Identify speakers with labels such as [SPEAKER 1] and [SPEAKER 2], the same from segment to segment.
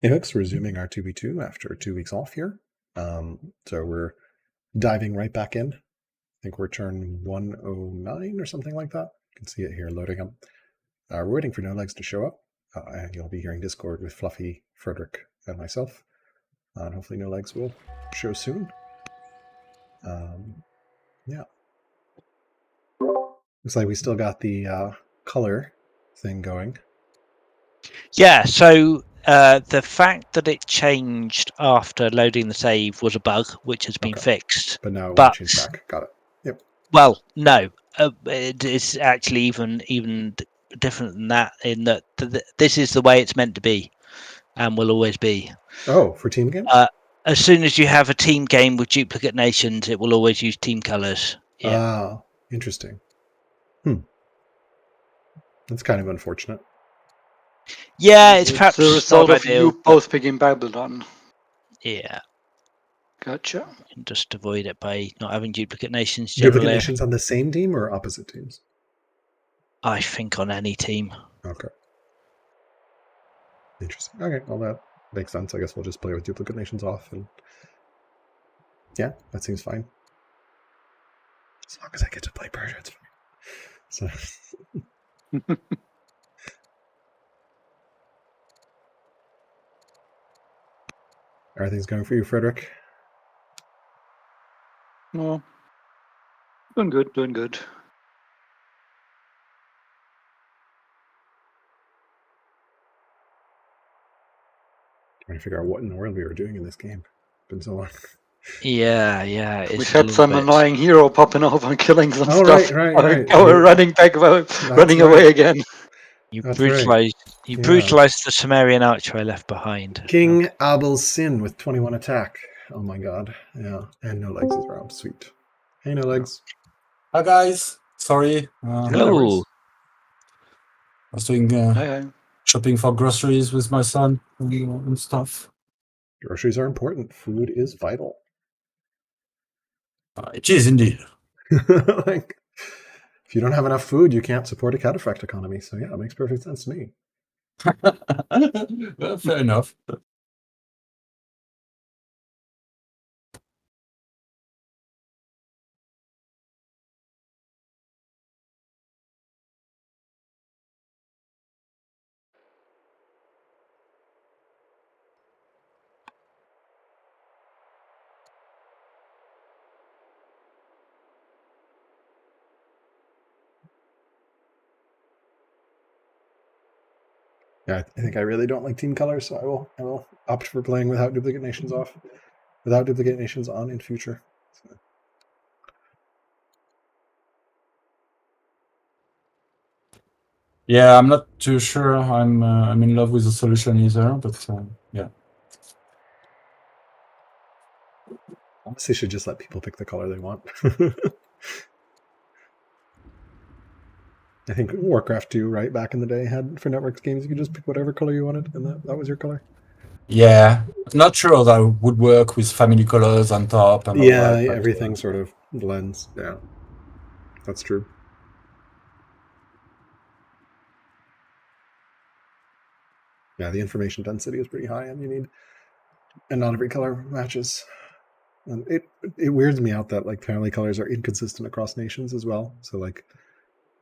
[SPEAKER 1] Hey folks, resuming our 2v2 after 2 weeks off here. So we're diving right back in. I think we're turn 109 or something like that. You can see it here loading up. We're waiting for No Legs to show up. And you'll be hearing Discord with Fluffy, Frederik, and myself. And hopefully No Legs will show soon. Yeah. Looks like we still got the color thing going.
[SPEAKER 2] Yeah, so the fact that it changed after loading the save was a bug, which has been fixed.
[SPEAKER 1] But now it won't change back. Got it. Yep.
[SPEAKER 2] Well, no, it is actually even different than that. In that this is the way it's meant to be, and will always be.
[SPEAKER 1] Oh, for team games?
[SPEAKER 2] As soon as you have a team game with duplicate nations, it will always use team colors. Yeah.
[SPEAKER 1] Ah, interesting. That's kind of unfortunate.
[SPEAKER 2] Yeah, it's perhaps
[SPEAKER 3] the result
[SPEAKER 2] not
[SPEAKER 3] of
[SPEAKER 2] ideal,
[SPEAKER 3] you both picking Babylon.
[SPEAKER 2] Yeah.
[SPEAKER 3] Gotcha.
[SPEAKER 2] And just avoid it by not having duplicate nations generally.
[SPEAKER 1] Duplicate nations on the same team or opposite teams?
[SPEAKER 2] I think on any team.
[SPEAKER 1] Okay. Interesting. Okay, well that makes sense. I guess we'll just play with duplicate nations off, and yeah, that seems fine. As long as I get to play Persia, it's fine. So everything's going for you, Frederik?
[SPEAKER 3] No. Doing good, doing good.
[SPEAKER 1] Trying to figure out what in the world we were doing in this game. It's been so long.
[SPEAKER 2] Yeah.
[SPEAKER 3] We've had some annoying hero popping up and killing some stuff.
[SPEAKER 1] Right.
[SPEAKER 3] Now we're running back, running away again.
[SPEAKER 2] You
[SPEAKER 1] That's
[SPEAKER 2] brutalized. You brutalized the Sumerian archer I left behind.
[SPEAKER 1] King Abel's Sin with 21 attack. Oh my god. Yeah, and No Legs is around. Sweet. Hey, No Legs.
[SPEAKER 4] Hi guys. Sorry.
[SPEAKER 2] Hello.
[SPEAKER 4] I was doing shopping for groceries with my son and stuff.
[SPEAKER 1] Groceries are important. Food is vital.
[SPEAKER 4] It is indeed.
[SPEAKER 1] Like, if you don't have enough food, you can't support a cataphract economy. So yeah, it makes perfect sense to me.
[SPEAKER 4] Well, fair enough.
[SPEAKER 1] Yeah, I think I really don't like team colors, so I will opt for playing without duplicate nations off, without duplicate nations on in future. So.
[SPEAKER 4] Yeah, I'm not too sure. I'm in love with the solution either, but yeah.
[SPEAKER 1] Honestly, should just let people pick the color they want. I think Warcraft 2, right, back in the day, had for networks games, you could just pick whatever color you wanted, and that was your color.
[SPEAKER 4] Yeah, not sure that would work with family colors on top. And
[SPEAKER 1] yeah,
[SPEAKER 4] all that,
[SPEAKER 1] everything sort of blends. Yeah, that's true. Yeah, the information density is pretty high, and you need, and not every color matches. And it weirds me out that like family colors are inconsistent across nations as well. So like,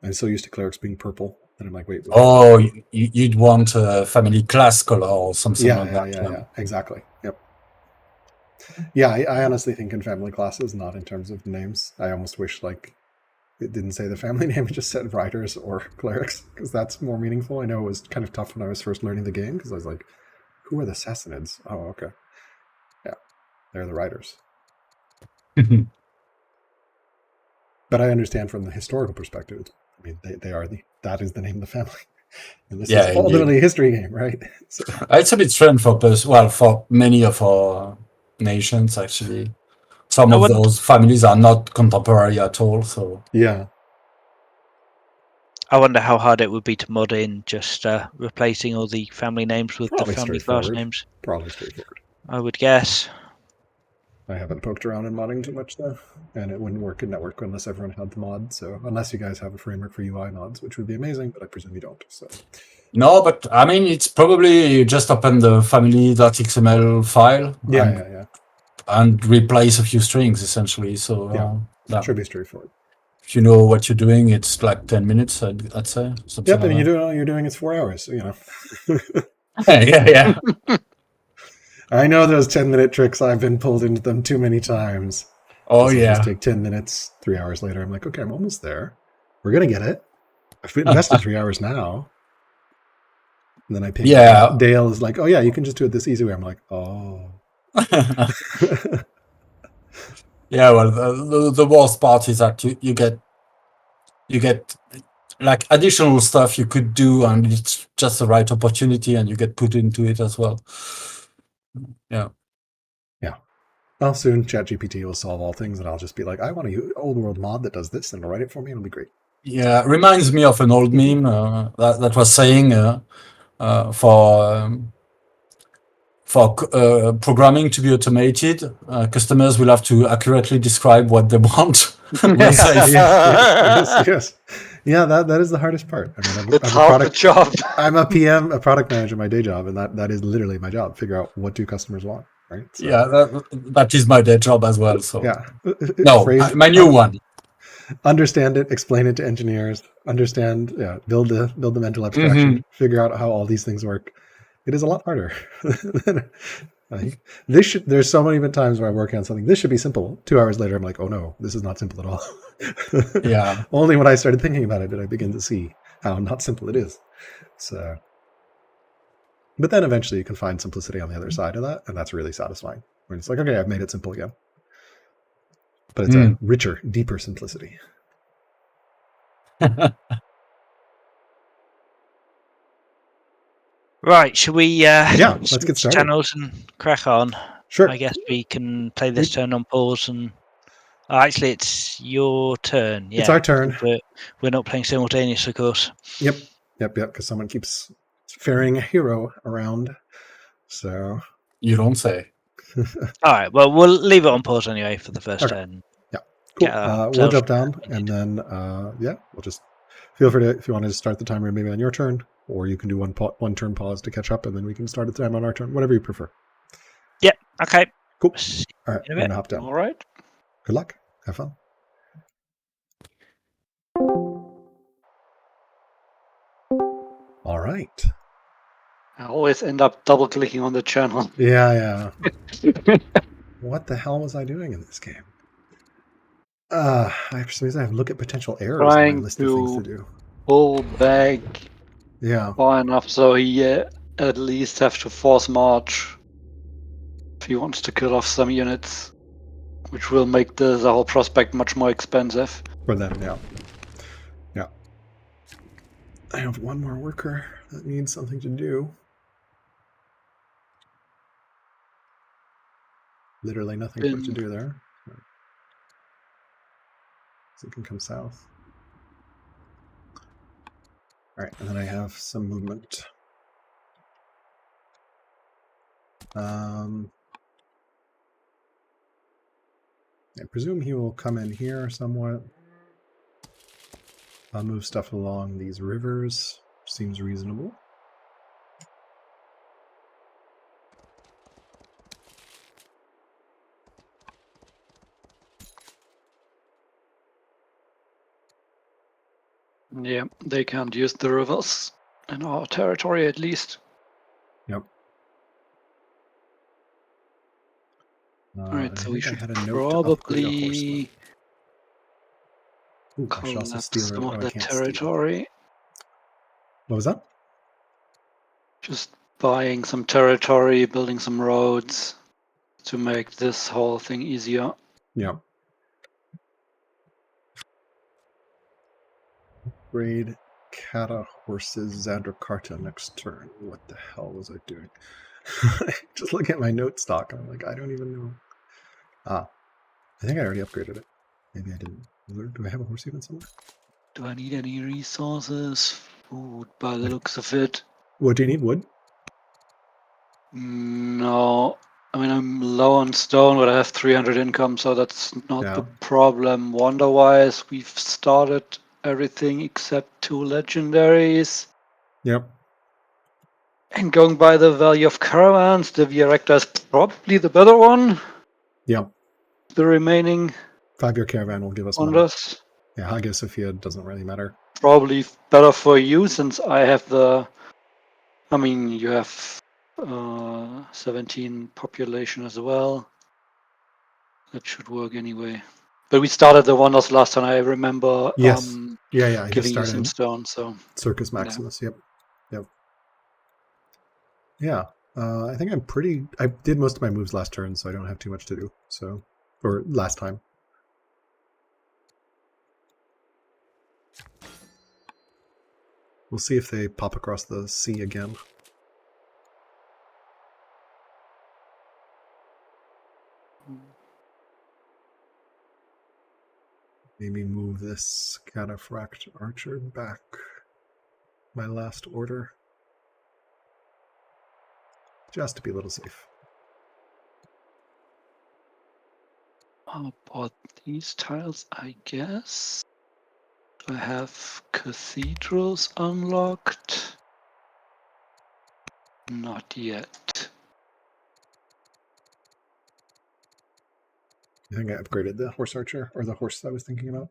[SPEAKER 1] I'm so used to clerics being purple, and I'm like, wait.
[SPEAKER 4] Oh, you'd want a family class color or something like that.
[SPEAKER 1] Yeah, exactly. Yep. Yeah, I honestly think in family classes, not in terms of names. I almost wish like it didn't say the family name; it just said riders or clerics, because that's more meaningful. I know it was kind of tough when I was first learning the game, because I was like, who are the Sassanids? Oh, okay. Yeah, they're the riders. But I understand from the historical perspective. I mean, that is the name of the family. And this is ultimately a history game, right? So.
[SPEAKER 4] It's a bit strange for many of our nations, actually. Some of those families are not contemporary at all, so...
[SPEAKER 1] Yeah.
[SPEAKER 2] I wonder how hard it would be to mod in just replacing all the family names with the family class names.
[SPEAKER 1] Probably straightforward.
[SPEAKER 2] I would guess.
[SPEAKER 1] I haven't poked around in modding too much though, and it wouldn't work in network unless everyone had the mod. So unless you guys have a framework for UI mods, which would be amazing, but I presume you don't. So
[SPEAKER 4] No, but I mean, it's probably you just open the family.xml file and replace a few strings essentially. So
[SPEAKER 1] should be straightforward.
[SPEAKER 4] if you know what you're doing, it's like 10 minutes, I'd say.
[SPEAKER 1] Yep, and you're doing it's 4 hours. So,
[SPEAKER 4] yeah.
[SPEAKER 1] I know those 10-minute tricks. I've been pulled into them too many times.
[SPEAKER 4] Oh,
[SPEAKER 1] this
[SPEAKER 4] yeah.
[SPEAKER 1] Just take 10 minutes, 3 hours later. I'm like, okay, I'm almost there. We're going to get it. I've invested 3 hours now. And then I ping Dale is like, oh, yeah, you can just do it this easy way. I'm like, oh.
[SPEAKER 4] Yeah, well, the worst part is that you get like additional stuff you could do, and it's just the right opportunity, and you get put into it as well. Yeah.
[SPEAKER 1] Well, soon ChatGPT will solve all things, and I'll just be like, I want a old world mod that does this, and it'll write it for me. It'll be great.
[SPEAKER 4] Yeah, it reminds me of an old meme that was saying for programming to be automated, customers will have to accurately describe what they want.
[SPEAKER 1] Yes. Yeah, that is the hardest part. I mean,
[SPEAKER 3] it's half the job.
[SPEAKER 1] I'm a PM, a product manager, my day job, and that is literally my job. Figure out what do customers want, right? So,
[SPEAKER 4] yeah, that is my day job as well. So
[SPEAKER 1] yeah,
[SPEAKER 4] no, my new one.
[SPEAKER 1] Understand it, explain it to engineers. Understand, build the mental abstraction. Figure out how all these things work. It is a lot harder. There's so many times where I'm working on something. This should be simple. 2 hours later, I'm like, oh no, this is not simple at all.
[SPEAKER 4] Yeah.
[SPEAKER 1] Only when I started thinking about it did I begin to see how not simple it is. So, but then eventually you can find simplicity on the other side of that, and that's really satisfying. When it's like, okay, I've made it simple again. But it's a richer, deeper simplicity.
[SPEAKER 2] Right, should we
[SPEAKER 1] let's get started.
[SPEAKER 2] Channels and crack on?
[SPEAKER 1] Sure.
[SPEAKER 2] I guess we can play this turn on pause and actually it's your turn. Yeah.
[SPEAKER 1] It's our turn.
[SPEAKER 2] We're not playing simultaneous, of course.
[SPEAKER 1] Yep, because someone keeps ferrying a hero around. So
[SPEAKER 4] you don't say.
[SPEAKER 1] All
[SPEAKER 2] right, well, we'll leave it on pause anyway for the first turn.
[SPEAKER 1] Yeah, cool. We'll jump down and then we'll just feel free to, if you want to just start the timer maybe on your turn, or you can do one turn pause to catch up, and then we can start the time on our turn, whatever you prefer.
[SPEAKER 2] Yep. Okay.
[SPEAKER 1] Cool. All right, I'm gonna hop down.
[SPEAKER 3] All right.
[SPEAKER 1] Good luck. Have fun. All right.
[SPEAKER 3] I always end up double clicking on the channel.
[SPEAKER 1] Yeah. What the hell was I doing in this game? For some reason I have look at potential errors on my list of things to do.
[SPEAKER 3] Pull back far enough so he at least have to force march if he wants to kill off some units, which will make the whole prospect much more expensive.
[SPEAKER 1] For them, yeah. I have one more worker that needs something to do. Literally nothing much to do there. So it can come south. All right, and then I have some movement. I presume he will come in here somewhat. I'll move stuff along these rivers. Seems reasonable.
[SPEAKER 3] Yeah, they can't use the rivers in our territory at least.
[SPEAKER 1] Yep.
[SPEAKER 3] Alright, so we should
[SPEAKER 1] probably
[SPEAKER 3] collapse some of the territory.
[SPEAKER 1] What was that?
[SPEAKER 3] Just buying some territory, building some roads to make this whole thing easier.
[SPEAKER 1] Yeah. Upgrade Kata horses Zandrakarta next turn. What the hell was I doing? Just look at my note stock. I'm like, I don't even know. I think I already upgraded it. Maybe I didn't. Do I have a horse even somewhere?
[SPEAKER 3] Do I need any resources? Food, by the looks of it.
[SPEAKER 1] What do you need? Wood?
[SPEAKER 3] No. I mean, I'm low on stone, but I have 300 income, so that's not the problem. Wonder-wise, we've started everything except 2 legendaries.
[SPEAKER 1] Yep.
[SPEAKER 3] And going by the value of caravans, the Viarecta is probably the better one.
[SPEAKER 1] Yep.
[SPEAKER 3] The remaining
[SPEAKER 1] 5-year caravan will give us money.
[SPEAKER 3] wonders.
[SPEAKER 1] Yeah, Hagia Sophia doesn't really matter.
[SPEAKER 3] Probably better for you, since I have the... I mean, you have 17 population as well. That should work anyway. But we started the wonders last time. I remember
[SPEAKER 1] Yes. Yeah, I just
[SPEAKER 3] giving you some
[SPEAKER 1] started
[SPEAKER 3] stone. So
[SPEAKER 1] Circus Maximus. Yep. Yeah. I think I'm pretty... I did most of my moves last turn, so I don't have too much to do. So, or last time. We'll see if they pop across the sea again. Maybe move this Cataphract Archer back. My last order. Just to be a little safe.
[SPEAKER 3] how about these tiles, I guess? I have cathedrals unlocked. Not yet.
[SPEAKER 1] I think I upgraded the Horse Archer, or the horse I was thinking about.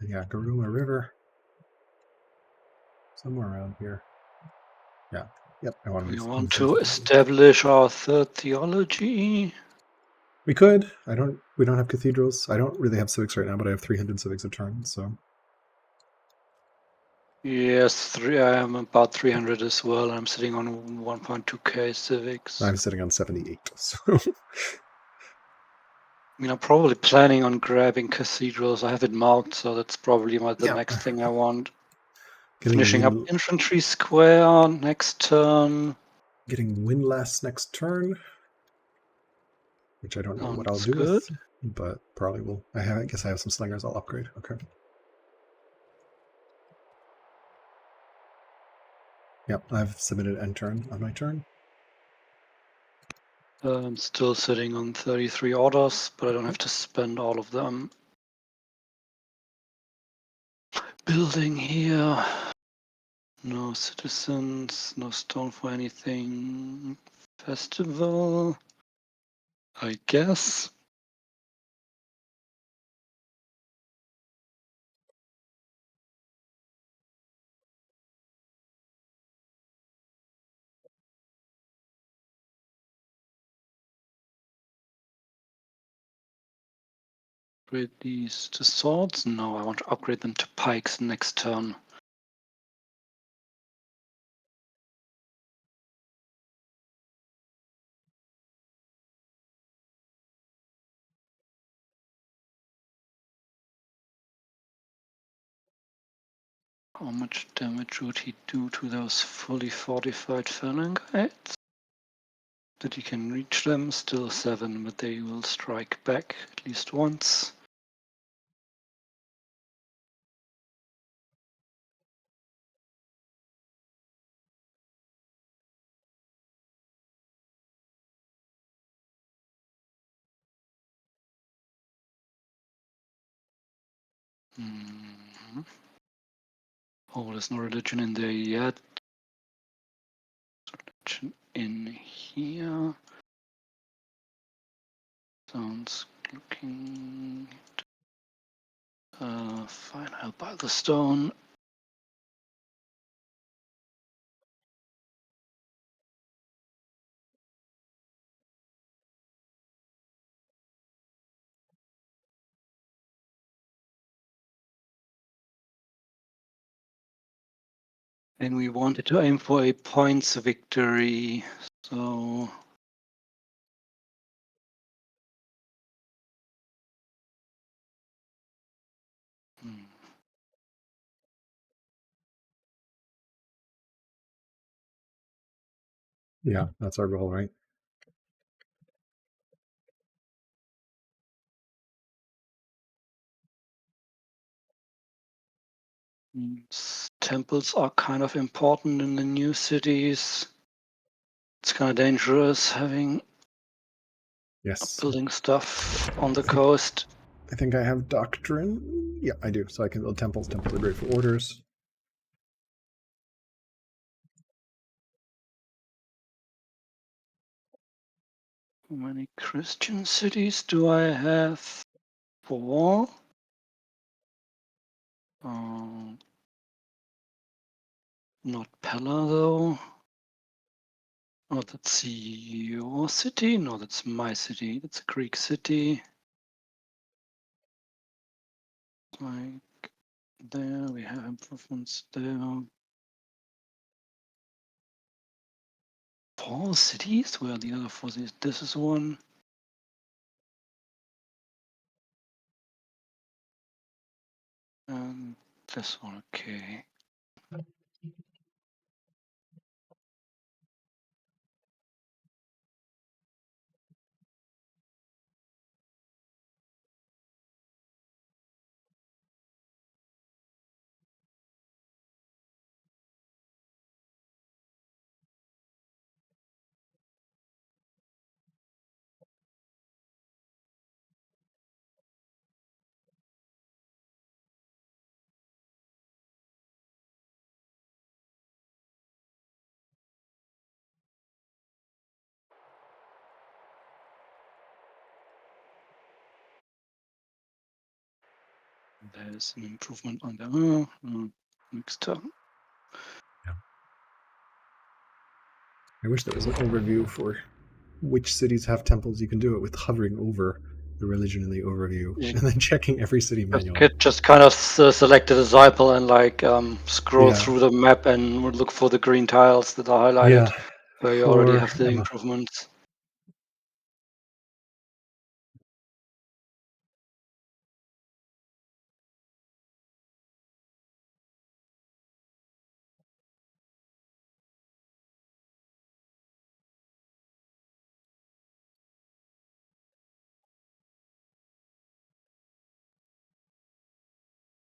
[SPEAKER 1] Yeah, Garuma River. Somewhere around here. Yeah. Yep. I want
[SPEAKER 3] We
[SPEAKER 1] to
[SPEAKER 3] want to establish our third theology.
[SPEAKER 1] We could. We don't have cathedrals. I don't really have civics right now, but I have 300 civics a turn, so.
[SPEAKER 3] Yes, I am about 300 as well. I'm sitting on 1.2k civics.
[SPEAKER 1] I'm sitting on 78, so.
[SPEAKER 3] I mean, I'm probably planning on grabbing cathedrals. I have it marked, so that's probably the next thing I want. Finishing up infantry square next turn.
[SPEAKER 1] Getting windlass next turn, which I don't know what I'll do with, but probably will. I guess I have some slingers I'll upgrade. Okay. Yep, I've submitted end turn on my turn.
[SPEAKER 3] I'm still sitting on 33 orders, but I don't have to spend all of them. Building here. No citizens, no stone for anything. Festival, I guess. Upgrade these to swords? No, I want to upgrade them to pikes next turn. How much damage would he do to those fully fortified phalangites? That he can reach them, still 7, but they will strike back at least once. Oh, there's no religion in there yet. Religion in here. Sounds looking... fine, I'll buy the stone. And we wanted to aim for a points victory, so...
[SPEAKER 1] Yeah, that's our goal, right?
[SPEAKER 3] Temples are kind of important in the new cities. It's kind of dangerous having
[SPEAKER 1] Yes.
[SPEAKER 3] building stuff on the coast.
[SPEAKER 1] I think I have doctrine. Yeah, I do. So I can build temples. Temples are great for orders.
[SPEAKER 3] How many Christian cities do I have? 4. Not Pella though. Oh, that's your city? No, that's my city. That's a Greek city. Like there, we have improvements there. 4 cities? Where are the other 4 cities? This is one. And this one, okay. There's an improvement on the next turn.
[SPEAKER 1] Yeah. I wish there was an overview for which cities have temples. You can do it with hovering over the religion in the overview and then checking every city manually.
[SPEAKER 3] Just kind of select a disciple and like scroll
[SPEAKER 1] Yeah.
[SPEAKER 3] through the map and look for the green tiles that are highlighted where you already
[SPEAKER 1] Or
[SPEAKER 3] have the
[SPEAKER 1] Emma.
[SPEAKER 3] improvements.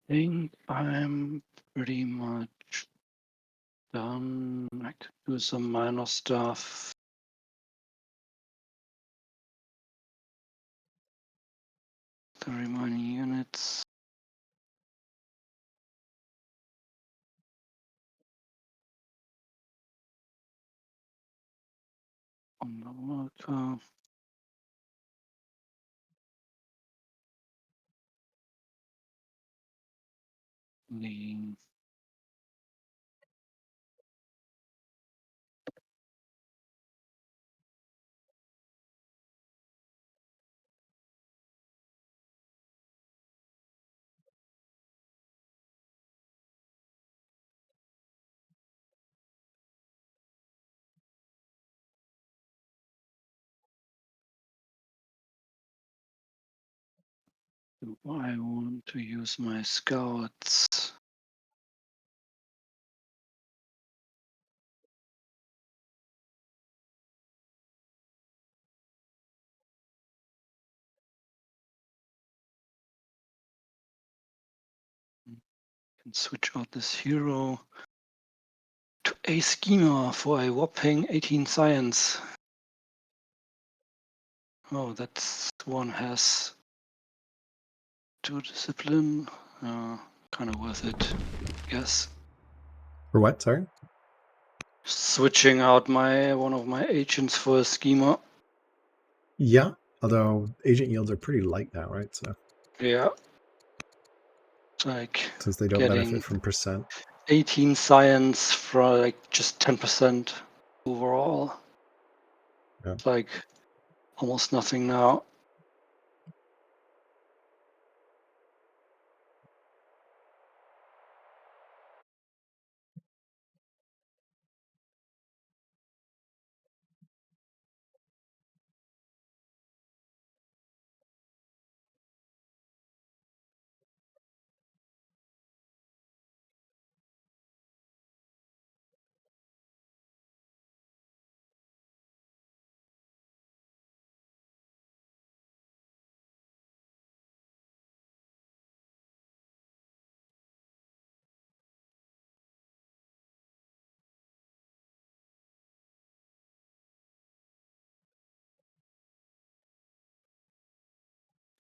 [SPEAKER 3] I think I'm pretty much done. I could do some minor stuff. The remaining units. On the worker. The do I want to use my scouts? Can switch out this hero to a schemer for a whopping 18 science. Oh, that one has 2 discipline. Kind of worth it, I guess.
[SPEAKER 1] For what? Sorry?
[SPEAKER 3] Switching out one of my agents for a schemer.
[SPEAKER 1] Yeah. Although agent yields are pretty light now, right? So
[SPEAKER 3] Yeah. It's like
[SPEAKER 1] since they don't
[SPEAKER 3] getting
[SPEAKER 1] benefit from percent.
[SPEAKER 3] 18 science for like just 10% overall.
[SPEAKER 1] Yeah.
[SPEAKER 3] It's like almost nothing now.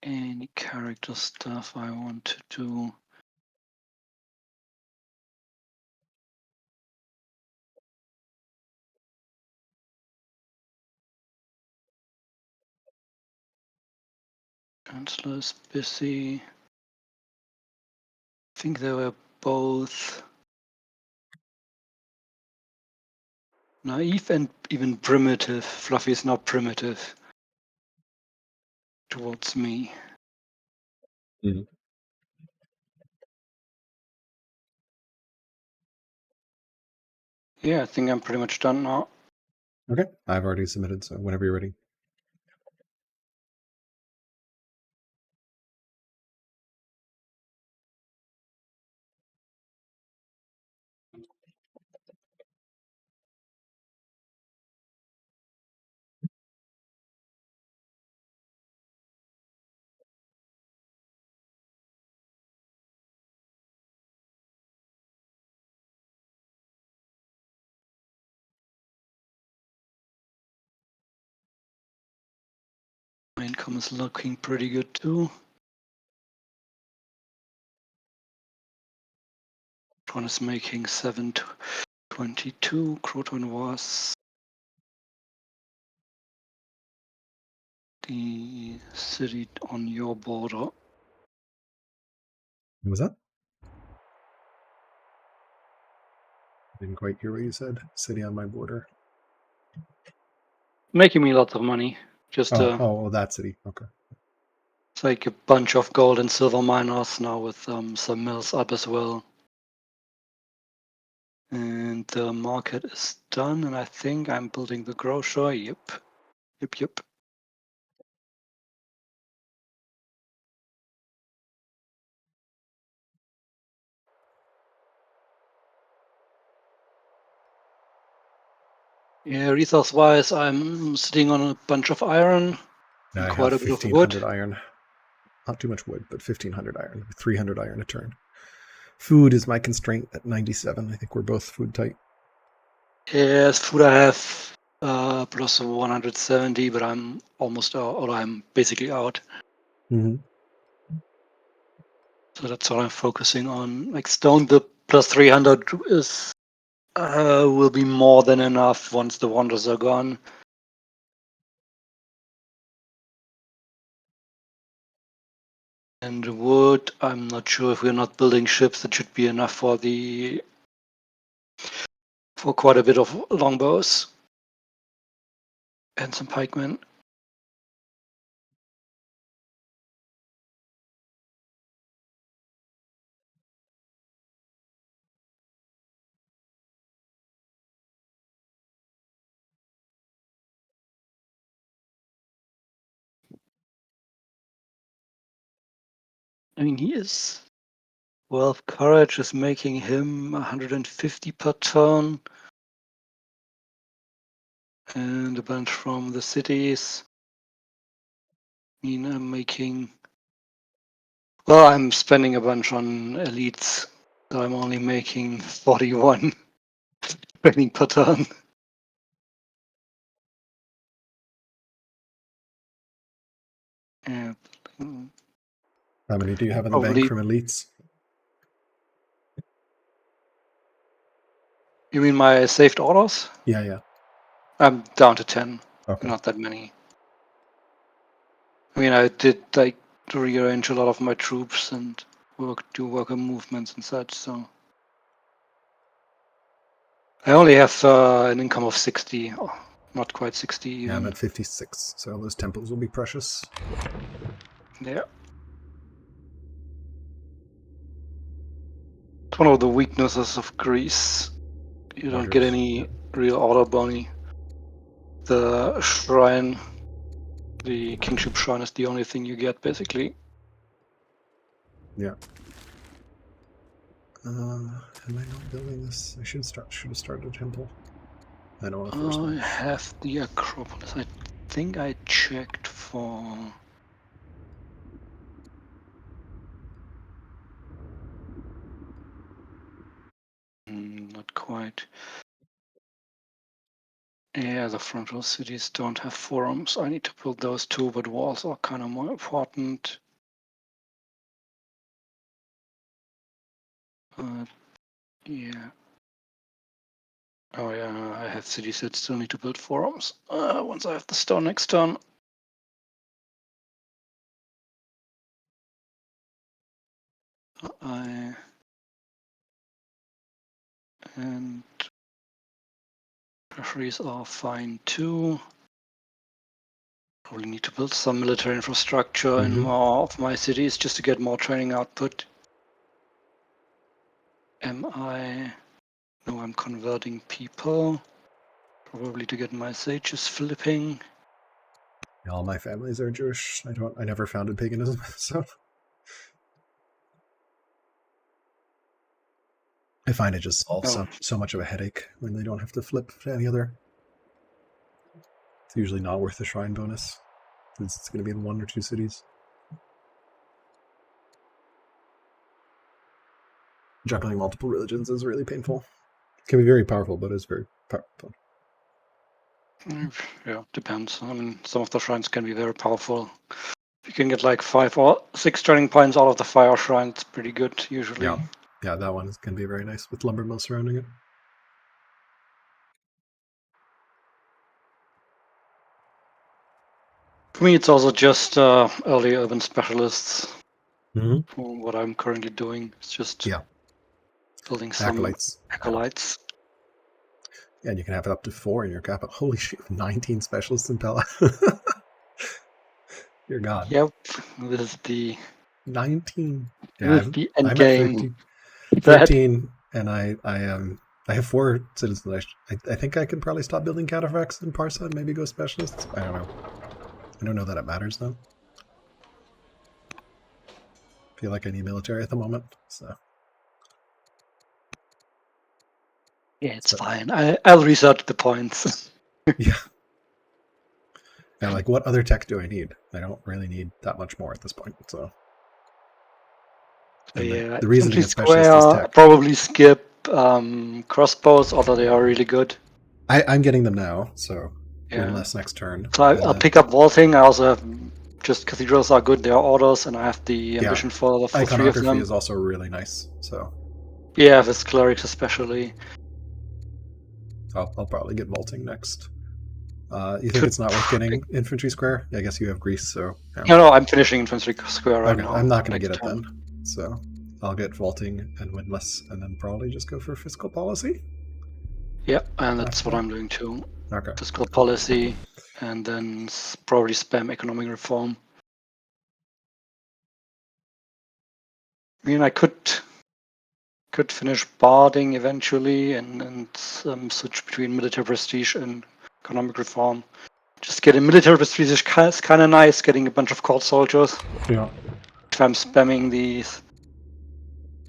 [SPEAKER 3] any character stuff I want to do. Chancellor is busy. I think they were both naive and even primitive. Fluffy is not primitive towards me.
[SPEAKER 1] Mhm.
[SPEAKER 3] Yeah, I think I'm pretty much done now.
[SPEAKER 1] Okay, I've already submitted, so whenever you're ready.
[SPEAKER 3] My income is looking pretty good too. Croton is making 722. Croton was the city on your border.
[SPEAKER 1] What was that? Didn't quite hear what you said. City on my border.
[SPEAKER 3] Making me lots of money. Just
[SPEAKER 1] Oh, that city. Okay.
[SPEAKER 3] it's like a bunch of gold and silver miners now with some mills up as well. And the market is done, and I think I'm building the grocer. Yep. Yeah, resource-wise, I'm sitting on a bunch of iron.
[SPEAKER 1] Now I
[SPEAKER 3] Quite
[SPEAKER 1] have
[SPEAKER 3] a bit of wood.
[SPEAKER 1] 1,500 iron. Not too much wood, but 1,500 iron. 300 iron a turn. Food is my constraint at 97. I think we're both food tight.
[SPEAKER 3] Yes, food I have plus 170, but I'm almost out, or I'm basically out.
[SPEAKER 1] Mm-hmm.
[SPEAKER 3] So that's what I'm focusing on. Like stone, the plus 300 is will be more than enough once the wonders are gone. And wood, I'm not sure if we're not building ships. It should be enough for quite a bit of longbows and some pikemen. I mean, he is 12 courage is making him 150 per turn. And a bunch from the cities. I mean, I'm making. Well, I'm spending a bunch on elites, so I'm only making 41 training per turn. Yeah.
[SPEAKER 1] How many do you have in the
[SPEAKER 3] Probably.
[SPEAKER 1] bank from elites?
[SPEAKER 3] You mean my saved orders?
[SPEAKER 1] Yeah.
[SPEAKER 3] I'm down to 10.
[SPEAKER 1] Okay.
[SPEAKER 3] Not that many. I mean, I did like rearrange a lot of my troops and do worker movements and such, so. I only have an income of 60, not quite 60 even.
[SPEAKER 1] Yeah, I'm at 56, so those temples will be precious.
[SPEAKER 3] Yeah. It's one of the weaknesses of Greece. You don't get any real order bounty. The shrine, the kingship shrine, is the only thing you get, basically.
[SPEAKER 1] Yeah. Am I not building this? I should have started a temple. I don't want to force
[SPEAKER 3] I
[SPEAKER 1] much.
[SPEAKER 3] have the Acropolis. I think I checked for. Not quite. Yeah, the front row cities don't have forums. I need to build those too, but walls are kind of more important. Yeah. Oh yeah, I have cities that still need to build forums. Once I have the stone next turn. And treasuries are fine too. Probably need to build some military infrastructure in more of my cities just to get more training output. No, I'm converting people. Probably to get my sages flipping.
[SPEAKER 1] All my families are Jewish. I never founded paganism, so I find it just solves so much of a headache when they don't have to flip to any other. It's usually not worth the shrine bonus. It's going to be in 1 or 2 cities. Juggling multiple religions is really painful. It can be very powerful, but it's very powerful.
[SPEAKER 3] Yeah, depends. I mean, some of the shrines can be very powerful. If you can get like 5 or 6 turning points out of the fire shrine, it's pretty good usually.
[SPEAKER 1] Yeah, that one can be very nice with lumber mill surrounding it.
[SPEAKER 3] For me, it's also just early urban specialists.
[SPEAKER 1] Mm-hmm.
[SPEAKER 3] What I'm currently doing. It's just building some acolytes.
[SPEAKER 1] Yeah, and you can have up to 4 in your capital. Holy shit, 19 specialists in Pella. Dear God.
[SPEAKER 3] Yep, this is the
[SPEAKER 1] 19.
[SPEAKER 3] This is the end
[SPEAKER 1] I'm
[SPEAKER 3] game.
[SPEAKER 1] at 13, and I have 4 citizens. I think I can probably stop building cataphracts in Persia and maybe go specialists. I don't know. I don't know that it matters though. I feel like I need military at the moment, so.
[SPEAKER 3] Yeah, it's fine. I'll research the points.
[SPEAKER 1] Yeah. Yeah, like what other tech do I need? I don't really need that much more at this point, so.
[SPEAKER 3] Yeah,
[SPEAKER 1] the reasoning is
[SPEAKER 3] specialist is tech. Probably skip crossbows, although they are really good.
[SPEAKER 1] I'm getting them now, so win less next turn.
[SPEAKER 3] So I'll pick up vaulting. I also have just cathedrals are good. They are orders, and I have the ambition for 3 of them.
[SPEAKER 1] Iconography is also really nice, so.
[SPEAKER 3] Yeah, with clerics especially.
[SPEAKER 1] I'll probably get vaulting next. You think it's not worth getting infantry square? I guess you have Greece, so. Yeah.
[SPEAKER 3] No, I'm finishing infantry square right now.
[SPEAKER 1] I'm not going to get it then. So I'll get vaulting and win less, and then probably just go for fiscal policy.
[SPEAKER 3] Yeah, and that's what I'm doing too.
[SPEAKER 1] Okay.
[SPEAKER 3] Fiscal policy, and then probably spam economic reform. I mean, I could finish barding eventually and switch between military prestige and economic reform. Just getting military prestige is kind of nice, getting a bunch of court soldiers.
[SPEAKER 1] Yeah.
[SPEAKER 3] If I'm spamming these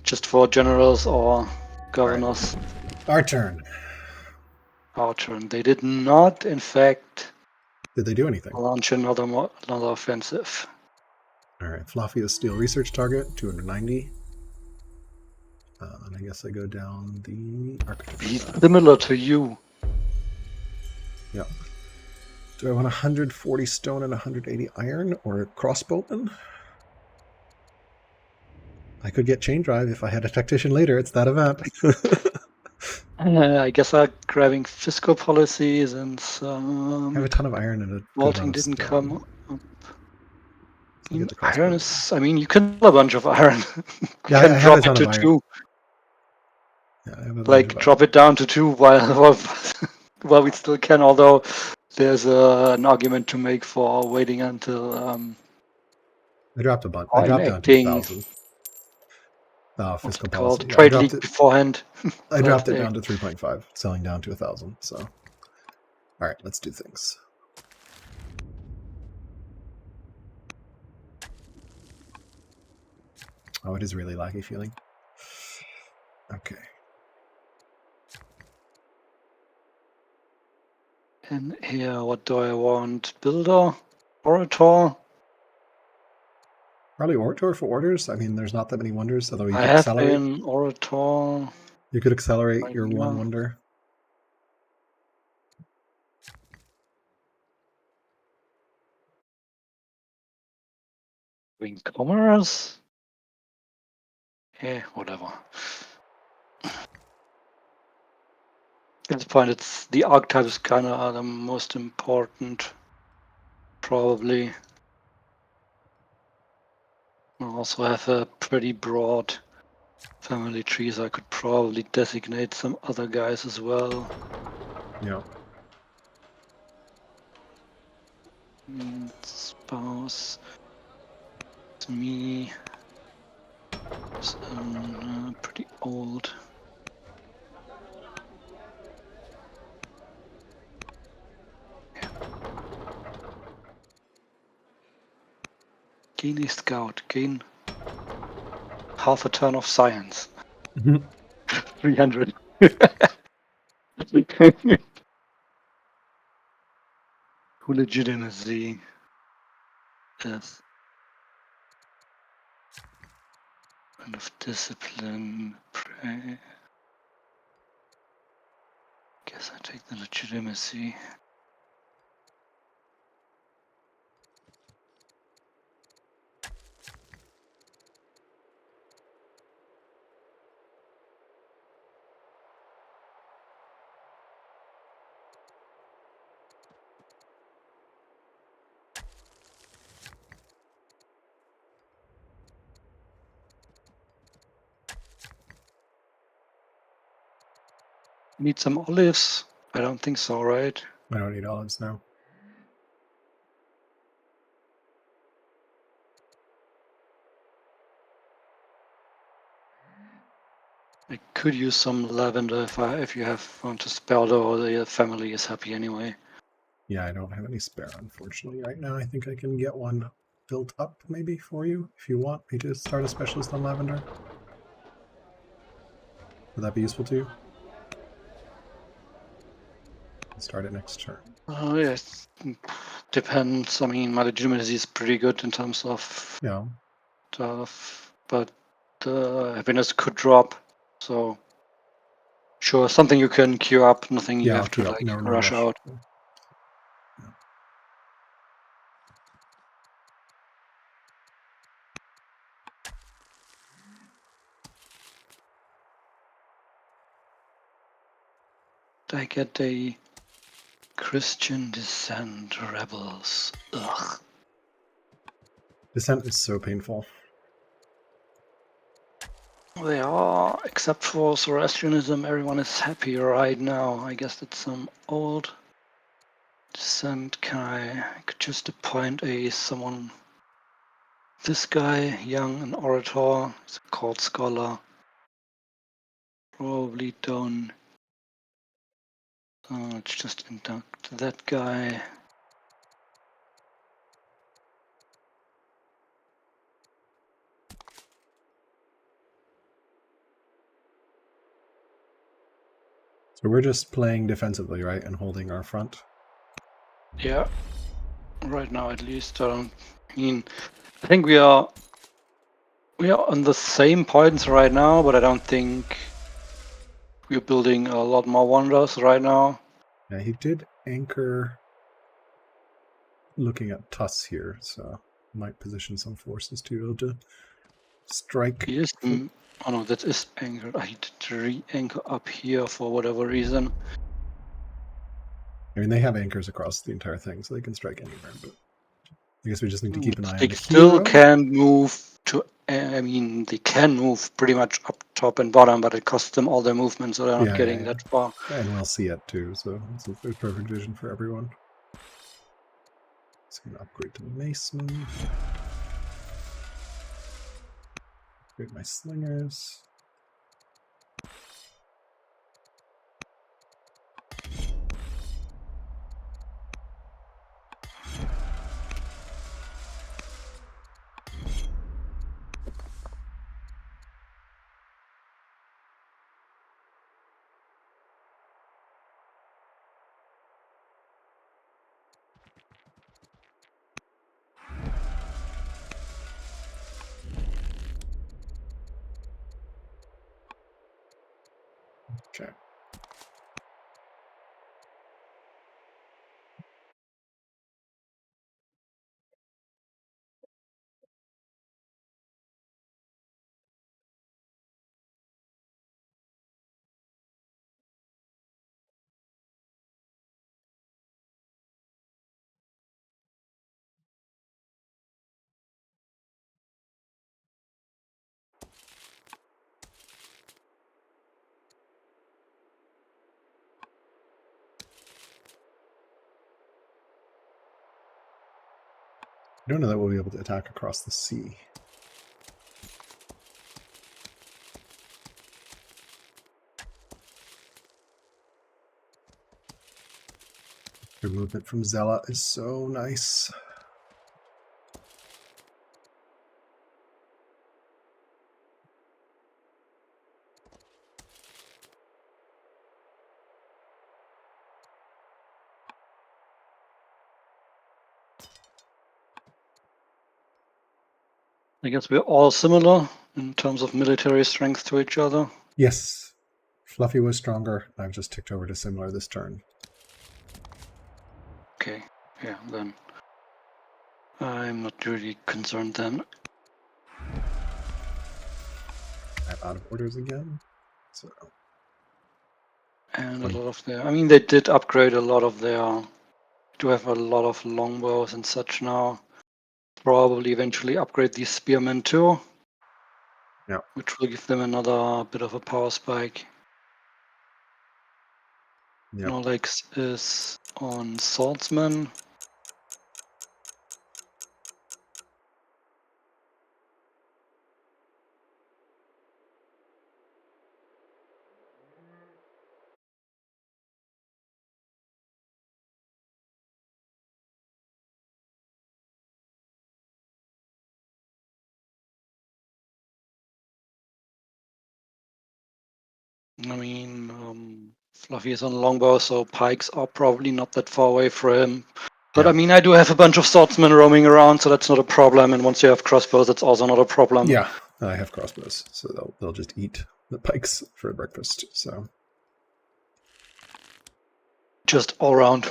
[SPEAKER 3] just for generals or governors.
[SPEAKER 1] Right. Our turn.
[SPEAKER 3] Our turn. They did not, in fact...
[SPEAKER 1] Did they do anything?
[SPEAKER 3] Launch another offensive.
[SPEAKER 1] All right. Fluffy is steel research target, 290. And I guess I go down the architecture.
[SPEAKER 3] He's similar to you.
[SPEAKER 1] Yeah. Do I want 140 stone and 180 iron or crossbowman? I could get chain drive if I had a tactician later. It's that event.
[SPEAKER 3] I guess I'm grabbing fiscal policies and some...
[SPEAKER 1] I have a ton of iron and a
[SPEAKER 3] vaulting didn't come up.
[SPEAKER 1] Iron
[SPEAKER 3] is... I mean, you can have a bunch of iron.
[SPEAKER 1] Yeah, I have a ton of iron.
[SPEAKER 3] 2.
[SPEAKER 1] Yeah,
[SPEAKER 3] like, drop it down to 2 while we still can, although there's an argument to make for waiting until...
[SPEAKER 1] I dropped a bunch. I dropped down to 1,000. Oh, fiscal policy.
[SPEAKER 3] Yeah, trade league beforehand.
[SPEAKER 1] I dropped it down to 3.5, selling down to 1,000. So, all right, let's do things. Oh, it is really laggy feeling. Okay.
[SPEAKER 3] And here, what do I want? Builder? Orator?
[SPEAKER 1] Probably Orator for orders. I mean, there's not that many wonders, although you could
[SPEAKER 3] accelerate. I have an Orator.
[SPEAKER 1] You could accelerate your one wonder.
[SPEAKER 3] Having commerce? Yeah, whatever. At this point, it's the archetypes kind of are the most important, probably. I also have a pretty broad family tree, so I could probably designate some other guys as well.
[SPEAKER 1] Yeah.
[SPEAKER 3] Spouse. It's me. Pretty old. Gain a scout. Gain half a turn of science. 300. Who legitimacy is kind of discipline. Pray. Guess I take the legitimacy. Need some olives? I don't think so, right?
[SPEAKER 1] I don't need olives now.
[SPEAKER 3] I could use some lavender if you want to spell it, or the family is happy anyway.
[SPEAKER 1] Yeah, I don't have any spare, unfortunately, right now. I think I can get one built up, maybe, for you, if you want me to start a specialist on lavender. Would that be useful to you? I'll start it next turn.
[SPEAKER 3] Yes, depends. I mean, my legitimacy is pretty good in terms of
[SPEAKER 1] Yeah.
[SPEAKER 3] stuff, but happiness could drop. So, sure, something you can queue up. Nothing you
[SPEAKER 1] Yeah, I'll
[SPEAKER 3] have to
[SPEAKER 1] queue up.
[SPEAKER 3] like
[SPEAKER 1] No
[SPEAKER 3] rush out.
[SPEAKER 1] Yeah.
[SPEAKER 3] I get a Christian Descent Rebels. Ugh.
[SPEAKER 1] Descent is so painful.
[SPEAKER 3] They are, except for Zoroastrianism, everyone is happy right now. I guess that's some old Descent. I could just appoint someone. This guy, young, an orator, he's a court scholar. Probably don't. Let's just induct that guy.
[SPEAKER 1] So we're just playing defensively, right, and holding our front.
[SPEAKER 3] Yeah, right now at least. I think we are on the same points right now, but I don't think we're building a lot more wonders right now.
[SPEAKER 1] Yeah, he did anchor looking at Tuss here, so might position some forces to be able to strike.
[SPEAKER 3] He is. Oh no, that is anchored. I need to re-anchor up here for whatever reason.
[SPEAKER 1] I mean, they have anchors across the entire thing, so they can strike anywhere, but I guess we just need to keep an eye on
[SPEAKER 3] They
[SPEAKER 1] the
[SPEAKER 3] still
[SPEAKER 1] hero.
[SPEAKER 3] can move to. I mean, they can move pretty much up top and bottom, but it costs them all their movement, so they're not getting that far.
[SPEAKER 1] And we'll see it too, so there's perfect vision for everyone. So I'm gonna upgrade to Mason. Upgrade my slingers. I don't know that we'll be able to attack across the sea. Your movement from Zella is so nice.
[SPEAKER 3] I guess we're all similar in terms of military strength to each other.
[SPEAKER 1] Yes. Fluffy was stronger. I've just ticked over to similar this turn.
[SPEAKER 3] Okay, yeah, then I'm not really concerned then.
[SPEAKER 1] I'm out of orders again. So
[SPEAKER 3] And a lot of their, I mean, they did upgrade a lot of their, do have a lot of longbows and such now. Probably eventually upgrade these spearmen too.
[SPEAKER 1] Yeah.
[SPEAKER 3] Which will give them another bit of a power spike.
[SPEAKER 1] Yep.
[SPEAKER 3] Nolex is on swordsman. I mean, Fluffy is on longbow, so pikes are probably not that far away for him. But
[SPEAKER 1] Yeah.
[SPEAKER 3] I mean, I do have a bunch of swordsmen roaming around, so that's not a problem. And once you have crossbows, that's also not a problem.
[SPEAKER 1] Yeah, I have crossbows, so they'll just eat the pikes for breakfast. So
[SPEAKER 3] Just all around,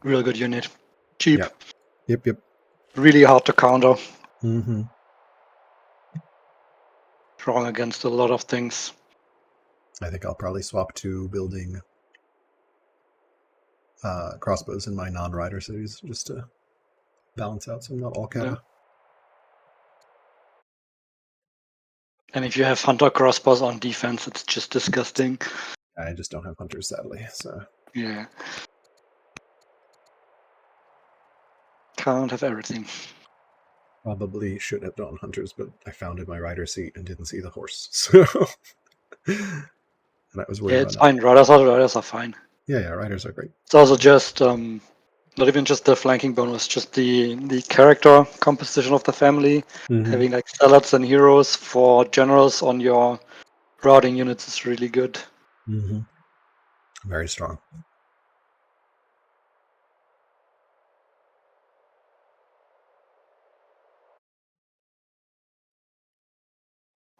[SPEAKER 3] real good unit. Cheap.
[SPEAKER 1] Yeah. Yep.
[SPEAKER 3] Really hard to counter.
[SPEAKER 1] Mm-hmm.
[SPEAKER 3] Strong against a lot of things.
[SPEAKER 1] I think I'll probably swap to building crossbows in my non-rider cities just to balance out some not alcara.
[SPEAKER 3] Yeah. And if you have hunter crossbows on defense, it's just disgusting.
[SPEAKER 1] I just don't have hunters, sadly. So
[SPEAKER 3] Yeah. Can't have everything.
[SPEAKER 1] probably should have done hunters, but I founded my rider seat and didn't see the horse. So and I was worried
[SPEAKER 3] Yeah,
[SPEAKER 1] about
[SPEAKER 3] it's
[SPEAKER 1] that.
[SPEAKER 3] fine. Riders are fine.
[SPEAKER 1] Yeah, riders are great.
[SPEAKER 3] It's also just not even just the flanking bonus, just the character composition of the family.
[SPEAKER 1] Mm-hmm.
[SPEAKER 3] Having like salads and heroes for generals on your routing units is really good.
[SPEAKER 1] Mm-hmm. Very strong.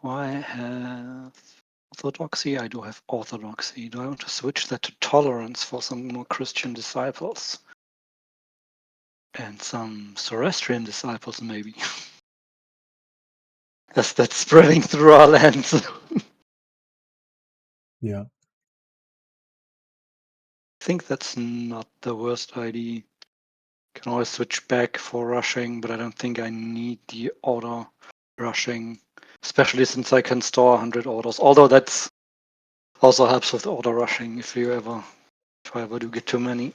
[SPEAKER 3] I have orthodoxy. I do have orthodoxy. Do I want to switch that to tolerance for some more Christian disciples? And some Zoroastrian disciples, maybe. That's spreading through our lands.
[SPEAKER 1] Yeah.
[SPEAKER 3] I think that's not the worst idea. Can always switch back for rushing, but I don't think I need the order rushing, especially since I can store 100 orders. Although that's also helps with order rushing if I ever do get too many.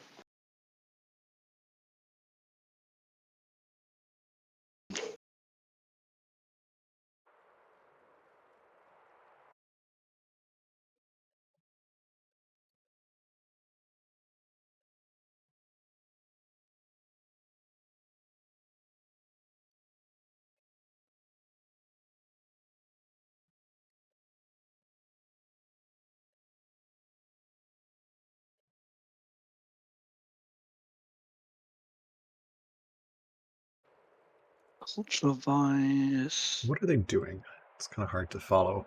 [SPEAKER 3] Ultraviolet.
[SPEAKER 1] What are they doing? It's kind of hard to follow.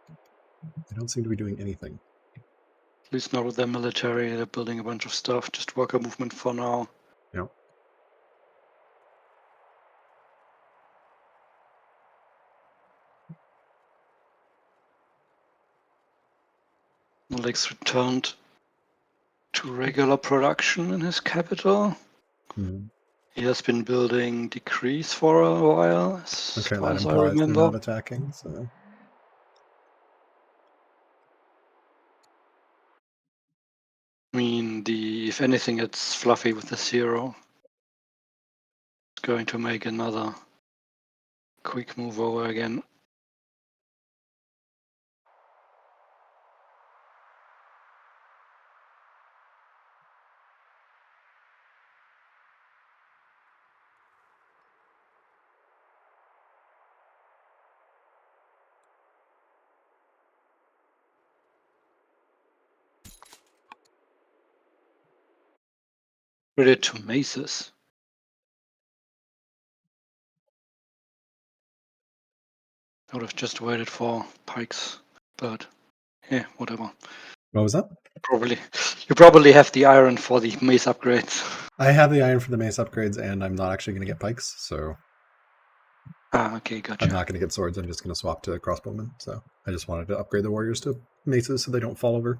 [SPEAKER 1] They don't seem to be doing anything.
[SPEAKER 3] At least not with their military. They're building a bunch of stuff. Just worker movement for now.
[SPEAKER 1] Yeah.
[SPEAKER 3] Alex returned to regular production in his capital.
[SPEAKER 1] Mm-hmm.
[SPEAKER 3] He has been building decrees for a while, as
[SPEAKER 1] Okay,
[SPEAKER 3] far
[SPEAKER 1] that
[SPEAKER 3] as I
[SPEAKER 1] implies they're
[SPEAKER 3] remember.
[SPEAKER 1] not attacking. So
[SPEAKER 3] I mean, if anything, it's Fluffy with the 0. going to make another quick move over again. Ready to maces. I would have just waited for pikes, but yeah, whatever.
[SPEAKER 1] What was that?
[SPEAKER 3] You probably have the iron for the mace upgrades.
[SPEAKER 1] I have the iron for the mace upgrades, and I'm not actually going to get pikes, so
[SPEAKER 3] Okay, gotcha.
[SPEAKER 1] I'm not going to get swords. I'm just going to swap to crossbowmen. So I just wanted to upgrade the warriors to maces so they don't fall over.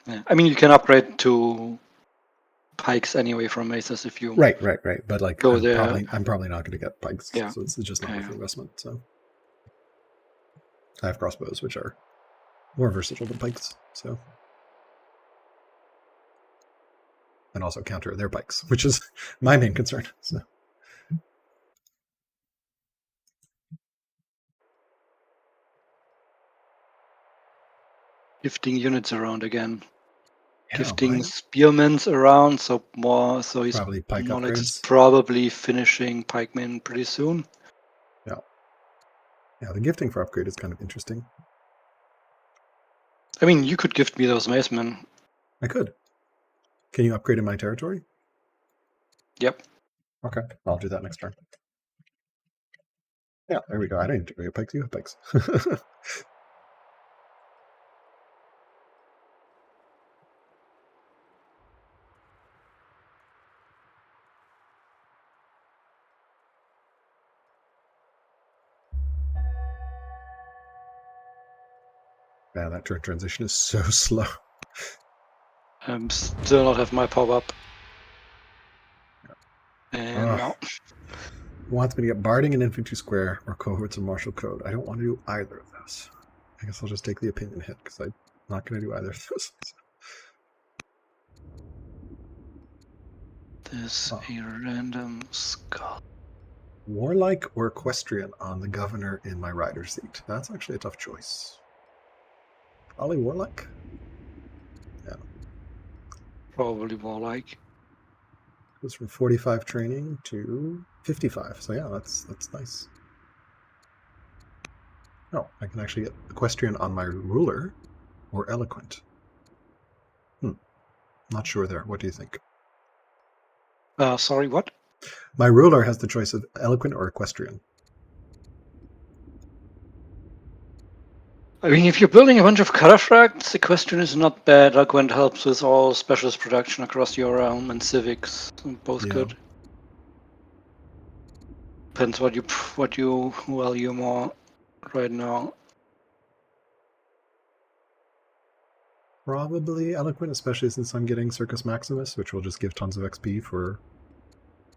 [SPEAKER 3] Yeah. I mean, you can upgrade to pikes anyway from maces if you
[SPEAKER 1] Right. But like,
[SPEAKER 3] go
[SPEAKER 1] I'm
[SPEAKER 3] there.
[SPEAKER 1] probably not going to get pikes,
[SPEAKER 3] Yeah.
[SPEAKER 1] so it's just not worth
[SPEAKER 3] Yeah.
[SPEAKER 1] the investment. So I have crossbows, which are more versatile than pikes. So and also counter their pikes, which is my main concern. So.
[SPEAKER 3] Gifting units around again.
[SPEAKER 1] Yeah,
[SPEAKER 3] Gifting
[SPEAKER 1] right.
[SPEAKER 3] spearmen around, so he's
[SPEAKER 1] Probably pike
[SPEAKER 3] Nolex is
[SPEAKER 1] upgrades.
[SPEAKER 3] probably finishing pikemen pretty soon.
[SPEAKER 1] Yeah, the gifting for upgrade is kind of interesting.
[SPEAKER 3] I mean, you could gift me those macemen.
[SPEAKER 1] I could. Can you upgrade in my territory?
[SPEAKER 3] Yep.
[SPEAKER 1] Okay, I'll do that next turn. Yeah, there we go. I didn't get pikes. You have pikes. Man, that turn transition is so slow.
[SPEAKER 3] Still not have my pop-up. And now.
[SPEAKER 1] Wants me to get barding and infantry square or cohorts of martial code. I don't want to do either of those. I guess I'll just take the opinion hit because I'm not going to do either of those.
[SPEAKER 3] There's a random skull.
[SPEAKER 1] Warlike or equestrian on the governor in my rider seat. That's actually a tough choice. Probably warlike. Yeah.
[SPEAKER 3] Probably more like.
[SPEAKER 1] Goes from 45 training to 55. So yeah, that's nice. Oh, I can actually get equestrian on my ruler or eloquent. Not sure there. What do you think?
[SPEAKER 3] Sorry, what?
[SPEAKER 1] My ruler has the choice of eloquent or equestrian.
[SPEAKER 3] I mean, if you're building a bunch of cataphracts, the question is not bad. Eloquent helps with all specialist production across your realm, and civics, both good. Depends what you value more right now.
[SPEAKER 1] Probably eloquent, especially since I'm getting Circus Maximus, which will just give tons of XP for,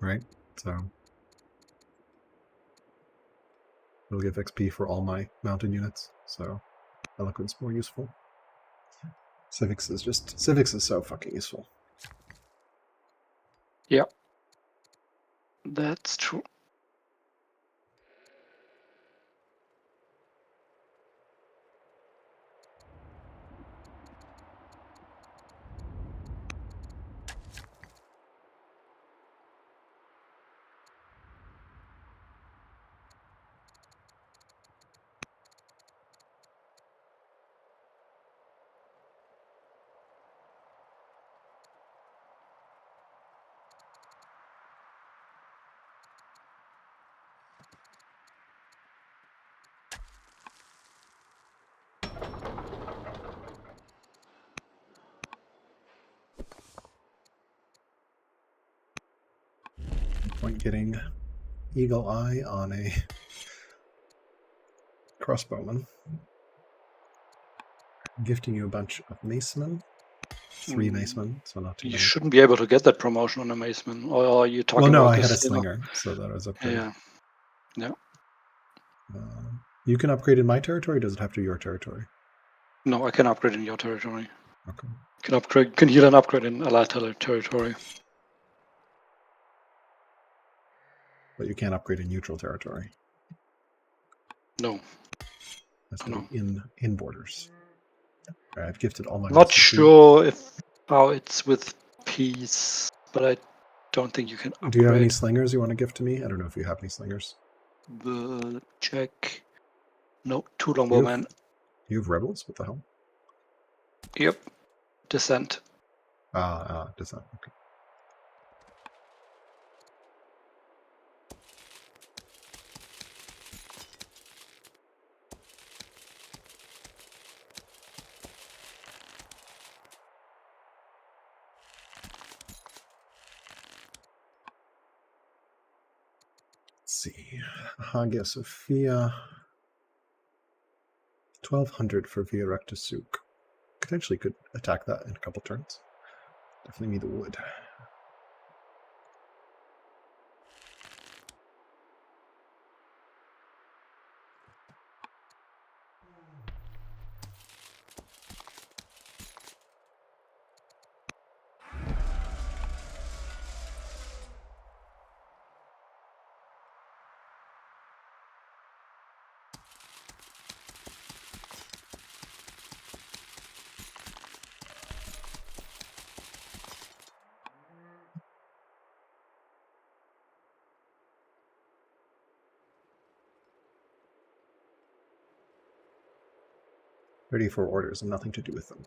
[SPEAKER 1] right? So it'll give XP for all my mounted units. So eloquent's more useful. Civics is so fucking useful.
[SPEAKER 3] Yeah, that's true.
[SPEAKER 1] Point getting Eagle Eye on a crossbowman. Gifting you a bunch of macemen. 3 macemen, so not too
[SPEAKER 3] You
[SPEAKER 1] many.
[SPEAKER 3] shouldn't be able to get that promotion on a maceman, or are you talking
[SPEAKER 1] Well, no,
[SPEAKER 3] about
[SPEAKER 1] I had a
[SPEAKER 3] this,
[SPEAKER 1] slinger, so that was upgraded.
[SPEAKER 3] Yeah.
[SPEAKER 1] You can upgrade in my territory, or does it have to be your territory?
[SPEAKER 3] No, I can upgrade in your territory.
[SPEAKER 1] Okay.
[SPEAKER 3] Can heal and upgrade in allied territory.
[SPEAKER 1] But you can't upgrade in neutral territory.
[SPEAKER 3] No.
[SPEAKER 1] Has to
[SPEAKER 3] No.
[SPEAKER 1] be in borders. Right, I've gifted all my
[SPEAKER 3] Not
[SPEAKER 1] units to food.
[SPEAKER 3] sure if how it's with peace, but I don't think you can upgrade.
[SPEAKER 1] Do you have any slingers you want to gift to me? I don't know if you have any slingers.
[SPEAKER 3] Check. No, 2 longbowmen.
[SPEAKER 1] You have rebels? What the hell?
[SPEAKER 3] Yep. Descent.
[SPEAKER 1] Does that? Okay. Let's see. Hagia Sophia. 1200 for Via Recta Suk. Potentially could attack that in a couple turns. Definitely need the wood. Ready for orders and nothing to do with them.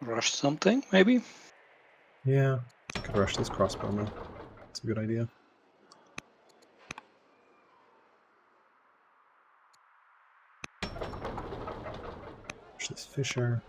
[SPEAKER 3] Rush something, maybe?
[SPEAKER 1] Yeah, I could rush this crossbowman. It's a good idea. Rush this fisher.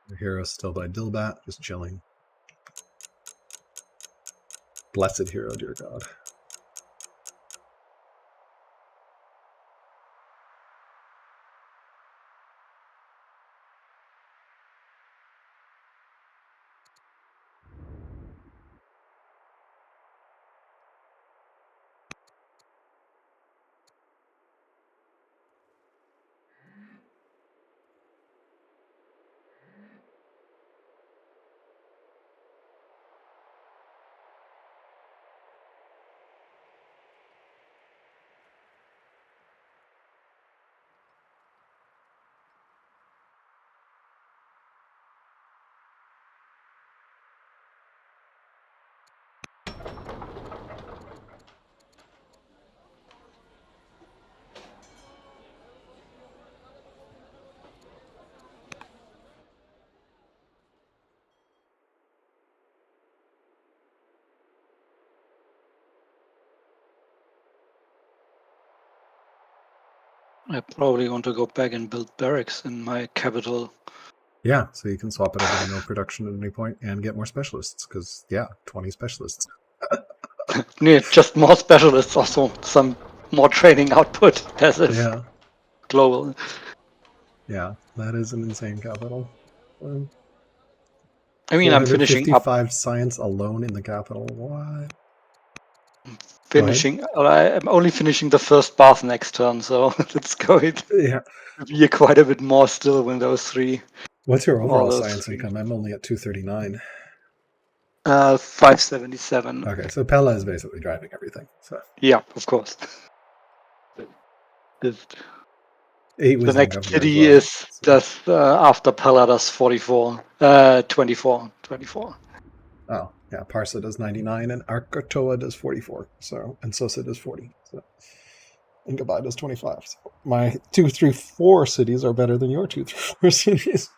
[SPEAKER 1] The hero's still by Dilbat, just chilling. Blessed hero, dear God.
[SPEAKER 3] I probably want to go back and build barracks in my capital.
[SPEAKER 1] Yeah, so you can swap it over to no production at any point and get more specialists, because, yeah, 20 specialists.
[SPEAKER 3] Yeah, just more specialists, also some more training output. Passive.
[SPEAKER 1] Yeah.
[SPEAKER 3] Global.
[SPEAKER 1] Yeah, that is an insane capital.
[SPEAKER 3] I mean, I'm finishing up.
[SPEAKER 1] 455 science alone in the capital. What?
[SPEAKER 3] I'm only finishing the first bath next turn, so it's going to be quite a bit more still when those 3.
[SPEAKER 1] What's your overall science income? I'm only at 239.
[SPEAKER 3] 577.
[SPEAKER 1] Okay, so Pella is basically driving everything. So
[SPEAKER 3] Yeah, of course. The
[SPEAKER 1] 8 wisdom
[SPEAKER 3] next
[SPEAKER 1] governor
[SPEAKER 3] city
[SPEAKER 1] as well.
[SPEAKER 3] is
[SPEAKER 1] So,
[SPEAKER 3] just after Pella does 44. 24.
[SPEAKER 1] oh, yeah, Parsa does 99 and Arkatoa does 44. So, and Sosa does 40. So, and Gabai does 25. So my 2, 3, 4 cities are better than your 2, 3, 4 cities.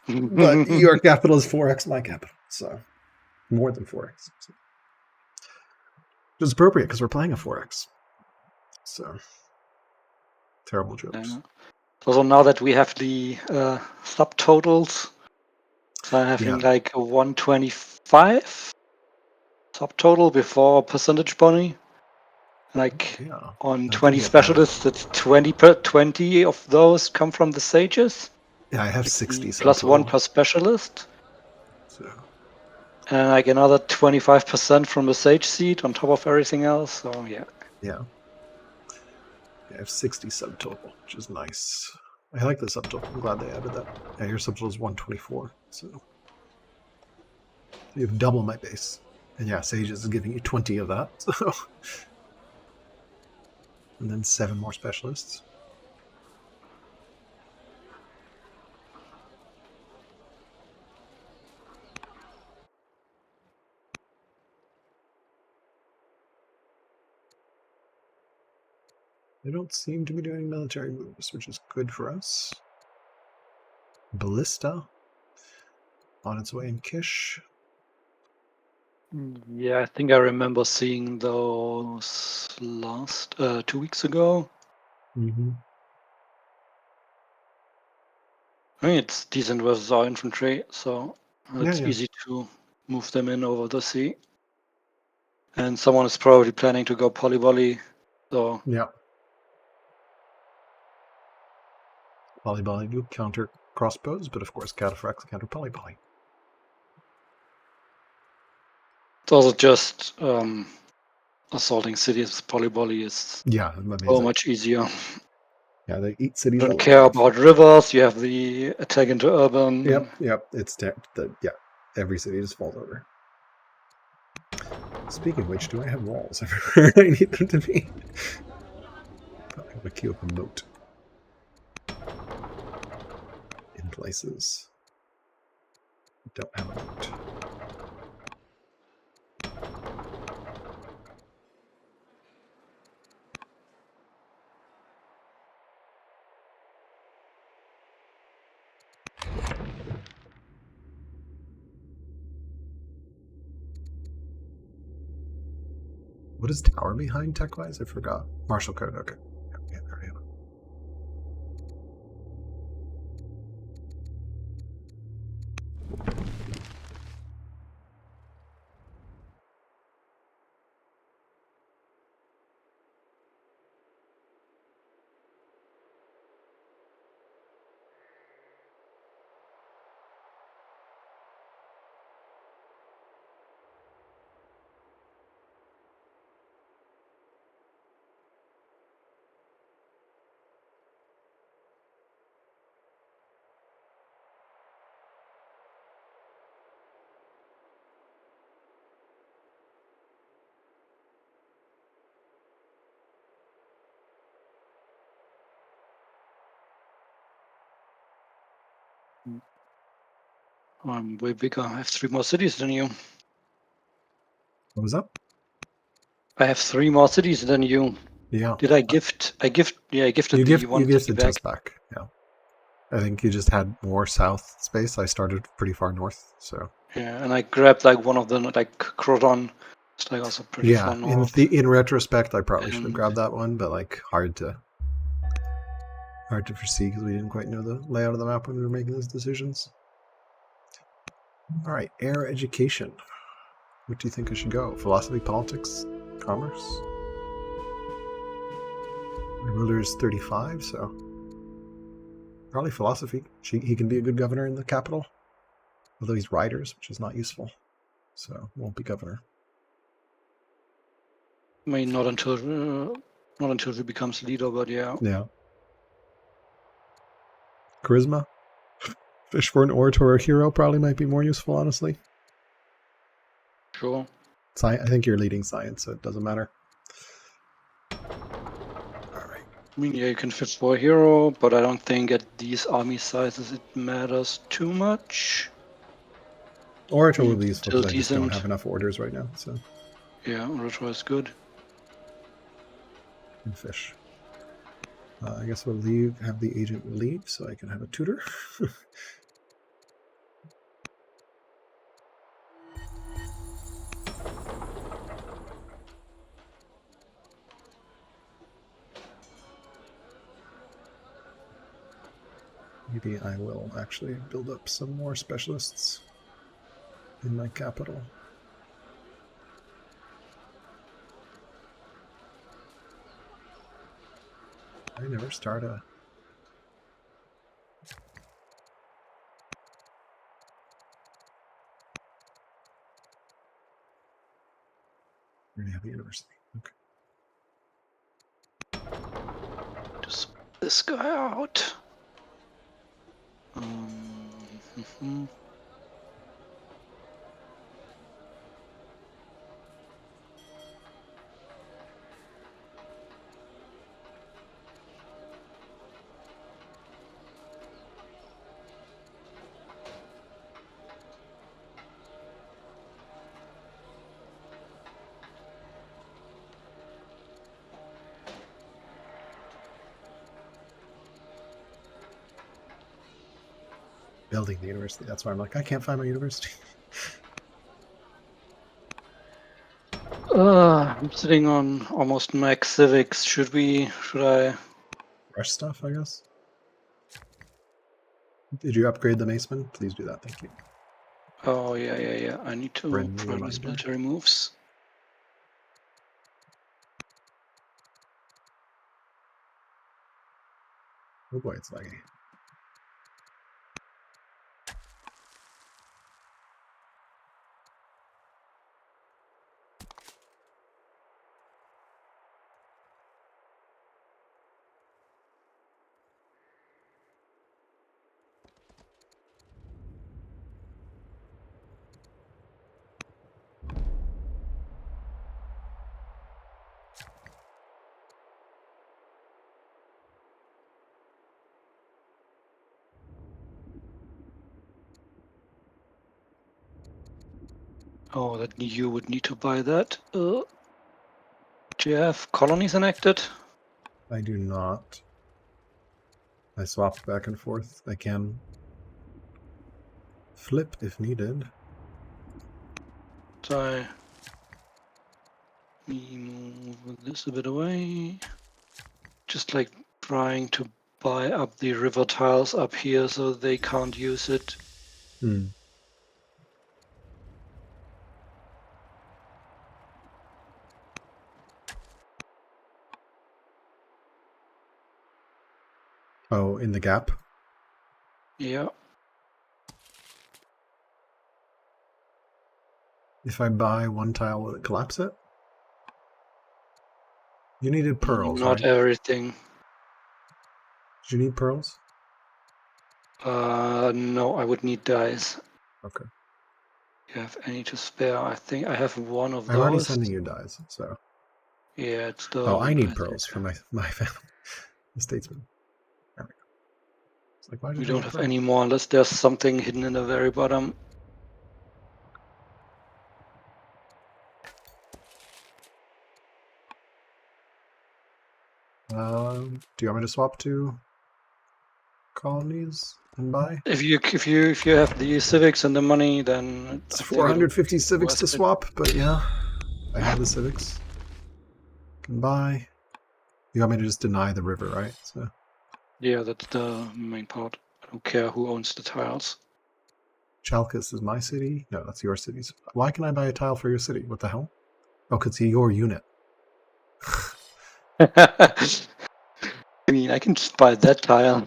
[SPEAKER 1] But your capital is 4x my capital. So, more than 4x. So, which is appropriate because we're playing a 4x. So, terrible jokes.
[SPEAKER 3] So now that we have the subtotals, so I'm having like a 125 subtotal before percentage bunny. Like on 20 specialists, it's 20 of those come from the sages.
[SPEAKER 1] Yeah, I have 60
[SPEAKER 3] plus
[SPEAKER 1] subtotal.
[SPEAKER 3] 1 per specialist.
[SPEAKER 1] So.
[SPEAKER 3] And like another 25% from the sage seed on top of everything else. So yeah.
[SPEAKER 1] Yeah. I have 60 subtotal, which is nice. I like the subtotal. I'm glad they added that. Yeah, your subtotal is 124. So you have double my base. And yeah, Sages is giving you 20 of that. So and then 7 more specialists. They don't seem to be doing military moves, which is good for us. Ballista on its way in Kish.
[SPEAKER 3] Yeah, I think I remember seeing those last 2 weeks ago.
[SPEAKER 1] Mm-hmm.
[SPEAKER 3] I mean, it's decent versus our infantry, so it's easy to move them in over the sea. And someone is probably planning to go polyvolley, so
[SPEAKER 1] yeah. Polyvolley do counter crossbows, but of course cataphracts counter polyvolley.
[SPEAKER 3] it's also just assaulting cities with polyvolley is so much easier.
[SPEAKER 1] Yeah, they eat cities.
[SPEAKER 3] Don't care about rivers. You have the attack into urban.
[SPEAKER 1] Yep. It's every city just falls over. Speaking of which, do I have walls everywhere I need them to be? I have a queue of a moat in places. Don't have a moat. What is tower behind tech-wise? I forgot. Martial code, okay. Yeah, there we go.
[SPEAKER 3] I'm way bigger. I have 3 more cities than you.
[SPEAKER 1] What was that?
[SPEAKER 3] I have 3 more cities than you.
[SPEAKER 1] Yeah.
[SPEAKER 3] Did I gift? I gifted the one
[SPEAKER 1] you
[SPEAKER 3] city
[SPEAKER 1] gifted just back. Yeah. I think you just had more south space. I started pretty far north, so.
[SPEAKER 3] Yeah, and I grabbed like one of them, like Croton. It's like also pretty far north.
[SPEAKER 1] In retrospect, I probably should have grabbed that one, but like hard to foresee because we didn't quite know the layout of the map when we were making those decisions. All right, air education. What do you think I should go? Philosophy, politics, commerce? My ruler is 35, so probably philosophy. He can be a good governor in the capital, although he's riders, which is not useful, so won't be governor.
[SPEAKER 3] I mean, not until he becomes leader, but yeah.
[SPEAKER 1] Yeah. Charisma. Fish for an orator or hero probably might be more useful, honestly.
[SPEAKER 3] Sure.
[SPEAKER 1] I think you're leading science, so it doesn't matter. All right.
[SPEAKER 3] I mean, yeah, you can fit for a hero, but I don't think at these army sizes it matters too much.
[SPEAKER 1] Orator will be useful
[SPEAKER 3] Still
[SPEAKER 1] because I just don't
[SPEAKER 3] decent.
[SPEAKER 1] have enough orders right now. So
[SPEAKER 3] Yeah, Orator is good.
[SPEAKER 1] and fish. I guess we'll have the agent leave so I can have a tutor. Maybe I will actually build up some more specialists in my capital. I never start a... already have a university. Okay.
[SPEAKER 3] Just this guy out.
[SPEAKER 1] Building the university. That's why I'm like, I can't find my university.
[SPEAKER 3] I'm sitting on almost max civics. Should I?
[SPEAKER 1] Rush stuff, I guess. Did you upgrade the Maceman? Please do that. Thank you.
[SPEAKER 3] Oh, yeah. I need to
[SPEAKER 1] Friendly
[SPEAKER 3] try these
[SPEAKER 1] reminder.
[SPEAKER 3] military moves.
[SPEAKER 1] Oh boy, it's laggy.
[SPEAKER 3] Oh, that you would need to buy that. Do you have colonies enacted?
[SPEAKER 1] I do not. I swap back and forth. I can flip if needed.
[SPEAKER 3] Try me move this a bit away. Just like trying to buy up the river tiles up here so they can't use it.
[SPEAKER 1] Oh, in the gap?
[SPEAKER 3] Yeah.
[SPEAKER 1] If I buy one tile, will it collapse it? You needed pearls,
[SPEAKER 3] Not
[SPEAKER 1] right?
[SPEAKER 3] everything.
[SPEAKER 1] Did you need pearls?
[SPEAKER 3] No, I would need dice.
[SPEAKER 1] Okay.
[SPEAKER 3] Do you have any to spare? I think I have one of
[SPEAKER 1] I'm already
[SPEAKER 3] those.
[SPEAKER 1] sending you dies, so...
[SPEAKER 3] Yeah, it's the...
[SPEAKER 1] Oh, I need pearls for my family. The statesman. There we go. It's like, why did
[SPEAKER 3] We
[SPEAKER 1] I
[SPEAKER 3] don't
[SPEAKER 1] need
[SPEAKER 3] have
[SPEAKER 1] pearls?
[SPEAKER 3] any more unless there's something hidden in the very bottom.
[SPEAKER 1] Do you want me to swap to colonies and buy?
[SPEAKER 3] If you have the civics and the money, then
[SPEAKER 1] It's
[SPEAKER 3] I think it'll
[SPEAKER 1] 450 civics to
[SPEAKER 3] worth it.
[SPEAKER 1] swap, but yeah, I have the civics. Can buy. You want me to just deny the river, right? So
[SPEAKER 3] Yeah, that's the main part. I don't care who owns the tiles.
[SPEAKER 1] Chalkis is my city. No, that's your city. Why can I buy a tile for your city? What the hell? Oh, because it's your unit.
[SPEAKER 3] I mean, I can just buy that tile.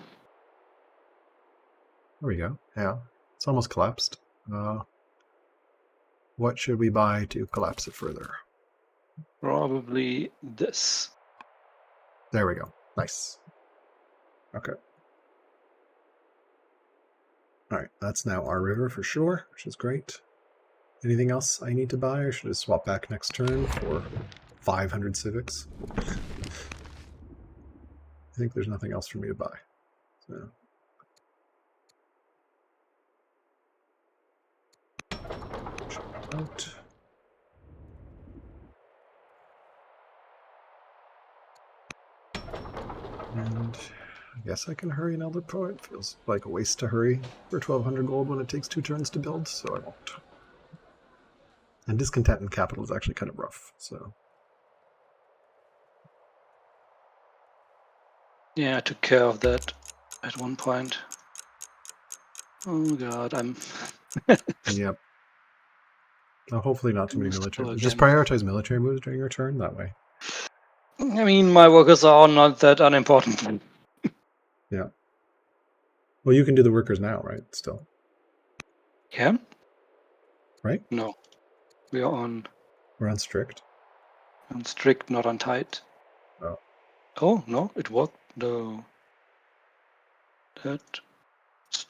[SPEAKER 1] There we go. Yeah, it's almost collapsed. What should we buy to collapse it further?
[SPEAKER 3] Probably this.
[SPEAKER 1] There we go. Nice. Okay. All right, that's now our river for sure, which is great. Anything else I need to buy, or should I swap back next turn for 500 civics? I think there's nothing else for me to buy. So. Out. And I guess I can hurry an Elder Poet. Feels like a waste to hurry for 1200 gold when it takes 2 turns to build, so I won't. And Discontent in Capital is actually kind of rough, so.
[SPEAKER 3] Yeah, I took care of that at one point. Oh god, I'm...
[SPEAKER 1] Yep. Well, hopefully not too many
[SPEAKER 3] Still
[SPEAKER 1] military.
[SPEAKER 3] again.
[SPEAKER 1] Just prioritize military moves during your turn, that way.
[SPEAKER 3] I mean, my workers are not that unimportant.
[SPEAKER 1] Yeah. Well, you can do the workers now, right? Still.
[SPEAKER 3] Yeah?
[SPEAKER 1] Right?
[SPEAKER 3] No. We are on
[SPEAKER 1] Strict.
[SPEAKER 3] strict, not on tight.
[SPEAKER 1] Oh.
[SPEAKER 3] Oh, no, it worked. No. That's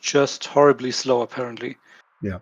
[SPEAKER 3] just horribly slow, apparently.
[SPEAKER 1] Yeah.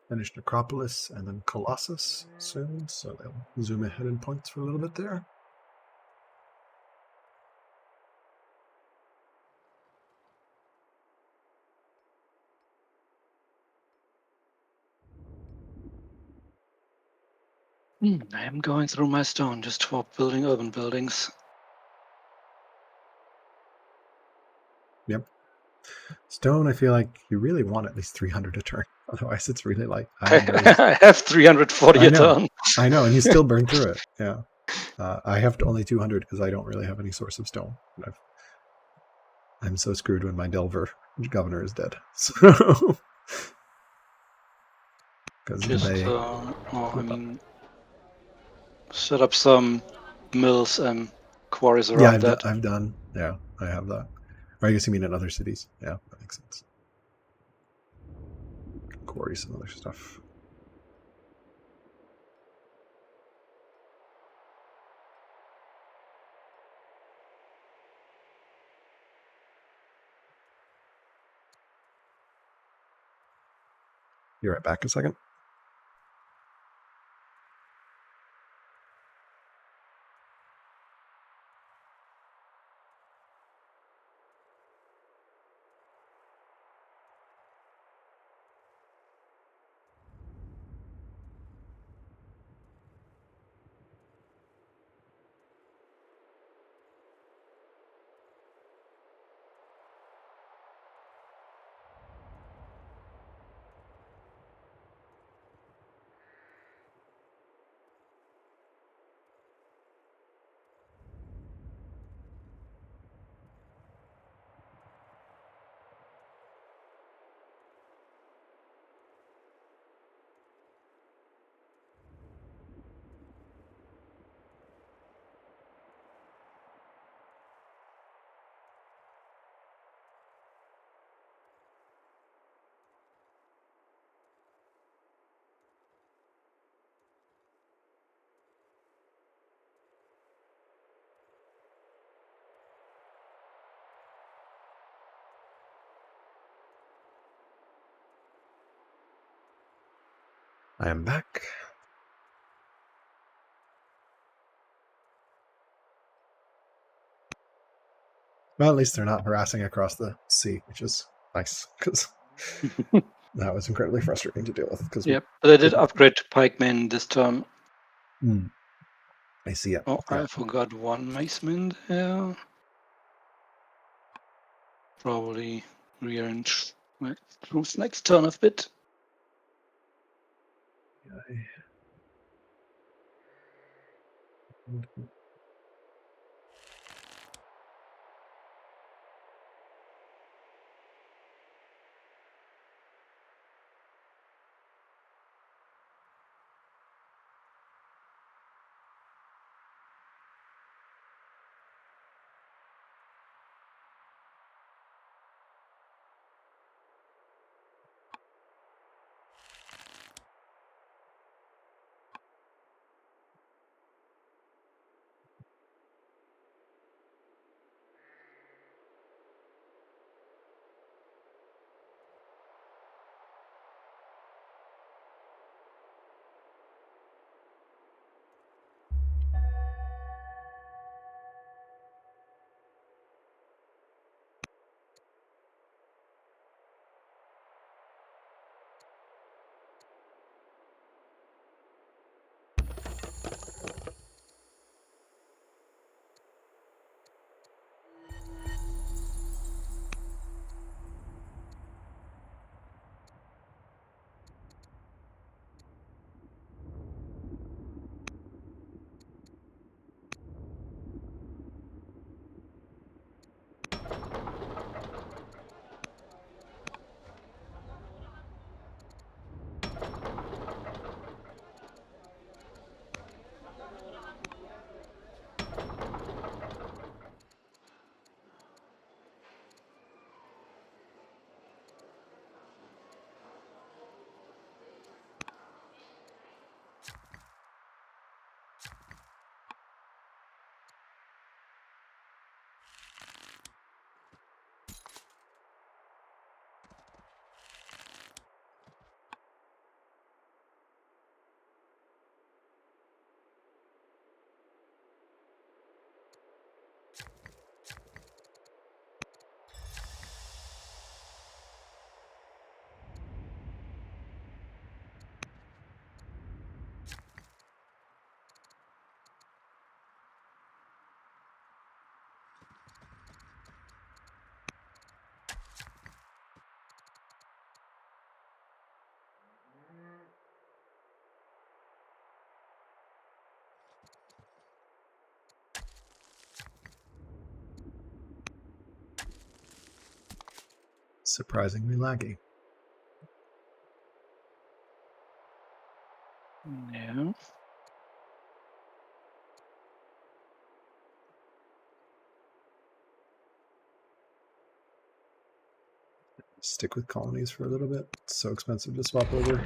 [SPEAKER 1] Finish Necropolis and then Colossus soon, so they'll zoom ahead in points for a little bit there.
[SPEAKER 3] I am going through my stone just for building urban buildings.
[SPEAKER 1] Yep. Stone, I feel like you really want at least 300 a turn. Otherwise, it's really like...
[SPEAKER 3] I have 340 a turn.
[SPEAKER 1] I know, and you still burn through it. Yeah. I have only 200 because I don't really have any source of stone. I'm so screwed when my Delver governor is dead. So...
[SPEAKER 3] Just, I mean, set up some mills and quarries around that.
[SPEAKER 1] I've done. Yeah, I have that. Or I guess you mean in other cities. Yeah, that makes sense. Quarries and other stuff. Be right back a second. I am back. Well, at least they're not harassing across the sea, which is nice, because that was incredibly frustrating to deal with.
[SPEAKER 3] Yep, but I did upgrade to pikemen this turn.
[SPEAKER 1] I see it.
[SPEAKER 3] Oh, yeah. I forgot one maceman there. Probably rearrange my troops next turn a bit.
[SPEAKER 1] guy. Surprisingly laggy.
[SPEAKER 3] Yeah.
[SPEAKER 1] Stick with colonies for a little bit. It's so expensive to swap over.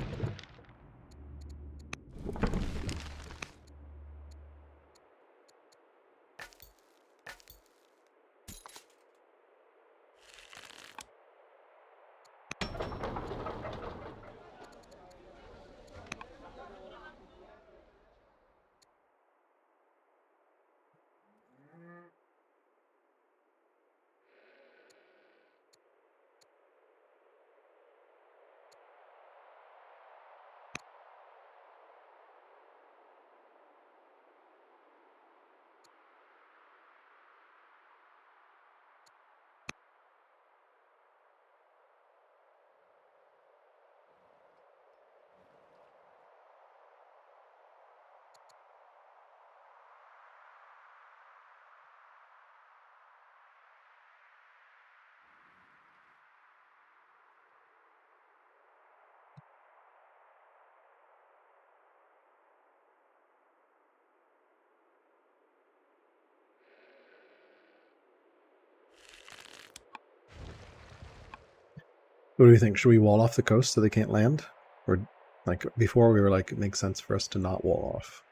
[SPEAKER 1] What do you think? Should we wall off the coast so they can't land? Or like before we were like, it makes sense for us to not wall off.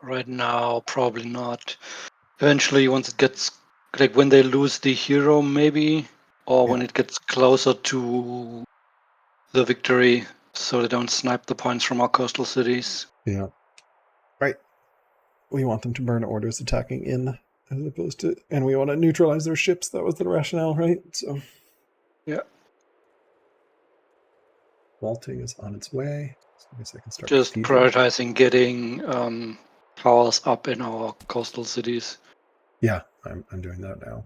[SPEAKER 3] Right now, probably not. Eventually, once it gets, like when they lose the hero, maybe, or when it gets closer to the victory, so they don't snipe the points from our coastal cities.
[SPEAKER 1] Yeah. Right. We want them to burn orders attacking in as opposed to, and we want to neutralize their ships. That was the rationale, right? So
[SPEAKER 3] yeah.
[SPEAKER 1] Vaulting is on its way. So I guess I can start
[SPEAKER 3] Just
[SPEAKER 1] besieging.
[SPEAKER 3] prioritizing getting powers up in our coastal cities.
[SPEAKER 1] Yeah, I'm doing that now.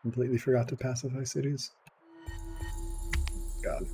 [SPEAKER 1] Completely forgot to pacify cities. God.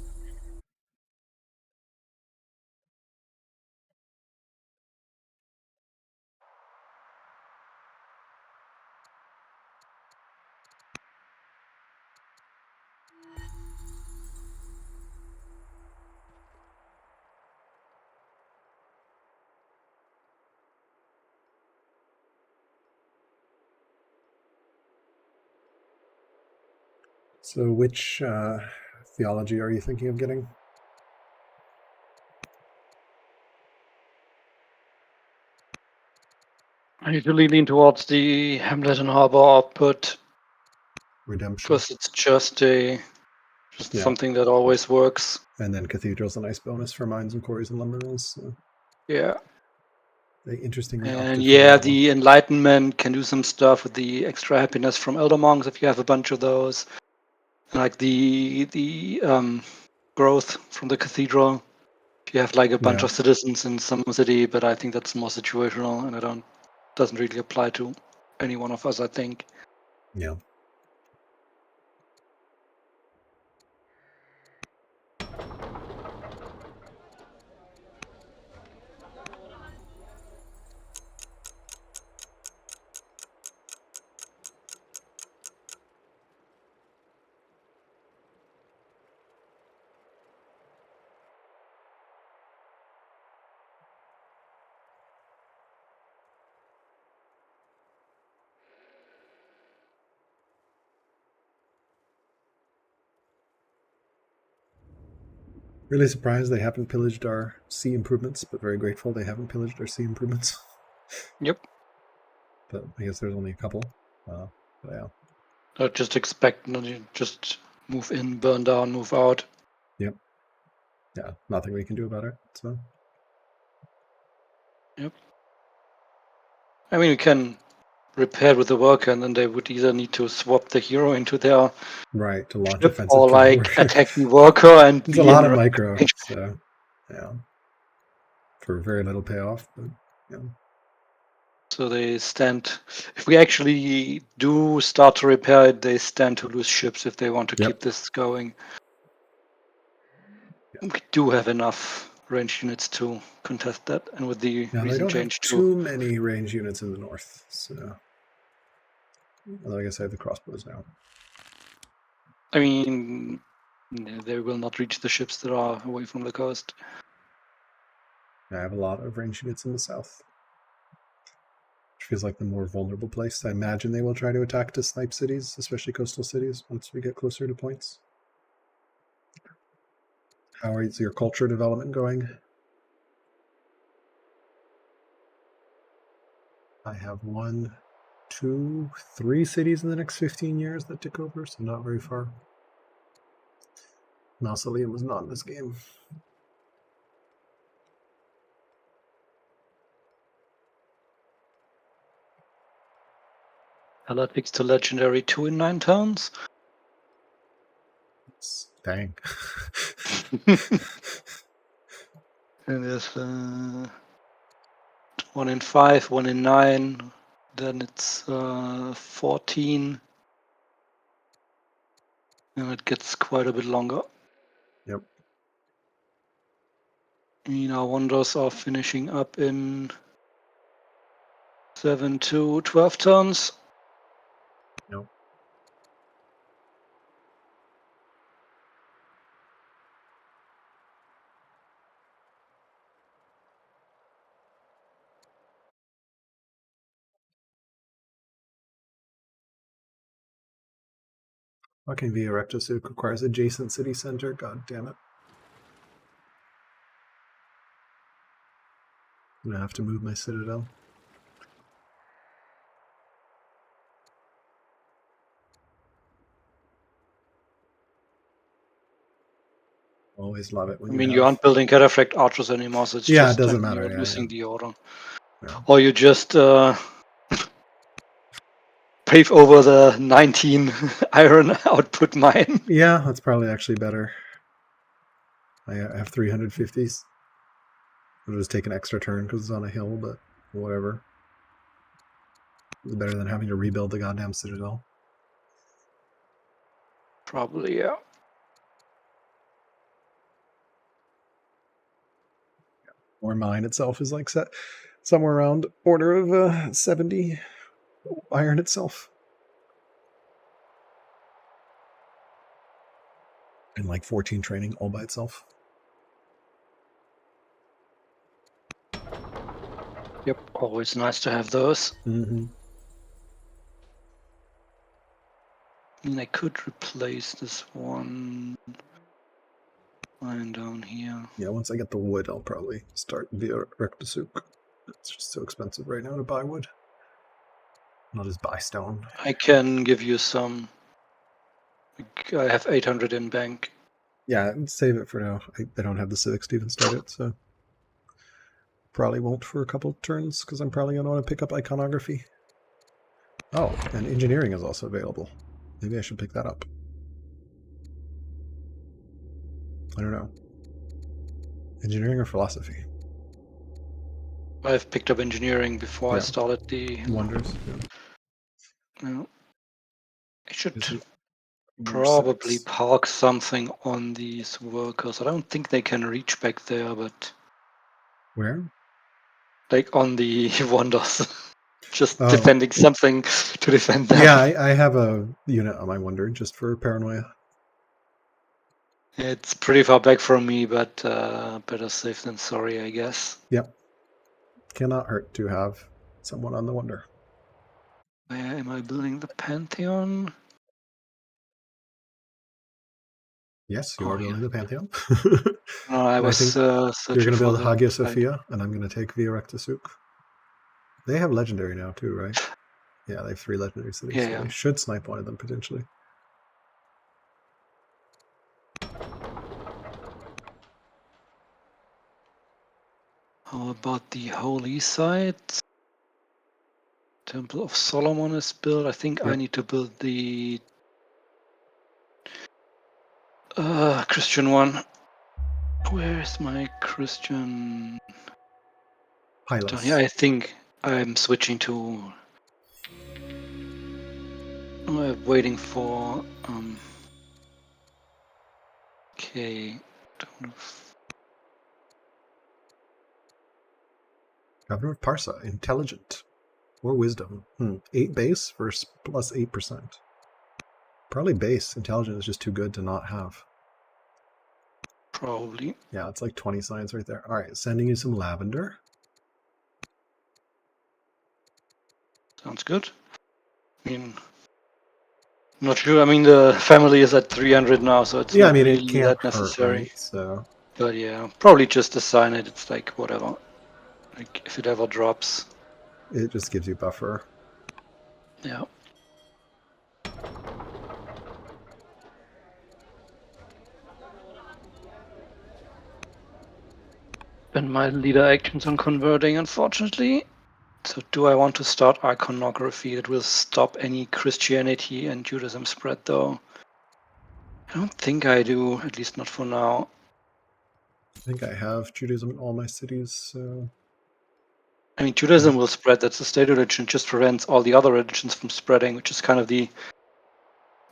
[SPEAKER 1] So which theology are you thinking of getting?
[SPEAKER 3] I usually lean towards the Hamlet and Harbor output
[SPEAKER 1] Redemption.
[SPEAKER 3] because it's just something that always works.
[SPEAKER 1] And then Cathedral's a nice bonus for mines and quarries and lumber mills. So.
[SPEAKER 3] Yeah.
[SPEAKER 1] They interestingly
[SPEAKER 3] And
[SPEAKER 1] opted for
[SPEAKER 3] yeah,
[SPEAKER 1] that one.
[SPEAKER 3] the Enlightenment can do some stuff with the extra happiness from Elder Monks if you have a bunch of those. Like the growth from the Cathedral. If you have like a bunch of citizens in some city, but I think that's more situational and doesn't really apply to any one of us, I think.
[SPEAKER 1] Yeah. Really surprised they haven't pillaged our sea improvements, but very grateful they haven't pillaged our sea improvements.
[SPEAKER 3] Yep.
[SPEAKER 1] But I guess there's only a couple. But yeah.
[SPEAKER 3] I just expect just move in, burn down, move out.
[SPEAKER 1] Yep. Yeah, nothing we can do about it. So.
[SPEAKER 3] Yep. I mean, we can repair with the worker, and then they would either need to swap the hero into their
[SPEAKER 1] right to launch
[SPEAKER 3] ship
[SPEAKER 1] offensive
[SPEAKER 3] or like
[SPEAKER 1] worker.
[SPEAKER 3] attack the worker and
[SPEAKER 1] it's
[SPEAKER 3] be
[SPEAKER 1] a lot
[SPEAKER 3] in
[SPEAKER 1] of micro. So yeah, for very little payoff. But yeah.
[SPEAKER 3] So they stand. If we actually do start to repair it, they stand to lose ships if they want to keep this going. We do have enough range units to contest that, and with the
[SPEAKER 1] they
[SPEAKER 3] recent
[SPEAKER 1] don't
[SPEAKER 3] change
[SPEAKER 1] have too many range units in the north. So, although I guess I have the crossbows now.
[SPEAKER 3] I mean, they will not reach the ships that are away from the coast.
[SPEAKER 1] I have a lot of range units in the south, which feels like the more vulnerable place. I imagine they will try to attack to snipe cities, especially coastal cities, once we get closer to points. How is your culture development going? I have 1, 2, 3 cities in the next 15 years that took over, so not very far. Mausoleum was not in this game.
[SPEAKER 3] Heretics to legendary 2 in 9 turns.
[SPEAKER 1] Dang.
[SPEAKER 3] And there's 1 in 5, 1 in 9. Then it's 14. And it gets quite a bit longer.
[SPEAKER 1] Yep.
[SPEAKER 3] Our wonders are finishing up in 7 to 12 turns.
[SPEAKER 1] Nope. Fucking Via Rectus, it requires adjacent city center. God damn it. I'm gonna have to move my citadel. Always love it when
[SPEAKER 3] you aren't building cataphract archers anymore, so it's
[SPEAKER 1] it doesn't matter.
[SPEAKER 3] You're losing the order.
[SPEAKER 1] Yeah.
[SPEAKER 3] Or you just pave over the 19 iron output mine.
[SPEAKER 1] Yeah, that's probably actually better. I have 350s. It'll just take an extra turn because it's on a hill, but whatever. It's better than having to rebuild the goddamn citadel.
[SPEAKER 3] Probably, yeah.
[SPEAKER 1] Or mine itself is like set somewhere around order of 70 iron itself. And like 14 training all by itself.
[SPEAKER 3] Yep, always nice to have those.
[SPEAKER 1] Mm-hmm.
[SPEAKER 3] I mean, I could replace this one line down here.
[SPEAKER 1] Yeah, once I get the wood, I'll probably start via Rektasuk. It's just so expensive right now to buy wood. Not just buy stone.
[SPEAKER 3] I can give you some. I have 800 in bank.
[SPEAKER 1] Yeah, save it for now. I don't have the civics to even start it, so probably won't for a couple of turns because I'm probably going to want to pick up iconography. Oh, and engineering is also available. Maybe I should pick that up. I don't know. Engineering or philosophy?
[SPEAKER 3] I've picked up engineering before I started the
[SPEAKER 1] wonders.
[SPEAKER 3] Yeah. I should
[SPEAKER 1] More
[SPEAKER 3] probably
[SPEAKER 1] civics.
[SPEAKER 3] park something on these workers. I don't think they can reach back there, but
[SPEAKER 1] Where?
[SPEAKER 3] like on the wonders. Just defending something to defend them.
[SPEAKER 1] Yeah, I have a unit on my wonder just for paranoia.
[SPEAKER 3] It's pretty far back from me, but better safe than sorry, I guess.
[SPEAKER 1] Yep. Cannot hurt to have someone on the wonder.
[SPEAKER 3] Where am I building the Pantheon?
[SPEAKER 1] Yes, you are building the Pantheon.
[SPEAKER 3] No, I was
[SPEAKER 1] think
[SPEAKER 3] searching
[SPEAKER 1] you're going to
[SPEAKER 3] for
[SPEAKER 1] build
[SPEAKER 3] the
[SPEAKER 1] Hagia
[SPEAKER 3] site.
[SPEAKER 1] Sophia, and I'm going to take Via Rectasuk. They have legendary now too, right? Yeah, they have 3 legendary cities, so they should snipe one of them potentially.
[SPEAKER 3] How about the holy site? Temple of Solomon is built. I think I need to build the Christian one. Where's my Christian?
[SPEAKER 1] Hylas.
[SPEAKER 3] Yeah, I think I'm switching to. I'm waiting for. Okay.
[SPEAKER 1] Governor of Persia, intelligent or wisdom. 8 base versus plus 8%. Probably base. Intelligent is just too good to not have.
[SPEAKER 3] Probably.
[SPEAKER 1] Yeah, it's like 20 science right there. All right, sending you some lavender.
[SPEAKER 3] Sounds good. I mean, I'm not sure. I mean, the family is at 300 now, so it's not really
[SPEAKER 1] it can't
[SPEAKER 3] that
[SPEAKER 1] hurt,
[SPEAKER 3] necessary.
[SPEAKER 1] right? So,
[SPEAKER 3] but yeah, probably just assign it. It's like whatever. Like if it ever drops.
[SPEAKER 1] It just gives you buffer.
[SPEAKER 3] Yeah. And my leader actions on converting, unfortunately. So do I want to start iconography? That will stop any Christianity and Judaism spread, though. I don't think I do, at least not for now.
[SPEAKER 1] I think I have Judaism in all my cities, so...
[SPEAKER 3] I mean, Judaism will spread. That's the state religion. It just prevents all the other religions from spreading, which is kind of the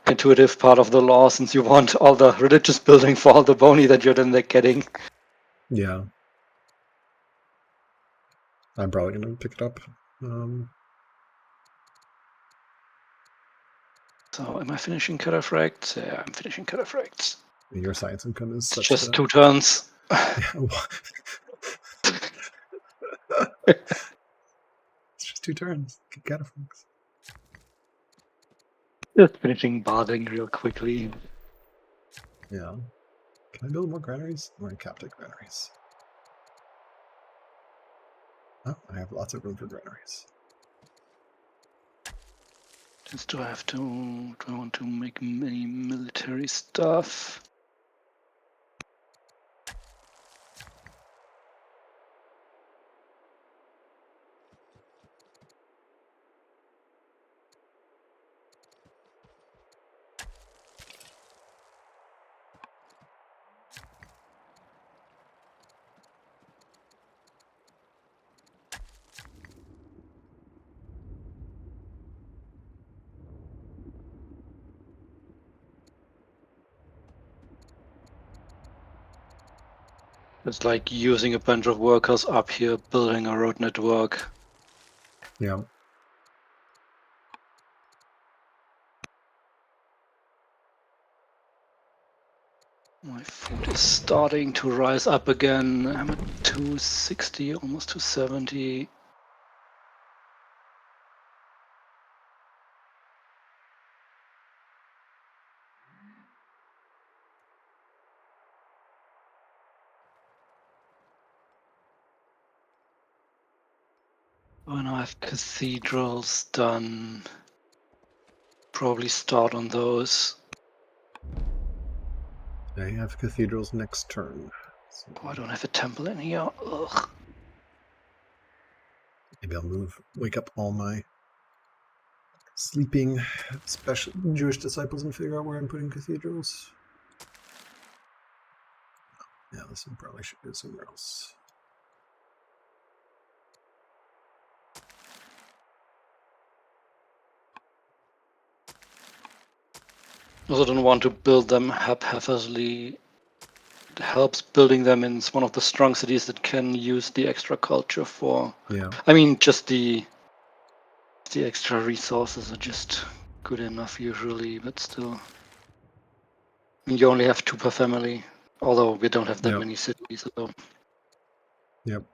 [SPEAKER 3] intuitive part of the law, since you want all the religious building for all the bony that you're then getting.
[SPEAKER 1] Yeah. I'm probably going to pick it up.
[SPEAKER 3] So am I finishing cataphracts? Yeah, I'm finishing cataphracts.
[SPEAKER 1] Your science income is such
[SPEAKER 3] just 2 turns.
[SPEAKER 1] It's just 2 turns. Cataphracts.
[SPEAKER 3] Just finishing barding real quickly.
[SPEAKER 1] Yeah. Can I build more granaries? More captive granaries. Oh, I have lots of room for granaries.
[SPEAKER 3] Just do I want to make any military stuff? It's like using a bunch of workers up here, building a road network.
[SPEAKER 1] Yeah.
[SPEAKER 3] My food is starting to rise up again. I'm at 260, almost 270. When I have cathedrals done, probably start on those.
[SPEAKER 1] I have cathedrals next turn. So
[SPEAKER 3] Oh, I don't have a temple in here. Ugh.
[SPEAKER 1] maybe I'll wake up all my sleeping special Jewish disciples and figure out where I'm putting cathedrals. Yeah, this one probably should go somewhere else.
[SPEAKER 3] Also don't want to build them haphazardly. It helps building them in one of the strong cities that can use the extra culture for.
[SPEAKER 1] Yeah.
[SPEAKER 3] I mean, just the extra resources are just good enough usually, but still. I mean, you only have 2 per family, although we don't have that
[SPEAKER 1] Yep.
[SPEAKER 3] many cities. So.
[SPEAKER 1] Yep.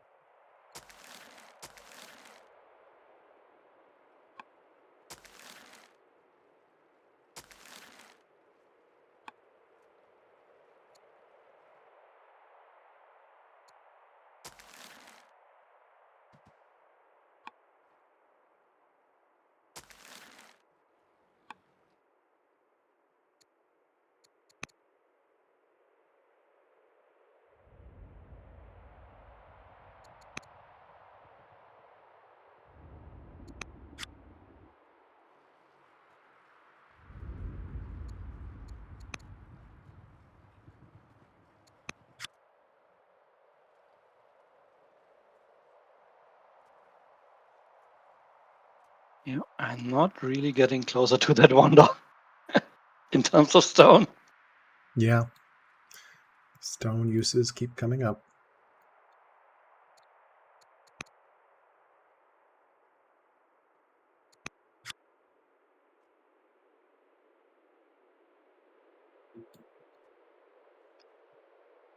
[SPEAKER 3] Yeah, I'm not really getting closer to that wonder in terms of stone.
[SPEAKER 1] Yeah. Stone uses keep coming up.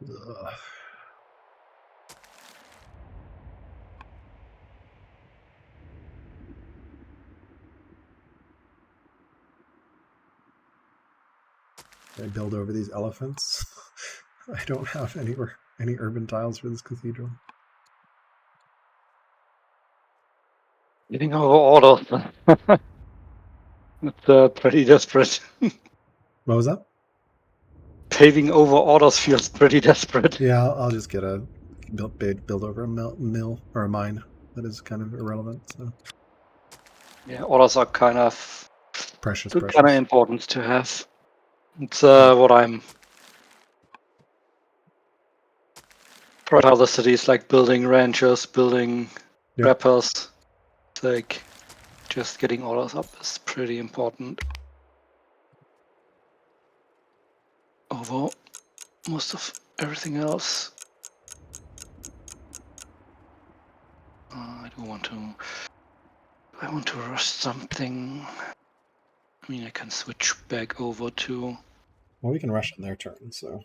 [SPEAKER 1] Ugh. I build over these elephants. I don't have any urban tiles for this cathedral.
[SPEAKER 3] Getting over orders. It's pretty desperate.
[SPEAKER 1] What was that?
[SPEAKER 3] Paving over orders feels pretty desperate.
[SPEAKER 1] Yeah, I'll just get a build over a mill or a mine. That is kind of irrelevant. So
[SPEAKER 3] Yeah, orders are kind of
[SPEAKER 1] precious.
[SPEAKER 3] important to have. It's what I'm proud of other cities, like building ranches, building rappers. It's like just getting orders up is pretty important. Over most of everything else. I want to rush something. I mean, I can switch back over to.
[SPEAKER 1] Well, we can rush on their turn, so.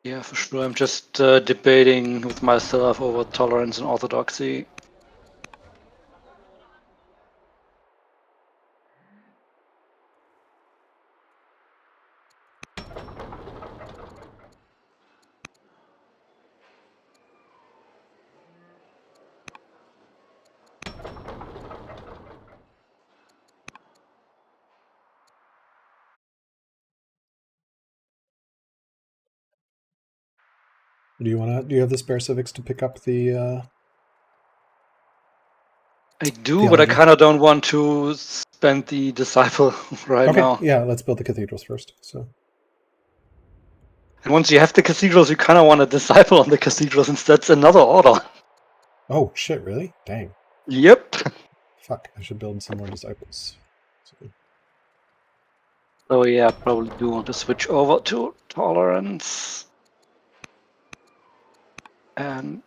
[SPEAKER 3] Yeah, for sure. I'm just debating with myself over tolerance and orthodoxy.
[SPEAKER 1] Do you have the spare civics to pick up the?
[SPEAKER 3] I do, but I kind of don't want to spend the disciple right now.
[SPEAKER 1] Okay, yeah, let's build the cathedrals first. So.
[SPEAKER 3] And once you have the cathedrals, you kind of want a disciple on the cathedrals, and that's another order.
[SPEAKER 1] Oh shit! Really? Dang.
[SPEAKER 3] Yep.
[SPEAKER 1] Fuck! I should build some more disciples.
[SPEAKER 3] So yeah, I probably do want to switch over to tolerance. and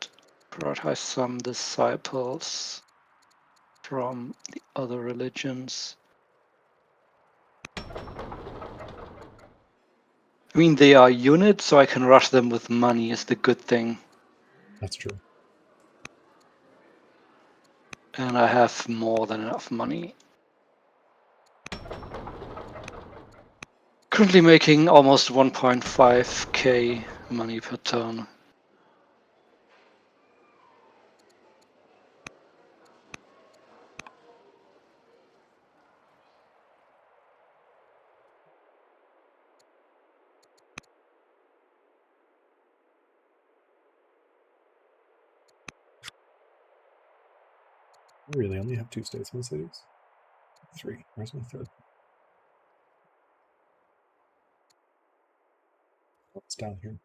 [SPEAKER 3] prioritize some disciples from the other religions. I mean, they are units, so I can rush them with money is the good thing.
[SPEAKER 1] That's true.
[SPEAKER 3] And I have more than enough money. Currently making almost 1.5k money per turn.
[SPEAKER 1] I really only have 2 statesman cities. 3. Where's my third? Oh, it's down here.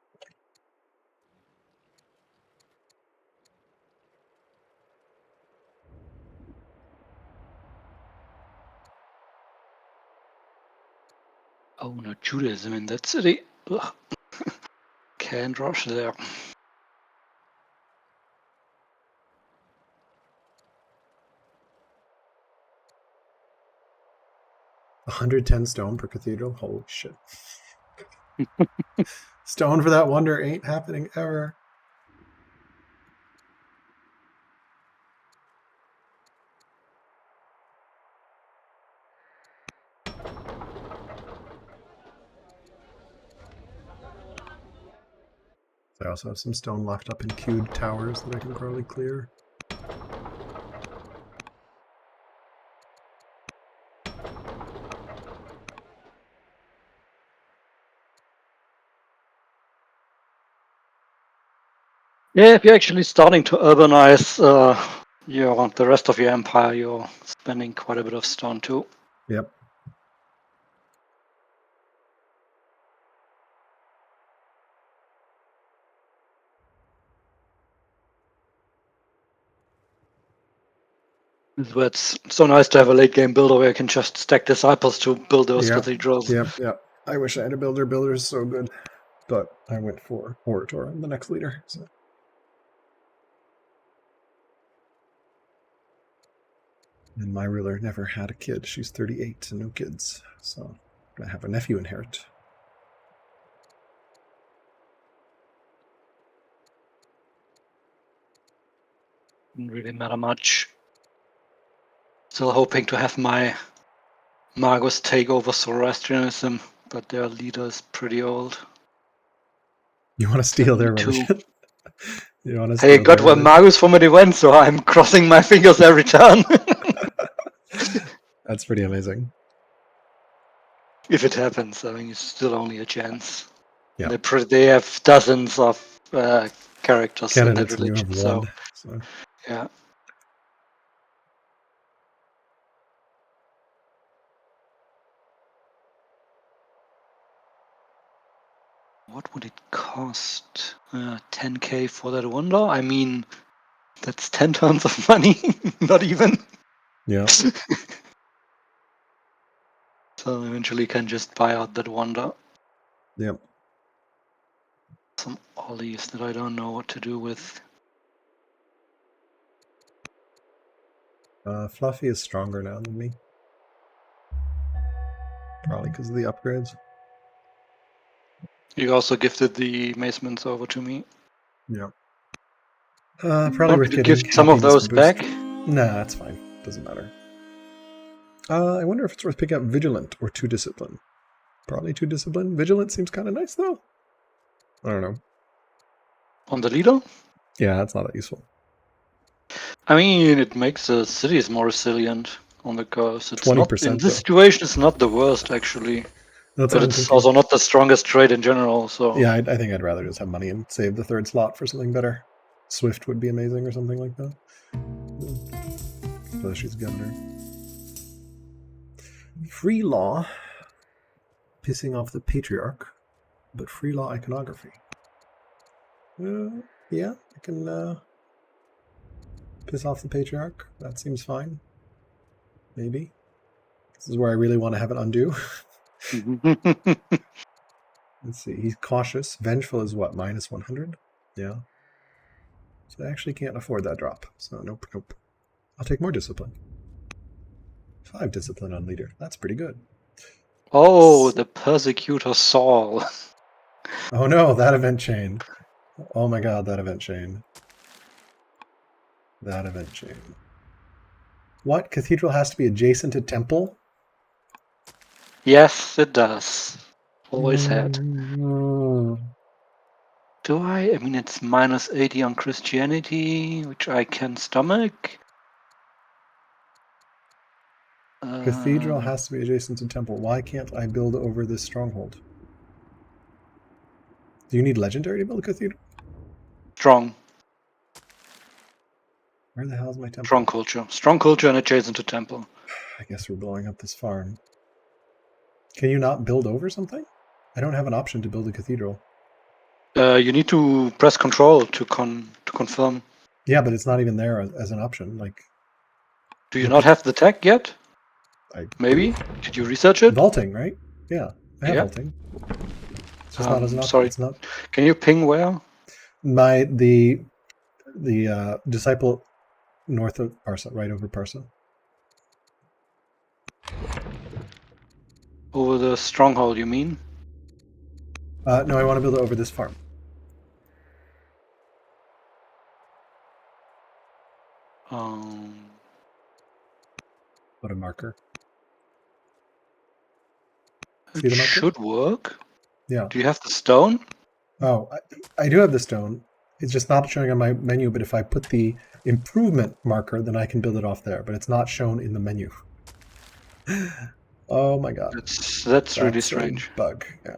[SPEAKER 3] Oh, no Judaism in that city. Ugh. Can't rush there.
[SPEAKER 1] 110 stone per cathedral? Holy shit. Stone for that wonder ain't happening ever. I also have some stone locked up in queued towers that I can probably clear.
[SPEAKER 3] Yeah, if you're actually starting to urbanize the rest of your empire, you're spending quite a bit of stone too.
[SPEAKER 1] Yep.
[SPEAKER 3] It's so nice to have a late game builder where you can just stack disciples to build those
[SPEAKER 1] Yep.
[SPEAKER 3] cathedrals.
[SPEAKER 1] Yep. I wish I had a builder. Builder is so good. But I went for Orator, the next leader. So. And my ruler never had a kid. She's 38 and no kids. So I have a nephew inherit.
[SPEAKER 3] Didn't really matter much. Still hoping to have my Magus take over Zoroastrianism, but their leader is pretty old.
[SPEAKER 1] You want to steal their
[SPEAKER 3] 72.
[SPEAKER 1] religion? You want to
[SPEAKER 3] Hey,
[SPEAKER 1] steal
[SPEAKER 3] got
[SPEAKER 1] their
[SPEAKER 3] one
[SPEAKER 1] religion?
[SPEAKER 3] Magus from an event, so I'm crossing my fingers every turn.
[SPEAKER 1] That's pretty amazing.
[SPEAKER 3] If it happens, I mean, it's still only a chance.
[SPEAKER 1] Yeah.
[SPEAKER 3] They have dozens of characters in that
[SPEAKER 1] Candidates, and you
[SPEAKER 3] religion,
[SPEAKER 1] have
[SPEAKER 3] so
[SPEAKER 1] one. So.
[SPEAKER 3] yeah. What would it cost? 10k for that wonder? I mean, that's 10 turns of money, not even.
[SPEAKER 1] Yeah.
[SPEAKER 3] So eventually can just buy out that wonder.
[SPEAKER 1] Yep.
[SPEAKER 3] Some ollies that I don't know what to do with.
[SPEAKER 1] Fluffy is stronger now than me. Probably because of the upgrades.
[SPEAKER 3] You also gifted the macements over to me.
[SPEAKER 1] Yeah. Probably
[SPEAKER 3] Want
[SPEAKER 1] worth
[SPEAKER 3] me to
[SPEAKER 1] getting
[SPEAKER 3] gift some of
[SPEAKER 1] happiness
[SPEAKER 3] those
[SPEAKER 1] boost.
[SPEAKER 3] back?
[SPEAKER 1] Nah, that's fine. Doesn't matter. I wonder if it's worth picking up Vigilant or 2 Discipline. Probably 2 Discipline. Vigilant seems kind of nice, though. I don't know.
[SPEAKER 3] On the leader?
[SPEAKER 1] Yeah, that's not that useful.
[SPEAKER 3] I mean, it makes the cities more resilient on the coast. It's not
[SPEAKER 1] 20%,
[SPEAKER 3] in this
[SPEAKER 1] though.
[SPEAKER 3] situation. It's not the worst actually,
[SPEAKER 1] That's
[SPEAKER 3] but
[SPEAKER 1] what I'm
[SPEAKER 3] it's
[SPEAKER 1] thinking.
[SPEAKER 3] also not the strongest trade in general. So
[SPEAKER 1] Yeah, I think I'd rather just have money and save the 3rd slot for something better. Swift would be amazing or something like that. So she's governor. Free law, pissing off the patriarch, but free law iconography. Yeah, I can piss off the patriarch. That seems fine. Maybe. This is where I really want to have it undo. Let's see. He's cautious. Vengeful is what? -100? Yeah. So I actually can't afford that drop. So nope, nope. I'll take more discipline. 5 discipline on leader. That's pretty good.
[SPEAKER 3] Oh, the Persecutor Saul.
[SPEAKER 1] Oh no, that event chain. Oh my god, that event chain. That event chain. What? Cathedral has to be adjacent to temple?
[SPEAKER 3] Yes, it does. Always had.
[SPEAKER 1] Mm.
[SPEAKER 3] Do I? I mean, it's minus 80 on Christianity, which I can stomach.
[SPEAKER 1] Cathedral has to be adjacent to temple. Why can't I build over this stronghold? Do you need legendary to build a cathedral?
[SPEAKER 3] Strong.
[SPEAKER 1] Where the hell is my temple?
[SPEAKER 3] Strong culture. Strong culture and adjacent to temple.
[SPEAKER 1] I guess we're blowing up this farm. Can you not build over something? I don't have an option to build a cathedral.
[SPEAKER 3] You need to press control to confirm.
[SPEAKER 1] Yeah, but it's not even there as an option. Like,
[SPEAKER 3] Do you not have the tech yet?
[SPEAKER 1] I
[SPEAKER 3] Maybe? Did you research it?
[SPEAKER 1] vaulting, right? Yeah, I have
[SPEAKER 3] Yeah.
[SPEAKER 1] vaulting. It's just not as an option.
[SPEAKER 3] Sorry.
[SPEAKER 1] It's not
[SPEAKER 3] Can you ping where?
[SPEAKER 1] the disciple north of Persia, right over Persia.
[SPEAKER 3] Over the stronghold, you mean?
[SPEAKER 1] No, I want to build it over this farm. What a marker. See
[SPEAKER 3] It
[SPEAKER 1] the marker?
[SPEAKER 3] should work.
[SPEAKER 1] Yeah.
[SPEAKER 3] Do you have the stone?
[SPEAKER 1] Oh, I do have the stone. It's just not showing on my menu, but if I put the improvement marker, then I can build it off there, but it's not shown in the menu. Oh my god.
[SPEAKER 3] That's really
[SPEAKER 1] A
[SPEAKER 3] strange.
[SPEAKER 1] bug, yeah.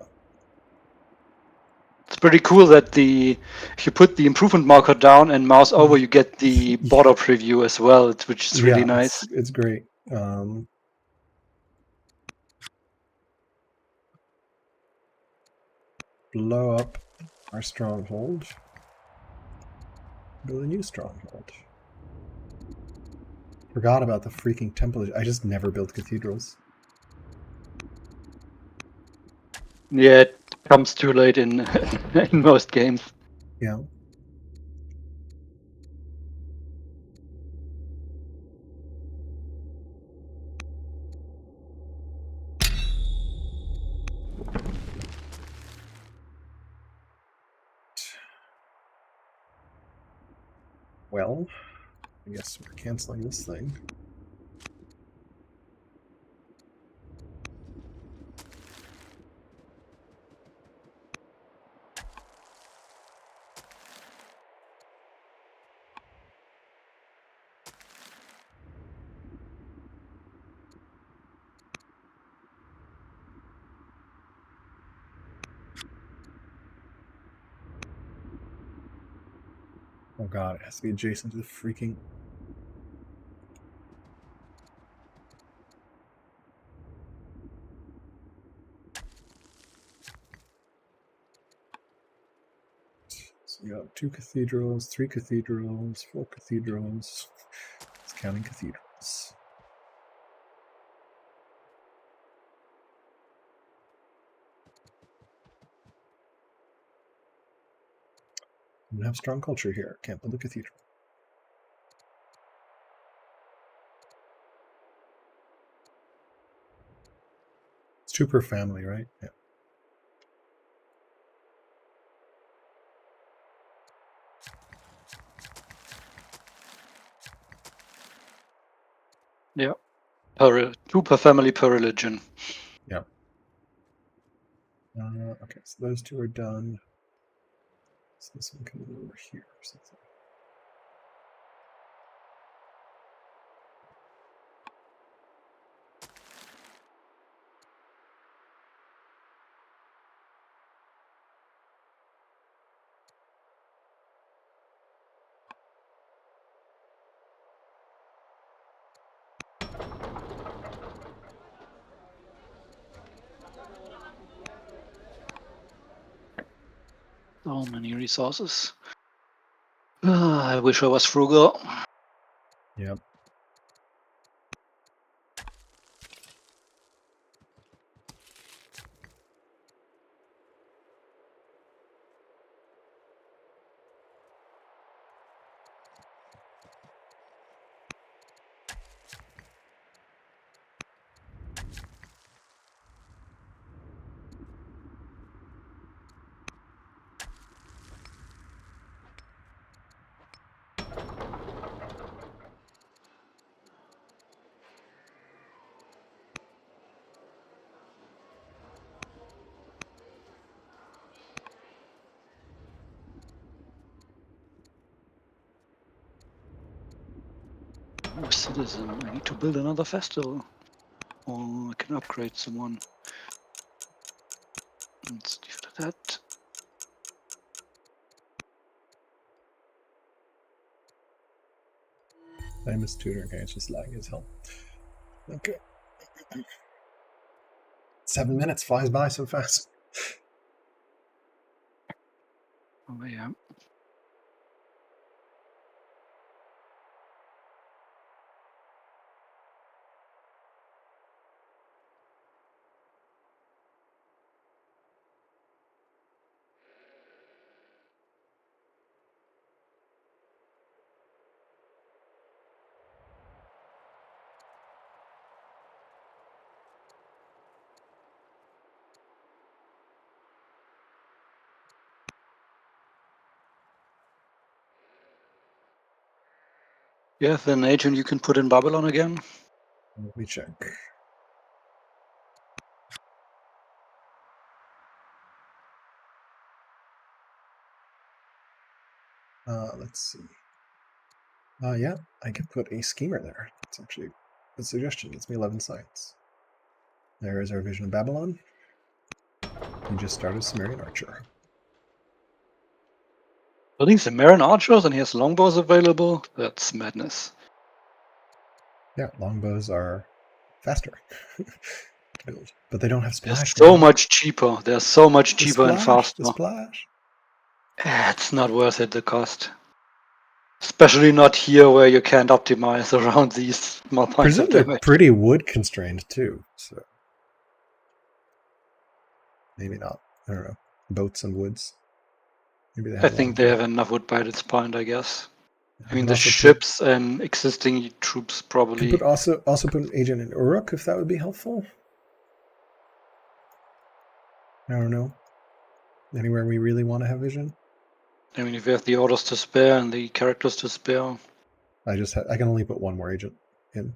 [SPEAKER 3] It's pretty cool that if you put the improvement marker down and mouse over, you get the border preview as well, which is really nice.
[SPEAKER 1] It's great. Blow up our stronghold. Build a new stronghold. Forgot about the freaking temple. I just never built cathedrals.
[SPEAKER 3] Yeah, it comes too late in in most games.
[SPEAKER 1] Yeah. Well, I guess we're canceling this thing. Oh god, it has to be adjacent to the freaking... So you got 2 cathedrals, 3 cathedrals, 4 cathedrals. It's counting cathedrals. I don't have strong culture here. Can't build a cathedral. It's 2 per family, right? Yeah.
[SPEAKER 3] Yeah. 2 per family per religion.
[SPEAKER 1] Yeah. Okay, so those 2 are done. So this one can move over here or something.
[SPEAKER 3] So many resources. I wish I was frugal.
[SPEAKER 1] Yep.
[SPEAKER 3] Oh, citizen. I need to build another festival. Or I can upgrade someone. Let's do that.
[SPEAKER 1] Famous tutor. Okay, it's just lagging as hell. Okay. 7 minutes flies by so fast.
[SPEAKER 3] Oh, yeah. You have an agent you can put in Babylon again?
[SPEAKER 1] Let me check. Let's see. Yeah, I could put a schemer there. It's actually a suggestion. Gets me 11 sites. There is our vision of Babylon. We just started Sumerian Archer.
[SPEAKER 3] Building Sumerian archers and he has longbows available? That's madness.
[SPEAKER 1] Yeah, longbows are faster. But they don't have
[SPEAKER 3] They're
[SPEAKER 1] splash.
[SPEAKER 3] so
[SPEAKER 1] man.
[SPEAKER 3] much cheaper. They're so much
[SPEAKER 1] The
[SPEAKER 3] cheaper and
[SPEAKER 1] splash,
[SPEAKER 3] faster.
[SPEAKER 1] the splash.
[SPEAKER 3] It's not worth it, the cost. Especially not here where you can't optimize around these small points
[SPEAKER 1] Presume
[SPEAKER 3] of
[SPEAKER 1] they're
[SPEAKER 3] damage.
[SPEAKER 1] pretty wood constrained too, so maybe not. I don't know. Boats and woods. Maybe they have
[SPEAKER 3] I
[SPEAKER 1] a lot
[SPEAKER 3] think
[SPEAKER 1] of
[SPEAKER 3] they
[SPEAKER 1] them.
[SPEAKER 3] have enough wood by this point, I guess. I mean,
[SPEAKER 1] could
[SPEAKER 3] the
[SPEAKER 1] also
[SPEAKER 3] ships and existing troops
[SPEAKER 1] Could
[SPEAKER 3] probably.
[SPEAKER 1] put also put an agent in Uruk if that would be helpful. I don't know. Anywhere we really want to have vision.
[SPEAKER 3] I mean, if you have the orders to spare and the characters to spare.
[SPEAKER 1] I can only put one more agent in.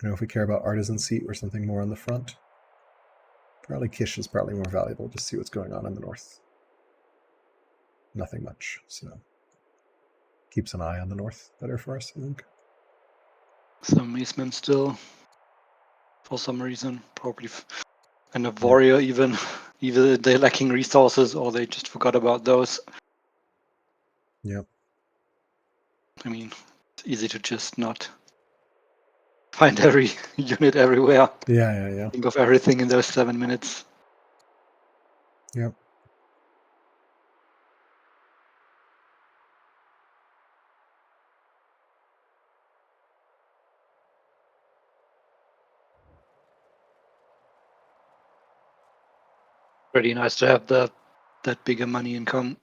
[SPEAKER 1] I know if we care about artisan seat or something more on the front. Probably Kish is probably more valuable. Just see what's going on in the north. Nothing much, so keeps an eye on the north better for us, I think.
[SPEAKER 3] Some Macemen still, for some reason, probably, and a warrior even. Either they're lacking resources or they just forgot about those.
[SPEAKER 1] Yep.
[SPEAKER 3] I mean, it's easy to just not find every unit everywhere.
[SPEAKER 1] Yeah.
[SPEAKER 3] Think of everything in those 7 minutes.
[SPEAKER 1] Yep.
[SPEAKER 3] Pretty nice to have that bigger money income.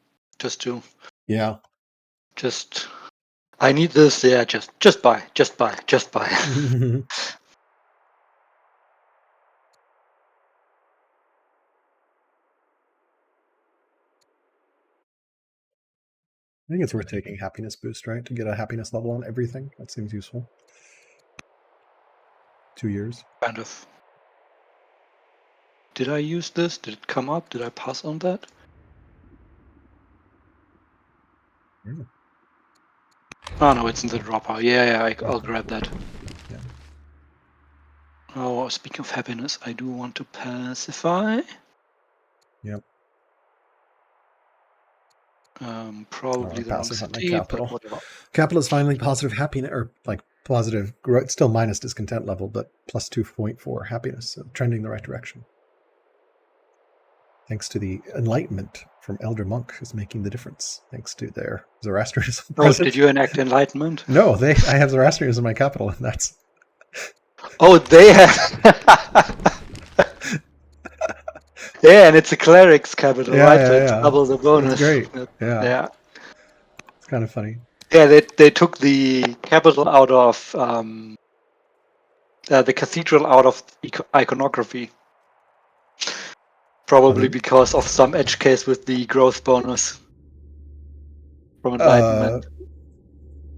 [SPEAKER 1] Yeah.
[SPEAKER 3] I need this. Yeah, just buy.
[SPEAKER 1] I think it's worth taking happiness boost, right? To get a happiness level on everything. That seems useful. 2 years.
[SPEAKER 3] Kind of. Did I use this? Did it come up? Did I pass on that?
[SPEAKER 1] Yeah.
[SPEAKER 3] Oh no, it's in the dropper. Yeah, I'll grab that.
[SPEAKER 1] Yeah.
[SPEAKER 3] Oh, speaking of happiness, I do want to pacify.
[SPEAKER 1] Yep.
[SPEAKER 3] Probably the wrong
[SPEAKER 1] pacify my
[SPEAKER 3] city,
[SPEAKER 1] capital.
[SPEAKER 3] but whatever.
[SPEAKER 1] Capital is finally positive happiness, or like positive growth, still minus discontent level, but plus 2.4 happiness, so trending the right direction. Thanks to the enlightenment from Elder Monk, who's making the difference. Thanks to their Zoroastrianism.
[SPEAKER 3] Oh, did you enact enlightenment?
[SPEAKER 1] No, I have Zoroastrianism in my capital, and that's.
[SPEAKER 3] Oh, they have. Yeah, and it's a cleric's capital, right? So it's double the bonus.
[SPEAKER 1] That's great.
[SPEAKER 3] Yeah.
[SPEAKER 1] It's kind of funny.
[SPEAKER 3] Yeah, they took the capital out of the cathedral out of iconography. Probably because of some edge case with the growth bonus from enlightenment.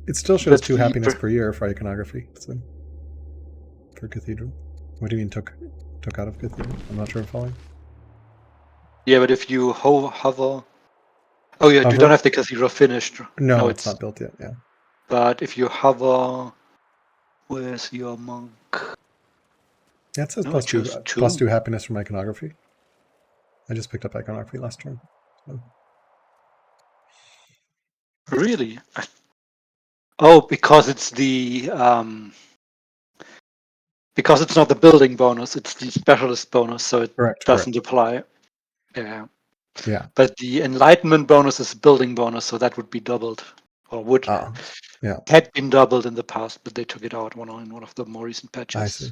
[SPEAKER 1] It still shows 2 happiness per year for iconography. So for cathedral. What do you mean took out of cathedral? I'm not sure I'm following.
[SPEAKER 3] Yeah, but if you hover. Oh yeah, you don't have the cathedral finished.
[SPEAKER 1] No, it's not built yet. Yeah.
[SPEAKER 3] But if you hover, where's your monk?
[SPEAKER 1] Yeah, it says
[SPEAKER 3] No,
[SPEAKER 1] plus two,
[SPEAKER 3] just
[SPEAKER 1] plus
[SPEAKER 3] 2.
[SPEAKER 1] 2 happiness from iconography. I just picked up iconography last turn. So.
[SPEAKER 3] Really? Oh, because it's the because it's not the building bonus, it's the specialist bonus, so it doesn't apply. Yeah.
[SPEAKER 1] Yeah.
[SPEAKER 3] But the enlightenment bonus is building bonus, so that would be doubled, or would had been doubled in the past, but they took it out in one of the more recent patches.
[SPEAKER 1] I see.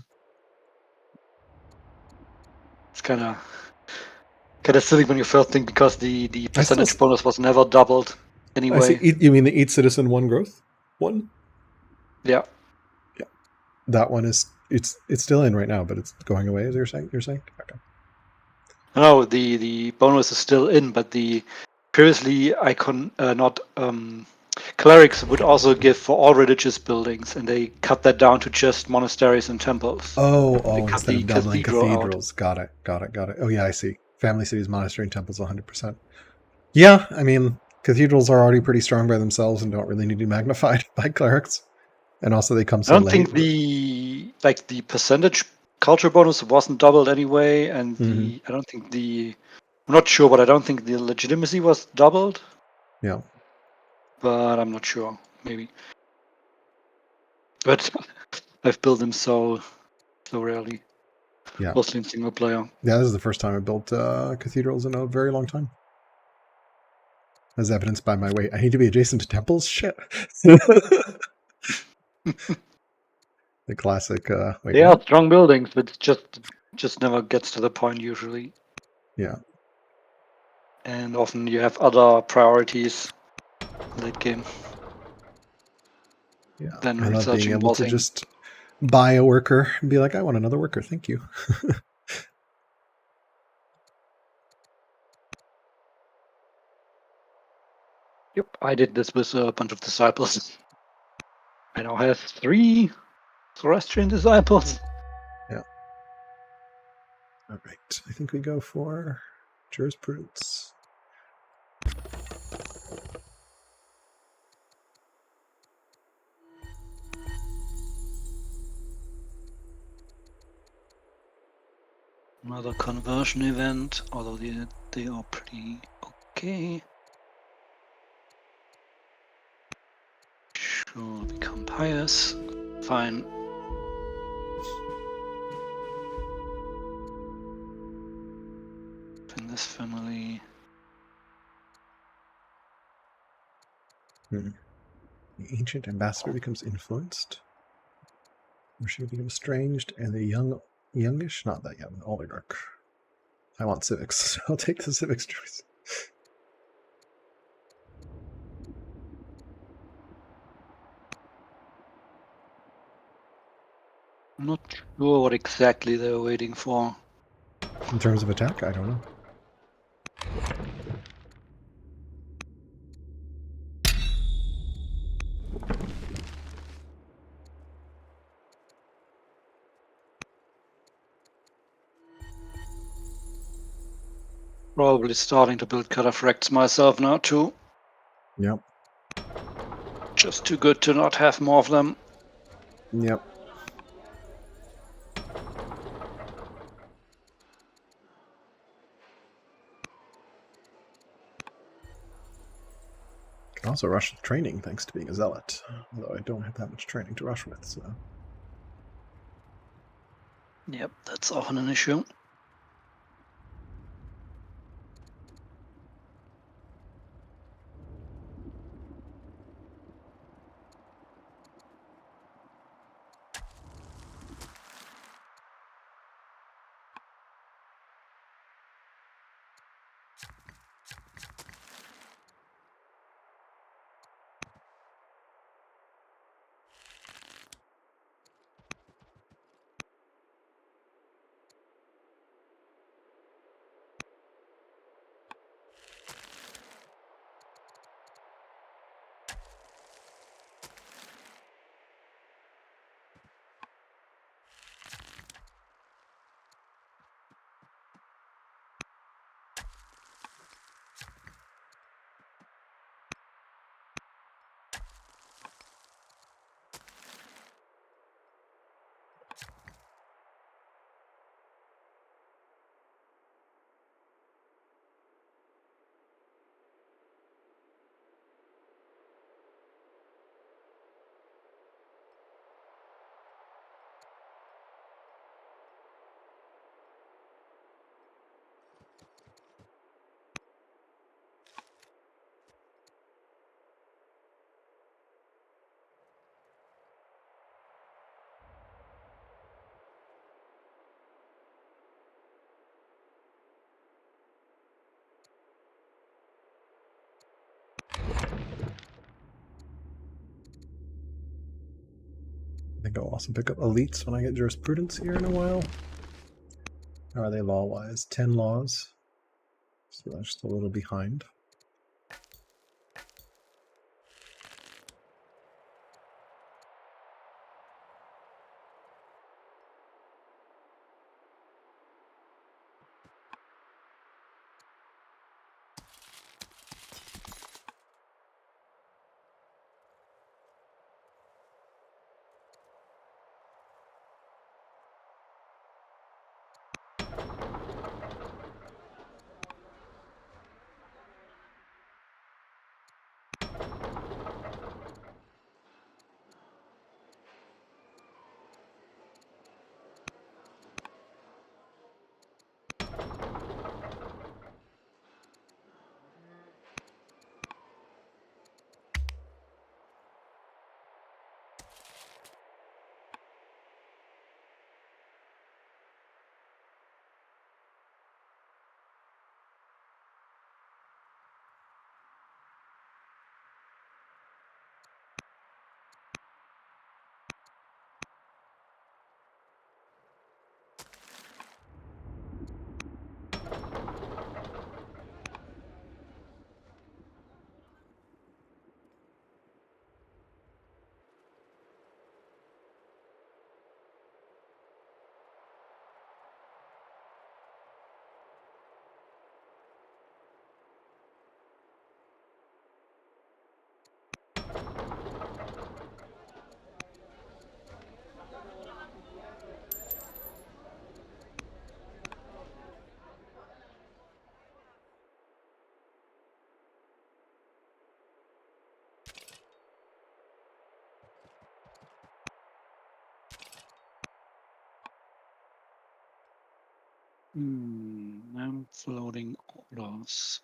[SPEAKER 3] It's kind of silly when you first think, because the percentage bonus was never doubled anyway.
[SPEAKER 1] I see. You mean the each citizen one growth one?
[SPEAKER 3] Yeah.
[SPEAKER 1] Yeah. That one is it's still in right now, but it's going away. As you're saying. Okay.
[SPEAKER 3] No, the bonus is still in, but the previously clerics would also give for all religious buildings, and they cut that down to just monasteries and temples.
[SPEAKER 1] Oh, instead of doubling cathedrals. Got it. Oh yeah, I see. Family cities, monastery, and temples 100%. Yeah, I mean, cathedrals are already pretty strong by themselves and don't really need to be magnified by clerics. And also they come so late.
[SPEAKER 3] I don't think the percentage culture bonus wasn't doubled anyway, and I don't think I'm not sure, but I don't think the legitimacy was doubled.
[SPEAKER 1] Yeah.
[SPEAKER 3] But I'm not sure. Maybe. But I've built them so rarely.
[SPEAKER 1] Yeah.
[SPEAKER 3] Mostly in single player.
[SPEAKER 1] Yeah, this is the first time I built cathedrals in a very long time. As evidenced by my weight. I need to be adjacent to temples? Shit. The classic
[SPEAKER 3] they are strong buildings, but just never gets to the point usually.
[SPEAKER 1] Yeah.
[SPEAKER 3] And often you have other priorities late game.
[SPEAKER 1] Yeah.
[SPEAKER 3] Than
[SPEAKER 1] I love being able to
[SPEAKER 3] bossing.
[SPEAKER 1] just buy a worker and be like, I want another worker, thank you.
[SPEAKER 3] Yep, I did this with a bunch of disciples. I now have 3 Zoroastrian disciples.
[SPEAKER 1] Yeah. All right. I think we go for jurisprudence.
[SPEAKER 3] Another conversion event, although they are pretty okay. Sure, become pious. Fine. In this family.
[SPEAKER 1] The ancient ambassador becomes influenced. Or she becomes estranged, and the youngish, not that young, oligarch. I want civics, so I'll take the civics choice.
[SPEAKER 3] I'm not sure what exactly they're waiting for.
[SPEAKER 1] In terms of attack, I don't know.
[SPEAKER 3] Probably starting to build cataphracts myself now too.
[SPEAKER 1] Yep.
[SPEAKER 3] Just too good to not have more of them.
[SPEAKER 1] Yep. Can also rush with training thanks to being a zealot, although I don't have that much training to rush with, so.
[SPEAKER 3] Yep, that's often an issue.
[SPEAKER 1] think I'll also pick up elites when I get jurisprudence here in a while. How are they law-wise? 10 laws. So they're just a little behind.
[SPEAKER 3] I'm floating orders.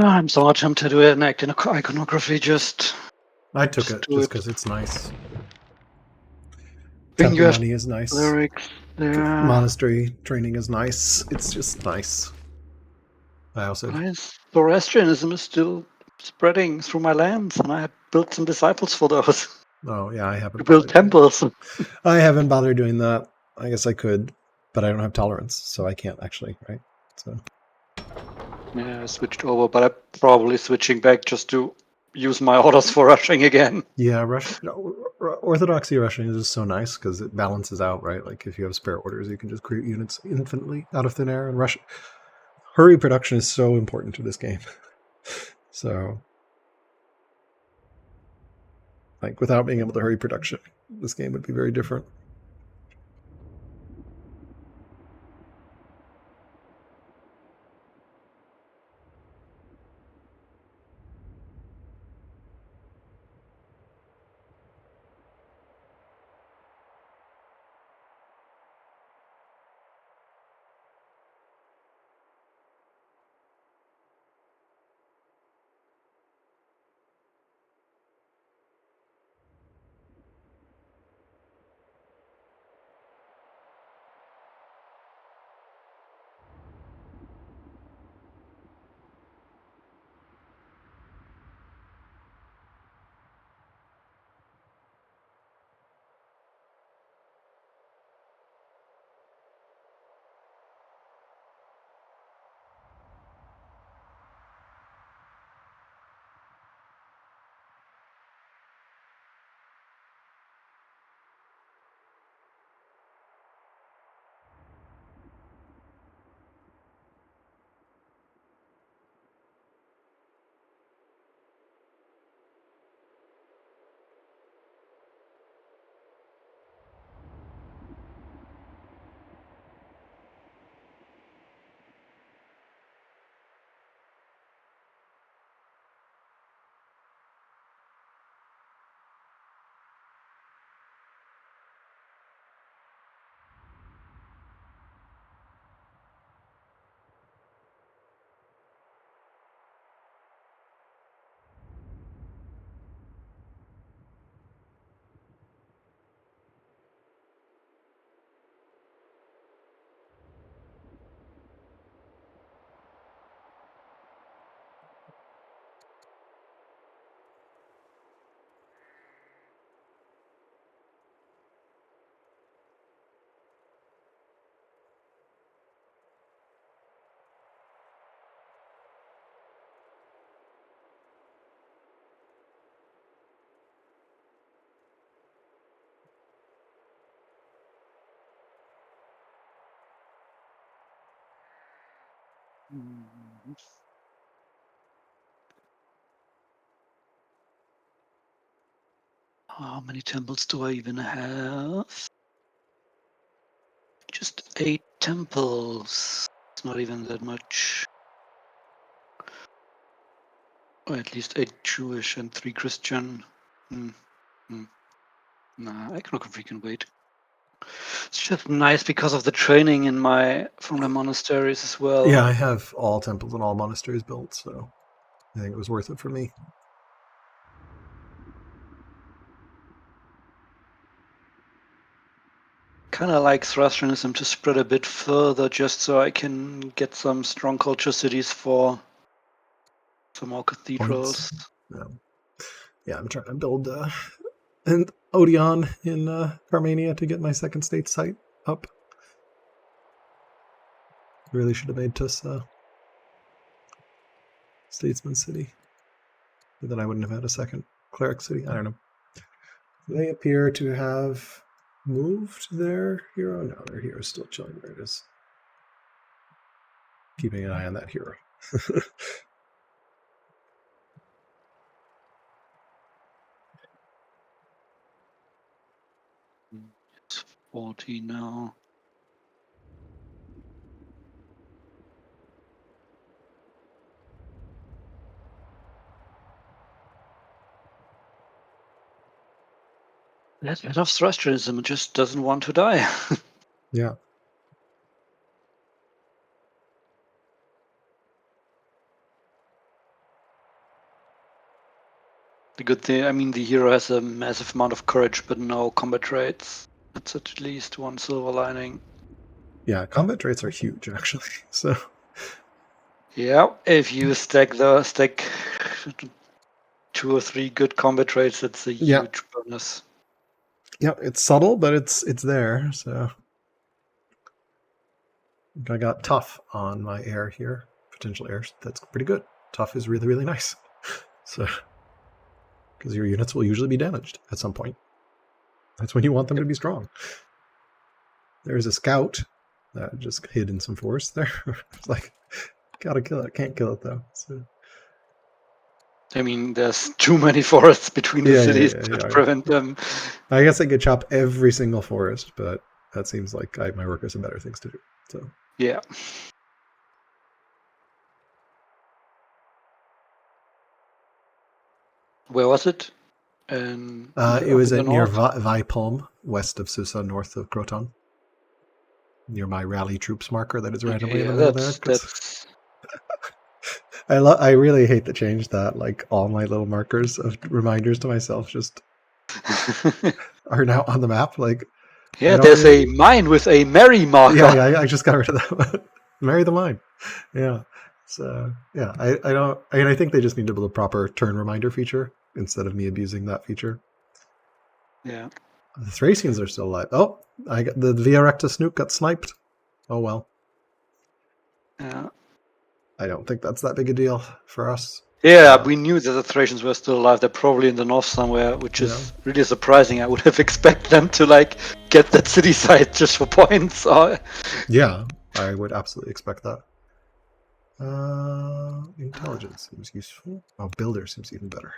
[SPEAKER 3] I'm so tempted to do an iconography.
[SPEAKER 1] I took it
[SPEAKER 3] do
[SPEAKER 1] just
[SPEAKER 3] it.
[SPEAKER 1] because it's nice.
[SPEAKER 3] You
[SPEAKER 1] Temple
[SPEAKER 3] have
[SPEAKER 1] money is nice.
[SPEAKER 3] lyrics there.
[SPEAKER 1] Monastery training is nice. It's just nice. I also
[SPEAKER 3] Zoroastrianism is still spreading through my lands, and I have built some disciples for those.
[SPEAKER 1] yeah, I
[SPEAKER 3] To
[SPEAKER 1] haven't
[SPEAKER 3] build temples.
[SPEAKER 1] I haven't bothered doing that. I guess I could, but I don't have tolerance, so I can't actually, right? So
[SPEAKER 3] Yeah, I switched over, but I'm probably switching back just to use my orders for rushing again.
[SPEAKER 1] yeah, Orthodoxy rushing is just so nice because it balances out, right? Like if you have spare orders, you can just create units infinitely out of thin air and rush. Hurry production is so important to this game. So, like, without being able to hurry production, this game would be very different.
[SPEAKER 3] How many temples do I even have? Just 8 temples. It's not even that much. Or at least 8 Jewish and 3 Christian. Nah, iconography can wait. It's just nice because of the training from the monasteries as well.
[SPEAKER 1] Yeah, I have all temples and all monasteries built, so I think it was worth it for me.
[SPEAKER 3] Kind of like Zoroastrianism to spread a bit further, just so I can get some strong culture cities for some more cathedrals.
[SPEAKER 1] Yeah, I'm trying to build an Odeon in Carmania to get my second state site up. Really should have made Tus Statesman City. But then I wouldn't have had a second Cleric City. I don't know. They appear to have moved their hero. No, their hero is still chilling where it is. Keeping an eye on that hero.
[SPEAKER 3] It's 40 now. That bit of Zoroastrianism just doesn't want to die.
[SPEAKER 1] Yeah.
[SPEAKER 3] The good thing, I mean, the hero has a massive amount of courage, but no combat traits. That's at least one silver lining.
[SPEAKER 1] Yeah, combat traits are huge, actually. So
[SPEAKER 3] Yeah, if you stack 2 or 3 good combat traits, that's a huge bonus.
[SPEAKER 1] yeah, it's subtle, but it's there. So I got tough on my air here, potential air. That's pretty good. Tough is really, really nice. So because your units will usually be damaged at some point. That's when you want them to be strong. There's a scout that just hid in some forest there. It's like, gotta kill it. Can't kill it though. So,
[SPEAKER 3] I mean, there's too many forests between the cities to prevent them.
[SPEAKER 1] I guess I could chop every single forest, but that seems like my workers have better things to do. So
[SPEAKER 3] yeah. Where was it?
[SPEAKER 1] it was near Vaipulm, west of Susa, north of Croton. Near my rally troops marker that is randomly in the middle there.
[SPEAKER 3] That's...
[SPEAKER 1] I really hate to change that. Like all my little markers of reminders to myself just are now on the map. Like
[SPEAKER 3] there's a mine with a Mary marker.
[SPEAKER 1] Yeah, I just got rid of that. Marry the mine. Yeah. So yeah, I think they just need to build a proper turn reminder feature instead of me abusing that feature.
[SPEAKER 3] Yeah.
[SPEAKER 1] The Thracians are still alive. Oh, I got the Via Recta Snook got sniped. Oh well.
[SPEAKER 3] Yeah.
[SPEAKER 1] I don't think that's that big a deal for us.
[SPEAKER 3] Yeah, we knew that the Thracians were still alive. They're probably in the north somewhere, which is really surprising. I would have expected them to like get that city side just for points.
[SPEAKER 1] Yeah, I would absolutely expect that. Intelligence seems useful. Oh, builder seems even better.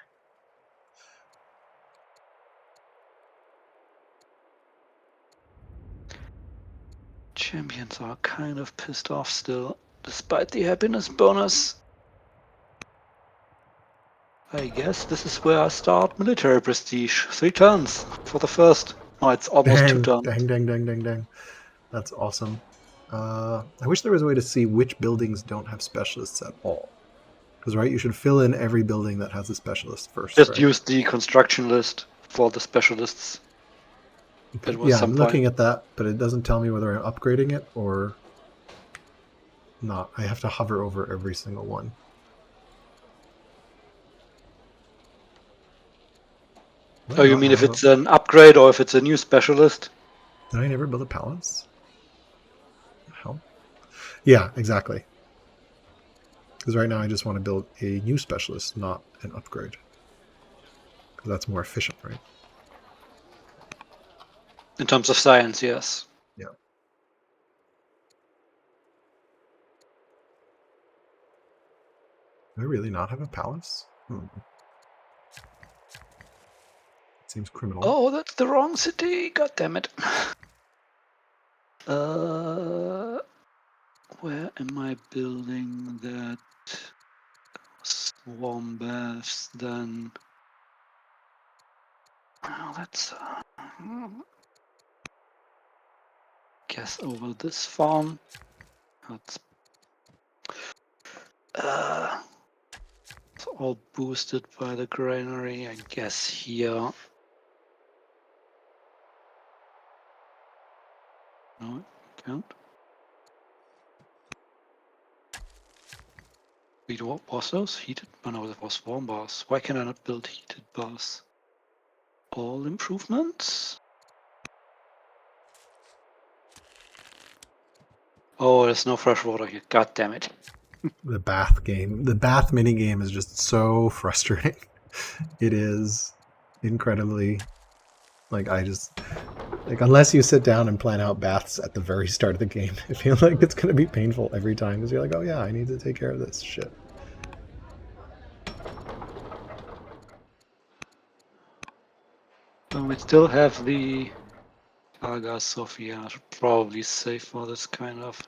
[SPEAKER 3] Champions are kind of pissed off still, despite the happiness bonus. I guess this is where I start military prestige. 3 turns for the first. Oh, it's almost 2 turns.
[SPEAKER 1] Dang. That's awesome. I wish there was a way to see which buildings don't have specialists at all. Because, right, you should fill in every building that has a specialist first.
[SPEAKER 3] Just
[SPEAKER 1] right?
[SPEAKER 3] use the construction list for the specialists.
[SPEAKER 1] Yeah, I'm looking at that, but it doesn't tell me whether I'm upgrading it or not. I have to hover over every single one.
[SPEAKER 3] Oh, you mean if it's an upgrade or if it's a new specialist?
[SPEAKER 1] Did I never build a palace? Hell. Yeah, exactly. Because right now I just want to build a new specialist, not an upgrade. Because that's more efficient, right?
[SPEAKER 3] In terms of science, yes.
[SPEAKER 1] Yeah. Do I really not have a palace? Seems criminal.
[SPEAKER 3] Oh, that's the wrong city. God damn it. Where am I building that swarm baths then? Oh, let's guess over this farm. That's it's all boosted by the granary, I guess here. No, can't. Wait, what was those? Heated? Oh no, that was warm bars. Why can I not build heated bars? All improvements? Oh, there's no fresh water here. God damn it.
[SPEAKER 1] The bath game. The bath mini game is just so frustrating. It is incredibly unless you sit down and plan out baths at the very start of the game, I feel like it's going to be painful every time because you're like, oh yeah, I need to take care of this shit.
[SPEAKER 3] So we still have the alcaras, Sophia. I should probably save for this kind of.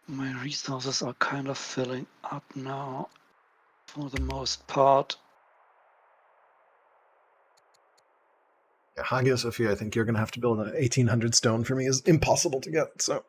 [SPEAKER 3] My resources are kind of filling up now for the most part.
[SPEAKER 1] Yeah, Hagia Sophia, I think you're going to have to build an 1800 stone for me is impossible to get, so...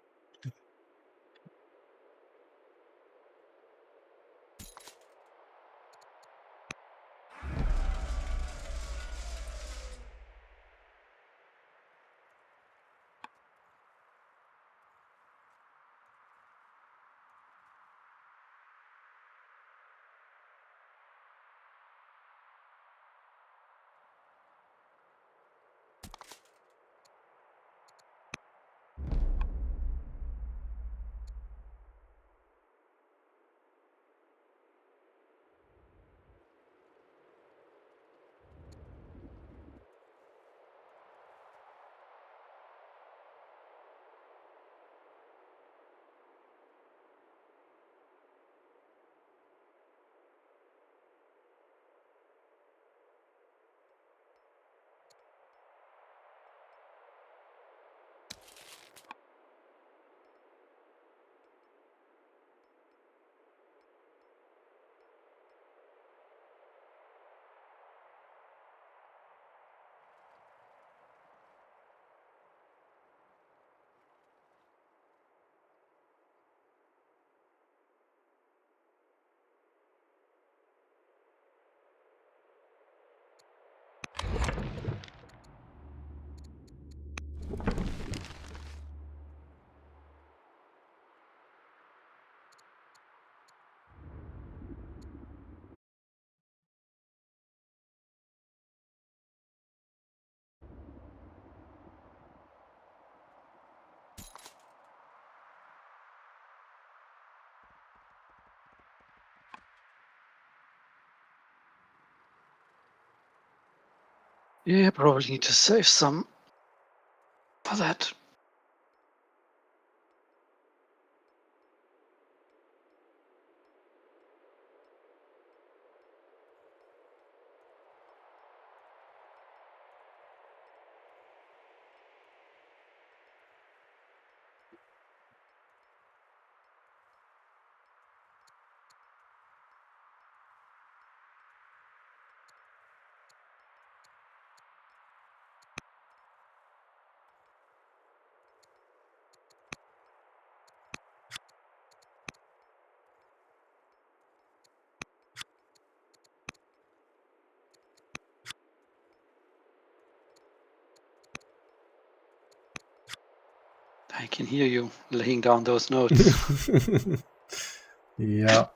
[SPEAKER 3] Yeah, probably need to save some for that. I can hear you laying down those notes.
[SPEAKER 1] Yeah.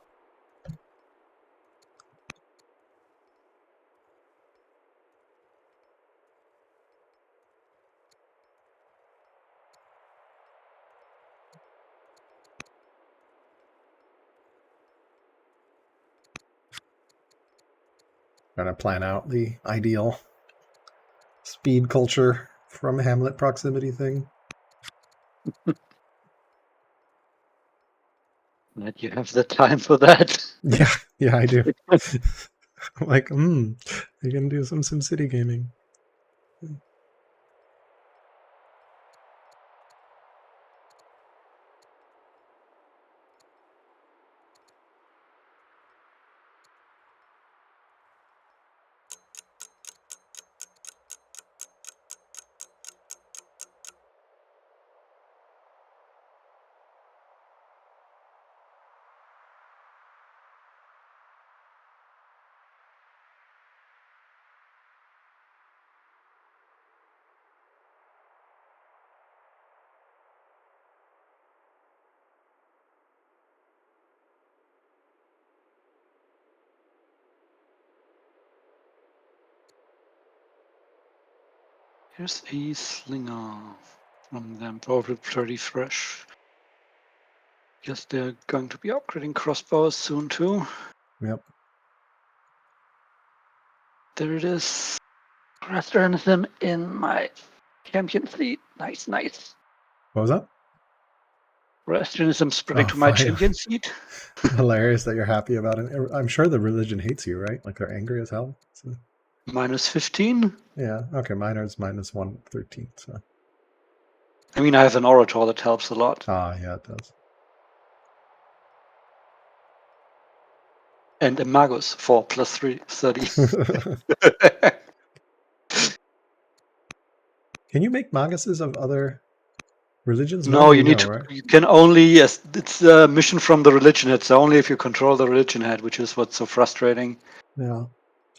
[SPEAKER 1] Trying to plan out the ideal speed culture from Hamlet proximity thing.
[SPEAKER 3] That you have the time for that.
[SPEAKER 1] Yeah, I do. I'm like, you can do some SimCity gaming.
[SPEAKER 3] Here's a slinger from them, probably pretty fresh. Guess they're going to be upgrading crossbows soon too.
[SPEAKER 1] Yep.
[SPEAKER 3] There it is. Crafter in my champion fleet. Nice, nice.
[SPEAKER 1] What was that?
[SPEAKER 3] Restoranism spreading to my
[SPEAKER 1] fine.
[SPEAKER 3] champion seat.
[SPEAKER 1] Hilarious that you're happy about it. I'm sure the religion hates you, right? Like they're angry as hell. So,
[SPEAKER 3] Minus 15.
[SPEAKER 1] yeah. Okay. Miner's minus 113. So.
[SPEAKER 3] I mean, I have an orator that helps a lot.
[SPEAKER 1] Ah, yeah, it does.
[SPEAKER 3] And a Magus for +3, 30.
[SPEAKER 1] Can you make Maguses of other religions?
[SPEAKER 3] No,
[SPEAKER 1] Normally,
[SPEAKER 3] you need to.
[SPEAKER 1] right?
[SPEAKER 3] You can only. Yes, it's a mission from the religion head. So only if you control the religion head, which is what's so frustrating.
[SPEAKER 1] Yeah.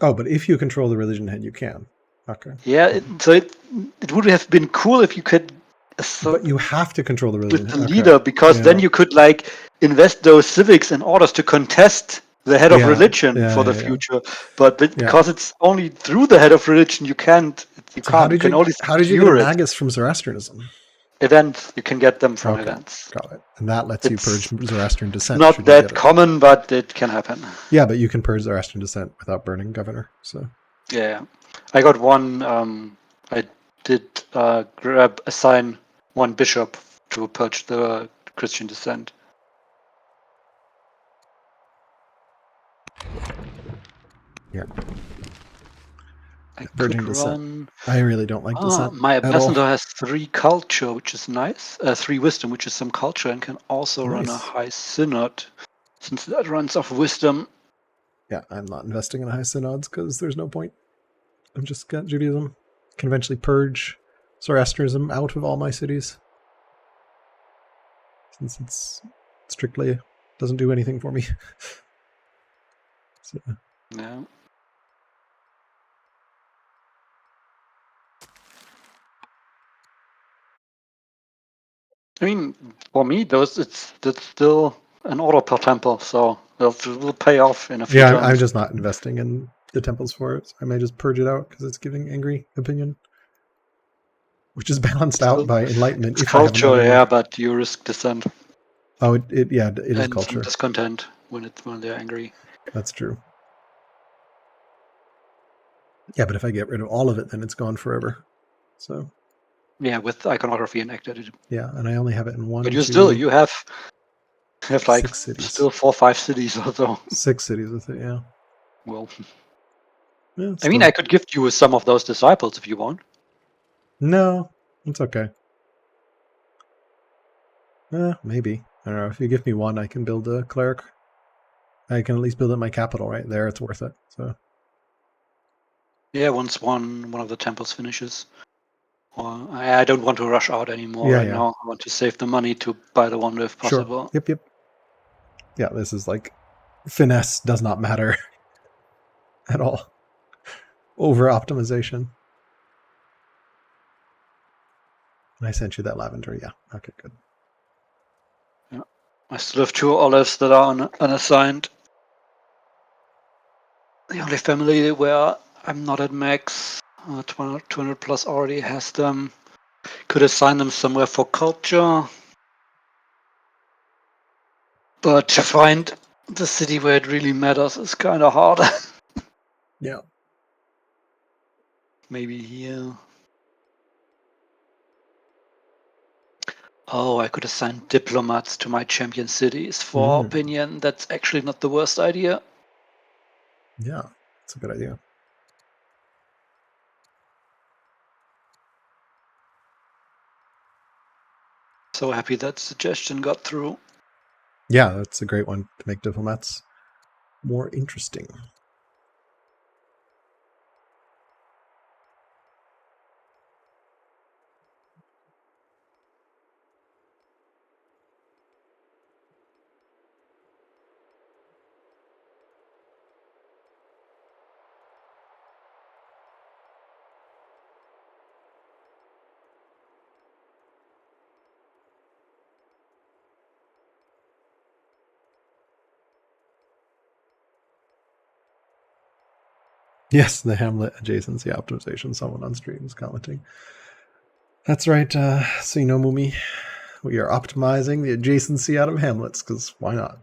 [SPEAKER 1] Oh, but if you control the religion head, you can. Okay.
[SPEAKER 3] Yeah, it would have been cool if you could.
[SPEAKER 1] But you have to control the religion
[SPEAKER 3] With the
[SPEAKER 1] head.
[SPEAKER 3] leader, because then you could like invest those civics in orders to contest the head of religion for the future. But because it's only through the head of religion, you can't. You
[SPEAKER 1] So
[SPEAKER 3] can't. You can only
[SPEAKER 1] how did you get a
[SPEAKER 3] secure it.
[SPEAKER 1] Magus from Zoroastrianism?
[SPEAKER 3] Events, you can get them from events.
[SPEAKER 1] Got it. And that lets you purge Zoroastrian descent.
[SPEAKER 3] Not that common, but it can happen.
[SPEAKER 1] Yeah, but you can purge Zoroastrian descent without burning governor. So
[SPEAKER 3] yeah, I got one. I did assign one bishop to purge the Christian descent.
[SPEAKER 1] Yeah.
[SPEAKER 3] Purging
[SPEAKER 1] descent. I really don't like descent.
[SPEAKER 3] My ambassador has 3 culture, which is nice. 3 wisdom, which is some culture, and can also run a high synod, since that runs off wisdom.
[SPEAKER 1] Yeah, I'm not investing in high synods because there's no point. I'm just got Judaism. Can eventually purge Zoroastrianism out of all my cities, since it's strictly doesn't do anything for me. So.
[SPEAKER 3] No. I mean, for me, that's still an order per temple, so it will pay off in a few turns.
[SPEAKER 1] I'm just not investing in the temples for it. So I may just purge it out because it's giving angry opinion, which is balanced out by enlightenment.
[SPEAKER 3] It's culture, but you risk dissent.
[SPEAKER 1] Oh, it is culture.
[SPEAKER 3] And discontent when they're angry.
[SPEAKER 1] That's true. Yeah, but if I get rid of all of it, then it's gone forever. So.
[SPEAKER 3] Yeah, with iconography enacted.
[SPEAKER 1] Yeah, and I only have it in 1.
[SPEAKER 3] But you have like
[SPEAKER 1] 6 cities.
[SPEAKER 3] Still 4 or 5 cities or so.
[SPEAKER 1] 6 cities with it, yeah.
[SPEAKER 3] Well,
[SPEAKER 1] yeah,
[SPEAKER 3] I mean, I could gift you with some of those disciples if you want.
[SPEAKER 1] No, it's okay. Maybe. I don't know. If you give me 1, I can build a cleric. I can at least build it in my capital right there. It's worth it. So.
[SPEAKER 3] Yeah, once one of the temples finishes. I don't want to rush out anymore now. I want to save the money to buy the one if possible.
[SPEAKER 1] Sure. Yep. Yeah, this is like finesse does not matter at all. Over optimization. I sent you that lavender. Yeah. Okay, good.
[SPEAKER 3] Yeah. I still have 2 olives that are unassigned. The only family where I'm not at max, 200 plus already has them. Could assign them somewhere for culture. But to find the city where it really matters is kind of hard.
[SPEAKER 1] Yeah.
[SPEAKER 3] Maybe here. Oh, I could assign diplomats to my champion cities for opinion. That's actually not the worst idea.
[SPEAKER 1] Yeah, it's a good idea.
[SPEAKER 3] So happy that suggestion got through.
[SPEAKER 1] Yeah, that's a great one to make diplomats more interesting. Yes, the Hamlet adjacency optimization. Someone on stream is commenting. That's right. So you know, Mumi, we are optimizing the adjacency out of Hamlets because why not?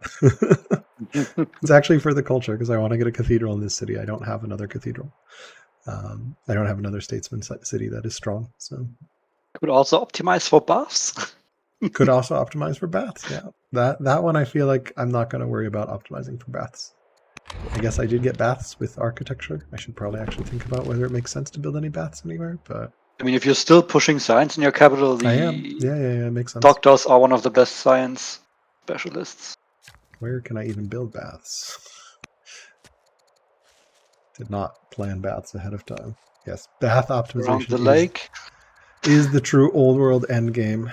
[SPEAKER 1] It's actually for the culture because I want to get a cathedral in this city. I don't have another cathedral. I don't have another statesman city that is strong. So
[SPEAKER 3] could also optimize for baths.
[SPEAKER 1] Could also optimize for baths. Yeah, that one I feel like I'm not going to worry about optimizing for baths. I guess I did get baths with architecture. I should probably actually think about whether it makes sense to build any baths anywhere. But
[SPEAKER 3] I mean, if you're still pushing science in your capital,
[SPEAKER 1] I am. Yeah, it makes sense.
[SPEAKER 3] Doctors are one of the best science specialists.
[SPEAKER 1] Where can I even build baths? Did not plan baths ahead of time. Yes, bath
[SPEAKER 3] Around
[SPEAKER 1] optimization
[SPEAKER 3] the lake.
[SPEAKER 1] is the true old world end game.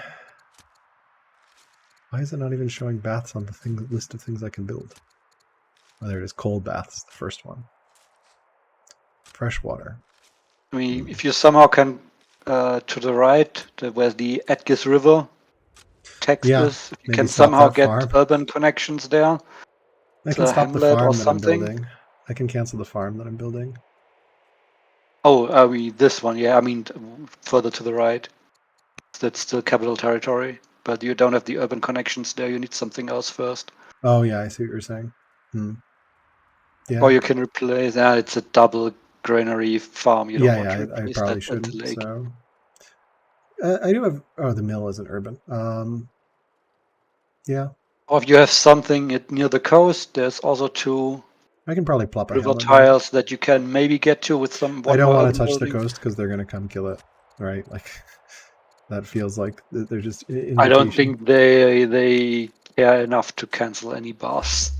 [SPEAKER 1] Why is it not even showing baths on the list of things I can build? Oh, there it is. Cold baths, the first one. Fresh water.
[SPEAKER 3] I mean, if you somehow can, to the right, where the Edgis River text
[SPEAKER 1] Yeah,
[SPEAKER 3] is, if you
[SPEAKER 1] maybe
[SPEAKER 3] can
[SPEAKER 1] stop
[SPEAKER 3] somehow
[SPEAKER 1] that
[SPEAKER 3] get
[SPEAKER 1] farm.
[SPEAKER 3] urban connections there,
[SPEAKER 1] I
[SPEAKER 3] it's
[SPEAKER 1] can
[SPEAKER 3] a
[SPEAKER 1] stop the
[SPEAKER 3] hamlet or
[SPEAKER 1] farm that I'm
[SPEAKER 3] something.
[SPEAKER 1] building. I can cancel the farm that I'm building.
[SPEAKER 3] Oh, I mean, this one, yeah, I mean, further to the right. That's still capital territory, but you don't have the urban connections there. You need something else first.
[SPEAKER 1] Oh yeah, I see what you're saying. Yeah.
[SPEAKER 3] Or you can replace that. It's a double granary farm. You don't want to
[SPEAKER 1] I
[SPEAKER 3] replace
[SPEAKER 1] probably
[SPEAKER 3] that
[SPEAKER 1] shouldn't.
[SPEAKER 3] with the lake.
[SPEAKER 1] So I do have. Oh, the mill isn't urban. Yeah,
[SPEAKER 3] Or if you have something near the coast, there's also 2
[SPEAKER 1] I can probably plop a
[SPEAKER 3] river
[SPEAKER 1] hamlet here.
[SPEAKER 3] tiles that you can maybe get to with
[SPEAKER 1] I
[SPEAKER 3] one
[SPEAKER 1] don't
[SPEAKER 3] more
[SPEAKER 1] want
[SPEAKER 3] urban
[SPEAKER 1] to touch
[SPEAKER 3] building.
[SPEAKER 1] the coast because they're gonna come kill it, right? Like that feels like they're just invitation.
[SPEAKER 3] I don't think they care enough to cancel any baths.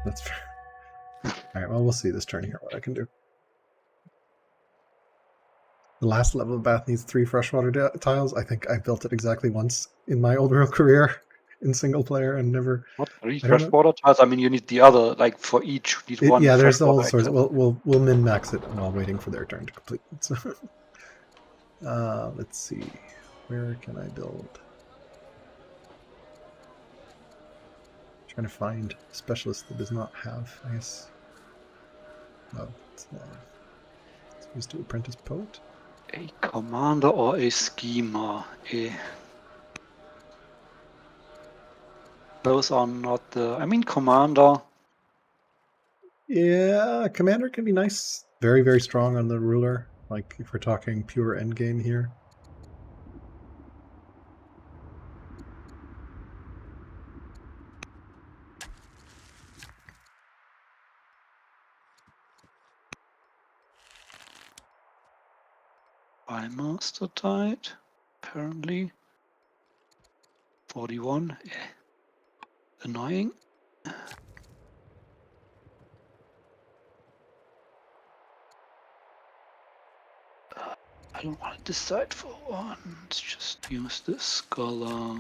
[SPEAKER 1] That's fair. All right. Well, we'll see this turn here what I can do. The last level of bath needs 3 freshwater tiles. I think I built it exactly once in my old world career in single player and never.
[SPEAKER 3] What, 3
[SPEAKER 1] I don't know.
[SPEAKER 3] freshwater tiles? I mean, you need the other, like for each, you need one.
[SPEAKER 1] Yeah, there's all
[SPEAKER 3] freshwater
[SPEAKER 1] sorts. We'll min max it while waiting for their turn to complete. So, let's see. Where can I build? Trying to find a specialist that does not have. I guess. Oh, it's supposed to apprentice poet.
[SPEAKER 3] A commander or a schemer? Those are not the. I mean, commander.
[SPEAKER 1] Yeah, commander can be nice. Very, very strong on the ruler. Like if we're talking pure endgame here.
[SPEAKER 3] My master died, apparently. 41. Annoying. I don't want to decide for one. Let's just use this scholar.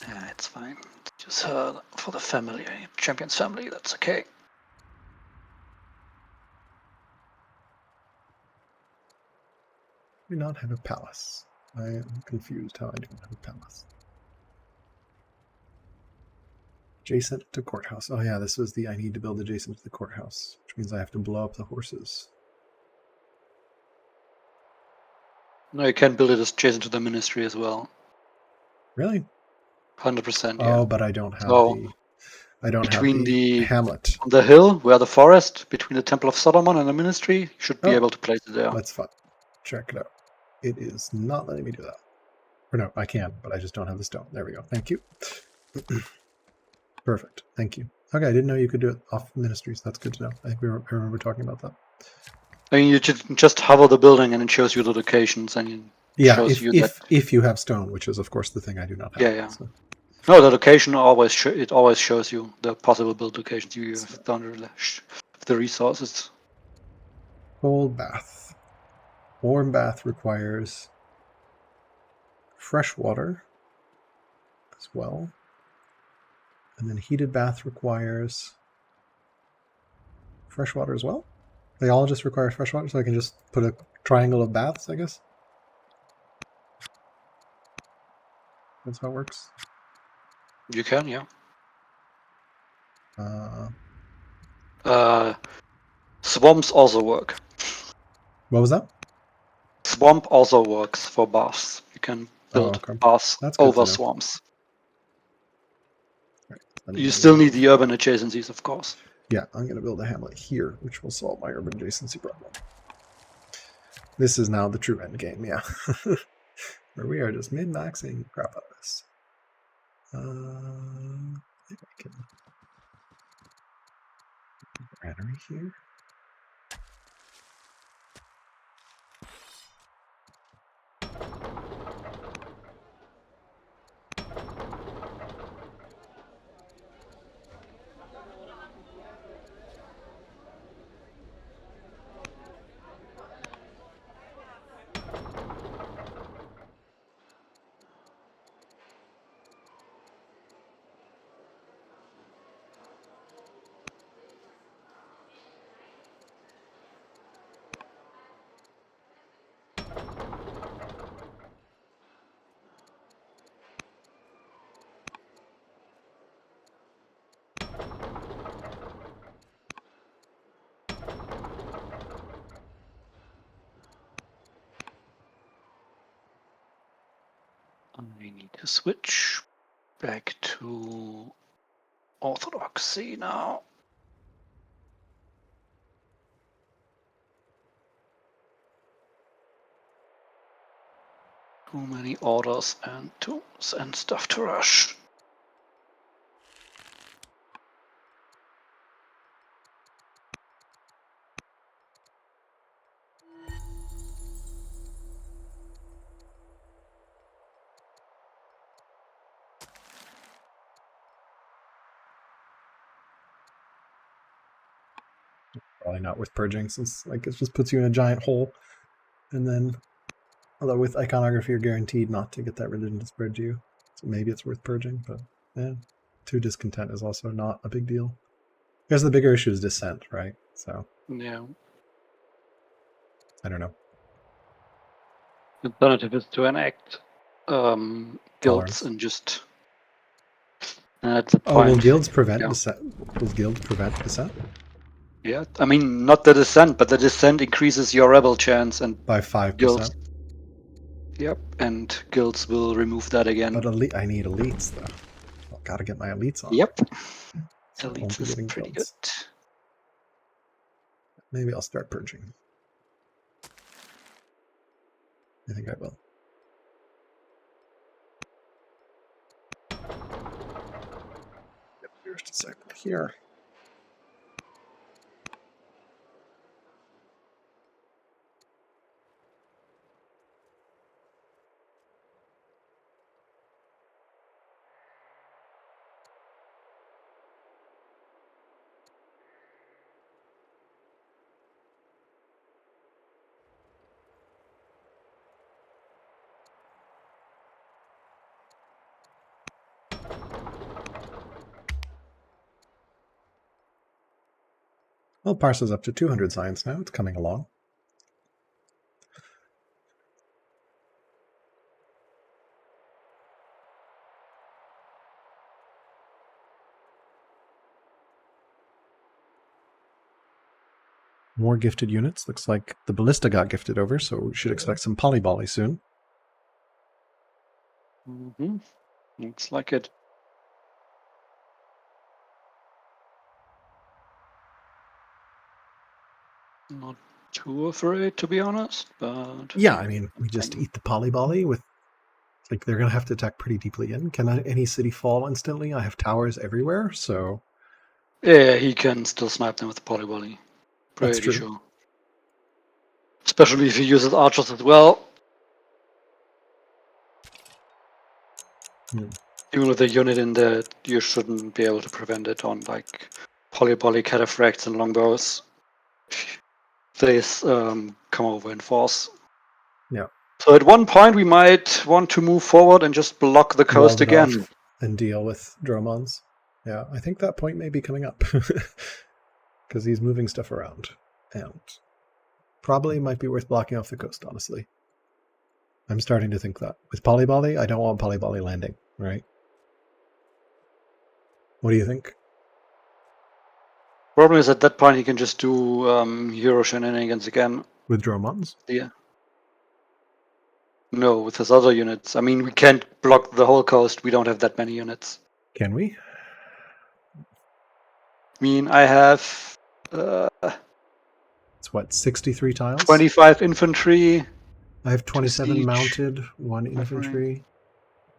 [SPEAKER 3] Yeah, it's fine. Just for the family, champion's family. That's okay.
[SPEAKER 1] Do not have a palace. I am confused how I don't have a palace. Adjacent to courthouse. Oh yeah, this was the I need to build adjacent to the courthouse, which means I have to blow up the horses.
[SPEAKER 3] No, you can build it adjacent to the ministry as well.
[SPEAKER 1] Really?
[SPEAKER 3] 100%. Yeah.
[SPEAKER 1] Oh, but I don't have
[SPEAKER 3] So,
[SPEAKER 1] the. I don't
[SPEAKER 3] between
[SPEAKER 1] have the
[SPEAKER 3] the
[SPEAKER 1] hamlet.
[SPEAKER 3] on the hill where the forest between the Temple of Solomon and the ministry, you should be
[SPEAKER 1] Oh.
[SPEAKER 3] able to place it there.
[SPEAKER 1] Let's check it out. It is not letting me do that. Or no, I can, but I just don't have the stone. There we go. Thank you. Perfect. Thank you. Okay, I didn't know you could do it off ministries. That's good to know. I think I remember talking about that.
[SPEAKER 3] I mean, you just hover the building and it shows you the locations and shows you that.
[SPEAKER 1] If you have stone, which is of course the thing I do not have.
[SPEAKER 3] Yeah, yeah.
[SPEAKER 1] So.
[SPEAKER 3] No, the location always shows you the possible build locations you have done the resources.
[SPEAKER 1] Cold bath. Warm bath requires fresh water as well. And then heated bath requires fresh water as well. They all just require fresh water, so I can just put a triangle of baths, I guess. That's how it works.
[SPEAKER 3] You can, yeah. Swamps also work.
[SPEAKER 1] What was that?
[SPEAKER 3] Swamp also works for baths. You can build baths over swamps. Right, you still need the urban adjacencies, of course.
[SPEAKER 1] Yeah, I'm going to build a hamlet here, which will solve my urban adjacency problem. This is now the true end game, yeah. Where we are just min-maxing crap out of this. I think I can granary here.
[SPEAKER 3] I need to switch back to orthodoxy now. Too many orders and tools and stuff to rush.
[SPEAKER 1] Probably not worth purging, since like it just puts you in a giant hole. And then, although with iconography you're guaranteed not to get that religion to spread to you, so maybe it's worth purging. But yeah, 2 discontent is also not a big deal. Because the bigger issue is dissent, right? So
[SPEAKER 3] Yeah.
[SPEAKER 1] I don't know.
[SPEAKER 3] The alternative is to enact guilds
[SPEAKER 1] Tolerance.
[SPEAKER 3] and just. That's the
[SPEAKER 1] Oh, will
[SPEAKER 3] point.
[SPEAKER 1] guilds prevent
[SPEAKER 3] Yeah.
[SPEAKER 1] dissent? Will guilds prevent dissent?
[SPEAKER 3] Yeah, I mean, not the dissent, but the dissent increases your rebel chance, and
[SPEAKER 1] By 5%.
[SPEAKER 3] guilds. Yep, and guilds will remove that again.
[SPEAKER 1] But I need elites, though. Well, gotta get my elites on.
[SPEAKER 3] Yep.
[SPEAKER 1] So I won't
[SPEAKER 3] Elites
[SPEAKER 1] be
[SPEAKER 3] is
[SPEAKER 1] getting
[SPEAKER 3] pretty
[SPEAKER 1] guilds.
[SPEAKER 3] good.
[SPEAKER 1] Maybe I'll start purging. I think I will. Yep, here's disciple here. Well, Parsa's up to 200 science now. It's coming along. More gifted units. Looks like the ballista got gifted over, so we should expect some polybolly soon.
[SPEAKER 3] Mm-hmm. Looks like it. Not too afraid, to be honest, but...
[SPEAKER 1] Yeah, I mean, we just eat the polybolly with... Like, they're going to have to attack pretty deeply in. Can any city fall instantly? I have towers everywhere, so...
[SPEAKER 3] Yeah, he can still snipe them with the polybolly.
[SPEAKER 1] That's
[SPEAKER 3] Pretty
[SPEAKER 1] true.
[SPEAKER 3] sure. Especially if he uses archers as well. Even with a unit in there, you shouldn't be able to prevent it on like polybolly, cataphracts, and longbows. They come over in force.
[SPEAKER 1] Yeah.
[SPEAKER 3] So at one point we might want to move forward and just block the coast
[SPEAKER 1] Walled it
[SPEAKER 3] again.
[SPEAKER 1] off and deal with Dromons. Yeah, I think that point may be coming up. Because he's moving stuff around. And probably might be worth blocking off the coast, honestly. I'm starting to think that. With polybolly, I don't want polybolly landing, right? What do you think?
[SPEAKER 3] Problem is at that point he can just do hero shenanigans again.
[SPEAKER 1] With Dromons?
[SPEAKER 3] Yeah. No, with his other units. I mean, we can't block the whole coast. We don't have that many units.
[SPEAKER 1] Can we?
[SPEAKER 3] I mean, I have...
[SPEAKER 1] It's what, 63 tiles?
[SPEAKER 3] 25 infantry.
[SPEAKER 1] I have 27
[SPEAKER 3] siege.
[SPEAKER 1] mounted, 1 infantry.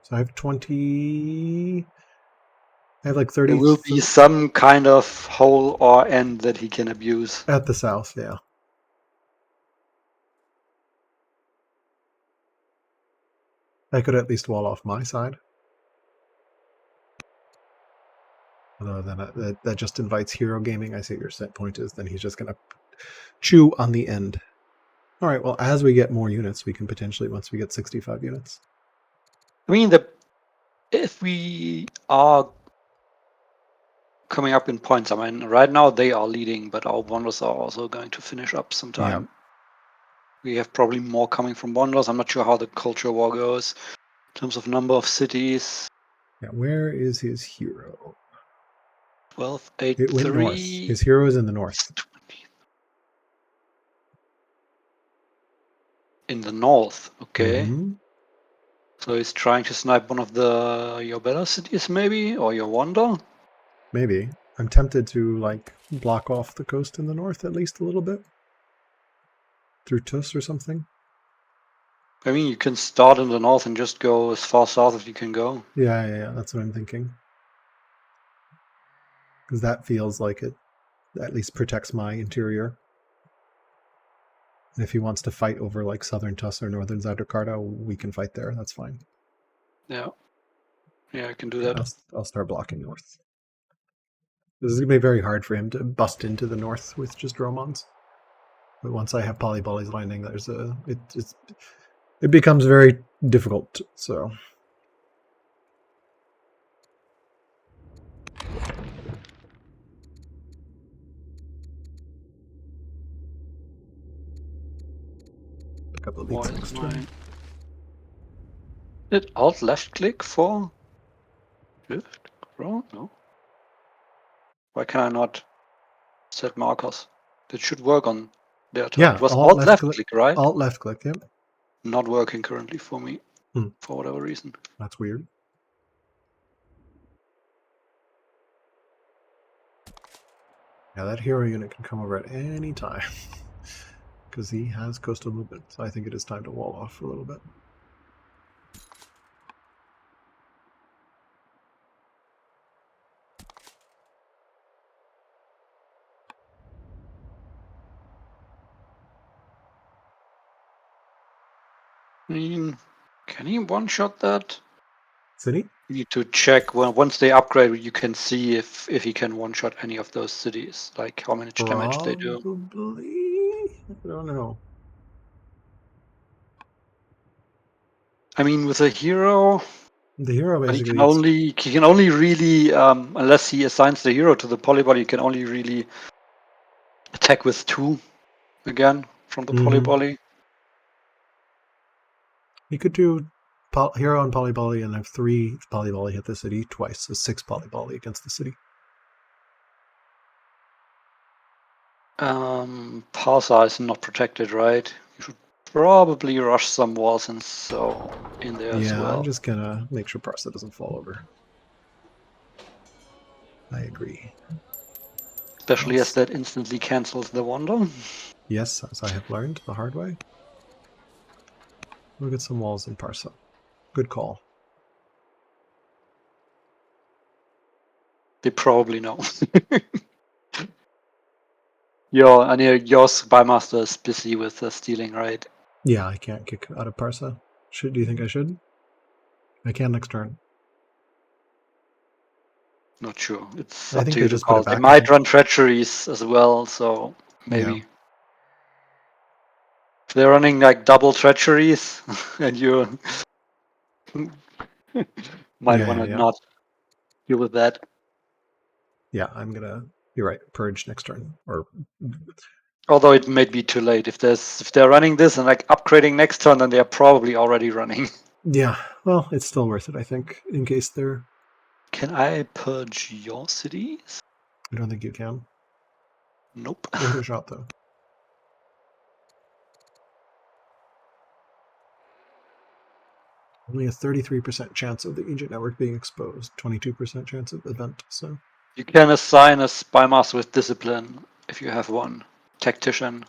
[SPEAKER 1] So I have 20... I have like 30...
[SPEAKER 3] There will be some kind of hole or end that he can abuse.
[SPEAKER 1] At the south, yeah. I could at least wall off my side. Although then that just invites hero gaming. I see what your set point is. Then he's just going to chew on the end. All right, well, as we get more units, we can potentially, once we get 65 units.
[SPEAKER 3] I mean, if we are coming up in points, I mean, right now they are leading, but our wonders are also going to finish up sometime.
[SPEAKER 1] Yeah.
[SPEAKER 3] We have probably more coming from wonders. I'm not sure how the culture war goes in terms of number of cities.
[SPEAKER 1] Yeah, where is his hero?
[SPEAKER 3] 12, 8,
[SPEAKER 1] It went
[SPEAKER 3] 3.
[SPEAKER 1] north. His hero is in the north.
[SPEAKER 3] 20. In the north, okay.
[SPEAKER 1] Mm-hmm.
[SPEAKER 3] So he's trying to snipe one of your better cities, maybe, or your wonder.
[SPEAKER 1] Maybe. I'm tempted to like block off the coast in the north at least a little bit through Tus or something.
[SPEAKER 3] I mean, you can start in the north and just go as far south as you can go.
[SPEAKER 1] Yeah. That's what I'm thinking. Because that feels like it at least protects my interior. And if he wants to fight over like southern Tus or northern Zyderkarta, we can fight there. That's fine.
[SPEAKER 3] Yeah, I can do that.
[SPEAKER 1] I'll start blocking north. This is going to be very hard for him to bust into the north with just Romans. But once I have Polybollies landing, it becomes very difficult. So a couple of weeks next turn.
[SPEAKER 3] Did Alt left click for shift? No. Why can I not set markers? That should work on their turn.
[SPEAKER 1] Yeah,
[SPEAKER 3] It was Alt left click, right?
[SPEAKER 1] Alt left click, yep.
[SPEAKER 3] Not working currently for me, for whatever reason.
[SPEAKER 1] That's weird. Yeah, that hero unit can come over at any time. Because he has coastal movement, so I think it is time to wall off for a little bit.
[SPEAKER 3] I mean, can he one-shot that?
[SPEAKER 1] City?
[SPEAKER 3] You need to check once they upgrade. You can see if he can one-shot any of those cities, like how much damage they do.
[SPEAKER 1] Probably. I don't know.
[SPEAKER 3] I mean, with a hero,
[SPEAKER 1] the hero basically
[SPEAKER 3] he can only really, unless he assigns the hero to the polybody, he can only really attack with 2 again from the polybody.
[SPEAKER 1] He could do hero on Polybolly and have 3 Polybolly hit the city twice, so 6 Polybolly against the city.
[SPEAKER 3] Persia is not protected, right? You should probably rush some walls and so in there as well.
[SPEAKER 1] Yeah, I'm just gonna make sure Persia doesn't fall over. I agree.
[SPEAKER 3] Especially as that instantly cancels the wonder.
[SPEAKER 1] Yes, as I have learned the hard way. We'll get some walls in Persia. Good call.
[SPEAKER 3] They probably know. Your Spymaster is busy with stealing, right?
[SPEAKER 1] Yeah, I can't kick out of Persia. Do you think I should? I can next turn.
[SPEAKER 3] Not sure. It's
[SPEAKER 1] I
[SPEAKER 3] up
[SPEAKER 1] think
[SPEAKER 3] to
[SPEAKER 1] they
[SPEAKER 3] you to
[SPEAKER 1] just put
[SPEAKER 3] call.
[SPEAKER 1] it back.
[SPEAKER 3] They might run treacheries as well, so maybe.
[SPEAKER 1] Yeah.
[SPEAKER 3] If they're running like double treacheries, and you might want to not deal with that.
[SPEAKER 1] Yeah, I'm gonna. You're right. Purge next turn, or
[SPEAKER 3] although it may be too late. If they're running this and like upgrading next turn, then they're probably already running.
[SPEAKER 1] Yeah, well, it's still worth it, I think, in case they're.
[SPEAKER 3] Can I purge your cities?
[SPEAKER 1] I don't think you can.
[SPEAKER 3] Nope.
[SPEAKER 1] Worth a shot, though. Only a 33% chance of the agent network being exposed, 22% chance of event. So
[SPEAKER 3] you can assign a Spymaster with discipline if you have one. Tactician.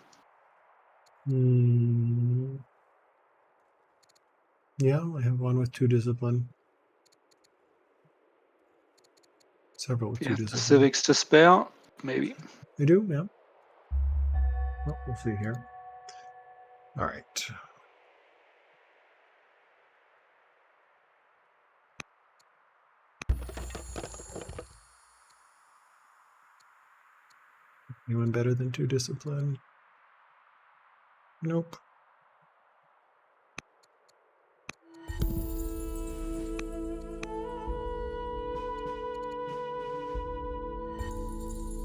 [SPEAKER 1] Yeah, I have one with 2 discipline. Several with 2 discipline.
[SPEAKER 3] The civics to spare, maybe.
[SPEAKER 1] I do, yeah. Well, we'll see here. All right. Anyone better than 2 discipline? Nope.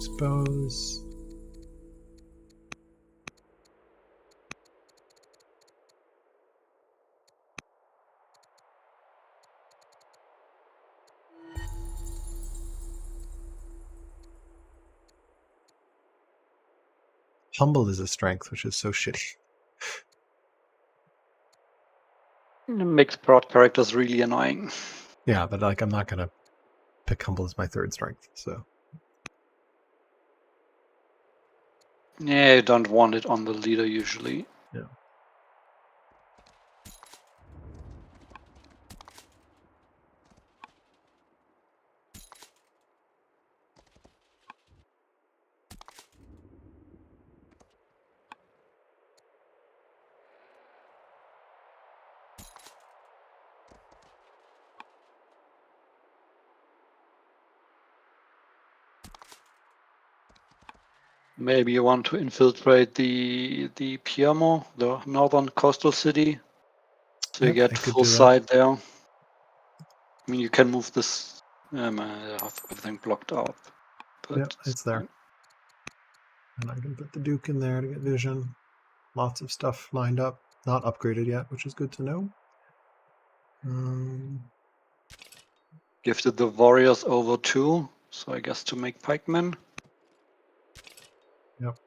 [SPEAKER 1] Suppose. Humble is a strength, which is so shitty.
[SPEAKER 3] Makes broad characters really annoying.
[SPEAKER 1] Yeah, but like I'm not gonna pick humble as my third strength, so
[SPEAKER 3] Yeah, you don't want it on the leader usually.
[SPEAKER 1] yeah.
[SPEAKER 3] Maybe you want to infiltrate the Piemo, the northern coastal city, so you
[SPEAKER 1] Yep,
[SPEAKER 3] get
[SPEAKER 1] I could
[SPEAKER 3] full
[SPEAKER 1] do that.
[SPEAKER 3] side there. I mean, you can move this. I have everything blocked out. But
[SPEAKER 1] Yep, it's there. And I can put the Duke in there to get vision. Lots of stuff lined up. Not upgraded yet, which is good to know.
[SPEAKER 3] Gifted the warriors over 2, so I guess to make pikemen.
[SPEAKER 1] Yep.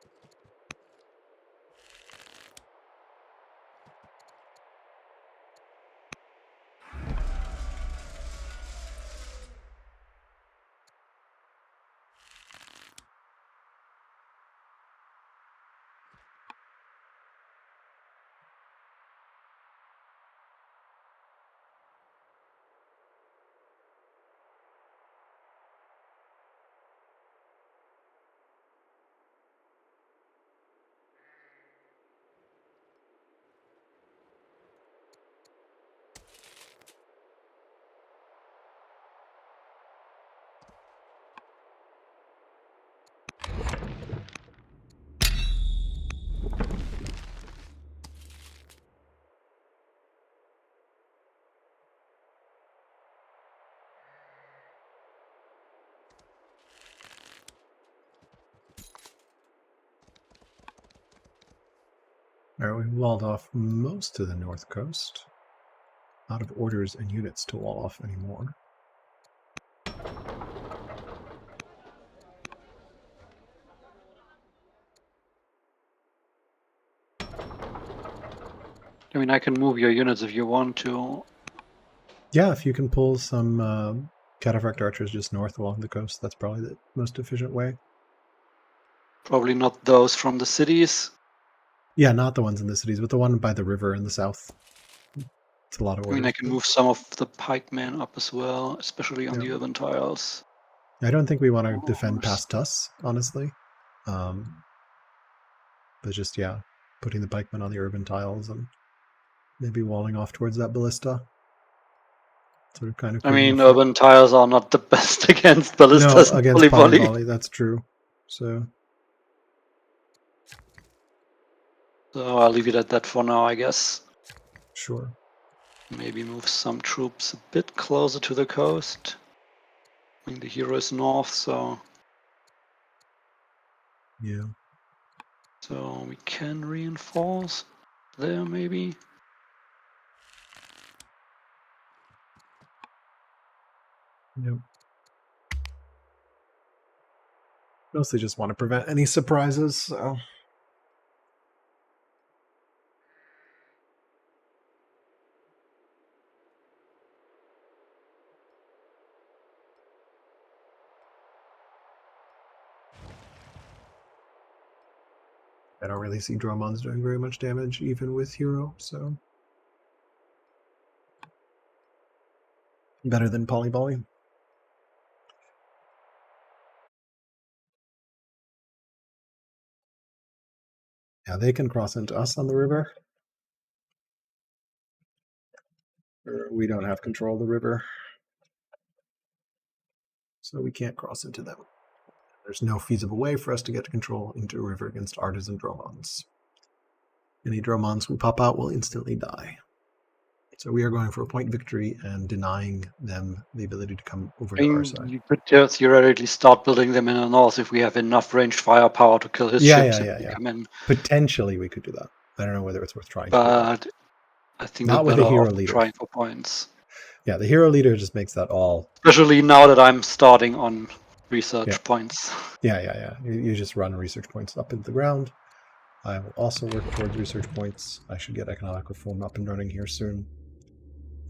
[SPEAKER 1] Alright, we walled off most of the north coast. Out of orders and units to wall off anymore.
[SPEAKER 3] I mean, I can move your units if you want to.
[SPEAKER 1] Yeah, if you can pull some cataphract archers just north along the coast, that's probably the most efficient way.
[SPEAKER 3] Probably not those from the cities.
[SPEAKER 1] Yeah, not the ones in the cities, but the one by the river in the south. It's a lot of
[SPEAKER 3] I
[SPEAKER 1] orders.
[SPEAKER 3] mean, I can move some of the pikemen up as well, especially on the urban tiles.
[SPEAKER 1] I don't think we want to defend past Tuss, honestly. But just, yeah, putting the pikemen on the urban tiles and maybe walling off towards that ballista. Sort of kind of.
[SPEAKER 3] I mean, urban tiles are not the best against ballistas.
[SPEAKER 1] No, against poly, that's true. So
[SPEAKER 3] I'll leave it at that for now, I guess.
[SPEAKER 1] Sure.
[SPEAKER 3] Maybe move some troops a bit closer to the coast. I mean, the hero is north, so...
[SPEAKER 1] Yeah.
[SPEAKER 3] So we can reinforce there, maybe.
[SPEAKER 1] Yep. Mostly just want to prevent any surprises, so... I don't really see Dromons doing very much damage, even with Hero, so... Better than Polyvolley. Yeah, they can cross into us on the river. We don't have control of the river. So we can't cross into them. There's no feasible way for us to get control into a river against artisan Dromons. Any Dromons we pop out will instantly die. So we are going for a point victory and denying them the ability to come over to our side.
[SPEAKER 3] You could theoretically start building them in the north if we have enough ranged firepower to kill his ships.
[SPEAKER 1] Yeah. Come in. Potentially we could do that. I don't know whether it's worth trying.
[SPEAKER 3] But I think
[SPEAKER 1] not with a hero leader.
[SPEAKER 3] Trying for points.
[SPEAKER 1] Yeah, the hero leader just makes that all.
[SPEAKER 3] Especially now that I'm starting on research points.
[SPEAKER 1] Yeah. You just run research points up into the ground. I will also work towards research points. I should get economic reform up and running here soon.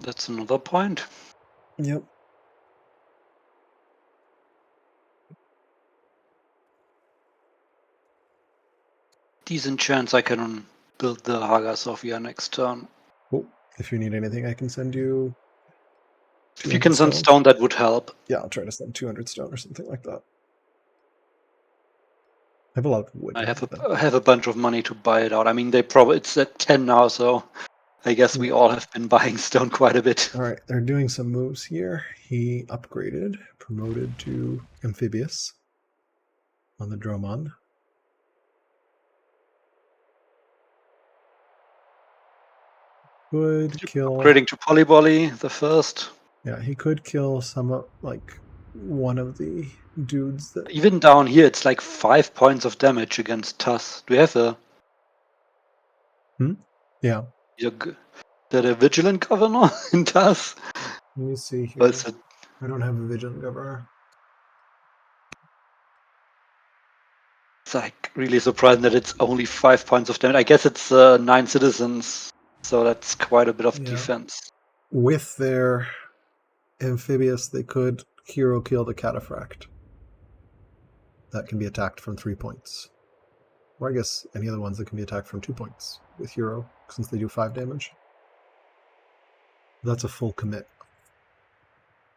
[SPEAKER 3] That's another point.
[SPEAKER 1] Yep.
[SPEAKER 3] Decent chance I can build the Haga Sophia next turn.
[SPEAKER 1] Cool. If you need anything, I can send you.
[SPEAKER 3] If you can send stone, that would help.
[SPEAKER 1] Yeah, I'll try to send 200 stone or something like that. I have a lot of wood.
[SPEAKER 3] I have a bunch of money to buy it out. I mean, it's at 10 now, so I guess we all have been buying stone quite a bit.
[SPEAKER 1] All right, they're doing some moves here. He upgraded, promoted to amphibious on the Dromon. Could kill.
[SPEAKER 3] Upgrading to Polyboly, the first.
[SPEAKER 1] Yeah, he could kill one of the dudes that.
[SPEAKER 3] Even down here, it's like 5 points of damage against Tuss. Do we have a?
[SPEAKER 1] Yeah.
[SPEAKER 3] Is that a Vigilant Governor in Tuss?
[SPEAKER 1] Let me see here. I don't have a Vigilant Governor.
[SPEAKER 3] It's like really surprising that it's only 5 points of damage. I guess it's 9 citizens, so that's quite a bit of defense.
[SPEAKER 1] With their amphibious, they could hero kill the Cataphract. That can be attacked from 3 points. Or I guess any other ones that can be attacked from 2 points with hero, since they do 5 damage. That's a full commit.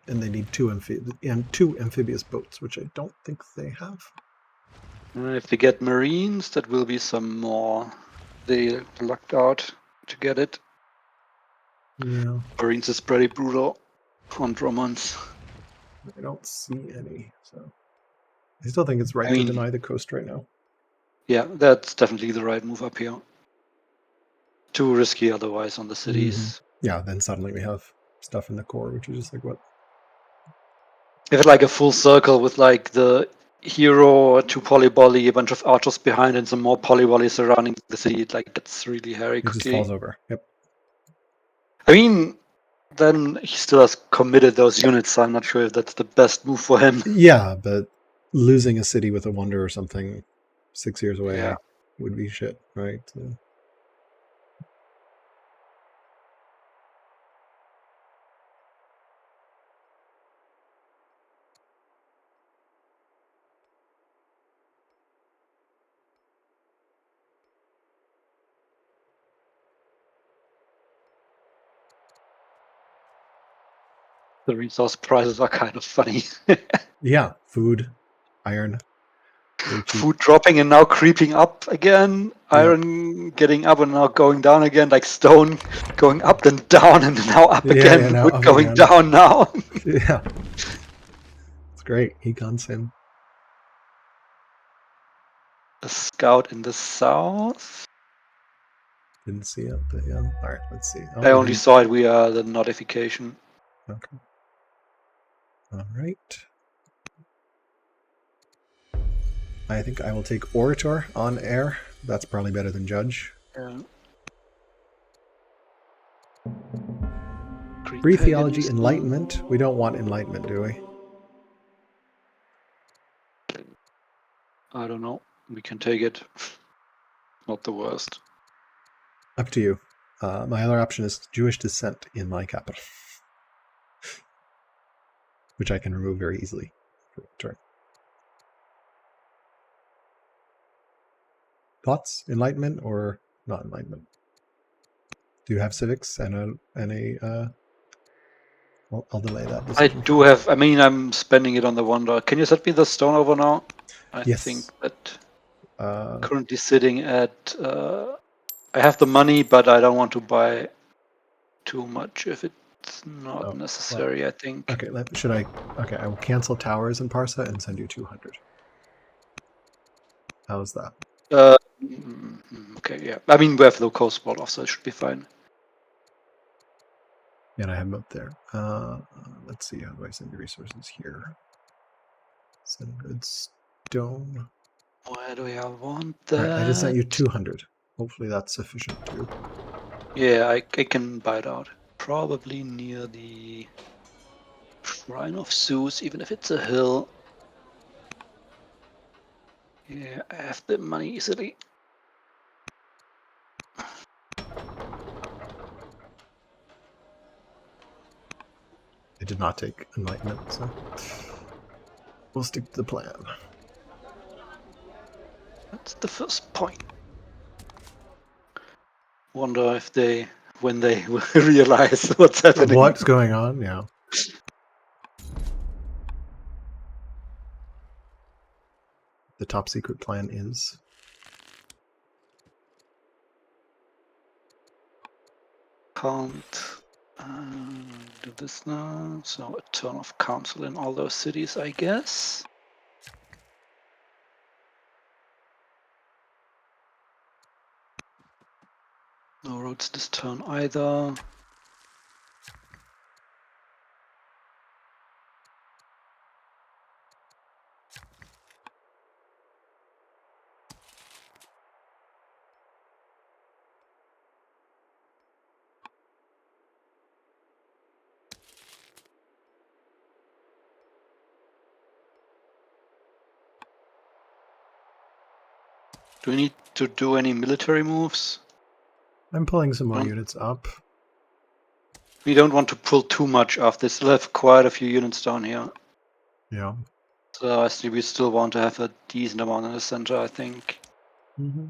[SPEAKER 1] And they need two amphibious boats, which I don't think they have.
[SPEAKER 3] If they get Marines, that will be some more. They lucked out to get it.
[SPEAKER 1] Yeah.
[SPEAKER 3] Marines is pretty brutal on Dromons.
[SPEAKER 1] I don't see any, so I still think it's right to deny the coast right now.
[SPEAKER 3] Yeah, that's definitely the right move up here. Too risky otherwise on the cities.
[SPEAKER 1] Mm-hmm. Yeah, then suddenly we have stuff in the core, which is just like what?
[SPEAKER 3] If it's like a full circle with like the hero, 2 polyvolley, a bunch of archers behind, and some more polyvolley surrounding the city, it like gets really hairy quickly.
[SPEAKER 1] It just falls over. Yep.
[SPEAKER 3] I mean, then he still has committed those units, so I'm not sure if that's the best move for him.
[SPEAKER 1] Yeah, but losing a city with a wonder or something 6 years away would be shit, right?
[SPEAKER 3] The resource prices are kind of funny.
[SPEAKER 1] Yeah, food, iron.
[SPEAKER 3] Food dropping and now creeping up again. Iron getting up and now going down again. Like stone going up then down and now up again.
[SPEAKER 1] Yeah, now
[SPEAKER 3] Wood
[SPEAKER 1] up
[SPEAKER 3] going
[SPEAKER 1] again.
[SPEAKER 3] down now.
[SPEAKER 1] Yeah. It's great. He guns in.
[SPEAKER 3] A scout in the south.
[SPEAKER 1] Didn't see it, but yeah. All right, let's see.
[SPEAKER 3] I only saw it via the notification.
[SPEAKER 1] Okay. All right. I think I will take Orator on air. That's probably better than Judge.
[SPEAKER 3] Yeah.
[SPEAKER 1] Free Theology, Enlightenment. We don't want Enlightenment, do we?
[SPEAKER 3] I don't know. We can take it. Not the worst.
[SPEAKER 1] Up to you. My other option is Jewish descent in my capital, which I can remove very easily for a turn. Thoughts? Enlightenment or not enlightenment? Do you have civics and a I'll delay that decision.
[SPEAKER 3] I do have. I mean, I'm spending it on the wonder. Can you set me the stone over now? I think that currently sitting at. I have the money, but I don't want to buy too much if it's not necessary. I think.
[SPEAKER 1] Okay. Should I? Okay. I will cancel towers in Persia and send you 200. How's that?
[SPEAKER 3] Okay. Yeah. I mean, we have low cost wall off, so it should be fine.
[SPEAKER 1] And I have them up there. Let's see. How do I send you resources here? Send good stone.
[SPEAKER 3] Where do I want that?
[SPEAKER 1] Right, I just sent you 200. Hopefully that's sufficient too.
[SPEAKER 3] Yeah, I can buy it out. Probably near the Shrine of Zeus, even if it's a hill. Yeah, I have the money easily.
[SPEAKER 1] did not take enlightenment, so we'll stick to the plan.
[SPEAKER 3] That's the first point. Wonder if when they will realize what's happening.
[SPEAKER 1] What's going on? Yeah. The top secret plan is.
[SPEAKER 3] Can't do this now. So a turn of council in all those cities, I guess. No roads this turn either. Do we need to do any military moves?
[SPEAKER 1] I'm pulling some more units up.
[SPEAKER 3] We don't want to pull too much off. They still have quite a few units down here.
[SPEAKER 1] Yeah.
[SPEAKER 3] So I think we still want to have a decent amount in the center, I think.
[SPEAKER 1] Mm-hmm.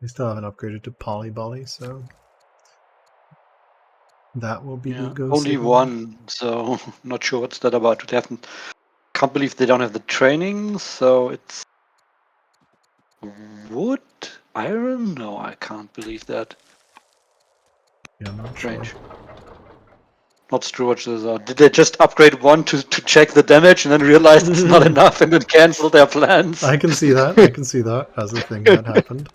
[SPEAKER 1] We still haven't upgraded to Polybully, so that will be the go.
[SPEAKER 3] Only
[SPEAKER 1] signal.
[SPEAKER 3] one, so not sure what's that about. They haven't. Can't believe they don't have the training. So it's wood, iron. No, I can't believe that.
[SPEAKER 1] Yeah, I'm not
[SPEAKER 3] Strange.
[SPEAKER 1] sure.
[SPEAKER 3] Not sure what those are. Did they just upgrade one to check the damage and then realize it's not enough and then cancel their plans?
[SPEAKER 1] I can see that. I can see that as a thing that happened.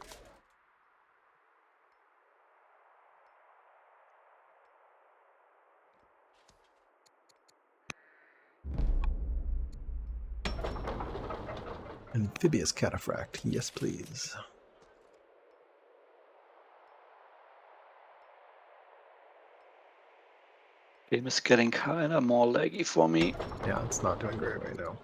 [SPEAKER 1] Amphibious cataphract, yes please.
[SPEAKER 3] Game is getting kind of more laggy for me.
[SPEAKER 1] Yeah, it's not doing great right now.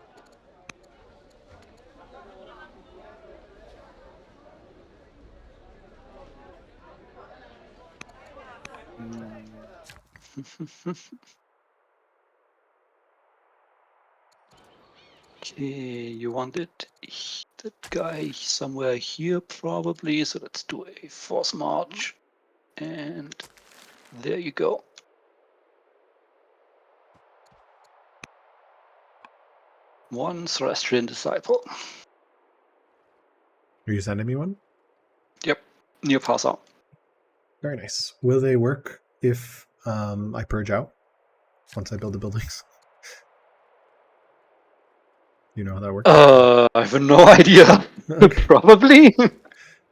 [SPEAKER 3] Okay, you wanted that guy somewhere here probably, so let's do a force march. And there you go. One Zoroastrian disciple.
[SPEAKER 1] Are you sending me one?
[SPEAKER 3] Yep, near Persia.
[SPEAKER 1] Very nice. Will they work if I purge out once I build the buildings? You know how that works?
[SPEAKER 3] I have no idea.
[SPEAKER 1] Okay.
[SPEAKER 3] Probably.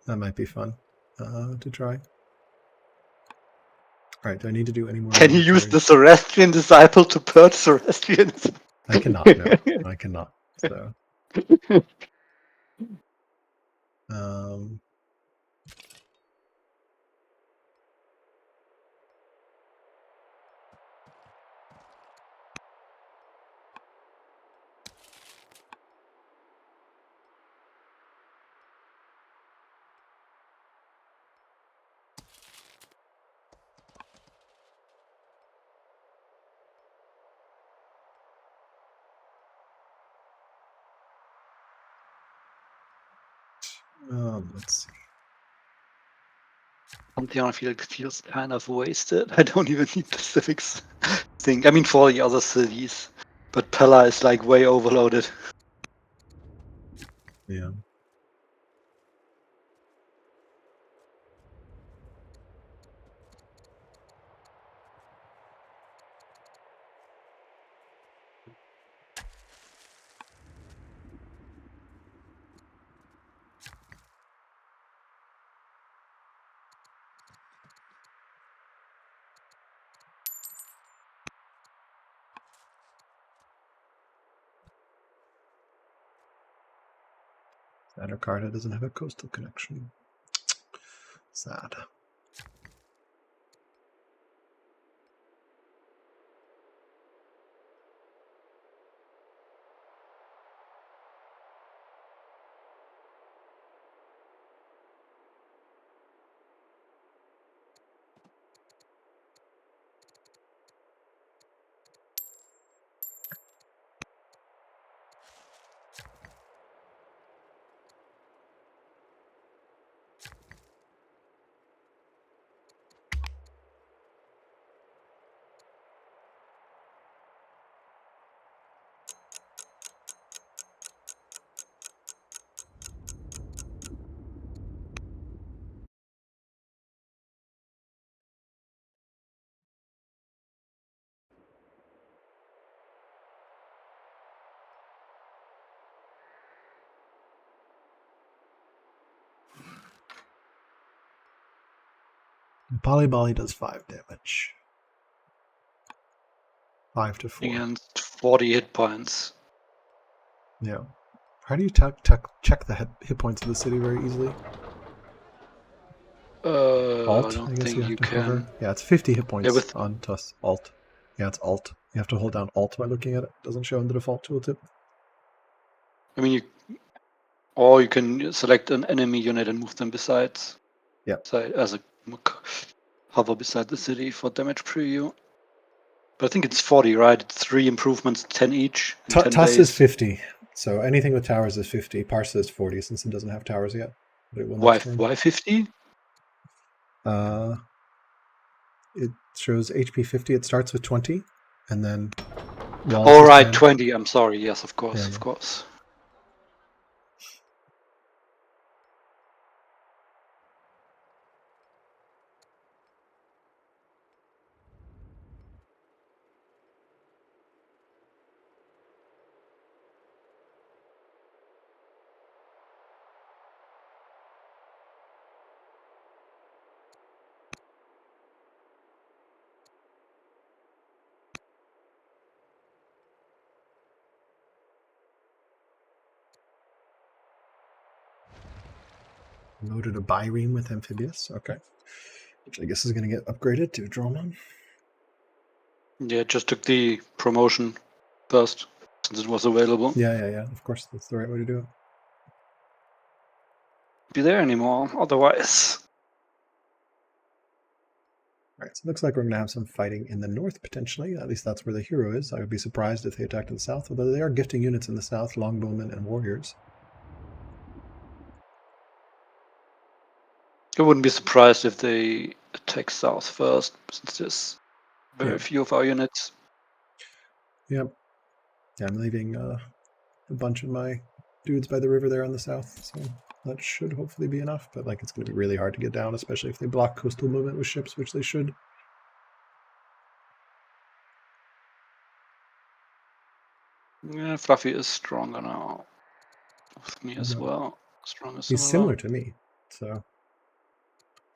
[SPEAKER 1] That might be fun to try. Alright, do I need to do any more?
[SPEAKER 3] Can you use the Zoroastrian disciple to purge Zoroastrians?
[SPEAKER 1] I cannot, no. I cannot. So let's see.
[SPEAKER 3] Something I feel like feels kind of wasted. I don't even need the civics thing. I mean, for the other cities, but Pella is like way overloaded.
[SPEAKER 1] Yeah. Anacarta doesn't have a coastal connection. Sad. Bali does 5 damage. 5 to 4.
[SPEAKER 3] Against 40 hit points.
[SPEAKER 1] Yeah. How do you check the hit points of the city very easily? Alt,
[SPEAKER 3] I don't
[SPEAKER 1] I guess
[SPEAKER 3] think
[SPEAKER 1] you have
[SPEAKER 3] you
[SPEAKER 1] to
[SPEAKER 3] can.
[SPEAKER 1] hover. Yeah, it's 50 hit points
[SPEAKER 3] with
[SPEAKER 1] on TUS. Alt. Yeah, it's Alt. You have to hold down Alt by looking at it. It doesn't show in the default tooltip.
[SPEAKER 3] I mean, you can select an enemy unit and move them besides.
[SPEAKER 1] Yeah.
[SPEAKER 3] As a hover beside the city for damage preview. But I think it's 40, right? It's 3 improvements, 10 each. In 10
[SPEAKER 1] TUS
[SPEAKER 3] days.
[SPEAKER 1] is 50. So anything with towers is 50. Parsa is 40 since it doesn't have towers yet. But it will next turn.
[SPEAKER 3] Why 50?
[SPEAKER 1] It shows HP 50. It starts with 20. And then...
[SPEAKER 3] Oh, right, 20. I'm sorry. Yes, of course,
[SPEAKER 1] Yeah,
[SPEAKER 3] of course.
[SPEAKER 1] Loaded a Byreme with Amphibious. Okay. Which I guess is going to get upgraded to Dromon.
[SPEAKER 3] Yeah, just took the promotion first, since it was available.
[SPEAKER 1] Yeah. Of course, that's the right way to do it.
[SPEAKER 3] Be there anymore, otherwise.
[SPEAKER 1] Alright, so it looks like we're going to have some fighting in the north, potentially. At least that's where the hero is. I would be surprised if they attacked in the south, although they are gifting units in the south, longbowmen and warriors.
[SPEAKER 3] I wouldn't be surprised if they attack south first, since there's very few of our units.
[SPEAKER 1] Yep. Yeah, I'm leaving a bunch of my dudes by the river there on the south, so that should hopefully be enough, but like it's going to be really hard to get down, especially if they block coastal movement with ships, which they should.
[SPEAKER 3] Yeah, Fluffy is stronger now. With me as well.
[SPEAKER 1] He's similar to me, so...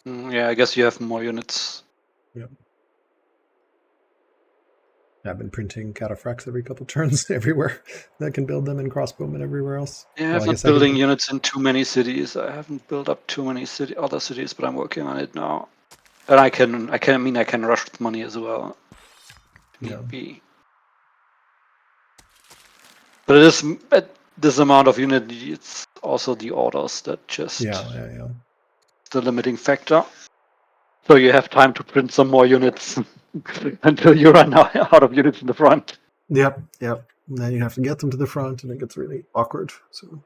[SPEAKER 3] Yeah, I guess you have more units.
[SPEAKER 1] Yep. I've been printing cataphracts every couple turns everywhere that can build them, and crossbowmen everywhere else.
[SPEAKER 3] Yeah,
[SPEAKER 1] Well,
[SPEAKER 3] I'm not building units in too many cities. I haven't built up too many other cities, but I'm working on it now. And I can rush with money as well. If need be. But it is at this amount of unit, it's also the orders that just the limiting factor. So you have time to print some more units until you run out of units in the front.
[SPEAKER 1] Yep. And then you have to get them to the front, and it gets really awkward. So,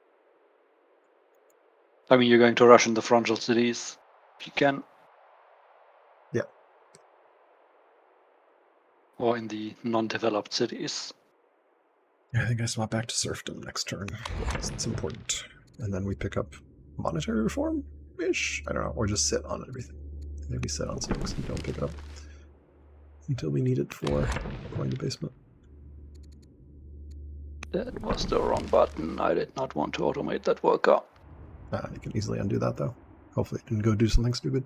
[SPEAKER 3] I mean, you're going to rush in the frontal cities if you can.
[SPEAKER 1] Yeah.
[SPEAKER 3] Or in the non-developed cities.
[SPEAKER 1] Yeah, I think I swap back to serfdom next turn. It's important. And then we pick up monetary reform-ish? I don't know. Or just sit on everything. Maybe sit on 6 and don't pick it up until we need it for going to basement.
[SPEAKER 3] That was the wrong button. I did not want to automate that worker.
[SPEAKER 1] You can easily undo that, though. Hopefully it didn't go do something stupid.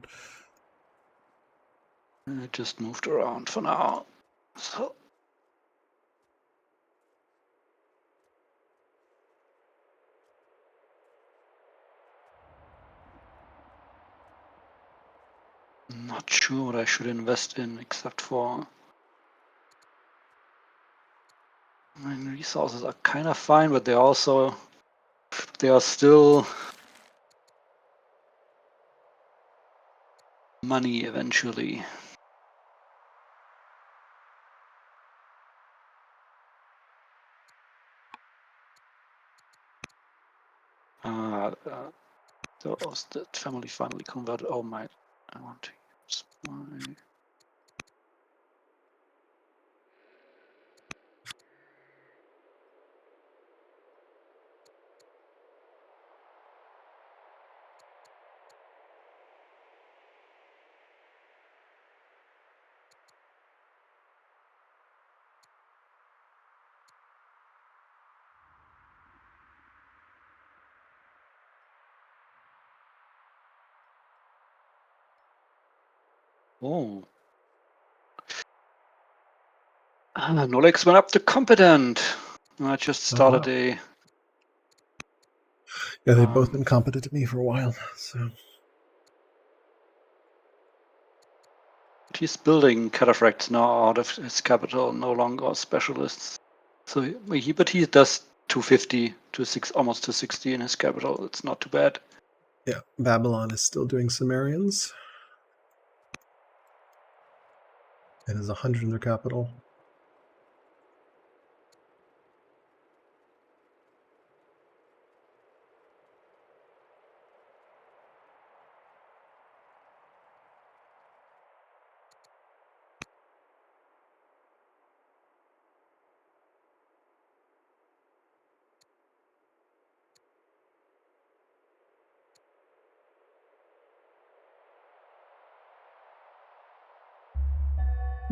[SPEAKER 3] It just moved around for now. So. Not sure what I should invest in, except for... My resources are kind of fine, but they are still money eventually. Those that family finally converted. Oh my! I want to use my. Oh. Nolex went up to competent. I just started a.
[SPEAKER 1] Yeah, they've both been competent to me for a while, so.
[SPEAKER 3] He's building cataphracts now out of his capital, no longer specialists. So but he does 250 to almost 260 in his capital. It's not too bad.
[SPEAKER 1] Yeah, Babylon is still doing Sumerians. It is 100 in their capital.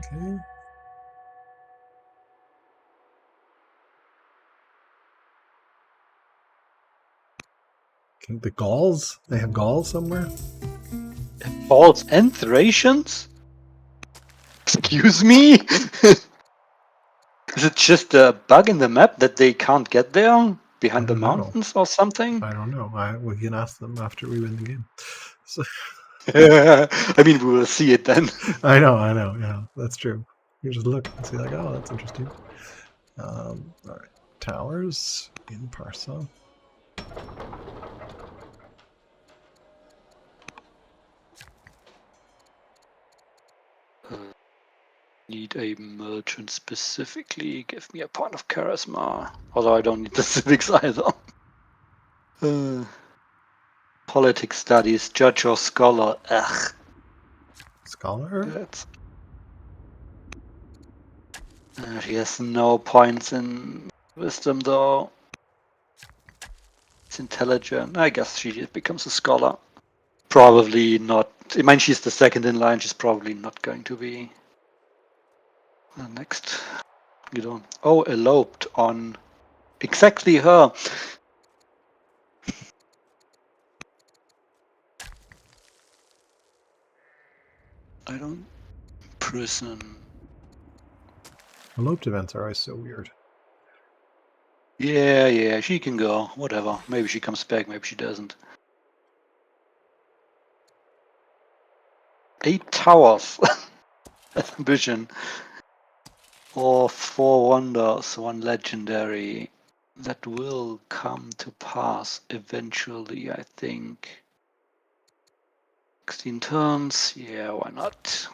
[SPEAKER 1] Okay. The Gauls? They have Gauls somewhere?
[SPEAKER 3] Gauls and Thracians? Excuse me? Is it just a bug in the map that they can't get there? Behind the mountains or something?
[SPEAKER 1] I don't know. We can ask them after we win the game. So.
[SPEAKER 3] I mean, we will see it then.
[SPEAKER 1] I know. Yeah, that's true. You just look and see, like, oh, that's interesting. All right. Towers in Persia.
[SPEAKER 3] Need a merchant specifically. Give me a point of charisma. Although I don't need the civics either. Politics studies, judge or scholar. Ugh.
[SPEAKER 1] Scholar?
[SPEAKER 3] That's... She has no points in wisdom though. It's intelligent. I guess she becomes a scholar. Probably not. I mean, she's the second in line. She's probably not going to be the next. You don't. Oh, eloped on exactly her. I don't. Prison.
[SPEAKER 1] Eloped events are always so weird.
[SPEAKER 3] Yeah, she can go. Whatever. Maybe she comes back, maybe she doesn't. 8 towers. Ambition. Or 4 wonders, 1 legendary. That will come to pass eventually, I think. 16 turns. Yeah, why not?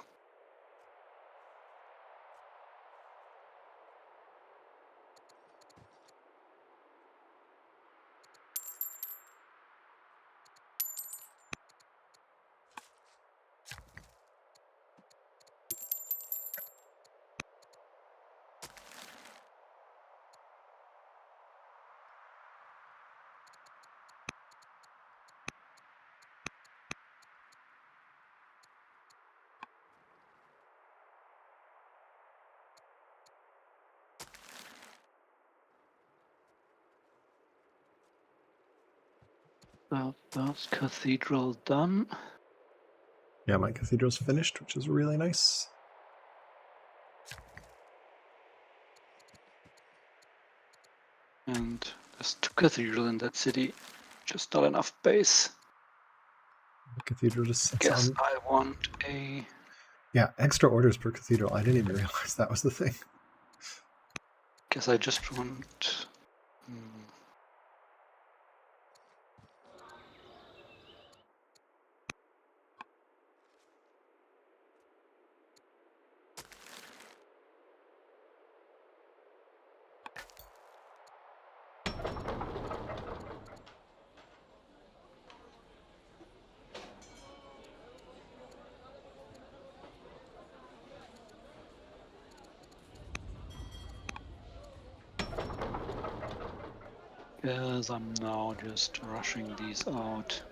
[SPEAKER 3] That's cathedral done.
[SPEAKER 1] Yeah, my cathedral's finished, which is really nice.
[SPEAKER 3] And there's 2 cathedrals in that city. Just not enough base.
[SPEAKER 1] The cathedral just sits
[SPEAKER 3] Guess
[SPEAKER 1] on.
[SPEAKER 3] I want a.
[SPEAKER 1] Yeah, extra orders per cathedral. I didn't even realize that was the thing.
[SPEAKER 3] Guess I just want. Guess I'm now just rushing these out.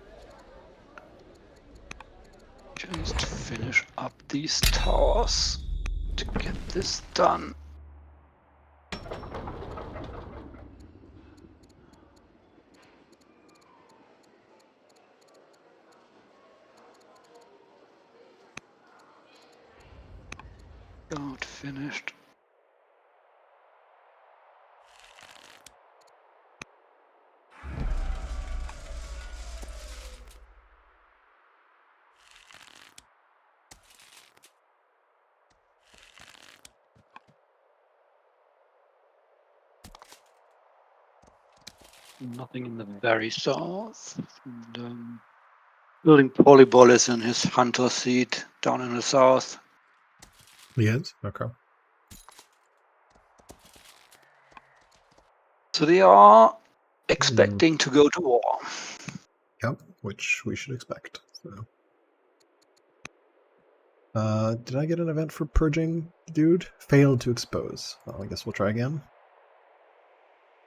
[SPEAKER 3] Just finish up these towers to get this done. About finished. Nothing in the very south. And, building Polyball is in his hunter seat down in the south.
[SPEAKER 1] He is? Okay.
[SPEAKER 3] So they are expecting to go to war.
[SPEAKER 1] Yep, which we should expect. So. Did I get an event for purging, dude? Failed to expose. Well, I guess we'll try again.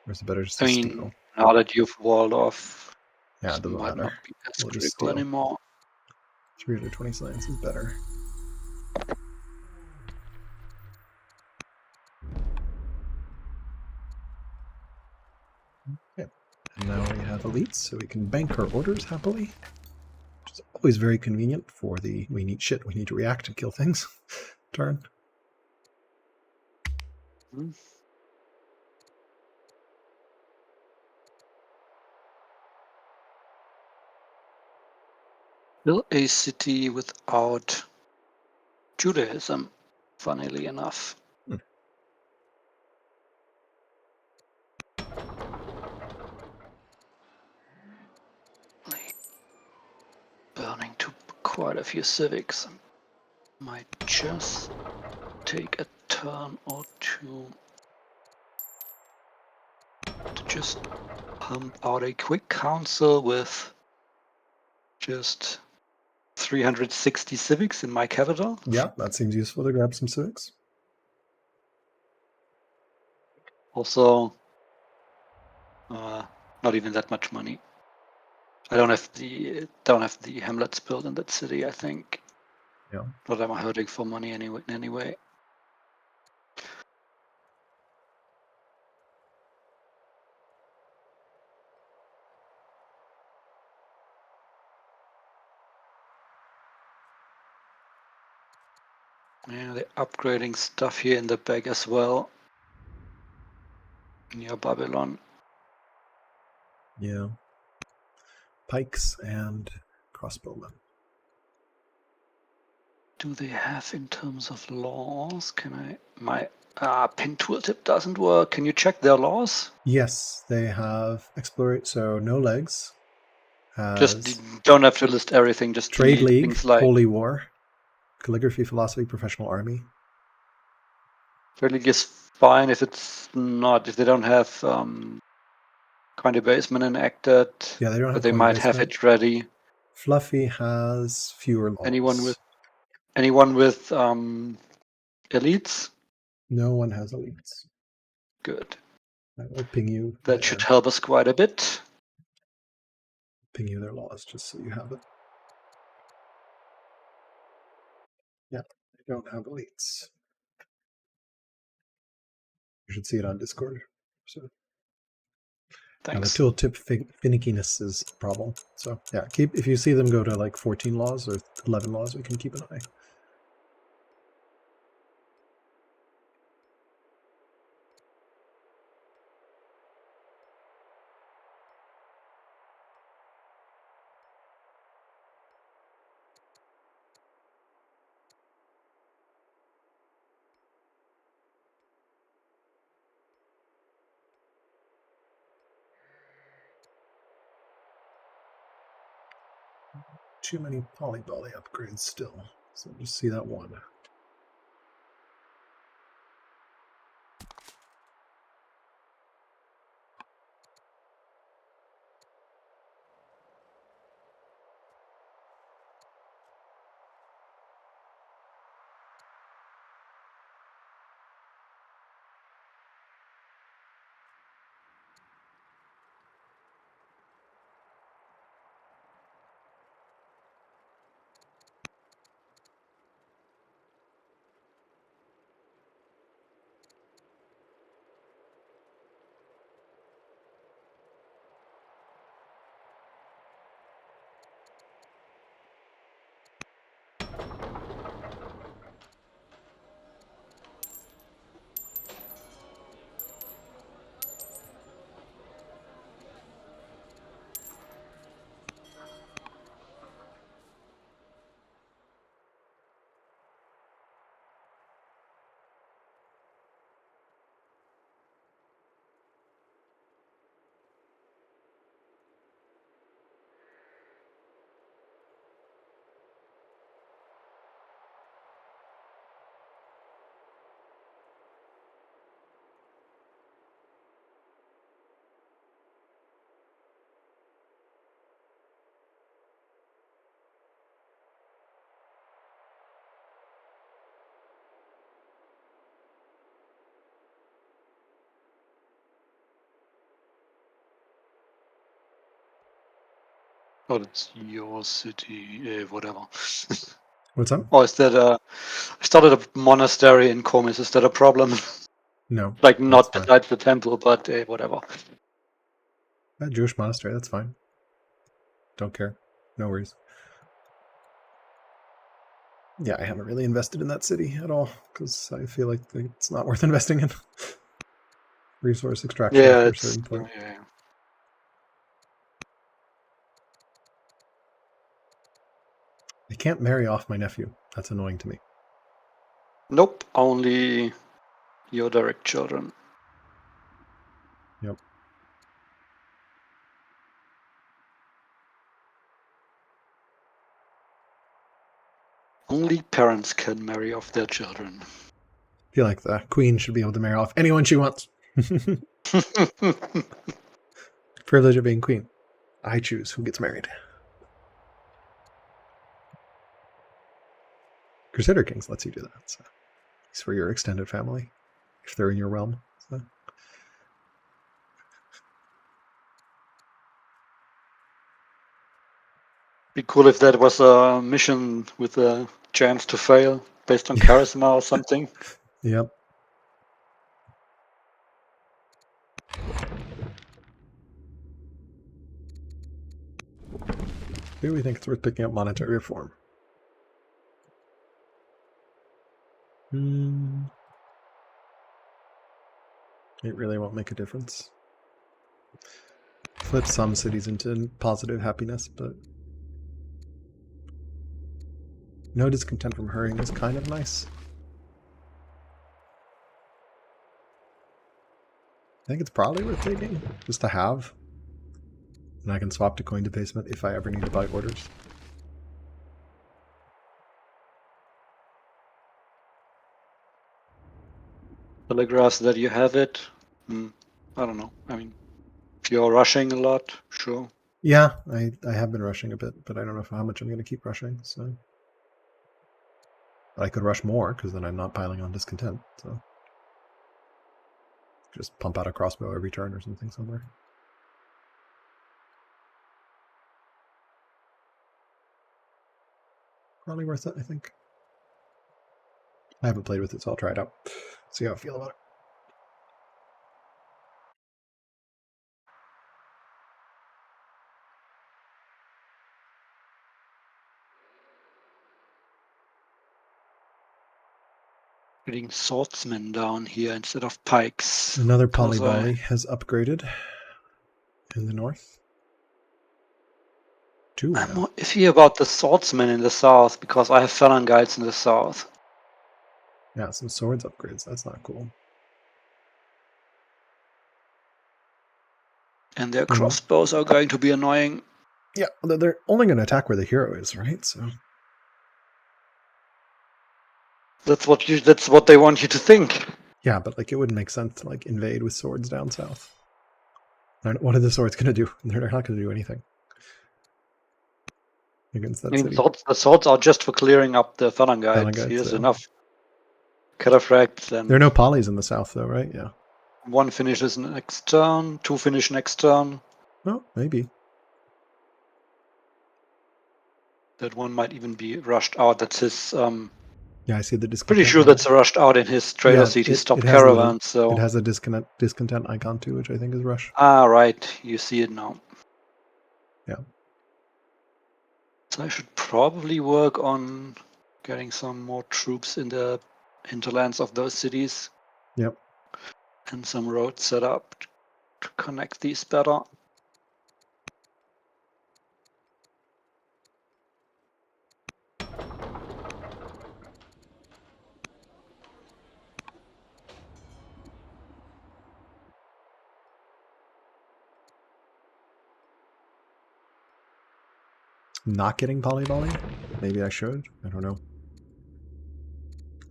[SPEAKER 1] Or is it better just to steal?
[SPEAKER 3] Now that you've walled off,
[SPEAKER 1] Yeah, it doesn't
[SPEAKER 3] might
[SPEAKER 1] matter.
[SPEAKER 3] not be as
[SPEAKER 1] We'll just
[SPEAKER 3] critical
[SPEAKER 1] steal.
[SPEAKER 3] anymore.
[SPEAKER 1] 320 science is better. Okay. And now we have elites, so we can bank our orders happily. Which is always very convenient for the we need to react and kill things turn.
[SPEAKER 3] Still a city without Judaism, funnily enough. Burning to quite a few civics. Might just take a turn or two to just pump out a quick council with just 360 civics in my capital.
[SPEAKER 1] Yeah, that seems useful to grab some civics.
[SPEAKER 3] Also, not even that much money. I don't have the hamlets built in that city, I think.
[SPEAKER 1] Yeah.
[SPEAKER 3] But I'm hurting for money anyway. Yeah, they're upgrading stuff here in the back as well. Near Babylon.
[SPEAKER 1] Yeah. Pikes and crossbowmen.
[SPEAKER 3] Do they have in terms of laws? Can I... My pin tooltip doesn't work. Can you check their laws?
[SPEAKER 1] Yes, they have explorate, so no legs.
[SPEAKER 3] Just don't have to list everything, just
[SPEAKER 1] Trade League,
[SPEAKER 3] things like
[SPEAKER 1] Holy War, Calligraphy, Philosophy, Professional Army.
[SPEAKER 3] Trade League is fine if it's not, if they don't have County Basement enacted,
[SPEAKER 1] Yeah, they don't have
[SPEAKER 3] but they
[SPEAKER 1] County
[SPEAKER 3] might have
[SPEAKER 1] Basement.
[SPEAKER 3] it ready.
[SPEAKER 1] Fluffy has fewer laws.
[SPEAKER 3] Anyone with elites?
[SPEAKER 1] No one has elites.
[SPEAKER 3] Good.
[SPEAKER 1] I will ping you.
[SPEAKER 3] That should help us quite a bit.
[SPEAKER 1] Ping you their laws just so you have it. Yeah, they don't have elites. You should see it on Discord. So.
[SPEAKER 3] Thanks.
[SPEAKER 1] And the tooltip finickiness is a problem. So yeah, if you see them go to like 14 laws or 11 laws, we can keep an eye. too many polybally upgrades still. So just see that one.
[SPEAKER 3] Oh, it's your city, whatever.
[SPEAKER 1] What's up?
[SPEAKER 3] Or is that I started a monastery in Comis. Is that a problem?
[SPEAKER 1] No.
[SPEAKER 3] Like not
[SPEAKER 1] fine.
[SPEAKER 3] beside the temple, but whatever.
[SPEAKER 1] A Jewish monastery, that's fine. Don't care. No worries. Yeah, I haven't really invested in that city at all because I feel like it's not worth investing in. Resource extraction
[SPEAKER 3] Yeah,
[SPEAKER 1] after a
[SPEAKER 3] it's
[SPEAKER 1] certain point.
[SPEAKER 3] yeah.
[SPEAKER 1] I can't marry off my nephew. That's annoying to me.
[SPEAKER 3] Nope, only your direct children.
[SPEAKER 1] Yep.
[SPEAKER 3] Only parents can marry off their children.
[SPEAKER 1] I feel like the queen should be able to marry off anyone she wants. Privilege of being queen. I choose who gets married. Crusader Kings lets you do that. So it's for your extended family, if they're in your realm. So.
[SPEAKER 3] Be cool if that was a mission with a chance to fail based on charisma or something.
[SPEAKER 1] Yep. Do we think it's worth picking up monetary reform? It really won't make a difference. Flip some cities into positive happiness, but no discontent from hurrying is kind of nice. I think it's probably worth taking, just to have. And I can swap to coin debasement if I ever need to buy orders.
[SPEAKER 3] Telegraphs that you have it. I don't know. I mean, if you're rushing a lot, sure.
[SPEAKER 1] Yeah, I have been rushing a bit, but I don't know how much I'm going to keep rushing, so... I could rush more, because then I'm not piling on discontent, so... Just pump out a crossbow every turn or something somewhere. Probably worth it, I think. I haven't played with it, so I'll try it out. See how I feel about it.
[SPEAKER 3] Getting swordsmen down here instead of pikes.
[SPEAKER 1] Another polybally has upgraded in the north. Two
[SPEAKER 3] I'm
[SPEAKER 1] now.
[SPEAKER 3] more iffy about the swordsmen in the south because I have Phalanx guides in the south.
[SPEAKER 1] Yeah, some swords upgrades. That's not cool.
[SPEAKER 3] And their crossbows are going to be annoying.
[SPEAKER 1] Yeah, they're only going to attack where the hero is, right? So
[SPEAKER 3] That's what they want you to think.
[SPEAKER 1] yeah, but like it wouldn't make sense to like invade with swords down south. What are the swords going to do? They're not going to do anything against that
[SPEAKER 3] I mean,
[SPEAKER 1] city.
[SPEAKER 3] the swords are just for clearing up the Phalangites.
[SPEAKER 1] Phalangites,
[SPEAKER 3] Here's
[SPEAKER 1] yeah.
[SPEAKER 3] enough cataphracts and
[SPEAKER 1] There are no polys in the south, though, right? Yeah.
[SPEAKER 3] one finishes next turn, 2 finish next turn.
[SPEAKER 1] Oh, maybe.
[SPEAKER 3] That one might even be rushed out. That's his.
[SPEAKER 1] Yeah, I see the discontent.
[SPEAKER 3] Pretty sure that's rushed out in his trader seat. He stopped caravans, so
[SPEAKER 1] it has a discontent icon too, which I think is rush.
[SPEAKER 3] Ah, right. You see it now.
[SPEAKER 1] Yeah.
[SPEAKER 3] So I should probably work on getting some more troops in the hinterlands of those cities.
[SPEAKER 1] Yep.
[SPEAKER 3] And some roads set up to connect these better.
[SPEAKER 1] Not getting polyvolley? Maybe I should. I don't know.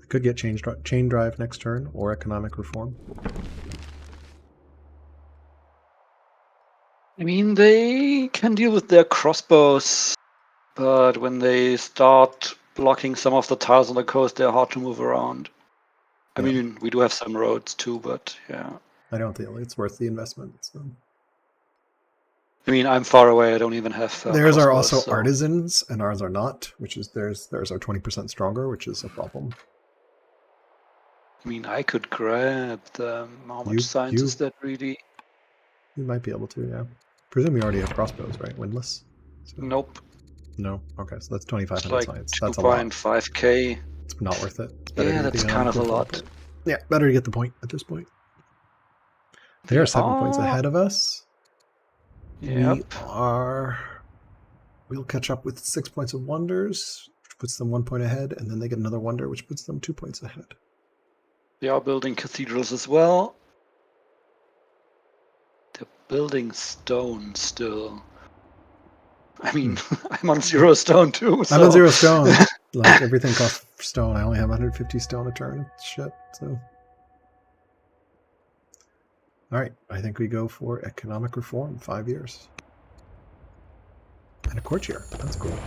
[SPEAKER 1] I could get chain drive next turn or economic reform.
[SPEAKER 3] I mean, they can deal with their crossbows, but when they start blocking some of the tiles on the coast, they're hard to move around. I mean, we do have some roads too, but yeah.
[SPEAKER 1] I don't think it's worth the investment. So.
[SPEAKER 3] I mean, I'm far away. I don't even have.
[SPEAKER 1] Theirs are also artisans, and ours are not. Which is theirs are 20% stronger, which is a problem.
[SPEAKER 3] I mean, I could grab them. How much science is that really?
[SPEAKER 1] You might be able to, yeah. Presume you already have crossbows, right? Windless? So.
[SPEAKER 3] Nope.
[SPEAKER 1] No? Okay, so that's 2,500
[SPEAKER 3] like
[SPEAKER 1] science. That's a lot.
[SPEAKER 3] 2.5k.
[SPEAKER 1] It's not worth it.
[SPEAKER 3] Yeah, that's kind of a lot.
[SPEAKER 1] Yeah, better to get the point at this point. They are 7 points ahead of us.
[SPEAKER 3] Yep.
[SPEAKER 1] We'll catch up with 6 points of wonders, which puts them 1 point ahead, and then they get another wonder, which puts them 2 points ahead.
[SPEAKER 3] They are building cathedrals as well. They're building stone still. I mean, I'm on 0 stone too. So.
[SPEAKER 1] I'm on 0 stone. Like, everything costs stone. I only have 150 stone a turn. Shit, so... Alright, I think we go for economic reform, 5 years. And a courtier. That's cool.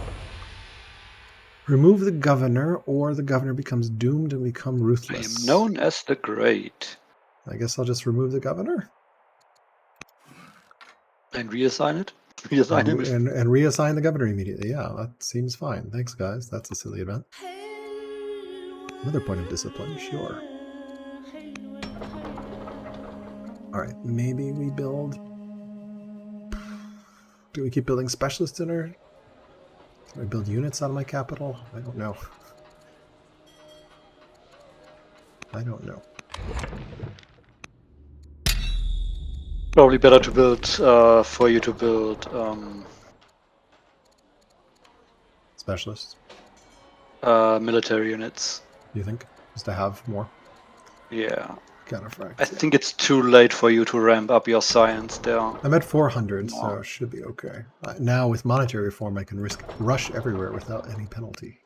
[SPEAKER 1] Remove the governor, or the governor becomes doomed and become ruthless.
[SPEAKER 3] I am known as the Great.
[SPEAKER 1] I guess I'll just remove the governor.
[SPEAKER 3] And reassign it?
[SPEAKER 1] Reassign him. And reassign the governor immediately. Yeah, that seems fine. Thanks, guys. That's a silly event. Another point of discipline, sure. Alright, maybe we build... Do we keep building specialists in her? Can I build units out of my capital? I don't know. I don't know.
[SPEAKER 3] Probably better to build, for you to build...
[SPEAKER 1] Specialists?
[SPEAKER 3] Military units.
[SPEAKER 1] You think? Just to have more?
[SPEAKER 3] Yeah.
[SPEAKER 1] Counterfracts.
[SPEAKER 3] I think it's too late for you to ramp up your science there.
[SPEAKER 1] I'm at 400, so it should be okay. Now with monetary reform, I can risk rush everywhere without any penalty,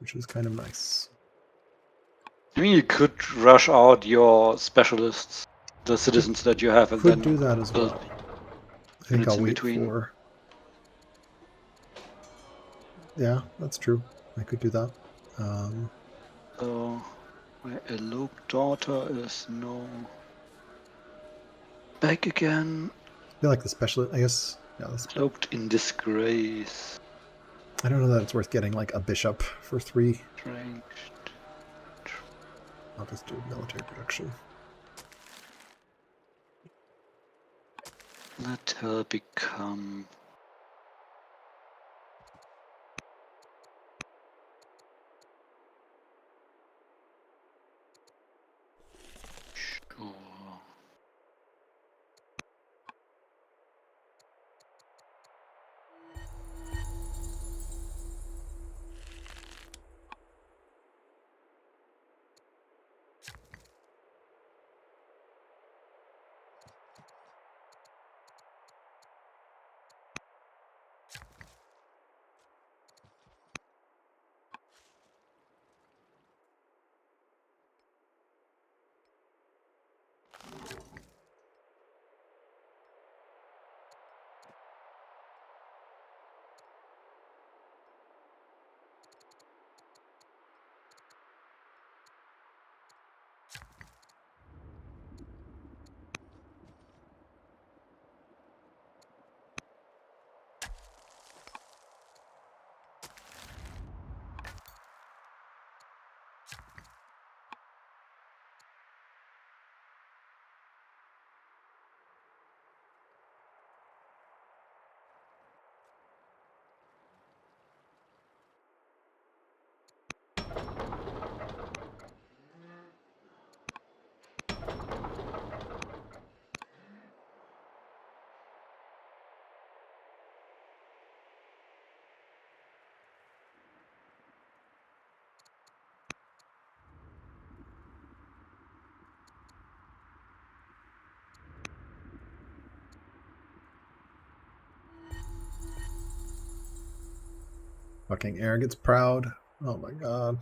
[SPEAKER 1] which is kind of nice.
[SPEAKER 3] I mean, you could rush out your specialists, the citizens that you have, and
[SPEAKER 1] Could
[SPEAKER 3] then
[SPEAKER 1] do that as well. I think I'll wait for... Yeah, that's true. I could do that.
[SPEAKER 3] So, my eloped daughter is no... Back again.
[SPEAKER 1] I feel like the specialist, I guess... Yeah,
[SPEAKER 3] eloped in disgrace.
[SPEAKER 1] I don't know that it's worth getting like a bishop for 3.
[SPEAKER 3] Ranged.
[SPEAKER 1] I'll just do military production.
[SPEAKER 3] Let her become... Sure.
[SPEAKER 1] Fucking air gets proud. Oh my god.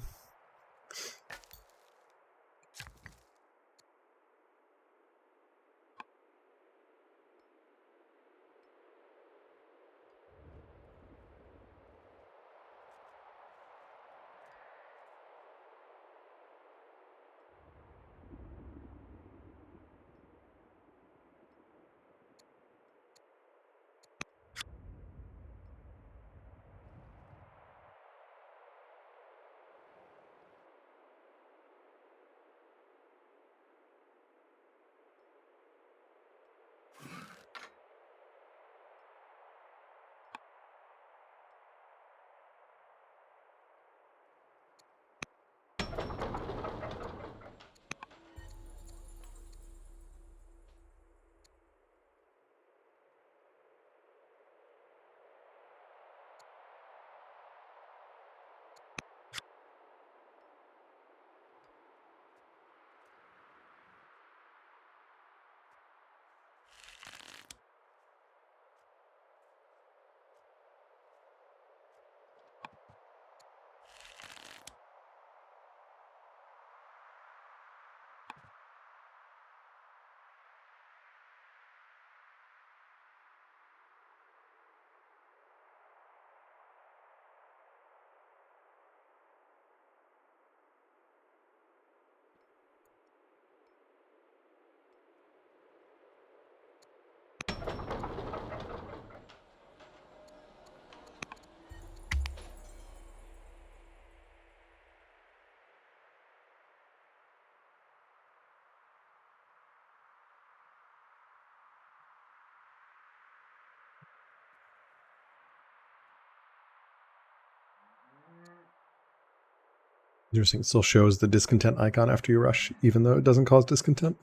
[SPEAKER 1] Interesting. It still shows the discontent icon after you rush, even though it doesn't cause discontent.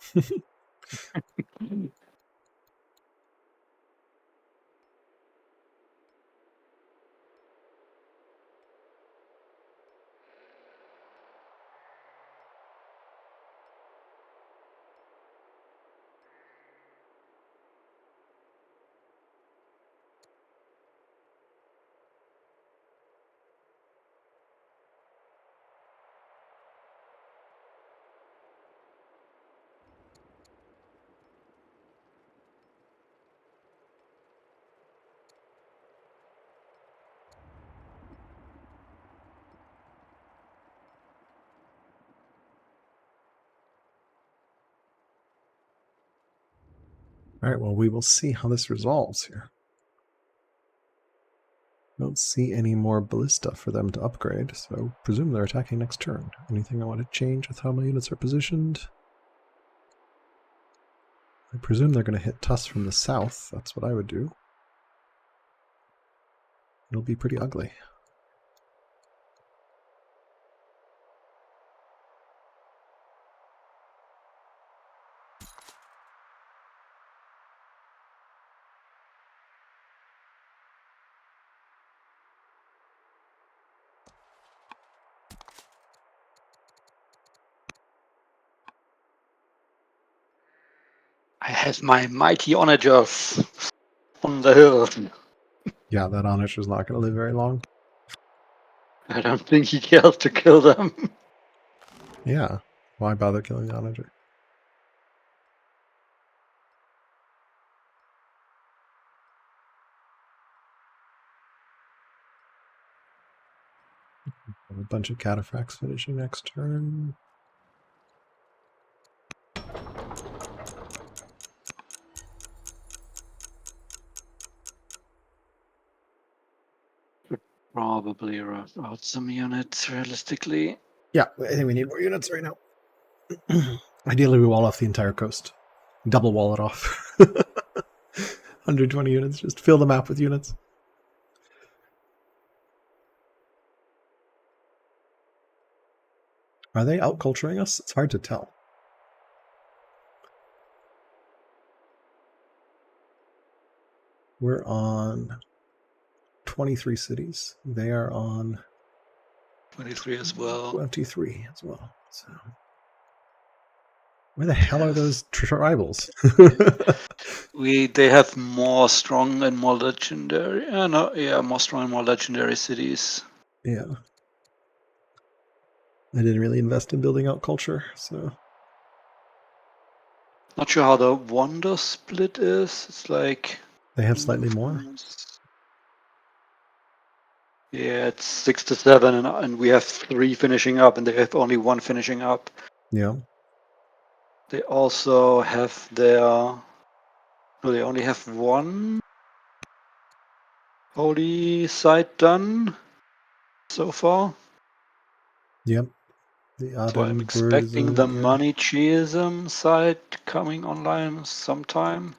[SPEAKER 1] All right, well, we will see how this resolves here. Don't see any more ballista for them to upgrade, so presume they're attacking next turn. Anything I want to change with how my units are positioned? I presume they're going to hit Tuss from the south. That's what I would do. It'll be pretty ugly.
[SPEAKER 3] I have my mighty onagers on the hill.
[SPEAKER 1] Yeah, that Onish is not going to live very long.
[SPEAKER 3] I don't think he cares to kill them.
[SPEAKER 1] Yeah, why bother killing the Onager? A bunch of cataphracts finishing next turn.
[SPEAKER 3] Probably rough out some units realistically.
[SPEAKER 1] Yeah, I think we need more units right now. Ideally, we wall off the entire coast. Double wall it off. 120 units. Just fill the map with units. Are they outculturing us? It's hard to tell. We're on 23 cities. They are on
[SPEAKER 3] 23 as well.
[SPEAKER 1] 23 as well. So, where the hell are those tribals?
[SPEAKER 3] They have more strong and more legendary. More strong and more legendary cities.
[SPEAKER 1] Yeah. I didn't really invest in building out culture, so.
[SPEAKER 3] Not sure how the wonder split is. It's like
[SPEAKER 1] They have slightly more.
[SPEAKER 3] Yeah, it's 6 to 7, and we have 3 finishing up, and they have only 1 finishing up.
[SPEAKER 1] Yeah.
[SPEAKER 3] They also have their. No, they only have 1 holy site done so far.
[SPEAKER 1] Yep. The
[SPEAKER 3] So I'm
[SPEAKER 1] Adam
[SPEAKER 3] expecting the
[SPEAKER 1] yeah.
[SPEAKER 3] Manichaeism site coming online sometime.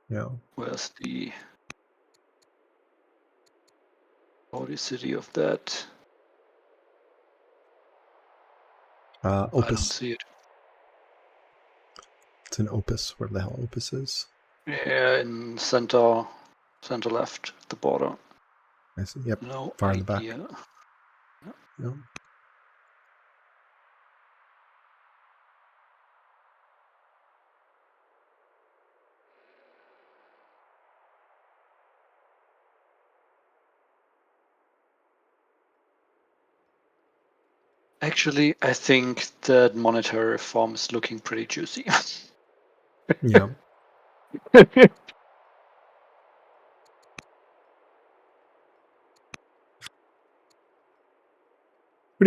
[SPEAKER 1] Yeah.
[SPEAKER 3] Where's the holy city of that? I don't
[SPEAKER 1] Opus.
[SPEAKER 3] see it.
[SPEAKER 1] It's an Opus, where the hell Opus is.
[SPEAKER 3] Yeah, in center left, the border.
[SPEAKER 1] I see. Yep.
[SPEAKER 3] No
[SPEAKER 1] Far in the back.
[SPEAKER 3] idea.
[SPEAKER 1] Yeah.
[SPEAKER 3] Actually, I think that monetary reform is looking pretty juicy.
[SPEAKER 1] Yeah. Pretty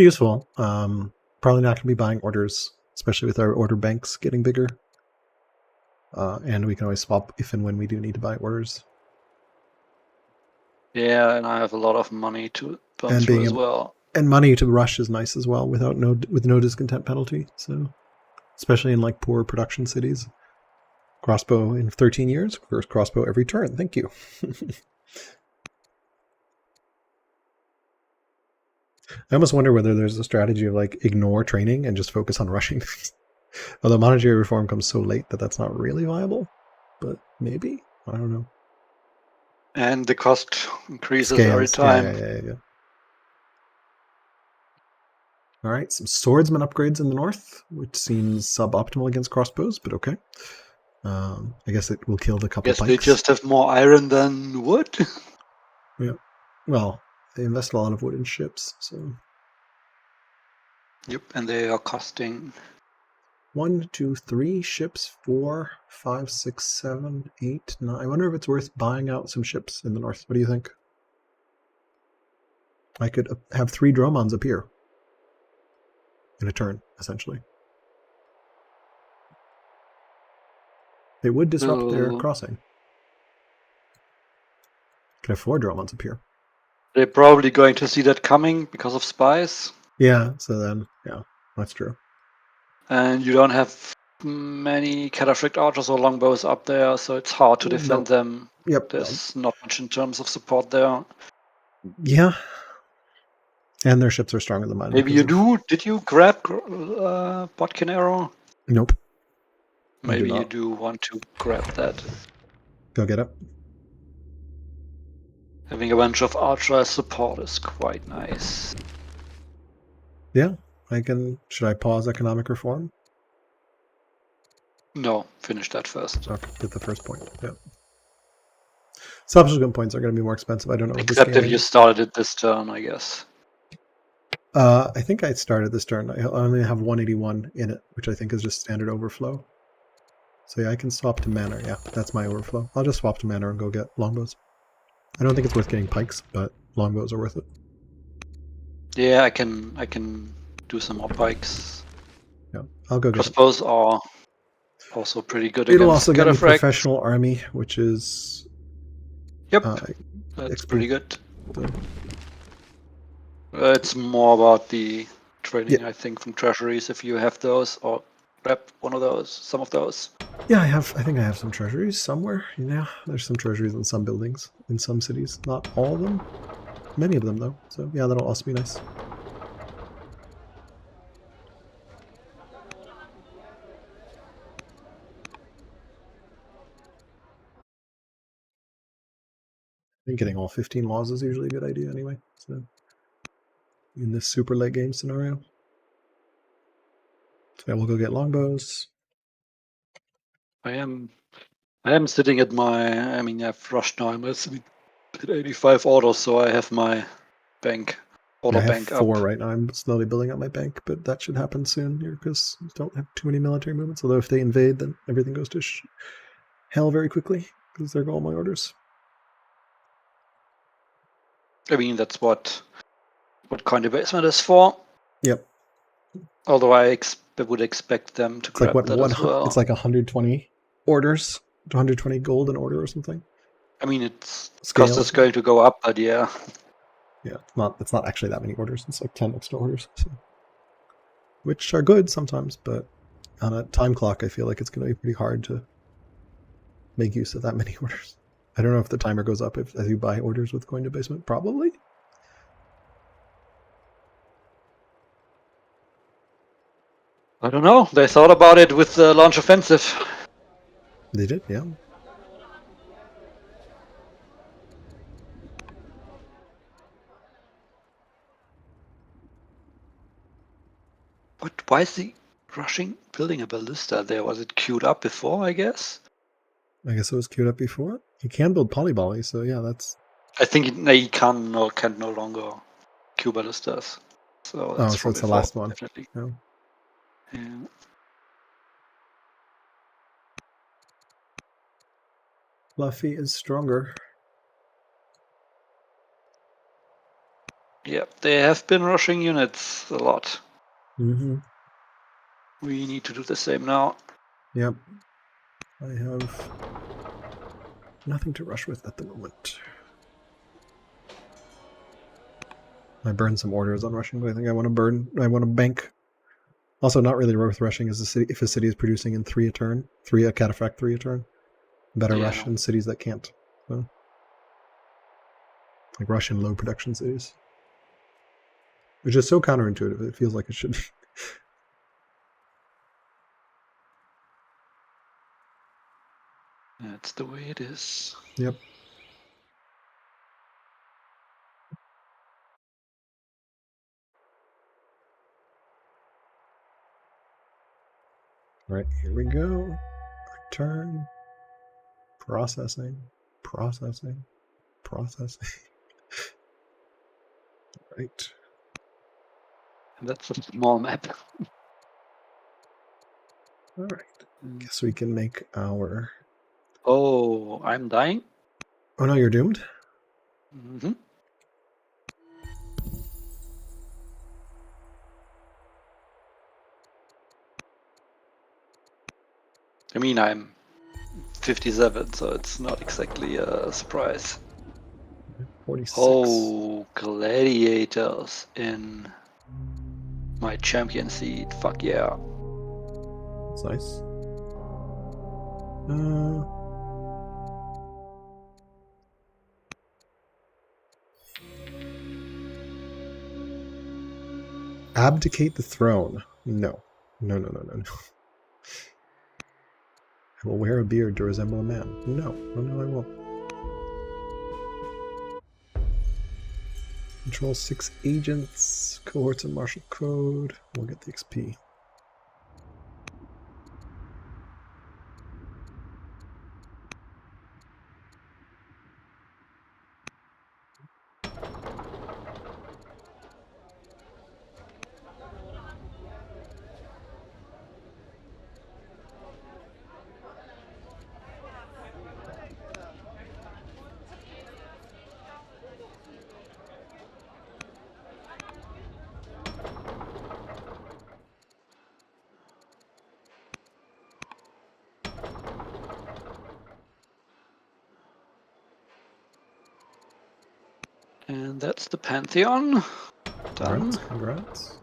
[SPEAKER 1] useful. Probably not going to be buying orders, especially with our order banks getting bigger. And we can always swap if and when we do need to buy orders.
[SPEAKER 3] Yeah, and I have a lot of money to burn
[SPEAKER 1] And
[SPEAKER 3] through
[SPEAKER 1] being
[SPEAKER 3] as
[SPEAKER 1] able,
[SPEAKER 3] well.
[SPEAKER 1] and money to rush is nice as well with no discontent penalty. So, especially in like poor production cities. Crossbow in 13 years, first crossbow every turn. Thank you. I almost wonder whether there's a strategy of like ignore training and just focus on rushing. Although monetary reform comes so late that that's not really viable, but maybe, I don't know.
[SPEAKER 3] And the cost increases
[SPEAKER 1] Scales.
[SPEAKER 3] every time.
[SPEAKER 1] Yeah. All right, some swordsman upgrades in the north, which seems suboptimal against crossbows, but okay. I guess it will kill the couple
[SPEAKER 3] Guess
[SPEAKER 1] pikes.
[SPEAKER 3] they just have more iron than wood.
[SPEAKER 1] Yeah. Well, they invest a lot of wood in ships, so.
[SPEAKER 3] Yep, and they are costing
[SPEAKER 1] 1, 2, 3 ships, 4, 5, 6, 7, 8, 9. I wonder if it's worth buying out some ships in the north. What do you think? I could have 3 Dromons appear in a turn, essentially. They would disrupt their crossing. Could have 4 Dromons appear.
[SPEAKER 3] They're probably going to see that coming because of spies.
[SPEAKER 1] Yeah, so then, yeah, that's true.
[SPEAKER 3] And you don't have many cataphractic archers or longbows up there, so it's hard to defend them.
[SPEAKER 1] Yep.
[SPEAKER 3] There's not much in terms of support there.
[SPEAKER 1] Yeah. And their ships are stronger than mine.
[SPEAKER 3] Maybe you do. Did you grab Botkin Arrow?
[SPEAKER 1] Nope.
[SPEAKER 3] Maybe you do want to grab that.
[SPEAKER 1] Go get it.
[SPEAKER 3] Having a bunch of archer support is quite nice.
[SPEAKER 1] Yeah, I can. Should I pause economic reform?
[SPEAKER 3] No, finish that first.
[SPEAKER 1] Okay, get the first point. Yeah. Subsequent points are going to be more expensive. I don't know.
[SPEAKER 3] Except if you started it this turn, I guess.
[SPEAKER 1] I think I started this turn. I only have 181 in it, which I think is just standard overflow. So yeah, I can swap to manor. Yeah, that's my overflow. I'll just swap to manor and go get longbows. I don't think it's worth getting pikes, but longbows are worth it.
[SPEAKER 3] Yeah, I can do some more pikes.
[SPEAKER 1] Yeah, I'll go get
[SPEAKER 3] crossbows are also pretty good
[SPEAKER 1] It'll
[SPEAKER 3] against
[SPEAKER 1] also get me
[SPEAKER 3] cataphracts.
[SPEAKER 1] professional army, which is
[SPEAKER 3] Yep, that's
[SPEAKER 1] XP.
[SPEAKER 3] pretty good. It's more about the training,
[SPEAKER 1] Yeah.
[SPEAKER 3] I think, from treasuries if you have those, or grab one of those, some of those.
[SPEAKER 1] Yeah, I think I have some treasuries somewhere. Yeah, there's some treasuries in some buildings, in some cities. Not all of them. Many of them, though. So yeah, that'll also be nice. I think getting all 15 laws is usually a good idea anyway. So in this super late game scenario. So yeah, we'll go get longbows.
[SPEAKER 3] I am sitting at my, I've rushed now, I'm at 85 orders, so I have my bank auto
[SPEAKER 1] I have
[SPEAKER 3] bank
[SPEAKER 1] 4
[SPEAKER 3] up.
[SPEAKER 1] right now. I'm slowly building up my bank, but that should happen soon here because we don't have too many military movements. Although if they invade, then everything goes to hell very quickly because there go all my orders.
[SPEAKER 3] I mean, that's what coin debasement is for.
[SPEAKER 1] Yep.
[SPEAKER 3] Although I would expect them to
[SPEAKER 1] It's like
[SPEAKER 3] grab that as well.
[SPEAKER 1] It's like 120 orders, 120 gold an order or something.
[SPEAKER 3] I mean, it's
[SPEAKER 1] Scale.
[SPEAKER 3] cost is going to go up, but yeah.
[SPEAKER 1] Yeah, it's not actually that many orders. It's like 10 extra orders, so. Which are good sometimes, but on a time clock, I feel like it's going to be pretty hard to make use of that many orders. I don't know if the timer goes up as you buy orders with coin debasement. Probably.
[SPEAKER 3] I don't know. They thought about it with the launch offensive.
[SPEAKER 1] They did, yeah.
[SPEAKER 3] But why is he rushing building a ballista there? Was it queued up before, I guess?
[SPEAKER 1] I guess it was queued up before. You can build polyvolley, so yeah, that's...
[SPEAKER 3] I think he can no longer queue ballistas. So that's
[SPEAKER 1] so
[SPEAKER 3] from
[SPEAKER 1] it's
[SPEAKER 3] before,
[SPEAKER 1] the last one.
[SPEAKER 3] definitely.
[SPEAKER 1] Yeah.
[SPEAKER 3] Yeah.
[SPEAKER 1] Fluffy is stronger.
[SPEAKER 3] Yep, they have been rushing units a lot.
[SPEAKER 1] Mm-hmm.
[SPEAKER 3] We need to do the same now.
[SPEAKER 1] Yep. I have nothing to rush with at the moment. I burned some orders on rushing, but I think I want to bank. Also, not really worth rushing is if a city is producing in 3 a turn, 3 a cataphract, 3 a turn. Better rush in cities that can't. So, like rush in low production cities. Which is so counterintuitive, it feels like it should be.
[SPEAKER 3] That's the way it is.
[SPEAKER 1] Yep. Right, here we go. Return. Processing. Processing. Processing. Right.
[SPEAKER 3] And that's a small map.
[SPEAKER 1] All right. Guess we can make our...
[SPEAKER 3] Oh, I'm dying?
[SPEAKER 1] Oh no, you're doomed?
[SPEAKER 3] Mm-hmm. I mean, I'm 57, so it's not exactly a surprise.
[SPEAKER 1] 46.
[SPEAKER 3] Oh, gladiators in my champion seat. Fuck yeah.
[SPEAKER 1] That's nice. Abdicate the throne. No. No. I will wear a beard to resemble a man. No, I won't. Control 6 agents, cohorts and martial code. We'll get the XP.
[SPEAKER 3] And that's the Pantheon. Done.
[SPEAKER 1] Congrats.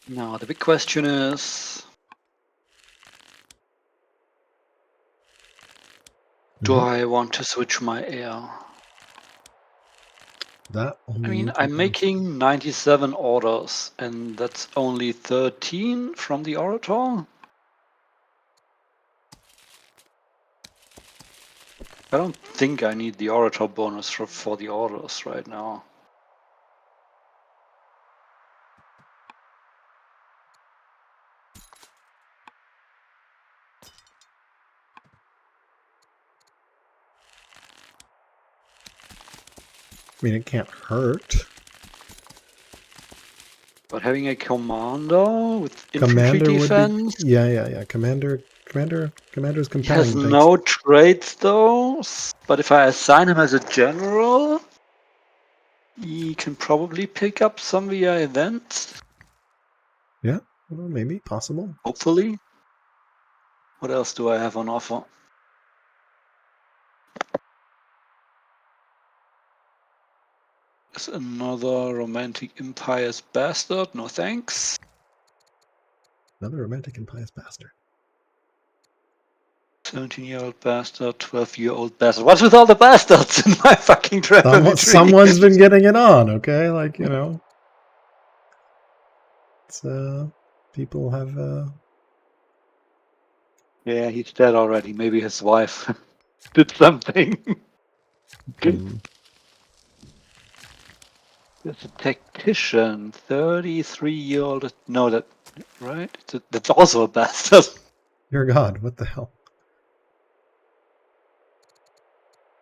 [SPEAKER 3] Now the big question is, do I want to switch my air?
[SPEAKER 1] That only
[SPEAKER 3] I mean,
[SPEAKER 1] you can
[SPEAKER 3] I'm
[SPEAKER 1] know.
[SPEAKER 3] making 97 orders, and that's only 13 from the Orator. I don't think I need the Orator bonus for the orders right now.
[SPEAKER 1] I mean, it can't hurt.
[SPEAKER 3] But having a commander with infantry
[SPEAKER 1] Commander
[SPEAKER 3] defense,
[SPEAKER 1] would be, yeah. Commander's
[SPEAKER 3] he
[SPEAKER 1] compelling.
[SPEAKER 3] has
[SPEAKER 1] Thanks.
[SPEAKER 3] no traits though. But if I assign him as a general, he can probably pick up some via events.
[SPEAKER 1] Yeah, well, maybe possible.
[SPEAKER 3] Hopefully. What else do I have on offer? There's another Romantic Empire's Bastard. No thanks.
[SPEAKER 1] Another romantic and pious bastard.
[SPEAKER 3] 17-year-old bastard, 12-year-old bastard. What's with all the bastards in my fucking family tree?
[SPEAKER 1] Someone's been getting it on, okay? Like, you know. It's, people have,
[SPEAKER 3] Yeah, he's dead already. Maybe his wife did something. There's a tactician, 33-year-old. No, that right? That's also a bastard.
[SPEAKER 1] Dear God, what the hell?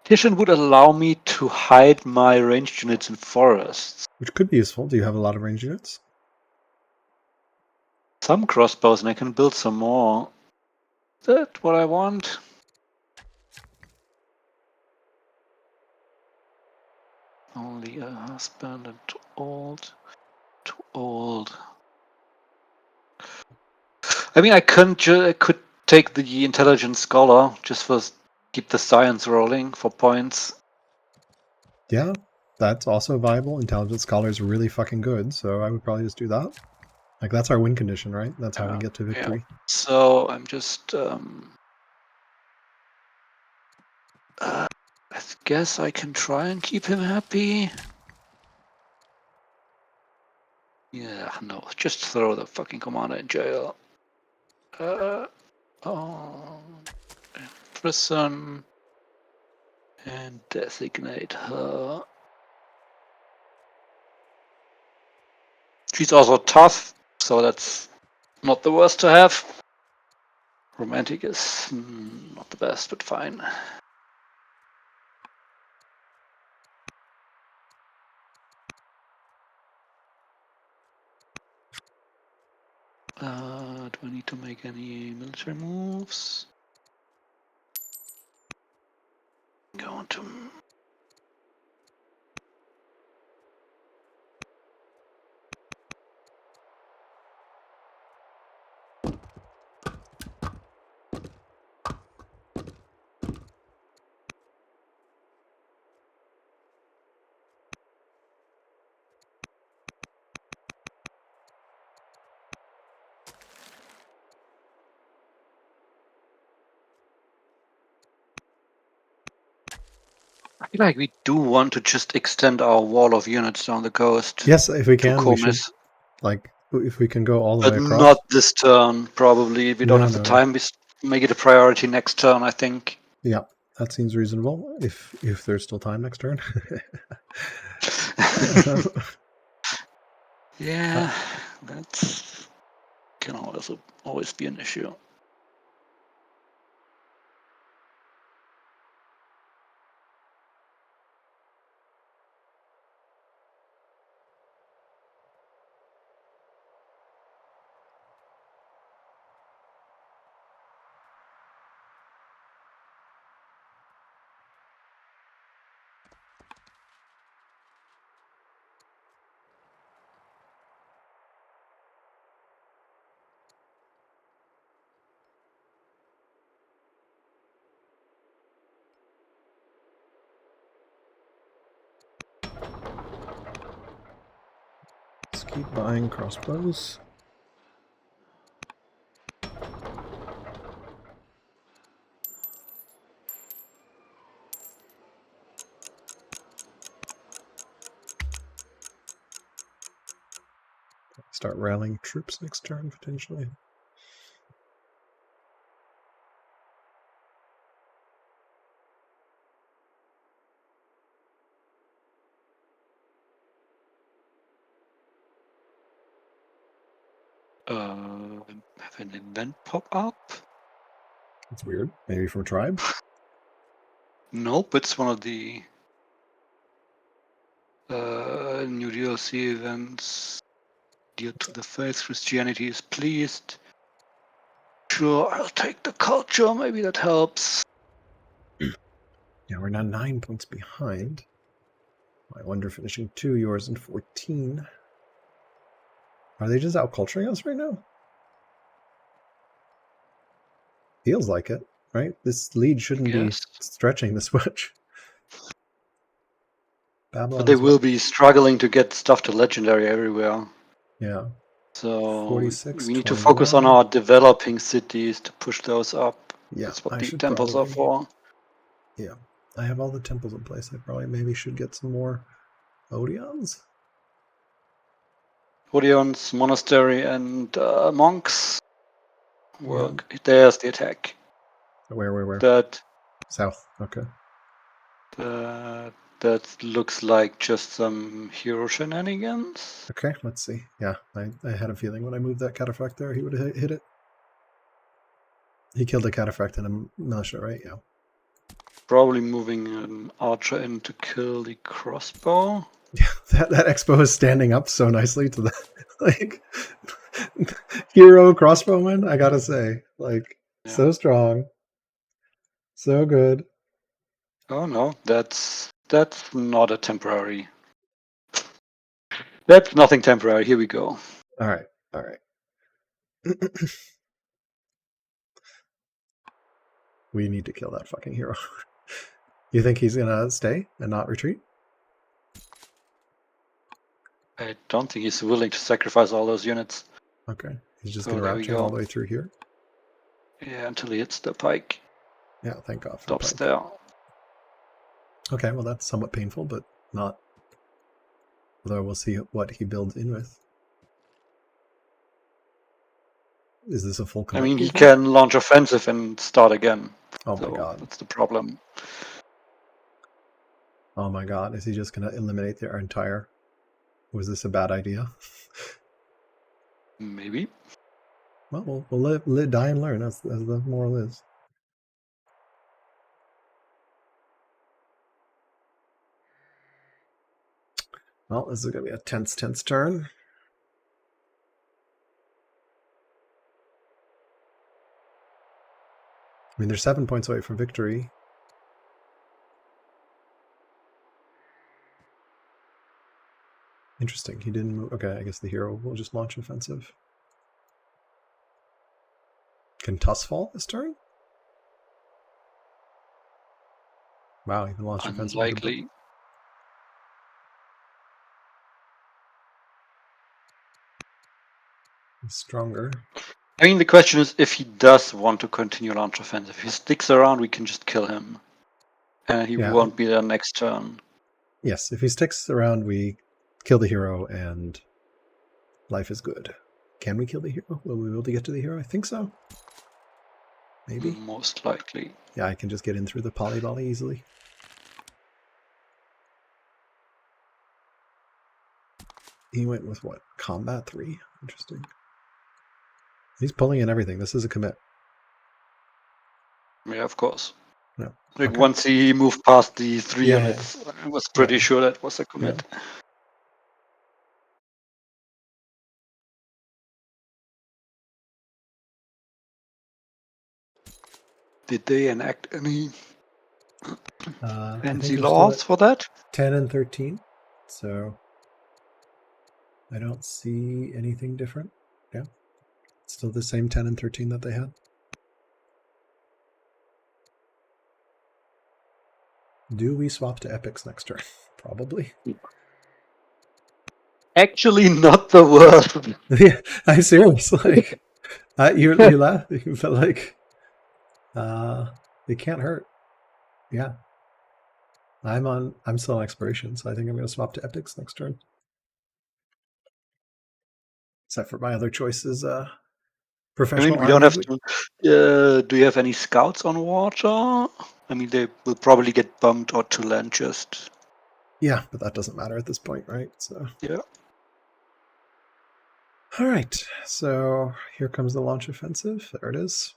[SPEAKER 3] Tactician would allow me to hide my ranged units in forests.
[SPEAKER 1] Which could be useful. Do you have a lot of range units?
[SPEAKER 3] Some crossbows, and I can build some more. Is that what I want? Only a husband and too old. Too old. I mean, I could take the intelligent scholar just for keep the science rolling for points.
[SPEAKER 1] Yeah, that's also viable. Intelligent Scholar is really fucking good, so I would probably just do that. Like, that's our win condition, right? That's how we get to victory.
[SPEAKER 3] Yeah. So I'm just... I guess I can try and keep him happy. Yeah, no, just throw the fucking commander in jail. Prison. And designate her. She's also tough, so that's not the worst to have. Romantic is not the best, but fine. Do I need to make any military moves? Go on to... I feel like we do want to just extend our wall of units down the coast.
[SPEAKER 1] Yes, if we can, we should.
[SPEAKER 3] Comis.
[SPEAKER 1] Like, if we can go all the
[SPEAKER 3] But
[SPEAKER 1] way across.
[SPEAKER 3] not this turn, probably. We don't
[SPEAKER 1] No,
[SPEAKER 3] have the
[SPEAKER 1] no.
[SPEAKER 3] time. We make it a priority next turn, I think.
[SPEAKER 1] Yeah, that seems reasonable. If there's still time next turn.
[SPEAKER 3] Yeah, that's can always be an issue.
[SPEAKER 1] Let's keep buying crossbows. Start rallying troops next turn, potentially.
[SPEAKER 3] Have an event pop up?
[SPEAKER 1] That's weird. Maybe from Tribe?
[SPEAKER 3] Nope, it's one of the new DLC events. Dear to the faith, Christianity is pleased. Sure, I'll take the culture. Maybe that helps.
[SPEAKER 1] Yeah, we're now 9 points behind. I wonder, finishing 2, yours and 14. Are they just out-culturing us right now? Feels like it, right? This lead shouldn't be stretching this much.
[SPEAKER 3] But they will be struggling to get stuff to legendary everywhere.
[SPEAKER 1] Yeah.
[SPEAKER 3] So
[SPEAKER 1] 46,
[SPEAKER 3] we need
[SPEAKER 1] 21.
[SPEAKER 3] to focus on our developing cities to push those up.
[SPEAKER 1] Yeah,
[SPEAKER 3] that's what
[SPEAKER 1] I
[SPEAKER 3] the
[SPEAKER 1] should
[SPEAKER 3] temples
[SPEAKER 1] probably,
[SPEAKER 3] are for.
[SPEAKER 1] Yeah, I have all the temples in place. I probably maybe should get some more Odeons.
[SPEAKER 3] Odeons, monastery, and monks. Work.
[SPEAKER 1] Yeah.
[SPEAKER 3] There's the attack.
[SPEAKER 1] Where?
[SPEAKER 3] That
[SPEAKER 1] south. Okay.
[SPEAKER 3] That looks like just some hero shenanigans.
[SPEAKER 1] Okay, let's see. Yeah, I had a feeling when I moved that cataphract there, he would have hit it. He killed the cataphract in a militia, right? Yeah.
[SPEAKER 3] Probably moving an archer in to kill the crossbow.
[SPEAKER 1] Yeah, that expo is standing up so nicely to the like hero crossbowman. I gotta say, like, so strong, so good.
[SPEAKER 3] Oh no, that's not a temporary. That's nothing temporary. Here we go.
[SPEAKER 1] All right. We need to kill that fucking hero. You think he's gonna stay and not retreat?
[SPEAKER 3] I don't think he's willing to sacrifice all those units.
[SPEAKER 1] Okay, he's just gonna route chain all the way through here.
[SPEAKER 3] Yeah, until he hits the pike.
[SPEAKER 1] Yeah, thank God for
[SPEAKER 3] Stops
[SPEAKER 1] pike.
[SPEAKER 3] there.
[SPEAKER 1] Okay, well that's somewhat painful, but not. Although we'll see what he builds in with. Is this a full commit?
[SPEAKER 3] I mean, he can launch offensive and start again.
[SPEAKER 1] Oh my God,
[SPEAKER 3] that's the problem.
[SPEAKER 1] Oh my God, is he just going to eliminate their entire... Was this a bad idea?
[SPEAKER 3] Maybe.
[SPEAKER 1] Well, we'll live, die and learn, as the moral is. Well, this is going to be a tense turn. I mean, they're 7 points away from victory. Interesting. He didn't move. Okay, I guess the hero will just launch offensive. Can Tuss fall this turn? Wow, he can launch offensive.
[SPEAKER 3] Unlikely.
[SPEAKER 1] He's stronger.
[SPEAKER 3] I mean, the question is if he does want to continue launch offensive. If he sticks around, we can just kill him. And he won't be there next turn.
[SPEAKER 1] Yes, if he sticks around, we kill the hero and life is good. Can we kill the hero? Will we be able to get to the hero? I think so. Maybe.
[SPEAKER 3] Most likely.
[SPEAKER 1] Yeah, I can just get in through the poly volley easily. He went with what? Combat 3? Interesting. He's pulling in everything. This is a commit.
[SPEAKER 3] Yeah, of course.
[SPEAKER 1] Yeah.
[SPEAKER 3] Like once he moved past the 3 units, I was pretty sure that was a commit.
[SPEAKER 1] Yeah.
[SPEAKER 3] Did they enact any fancy
[SPEAKER 1] laws
[SPEAKER 3] laws for that?
[SPEAKER 1] 10 and 13. So I don't see anything different. Yeah. It's still the same 10 and 13 that they had. Do we swap to epics next turn? Probably.
[SPEAKER 3] Actually, not the worst.
[SPEAKER 1] Yeah, I'm serious. Like, you laugh. You felt like it can't hurt. Yeah. I'm still on exploration, so I think I'm going to swap to epics next turn. except for my other choices.
[SPEAKER 3] I
[SPEAKER 1] Professional
[SPEAKER 3] mean, we don't
[SPEAKER 1] army.
[SPEAKER 3] have to. Do you have any scouts on water? I mean, they will probably get bumped or to land just.
[SPEAKER 1] Yeah, but that doesn't matter at this point, right? So
[SPEAKER 3] Yeah.
[SPEAKER 1] all right. So here comes the launch offensive. There it is.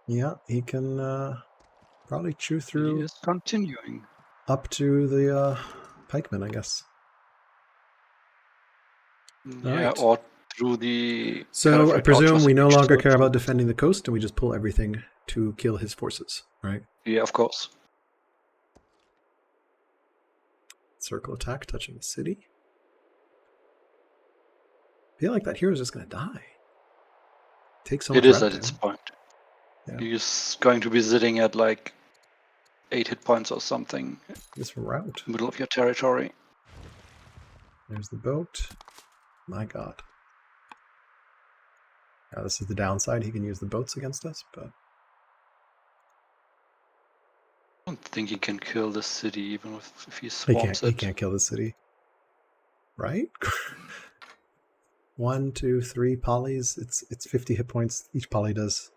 [SPEAKER 1] Yeah, he can probably chew
[SPEAKER 3] He
[SPEAKER 1] through
[SPEAKER 3] is continuing.
[SPEAKER 1] up to the pikemen, I guess.
[SPEAKER 3] Yeah,
[SPEAKER 1] Right.
[SPEAKER 3] or through the.
[SPEAKER 1] So I
[SPEAKER 3] Caliphate
[SPEAKER 1] presume
[SPEAKER 3] archers,
[SPEAKER 1] we no
[SPEAKER 3] which
[SPEAKER 1] longer
[SPEAKER 3] still
[SPEAKER 1] care about
[SPEAKER 3] shoot.
[SPEAKER 1] defending the coast, and we just pull everything to kill his forces, right?
[SPEAKER 3] Yeah, of course.
[SPEAKER 1] Circle attack touching the city. I feel like that hero's just going to die. Take so much
[SPEAKER 3] It is
[SPEAKER 1] rat
[SPEAKER 3] at its
[SPEAKER 1] damage.
[SPEAKER 3] point.
[SPEAKER 1] Yeah.
[SPEAKER 3] He's going to be sitting at like 8 hit points or something,
[SPEAKER 1] Just route.
[SPEAKER 3] middle of your territory.
[SPEAKER 1] There's the boat. My god. Now this is the downside. He can use the boats against us, but
[SPEAKER 3] I don't think he can kill the city even if he
[SPEAKER 1] he
[SPEAKER 3] swarms
[SPEAKER 1] can't. He
[SPEAKER 3] it.
[SPEAKER 1] can't kill the city, right? 1, 2, 3 polys. It's 50 hit points. Each poly does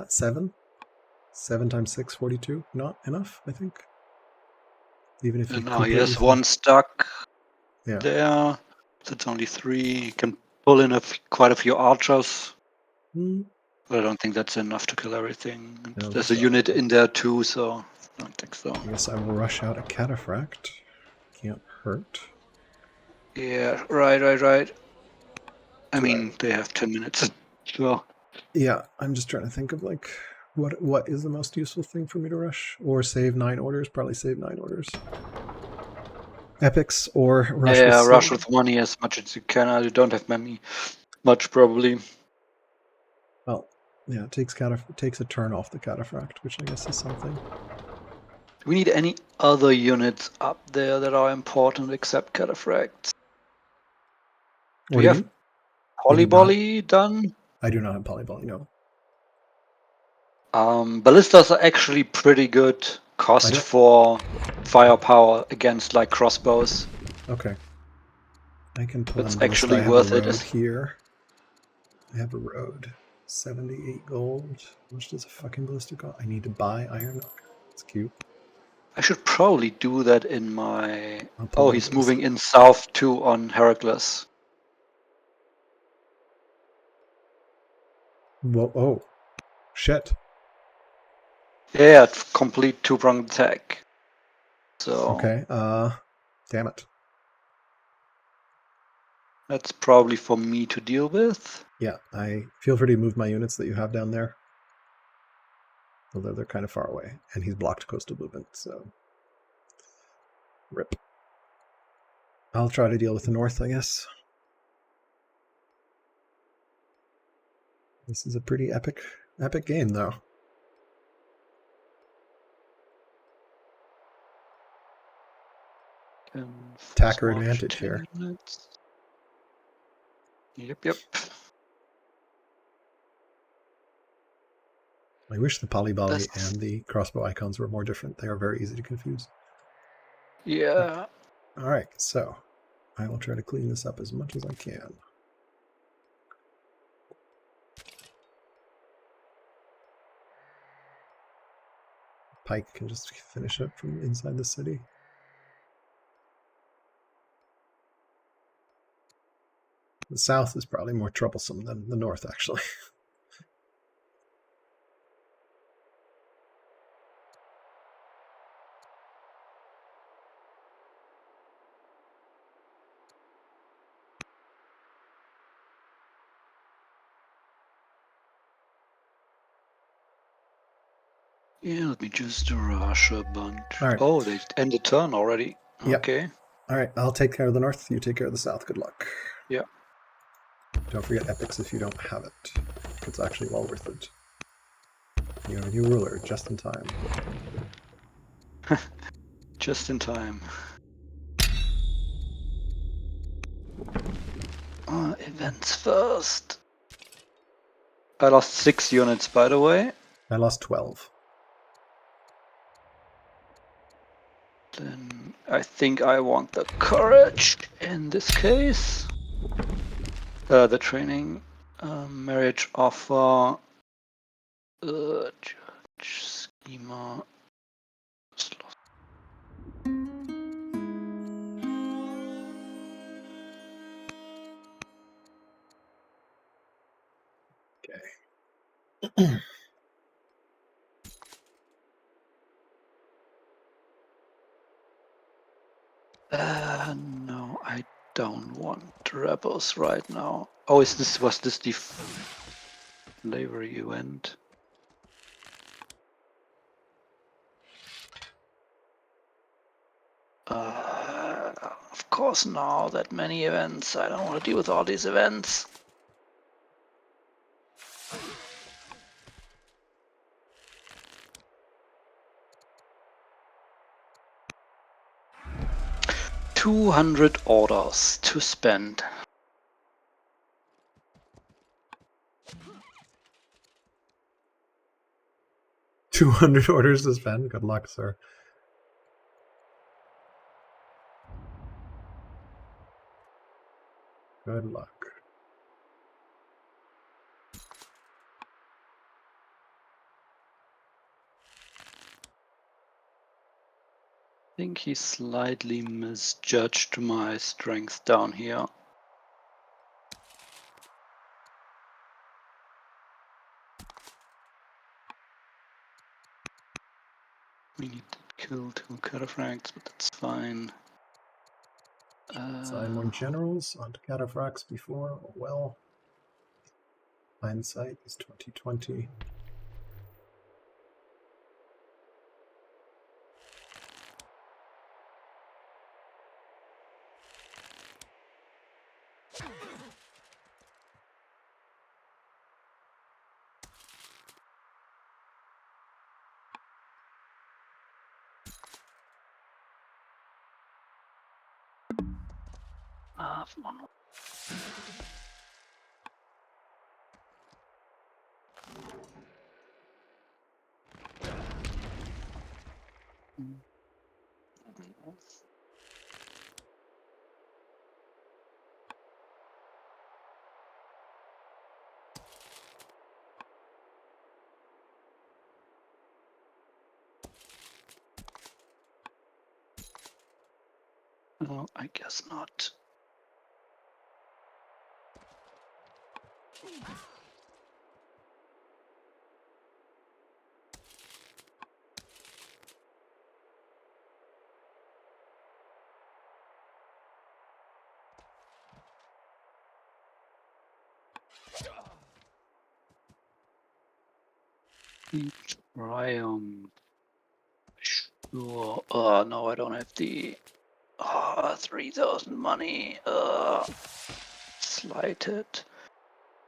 [SPEAKER 1] 7. 7 times 6, 42. Not enough, I think. Even if you
[SPEAKER 3] And now he has
[SPEAKER 1] completely
[SPEAKER 3] one stuck
[SPEAKER 1] Yeah.
[SPEAKER 3] there. So it's only 3. He can pull in quite a few archers.
[SPEAKER 1] Hmm.
[SPEAKER 3] But I don't think that's enough to kill everything. And
[SPEAKER 1] No,
[SPEAKER 3] there's a
[SPEAKER 1] that's
[SPEAKER 3] unit in there too, so I don't think so.
[SPEAKER 1] I guess I will rush out a cataphract. Can't hurt.
[SPEAKER 3] Yeah, right. I
[SPEAKER 1] So
[SPEAKER 3] mean, they have 10 minutes. So
[SPEAKER 1] yeah, I'm just trying to think of like what is the most useful thing for me to rush or save 9 orders. Probably save 9 orders. Epics or rush.
[SPEAKER 3] yeah,
[SPEAKER 1] with
[SPEAKER 3] rush with money as much as you can. I don't have much probably.
[SPEAKER 1] Well, yeah, it takes a turn off the cataphract, which I guess is something.
[SPEAKER 3] Do we need any other units up there that are important except cataphracts? Do
[SPEAKER 1] What
[SPEAKER 3] we
[SPEAKER 1] do you
[SPEAKER 3] have
[SPEAKER 1] mean? We do not.
[SPEAKER 3] polyvolley done?
[SPEAKER 1] I do not have polyvolley. No.
[SPEAKER 3] Ballistas are actually pretty good cost
[SPEAKER 1] don't-
[SPEAKER 3] for firepower against like crossbows.
[SPEAKER 1] Okay. I can pull
[SPEAKER 3] It's
[SPEAKER 1] in ballista.
[SPEAKER 3] actually
[SPEAKER 1] I have
[SPEAKER 3] worth
[SPEAKER 1] a
[SPEAKER 3] it.
[SPEAKER 1] road here. I have a road. 78 gold. How much does a fucking ballista cost? I need to buy iron. It's cute.
[SPEAKER 3] I should probably do that in my.
[SPEAKER 1] I'll pull
[SPEAKER 3] Oh,
[SPEAKER 1] in
[SPEAKER 3] he's
[SPEAKER 1] ballista.
[SPEAKER 3] moving in south too on Heracles.
[SPEAKER 1] Whoa! Oh, shit.
[SPEAKER 3] Yeah, complete 2-pronged attack. So
[SPEAKER 1] Okay. Damn it.
[SPEAKER 3] that's probably for me to deal with.
[SPEAKER 1] Yeah, I feel free to move my units that you have down there. Although they're kind of far away, and he's blocked coastal movement, so rip. I'll try to deal with the north, I guess. This is a pretty epic game, though. Attacker advantage here.
[SPEAKER 3] Minutes. Yep.
[SPEAKER 1] I wish the polyvolley
[SPEAKER 3] That's-
[SPEAKER 1] and the crossbow icons were more different. They are very easy to confuse.
[SPEAKER 3] Yeah.
[SPEAKER 1] All right, so I will try to clean this up as much as I can. Pike can just finish it from inside the city. The south is probably more troublesome than the north, actually.
[SPEAKER 3] Yeah, let me just rush a bunch.
[SPEAKER 1] All right.
[SPEAKER 3] Oh, they end the turn already.
[SPEAKER 1] Yep.
[SPEAKER 3] Okay.
[SPEAKER 1] All right, I'll take care of the north. You take care of the south. Good luck.
[SPEAKER 3] Yeah.
[SPEAKER 1] Don't forget epics if you don't have it. It's actually well worth it. You have a new ruler just in time.
[SPEAKER 3] Just in time. Events first. I lost 6 units, by the way.
[SPEAKER 1] I lost 12.
[SPEAKER 3] Then I think I want the courage in this case. The training, marriage offer, judge, schema, slot. No, I don't want rebels right now. Oh, was this the slavery event? Of course, now that many events. I don't want to deal with all these events. $200 orders to spend.
[SPEAKER 1] $200 orders to spend. Good luck, sir. Good luck.
[SPEAKER 3] I think he slightly misjudged my strength down here. We need to kill 2 cataphracts, but that's fine.
[SPEAKER 1] Assign more generals onto cataphracts before. Oh, well, hindsight is 2020.
[SPEAKER 3] One. No, I guess not. Triumph. Sure. No, I don't have the 3,000 money. Slighted.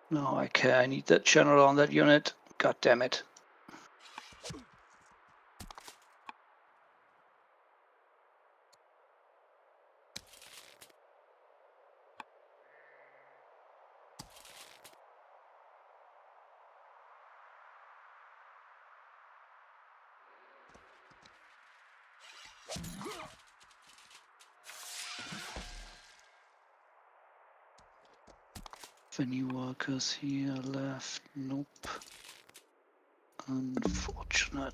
[SPEAKER 3] No, I can't. I need that general on that unit. God damn it. Any workers here left? Nope. Unfortunate.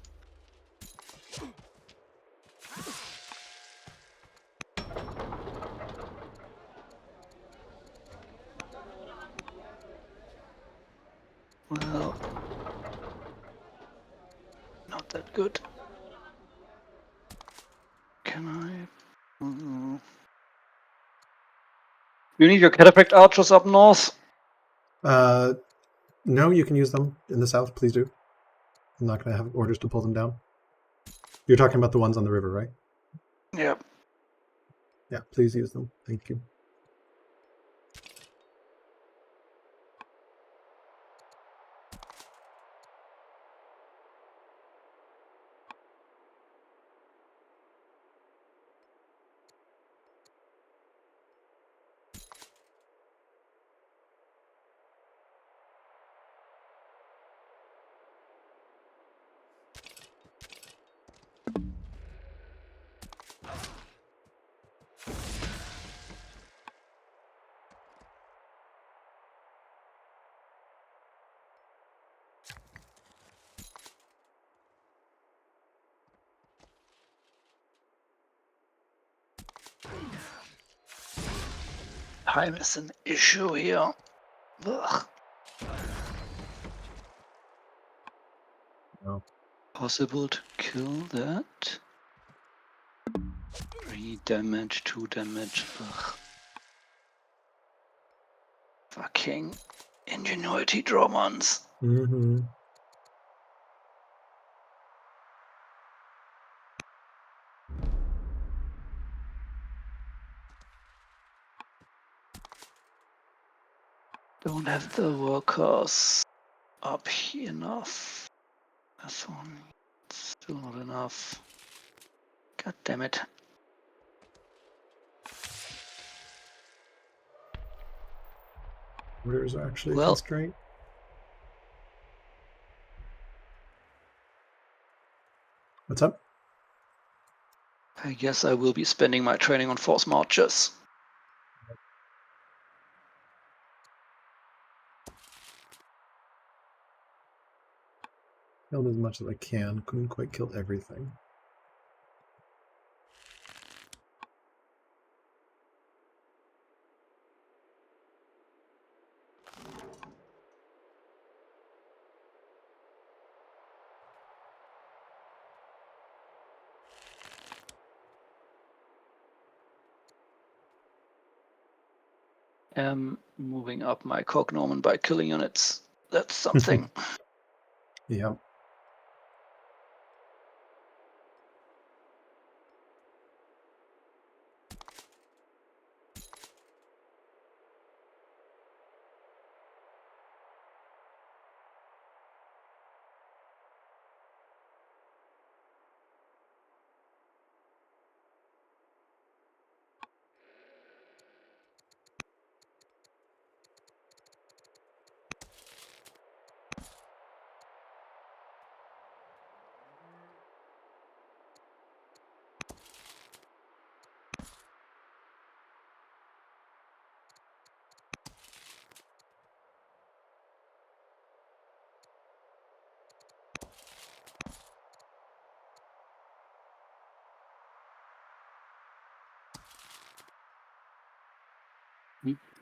[SPEAKER 3] Well, not that good. Can I? You need your cataphract archers up north?
[SPEAKER 1] No, you can use them in the south. Please do. I'm not going to have orders to pull them down. You're talking about the ones on the river, right?
[SPEAKER 3] Yep.
[SPEAKER 1] Yeah, please use them. Thank you.
[SPEAKER 3] Time is an issue here. Ugh.
[SPEAKER 1] No.
[SPEAKER 3] Possible to kill that? 3 damage, 2 damage. Ugh. Fucking ingenuity drawmans.
[SPEAKER 1] Mm-hmm.
[SPEAKER 3] Don't have the workers up here enough. That's one. Still not enough. God damn it.
[SPEAKER 1] Orders are actually a
[SPEAKER 3] Well-
[SPEAKER 1] constraint. What's up?
[SPEAKER 3] I guess I will be spending my training on force marches.
[SPEAKER 1] Killed as much as I can. Couldn't quite kill everything.
[SPEAKER 3] Moving up my cognomen by killing units. That's something.
[SPEAKER 1] Yeah.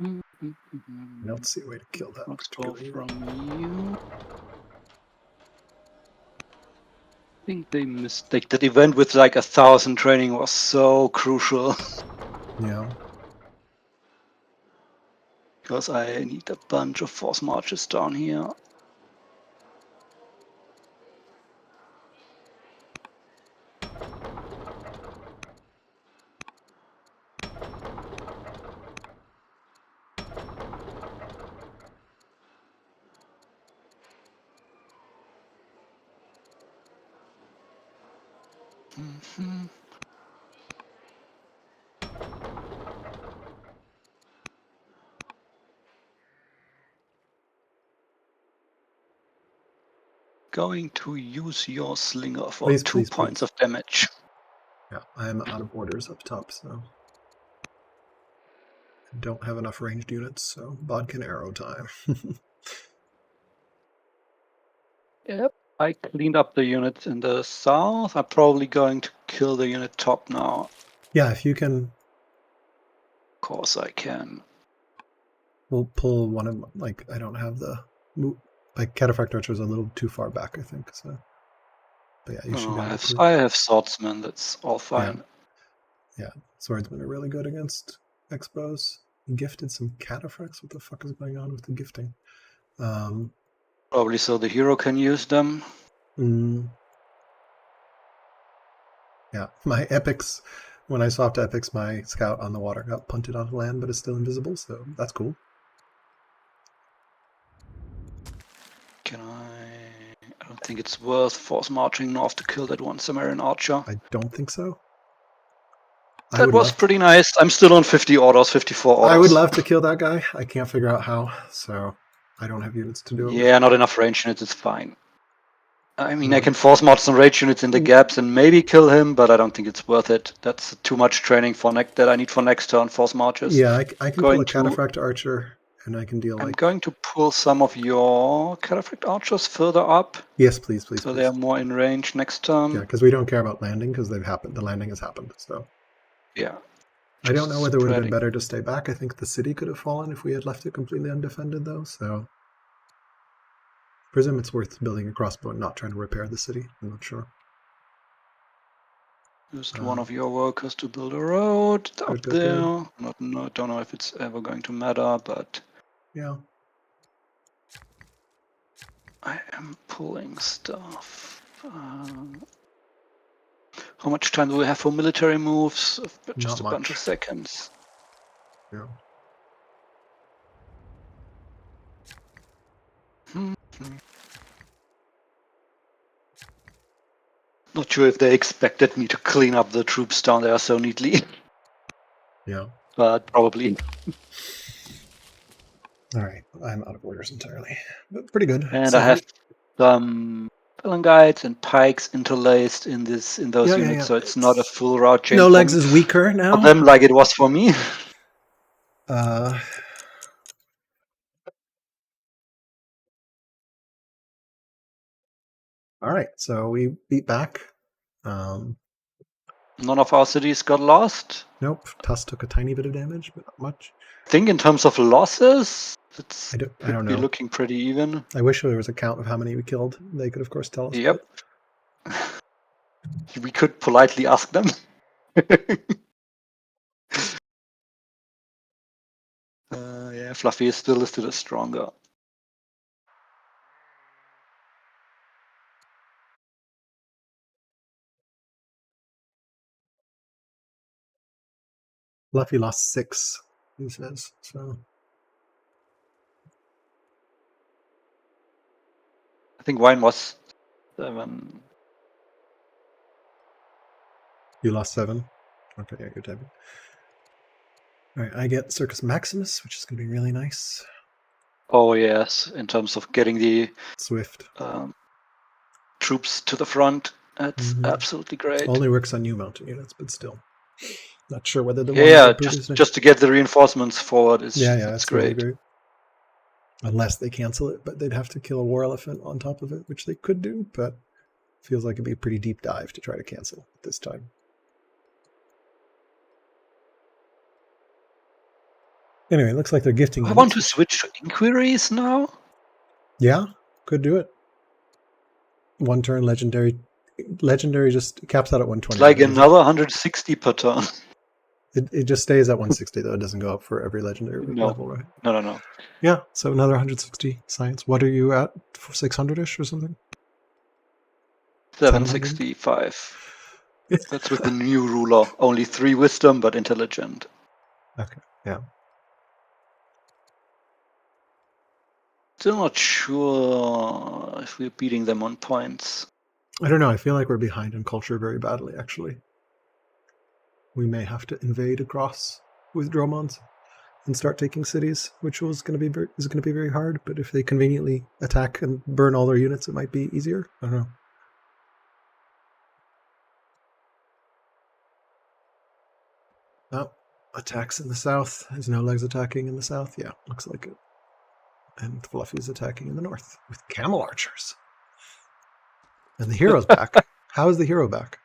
[SPEAKER 1] I don't see a way to kill that
[SPEAKER 3] Crossbow
[SPEAKER 1] particular
[SPEAKER 3] from
[SPEAKER 1] unit.
[SPEAKER 3] you. I think they missed. Like that event with like 1,000 training was so crucial
[SPEAKER 1] Yeah.
[SPEAKER 3] because I need a bunch of force marches down here. Mhm. Going to use your slinger for
[SPEAKER 1] Please,
[SPEAKER 3] 2
[SPEAKER 1] please,
[SPEAKER 3] points
[SPEAKER 1] please.
[SPEAKER 3] of damage.
[SPEAKER 1] Yeah, I am out of orders up top, so I don't have enough ranged units, so Bodkin arrow time.
[SPEAKER 3] Yep. I cleaned up the units in the south. I'm probably going to kill the unit top now.
[SPEAKER 1] Yeah, if you can,
[SPEAKER 3] Of course I can.
[SPEAKER 1] we'll pull one of, like, I don't have the, like, Cataphract Archer's a little too far back, I think, so. But yeah, you should be
[SPEAKER 3] Oh,
[SPEAKER 1] able to.
[SPEAKER 3] I have swordsmen. That's all fine.
[SPEAKER 1] Yeah, swordsmen are really good against Expos. Gifted some Cataphracts? What the fuck is going on with the gifting?
[SPEAKER 3] Probably so the hero can use them.
[SPEAKER 1] Yeah, my epics, when I swapped epics, my scout on the water got punted onto land, but is still invisible, so that's cool.
[SPEAKER 3] Can I don't think it's worth force marching north to kill that one Sumerian archer.
[SPEAKER 1] I don't think so.
[SPEAKER 3] That was pretty nice. I'm still on 50 orders, 54 orders.
[SPEAKER 1] I would love to kill that guy. I can't figure out how, so I don't have units to do it with.
[SPEAKER 3] Yeah, not enough range units, it's fine. I mean, I
[SPEAKER 1] What?
[SPEAKER 3] can force march some rage units in the gaps and maybe kill him, but I don't think it's worth it. That's too much training for that I need for next turn force marches.
[SPEAKER 1] Yeah, I can pull a Cataphract Archer, and I can deal
[SPEAKER 3] I'm
[SPEAKER 1] like...
[SPEAKER 3] going to pull some of your Cataphract Archers further up.
[SPEAKER 1] Yes, please, please,
[SPEAKER 3] so
[SPEAKER 1] please.
[SPEAKER 3] They are more in range next turn.
[SPEAKER 1] Yeah, because we don't care about landing, because they've happened. The landing has happened, so...
[SPEAKER 3] Yeah.
[SPEAKER 1] I don't know whether it would have been
[SPEAKER 3] spreading.
[SPEAKER 1] better to stay back. I think the city could have fallen if we had left it completely undefended, though. So, I presume it's worth building a crossbow and not trying to repair the city. I'm not sure.
[SPEAKER 3] Just one of your workers to build a road up
[SPEAKER 1] good.
[SPEAKER 3] there. Don't know if it's ever going to matter, but
[SPEAKER 1] Yeah.
[SPEAKER 3] I am pulling stuff. How much time do we have for military moves? Just
[SPEAKER 1] Not
[SPEAKER 3] a bunch of
[SPEAKER 1] much.
[SPEAKER 3] seconds.
[SPEAKER 1] Yeah.
[SPEAKER 3] Not sure if they expected me to clean up the troops down there so neatly,
[SPEAKER 1] Yeah.
[SPEAKER 3] but probably.
[SPEAKER 1] All right. I'm out of orders entirely, but pretty good.
[SPEAKER 3] And
[SPEAKER 1] So
[SPEAKER 3] I have some phalangites and pikes interlaced in those
[SPEAKER 1] Yeah,
[SPEAKER 3] units, so it's not a full route chain.
[SPEAKER 1] No legs is weaker now.
[SPEAKER 3] For them, like it was for me.
[SPEAKER 1] All right, so we beat back.
[SPEAKER 3] None of our cities got lost.
[SPEAKER 1] Nope, Tuss took a tiny bit of damage, but not much.
[SPEAKER 3] I think in terms of losses,
[SPEAKER 1] I don't
[SPEAKER 3] be
[SPEAKER 1] know.
[SPEAKER 3] looking pretty even.
[SPEAKER 1] I wish there was a count of how many we killed. They could, of course, tell us.
[SPEAKER 3] Yep. We could politely ask them. Yeah, Fluffy is still listed as stronger.
[SPEAKER 1] Fluffy lost 6, he says. So
[SPEAKER 3] I think Wine was 7.
[SPEAKER 1] you lost 7. Okay, yeah, you're typing. All right, I get Circus Maximus, which is going to be really nice.
[SPEAKER 3] Oh yes, in terms of getting the
[SPEAKER 1] Swift
[SPEAKER 3] troops to the front, that's absolutely great.
[SPEAKER 1] Only works on new mountain units, but still. Not sure whether the
[SPEAKER 3] Yeah,
[SPEAKER 1] one
[SPEAKER 3] just to get the reinforcements forward is
[SPEAKER 1] that's
[SPEAKER 3] great.
[SPEAKER 1] really great. Unless they cancel it, but they'd have to kill a war elephant on top of it, which they could do, but feels like it'd be a pretty deep dive to try to cancel this time. Anyway, it looks like they're gifting.
[SPEAKER 3] I want to switch to inquiries now.
[SPEAKER 1] Yeah, could do it. 1 turn legendary. Legendary just caps out at 120.
[SPEAKER 3] It's like another 160 per turn.
[SPEAKER 1] It just stays at 160 though. It doesn't go up for every legendary level, right?
[SPEAKER 3] No.
[SPEAKER 1] Yeah, so another 160 science. What are you at? 600-ish or something?
[SPEAKER 3] 765. That's with the new ruler. Only 3 wisdom, but intelligent.
[SPEAKER 1] Okay, yeah.
[SPEAKER 3] Still not sure if we're beating them on points.
[SPEAKER 1] I don't know. I feel like we're behind in culture very badly, actually. We may have to invade across with Dromons and start taking cities, which is going to be very hard. But if they conveniently attack and burn all their units, it might be easier. I don't know. Oh, attacks in the south. Is No Legs attacking in the south? Yeah, looks like it. And Fluffy's attacking in the north with camel archers. And the hero's back. How is the hero back?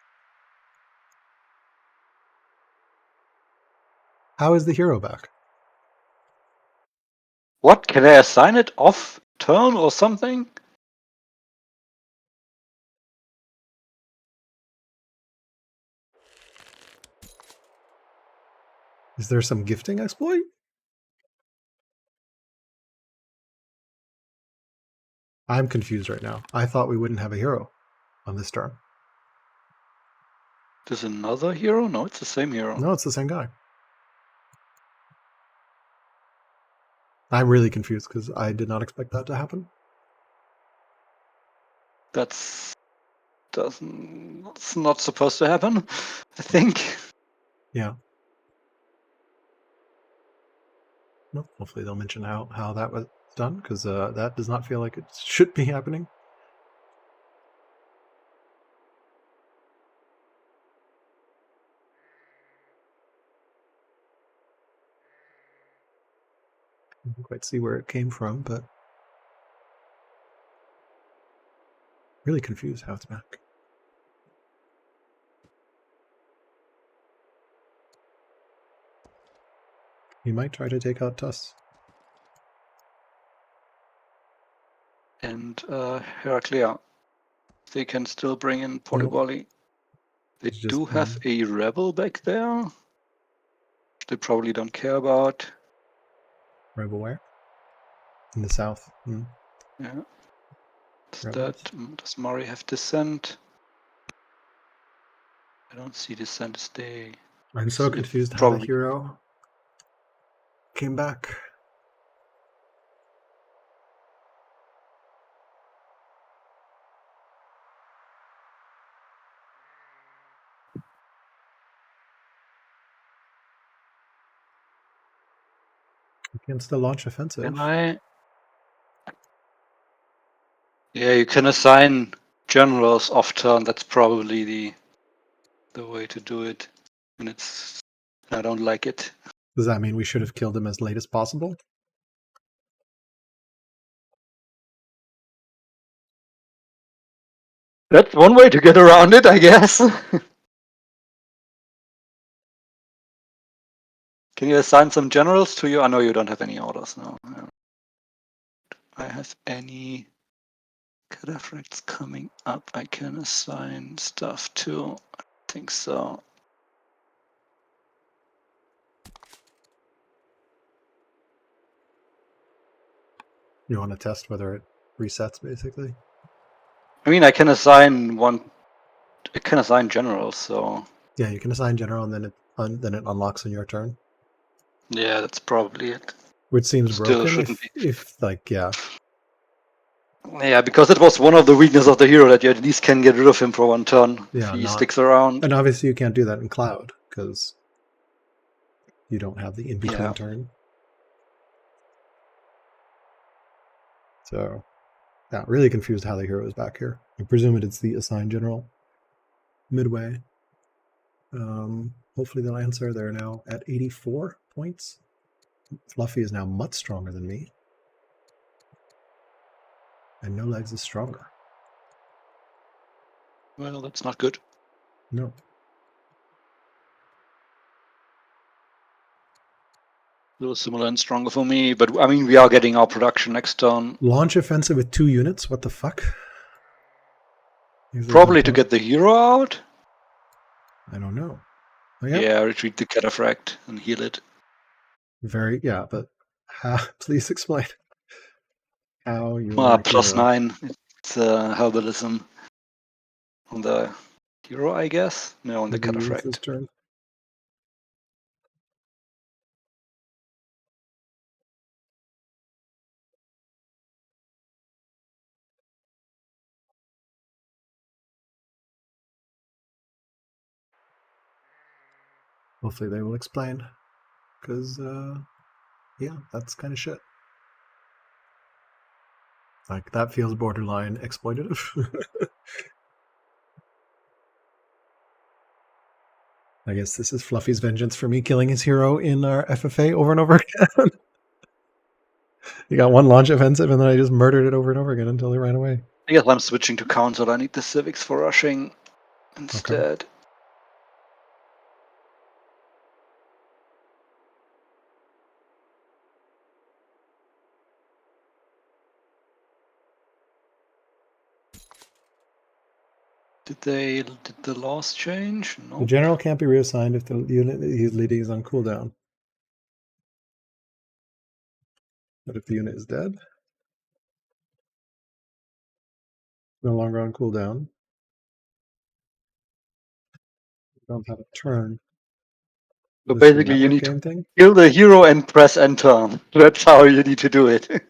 [SPEAKER 1] How is the hero back?
[SPEAKER 3] What? Can I assign it off turn or something?
[SPEAKER 1] Is there some gifting exploit? I'm confused right now. I thought we wouldn't have a hero on this turn.
[SPEAKER 3] There's another hero? No, it's the same hero.
[SPEAKER 1] No, it's the same guy. I'm really confused because I did not expect that to happen.
[SPEAKER 3] It's not supposed to happen, I think.
[SPEAKER 1] Yeah. Well, hopefully they'll mention how that was done, because that does not feel like it should be happening. I didn't quite see where it came from, but really confused how it's back. He might try to take out Tuss.
[SPEAKER 3] And Heraclea. They can still bring in Polyvolley. They do have a rebel back there. Which they probably don't care about.
[SPEAKER 1] Rebel where? In the south.
[SPEAKER 3] Yeah. Does Murray have descent? I don't see descent as they.
[SPEAKER 1] I'm so confused how the hero came back. You can still launch offensive.
[SPEAKER 3] Can I? Yeah, you can assign generals off turn. That's probably the way to do it. And I don't like it.
[SPEAKER 1] Does that mean we should have killed him as late as possible?
[SPEAKER 3] That's one way to get around it, I guess. Can you assign some generals to you? I know you don't have any orders now. I have any cadaverites coming up I can assign stuff to. I think so.
[SPEAKER 1] You want to test whether it resets, basically?
[SPEAKER 3] I mean, I can assign generals, so.
[SPEAKER 1] Yeah, you can assign general, and then it unlocks on your turn.
[SPEAKER 3] Yeah, that's probably it.
[SPEAKER 1] Which seems
[SPEAKER 3] Still
[SPEAKER 1] broken if yeah.
[SPEAKER 3] Yeah, because it was one of the weaknesses of the hero that you at least can get rid of him for one turn if he sticks around.
[SPEAKER 1] And obviously you can't do that in Cloud, because you don't have the in-between turn. So, yeah, really confused how the hero is back here. I presume it's the assigned general midway. Hopefully they'll answer. They're now at 84 points. Fluffy is now much stronger than me. And No Legs is stronger.
[SPEAKER 3] Well, that's not good.
[SPEAKER 1] No.
[SPEAKER 3] A little similar and stronger for me, but I mean, we are getting our production next turn.
[SPEAKER 1] Launch offensive with 2 units? What the fuck?
[SPEAKER 3] Probably to get the hero out?
[SPEAKER 1] I don't know. Oh,
[SPEAKER 3] yeah, retreat the cataphract and heal it.
[SPEAKER 1] But please explain how you
[SPEAKER 3] +9. It's herbalism on the hero, I guess. No, on the cataphract.
[SPEAKER 1] Turn. Hopefully they will explain, because yeah, that's kind of shit. Like, that feels borderline exploitative. I guess this is Fluffy's vengeance for me killing his hero in our FFA over and over again. He got one launch offensive and then I just murdered it over and over again until he ran away.
[SPEAKER 3] I guess I'm switching to council. I need the civics for rushing instead.
[SPEAKER 1] Okay.
[SPEAKER 3] Did the laws change? No.
[SPEAKER 1] The general can't be reassigned if the unit he's leading is on cooldown. But if the unit is dead, no longer on cooldown, you don't have a turn.
[SPEAKER 3] So basically, you need to kill the hero and press enter. That's how you need to do it.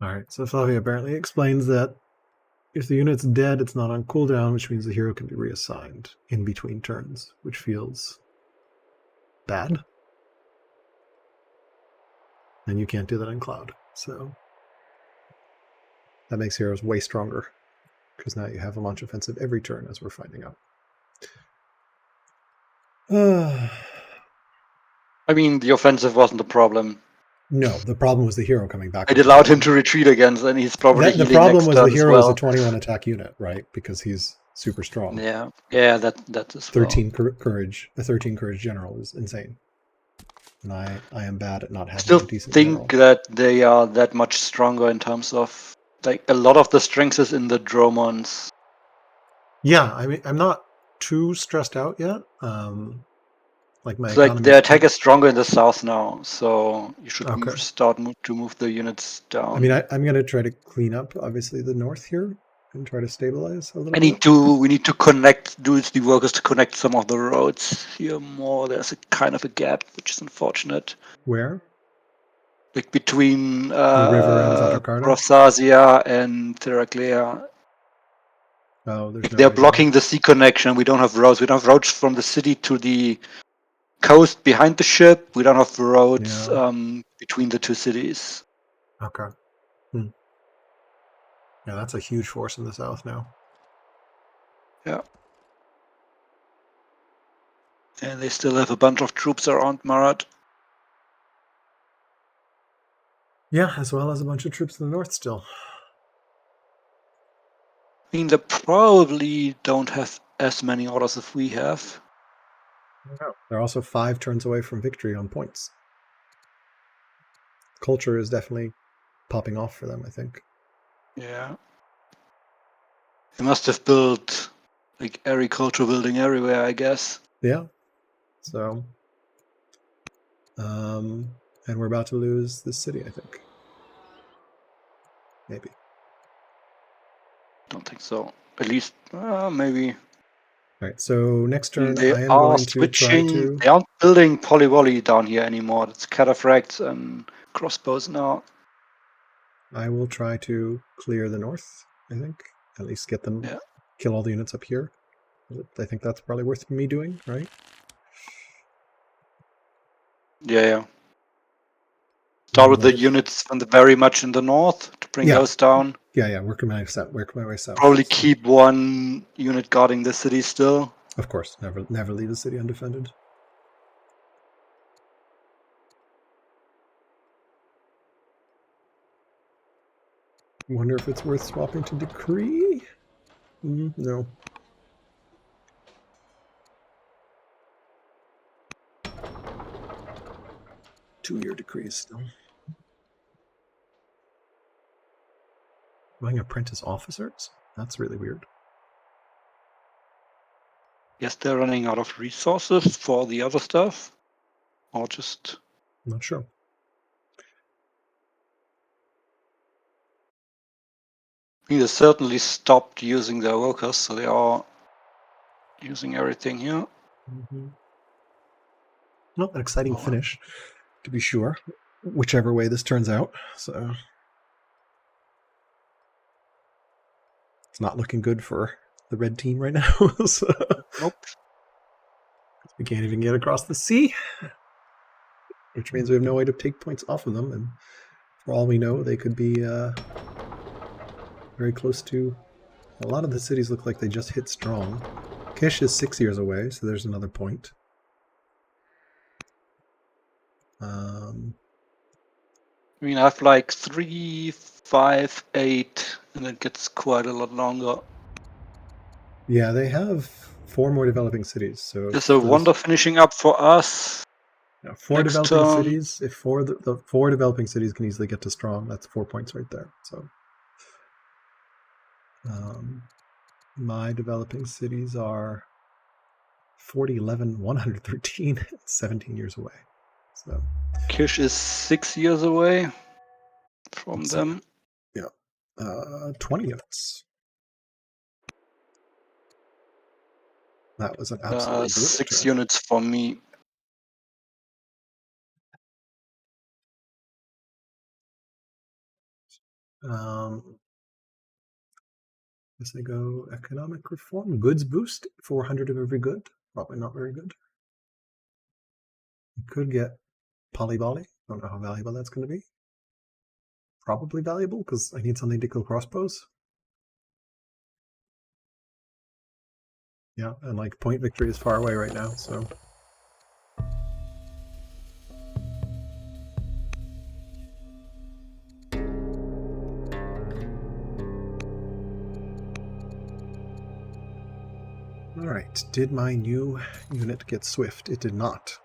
[SPEAKER 1] All right, so Fluffy apparently explains that If the unit's dead, it's not on cooldown, which means the hero can be reassigned in between turns, which feels bad. And you can't do that in Cloud. So that makes heroes way stronger, because now you have a launch offensive every turn, as we're finding out.
[SPEAKER 3] I mean, the offensive wasn't the problem.
[SPEAKER 1] No, the problem was the hero coming back.
[SPEAKER 3] It allowed him to retreat again, and he's probably
[SPEAKER 1] The
[SPEAKER 3] healing
[SPEAKER 1] problem
[SPEAKER 3] next
[SPEAKER 1] was the
[SPEAKER 3] turn as
[SPEAKER 1] hero is a
[SPEAKER 3] well.
[SPEAKER 1] 21 attack unit, right? Because he's super strong.
[SPEAKER 3] Yeah, that as
[SPEAKER 1] 13 courage. A 13 courage general is insane. And I am bad at not
[SPEAKER 3] I
[SPEAKER 1] having
[SPEAKER 3] still
[SPEAKER 1] a decent
[SPEAKER 3] think
[SPEAKER 1] general.
[SPEAKER 3] that they are that much stronger in terms of like a lot of the strength is in the Dromons.
[SPEAKER 1] Yeah, I mean, I'm not too stressed out yet. Like my
[SPEAKER 3] It's like
[SPEAKER 1] economy.
[SPEAKER 3] their attack is stronger in the south now, so you should
[SPEAKER 1] Okay.
[SPEAKER 3] to move the units down.
[SPEAKER 1] I mean, I'm going to try to clean up, obviously, the north here and try to stabilize a little bit.
[SPEAKER 3] We need to connect, do the workers to connect some of the roads here more. There's a kind of a gap, which is unfortunate.
[SPEAKER 1] Where?
[SPEAKER 3] Like between
[SPEAKER 1] The river and Zatarkarta?
[SPEAKER 3] Rosasia and Theraclea.
[SPEAKER 1] Oh, there's no
[SPEAKER 3] They're
[SPEAKER 1] way to-
[SPEAKER 3] blocking the sea connection. We don't have roads. We don't have roads from the city to the coast behind the ship. We don't have roads between the two cities.
[SPEAKER 1] Okay. Yeah, that's a huge force in the south now.
[SPEAKER 3] Yeah. And they still have a bunch of troops around Marat.
[SPEAKER 1] Yeah, as well as a bunch of troops in the north still.
[SPEAKER 3] I mean, they probably don't have as many orders as we have.
[SPEAKER 1] No. They're also 5 turns away from victory on points. Culture is definitely popping off for them, I think.
[SPEAKER 3] Yeah. They must have built like agriculture building everywhere, I guess.
[SPEAKER 1] Yeah. So, and we're about to lose this city, I think. Maybe.
[SPEAKER 3] Don't think so. At least, maybe.
[SPEAKER 1] All right. So next turn,
[SPEAKER 3] They
[SPEAKER 1] I am
[SPEAKER 3] are
[SPEAKER 1] going to try
[SPEAKER 3] switching.
[SPEAKER 1] to.
[SPEAKER 3] They aren't building polyvolley down here anymore. It's cataphracts and crossbows now.
[SPEAKER 1] I will try to clear the north, I think. At least get them, kill all the units up here. I think that's probably worth me doing, right?
[SPEAKER 3] Yeah. Start with the units from the very much in the north to bring those down.
[SPEAKER 1] Yeah, work my way south.
[SPEAKER 3] Probably keep one unit guarding the city still.
[SPEAKER 1] Of course, never leave the city undefended. Wonder if it's worth swapping to decree? No. Two-year decrees still. Running apprentice officers? That's really weird.
[SPEAKER 3] Yes, they're running out of resources for the other stuff. Or just...
[SPEAKER 1] I'm not sure.
[SPEAKER 3] I mean, they certainly stopped using their workers, so they are using everything here.
[SPEAKER 1] Not an exciting finish, to be sure, whichever way this turns out. So it's not looking good for the red team right now. So.
[SPEAKER 3] Nope.
[SPEAKER 1] We can't even get across the sea, which means we have no way to take points off of them. And for all we know, they could be very close to... A lot of the cities look like they just hit strong. Kish is 6 years away, so there's another point.
[SPEAKER 3] I mean, I have like 3, 5, 8, and it gets quite a lot longer.
[SPEAKER 1] Yeah, they have 4 more developing cities. So
[SPEAKER 3] there's a wonder finishing up for us.
[SPEAKER 1] Yeah, 4 developing cities. If the 4 developing cities can easily get to strong, that's 4 points right there. So, my developing cities are 40, 11, 113, 17 years away. So
[SPEAKER 3] Kish is 6 years away from them.
[SPEAKER 1] Yeah, 20 units. That was an absolutely brutal
[SPEAKER 3] 6
[SPEAKER 1] turn.
[SPEAKER 3] units for me.
[SPEAKER 1] Guess I go economic reform. Goods boost, 400 of every good. Probably not very good. You could get polybally. Don't know how valuable that's going to be. Probably valuable because I need something to kill crossbows. Yeah, and like point victory is far away right now, so. All right, did my new unit get swift? It did not.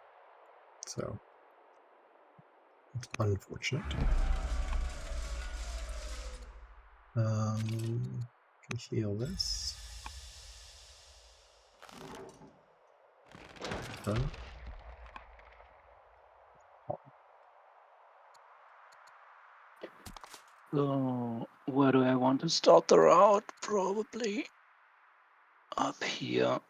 [SPEAKER 1] So, it's unfortunate. Can heal this. Done.
[SPEAKER 3] So, where do I want to start the route? Probably up here.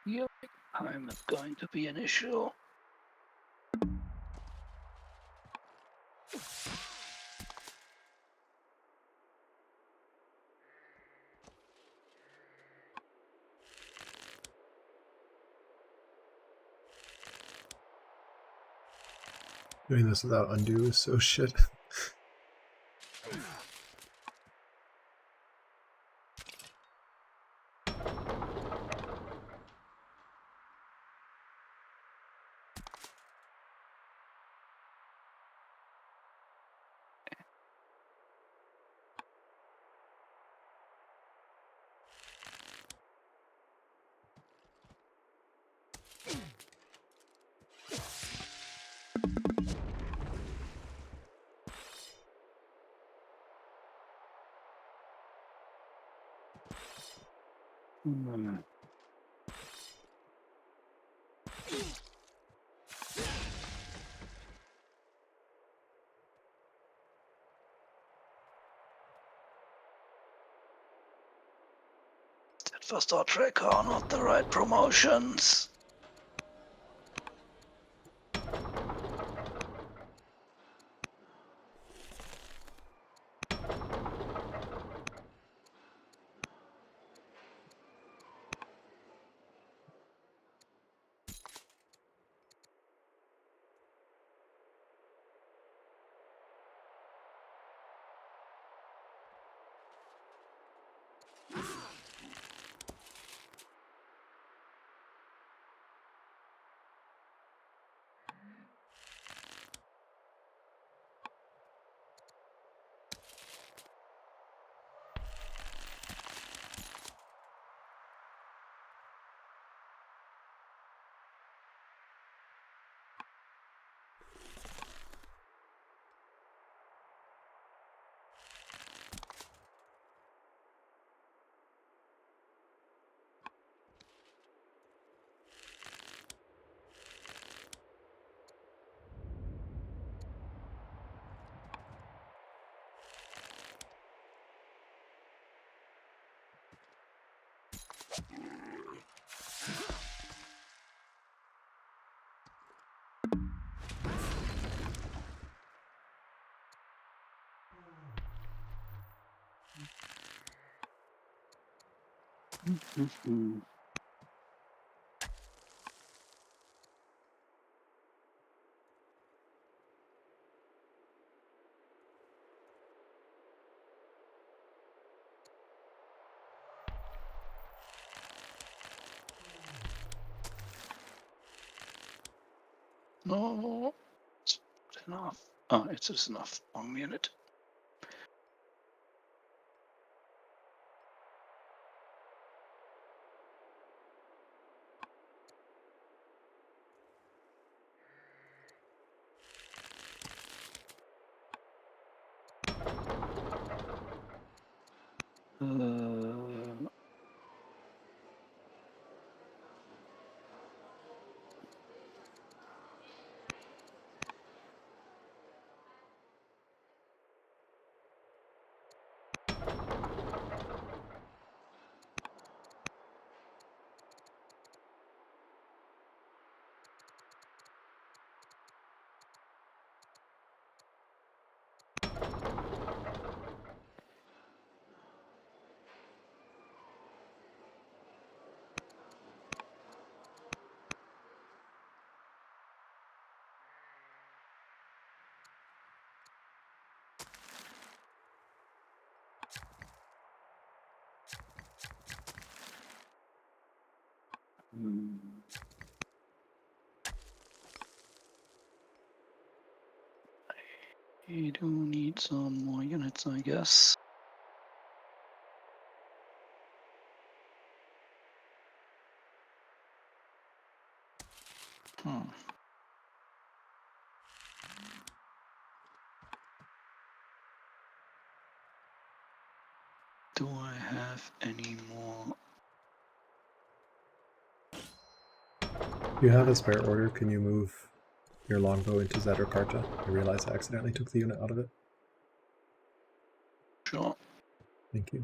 [SPEAKER 3] Yep, time is going to be an issue.
[SPEAKER 1] Doing this without undo is so shit.
[SPEAKER 3] For Star Trek are not the right promotions. No, it's not enough. Oh, it is enough. 1 minute. You do need some more units, I guess. Do I have any more?
[SPEAKER 1] You have a spare order. Can you move your longbow into Zetterkarta? I realize I accidentally took the unit out of it.
[SPEAKER 3] Sure.
[SPEAKER 1] Thank you.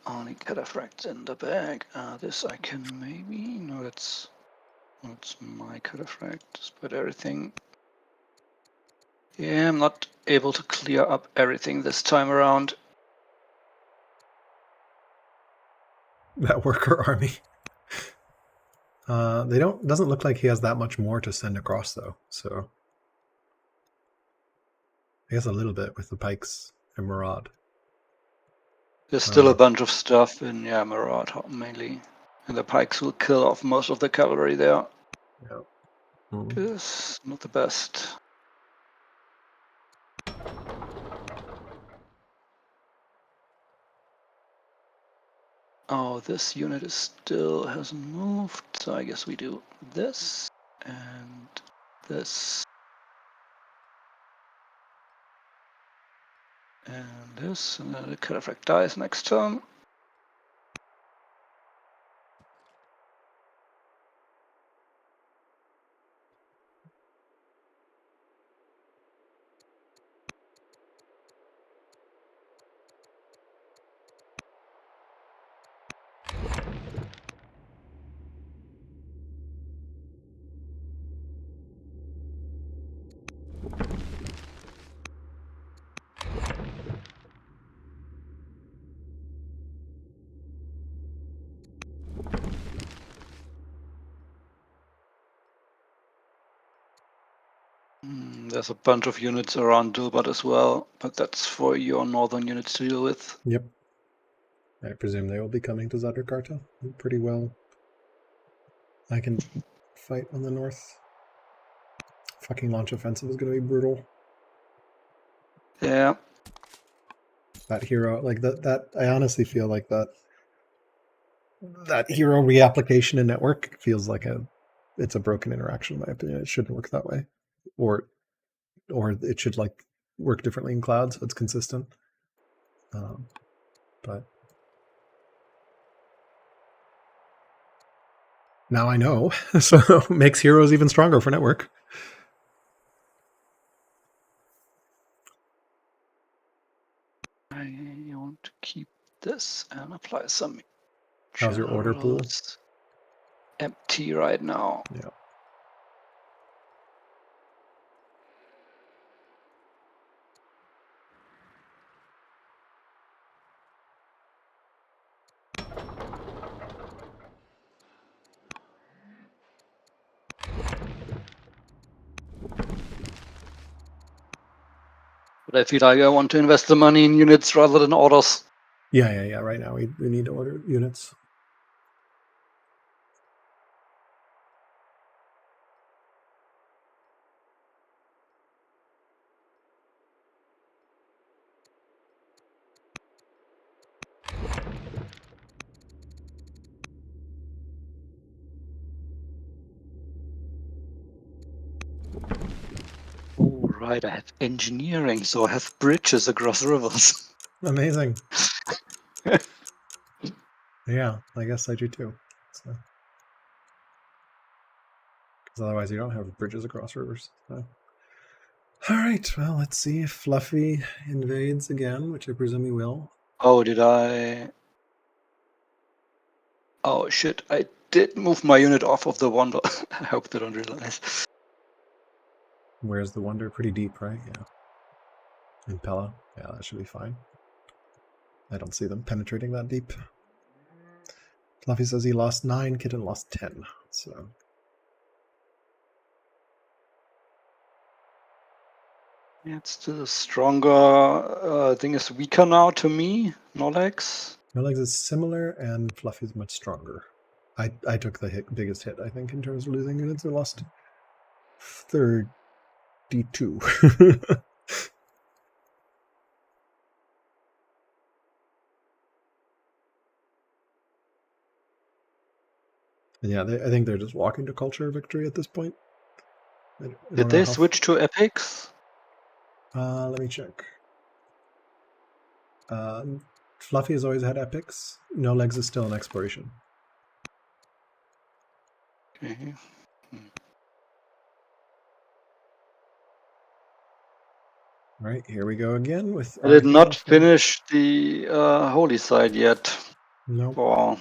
[SPEAKER 3] Only cataphracts in the bag. This I can maybe. No, that's my cataphract. Split everything. Yeah, I'm not able to clear up everything this time around.
[SPEAKER 1] That worker army. Doesn't look like he has that much more to send across though. So I guess a little bit with the pikes and Murad.
[SPEAKER 3] There's still a bunch of stuff in Murad mainly. And the pikes will kill off most of the cavalry there.
[SPEAKER 1] Yeah.
[SPEAKER 3] It's not the best. Oh, this unit is still hasn't moved, so I guess we do this and this and this, and then the cataphract dies next turn. There's a bunch of units around Dilbert as well, but that's for your northern units to deal with.
[SPEAKER 1] Yep. I presume they will be coming to Zetterkarta pretty well. I can fight on the north. Fucking launch offensive is going to be brutal.
[SPEAKER 3] Yeah.
[SPEAKER 1] That hero, like that I honestly feel like that hero reapplication in network feels like it's a broken interaction in my opinion. It shouldn't work that way. Or it should like work differently in cloud so it's consistent. But now I know, so it makes heroes even stronger for network.
[SPEAKER 3] I want to keep this and apply some
[SPEAKER 1] How's your order pool?
[SPEAKER 3] Generals. Empty right now.
[SPEAKER 1] Yeah.
[SPEAKER 3] But I feel like I want to invest the money in units rather than orders.
[SPEAKER 1] Yeah. Right now we need to order units.
[SPEAKER 3] Oh, right. I have engineering, so I have bridges across rivers.
[SPEAKER 1] Amazing. Yeah, I guess I do too. So. Because otherwise you don't have bridges across rivers. So. All right, well, let's see if Fluffy invades again, which I presume he will.
[SPEAKER 3] Oh, did I? Oh, shit. I did move my unit off of the Wonder. I hope they don't realize.
[SPEAKER 1] Where's the Wonder? Pretty deep, right? Yeah. In Pella? Yeah, that should be fine. I don't see them penetrating that deep. Fluffy says he lost 9, Kitten lost 10. So.
[SPEAKER 3] It's the stronger thing is weaker now to me. Nolex.
[SPEAKER 1] Nolegs is similar, and Fluffy's much stronger. I took the biggest hit, I think, in terms of losing units. I lost 32. Yeah, I think they're just walking to culture victory at this point.
[SPEAKER 3] Did they switch to epics?
[SPEAKER 1] Let me check. Fluffy has always had epics. Nolegs is still an exploration.
[SPEAKER 3] Okay.
[SPEAKER 1] All right, here we go again with.
[SPEAKER 3] I did not finish the holy side yet.
[SPEAKER 1] Nope.
[SPEAKER 3] Oh.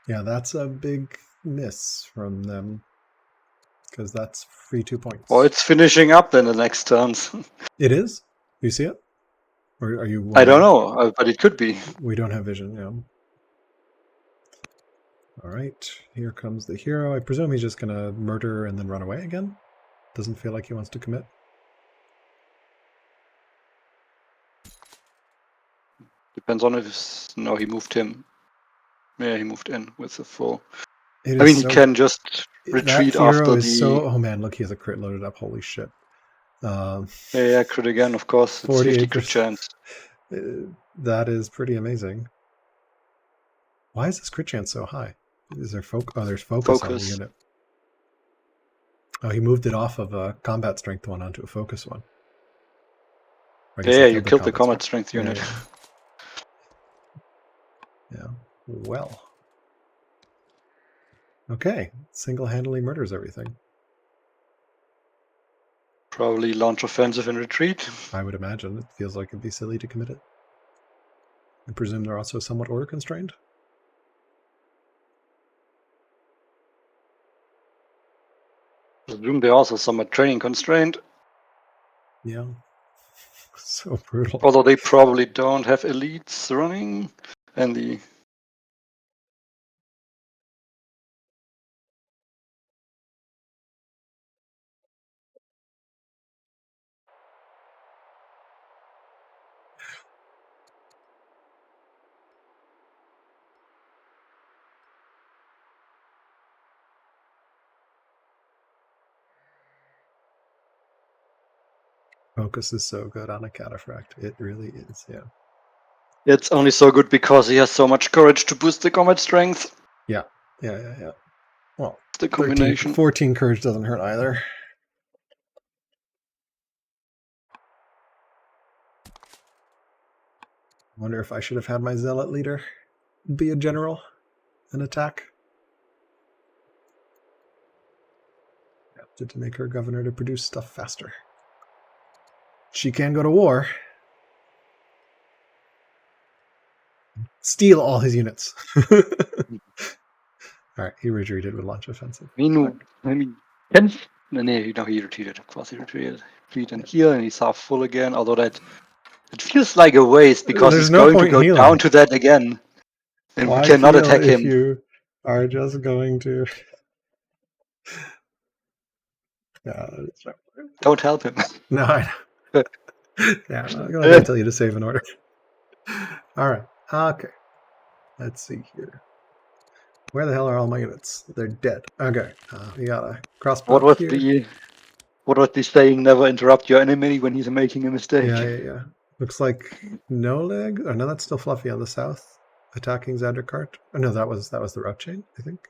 [SPEAKER 1] Yeah, that's a big miss from them. Because that's free 2 points.
[SPEAKER 3] Well, it's finishing up then the next turns.
[SPEAKER 1] It is? You see it? Or are you wondering?
[SPEAKER 3] I don't know, but it could be.
[SPEAKER 1] We don't have vision, yeah. All right, here comes the hero. I presume he's just going to murder and then run away again? Doesn't feel like he wants to commit.
[SPEAKER 3] Depends on if... No, he moved him. Yeah, he moved in with the full...
[SPEAKER 1] He
[SPEAKER 3] can just retreat after the...
[SPEAKER 1] Oh man, look, he has a crit loaded up. Holy shit.
[SPEAKER 3] Yeah, crit again, of course. It's 50 crit chance.
[SPEAKER 1] That is pretty amazing. Why is this crit chance so high? Is there there's focus on the unit. Oh, he moved it off of a combat strength one onto a focus one.
[SPEAKER 3] Yeah, you killed the combat strength unit.
[SPEAKER 1] Yeah. Well. Okay. Single-handedly murders everything.
[SPEAKER 3] Probably launch offensive and retreat.
[SPEAKER 1] I would imagine. It feels like it'd be silly to commit it. I presume they're also somewhat order constrained.
[SPEAKER 3] I presume they're also somewhat training constrained.
[SPEAKER 1] Yeah. So brutal.
[SPEAKER 3] Although they probably don't have elites running. And the...
[SPEAKER 1] Focus is so good on a cataphract. It really is, yeah.
[SPEAKER 3] It's only so good because he has so much courage to boost the combat strength.
[SPEAKER 1] Yeah. Well,
[SPEAKER 3] the combination.
[SPEAKER 1] 14 courage doesn't hurt either. Wonder if I should have had my zealot leader be a general and attack. To make her governor to produce stuff faster. She can go to war. steal all his units. All right, he retreated with launch offensive.
[SPEAKER 3] I mean, no, he retreated. Of course, he retreated. And heal, and he's half full again. Although that it feels like a waste because
[SPEAKER 1] There's
[SPEAKER 3] he's
[SPEAKER 1] no
[SPEAKER 3] going to
[SPEAKER 1] point
[SPEAKER 3] go
[SPEAKER 1] healing.
[SPEAKER 3] down to that again, and
[SPEAKER 1] Why
[SPEAKER 3] we cannot
[SPEAKER 1] heal
[SPEAKER 3] attack
[SPEAKER 1] if
[SPEAKER 3] him.
[SPEAKER 1] you are just going to? No,
[SPEAKER 3] Don't help him.
[SPEAKER 1] no, I know. Yeah, I'm not going to tell you to save an order. All right. Okay. Let's see here. Where the hell are all my units? They're dead. Okay. We got a crossbow
[SPEAKER 3] What was
[SPEAKER 1] here.
[SPEAKER 3] the saying? Never interrupt your enemy when he's making a mistake.
[SPEAKER 1] Yeah. Looks like no leg. Oh no, that's still Fluffy on the south, attacking Zanderkart. Oh no, that was the route chain, I think.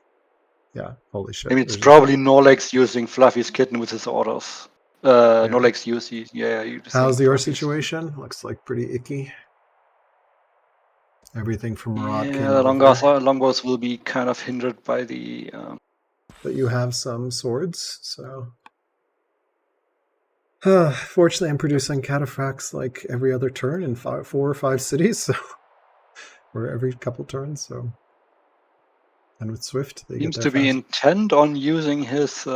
[SPEAKER 1] Yeah. Holy shit.
[SPEAKER 3] I mean, it's probably Nolex using Fluffy's kitten with his orders. Nolex UC. Yeah.
[SPEAKER 1] How's your situation? Looks like pretty icky. Everything from Murad came over.
[SPEAKER 3] Longbows will be kind of hindered by the.
[SPEAKER 1] But you have some swords, so. Fortunately, I'm producing cataphracts like every other turn in 4 or 5 cities, so. Or every couple turns, so. And with Swift, they
[SPEAKER 3] Seems
[SPEAKER 1] get
[SPEAKER 3] to
[SPEAKER 1] there
[SPEAKER 3] be
[SPEAKER 1] fast.
[SPEAKER 3] intent on using his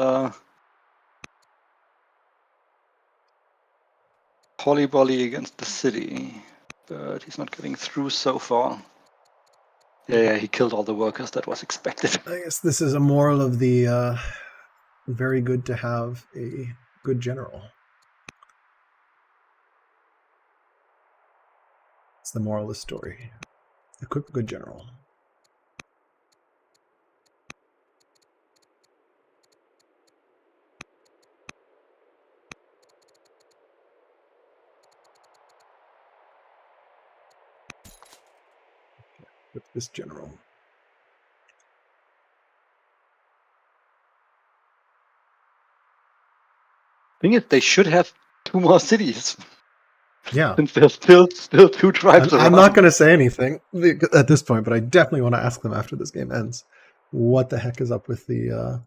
[SPEAKER 3] polybolly against the city, but he's not getting through so far. Yeah, he killed all the workers. That was expected.
[SPEAKER 1] I guess this is a moral of the very good to have a good general. It's the moral of the story. Equip a good general. Equip this general.
[SPEAKER 3] Thing is, they should have 2 more cities.
[SPEAKER 1] Yeah.
[SPEAKER 3] Since there's still 2 tribes around.
[SPEAKER 1] I'm not going to say anything at this point, but I definitely want to ask them after this game ends. What the heck is up with the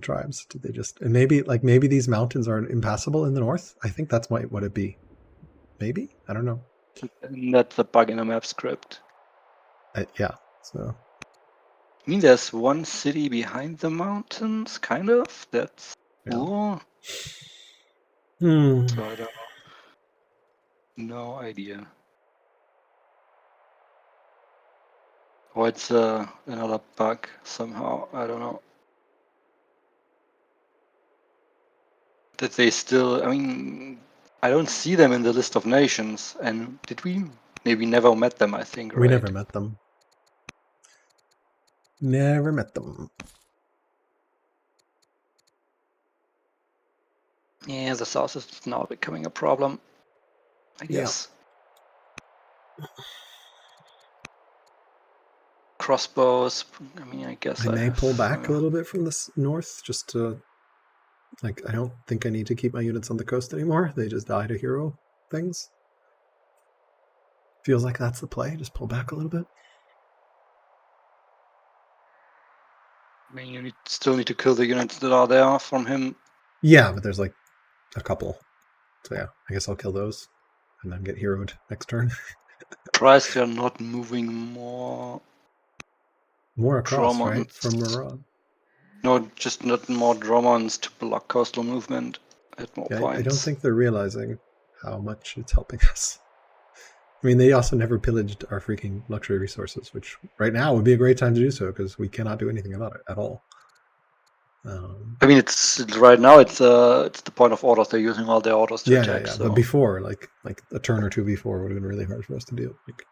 [SPEAKER 1] tribes? Did they just, and maybe these mountains are impassable in the north? I think that's what it'd be. Maybe? I don't know.
[SPEAKER 3] And that's a bug in the map script.
[SPEAKER 1] Yeah. So.
[SPEAKER 3] I mean, there's one city behind the mountains, kind of. That's cool.
[SPEAKER 1] So
[SPEAKER 3] I don't know. No idea. Or it's another bug somehow. I don't know. That they still. I mean, I don't see them in the list of nations. And did we? Maybe never met them. I think.
[SPEAKER 1] We
[SPEAKER 3] right?
[SPEAKER 1] never met them. Never met them.
[SPEAKER 3] Yeah, the south is now becoming a problem, I guess. Crossbows. I mean, I guess
[SPEAKER 1] I may pull back a little bit from the north just to. Like, I don't think I need to keep my units on the coast anymore. They just die to hero things. Feels like that's the play. Just pull back a little bit.
[SPEAKER 3] I mean, you still need to kill the units that are there from him.
[SPEAKER 1] Yeah, but there's like a couple. So yeah, I guess I'll kill those and then get heroed next turn.
[SPEAKER 3] Christ, they're not moving more.
[SPEAKER 1] More across,
[SPEAKER 3] Dromons.
[SPEAKER 1] right? From Murad.
[SPEAKER 3] No, just not more Dromons to block coastal movement at more points.
[SPEAKER 1] I don't think they're realizing how much it's helping us. I mean, they also never pillaged our freaking luxury resources, which right now would be a great time to do so because we cannot do anything about it at all.
[SPEAKER 3] I mean, it's right now. It's the point of orders. They're using all their orders to attack.
[SPEAKER 1] Yeah.
[SPEAKER 3] So.
[SPEAKER 1] But before, like a turn or two before, would have been really hard for us to do. Like,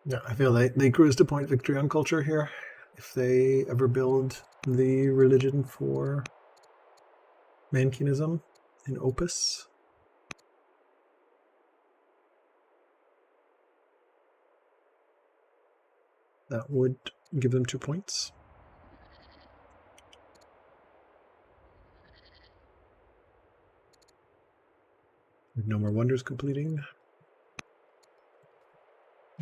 [SPEAKER 1] yeah, I feel like they cruise to point victory on culture here. If they ever build the religion for Mankinism in Opus. That would give them 2 points. No more wonders completing.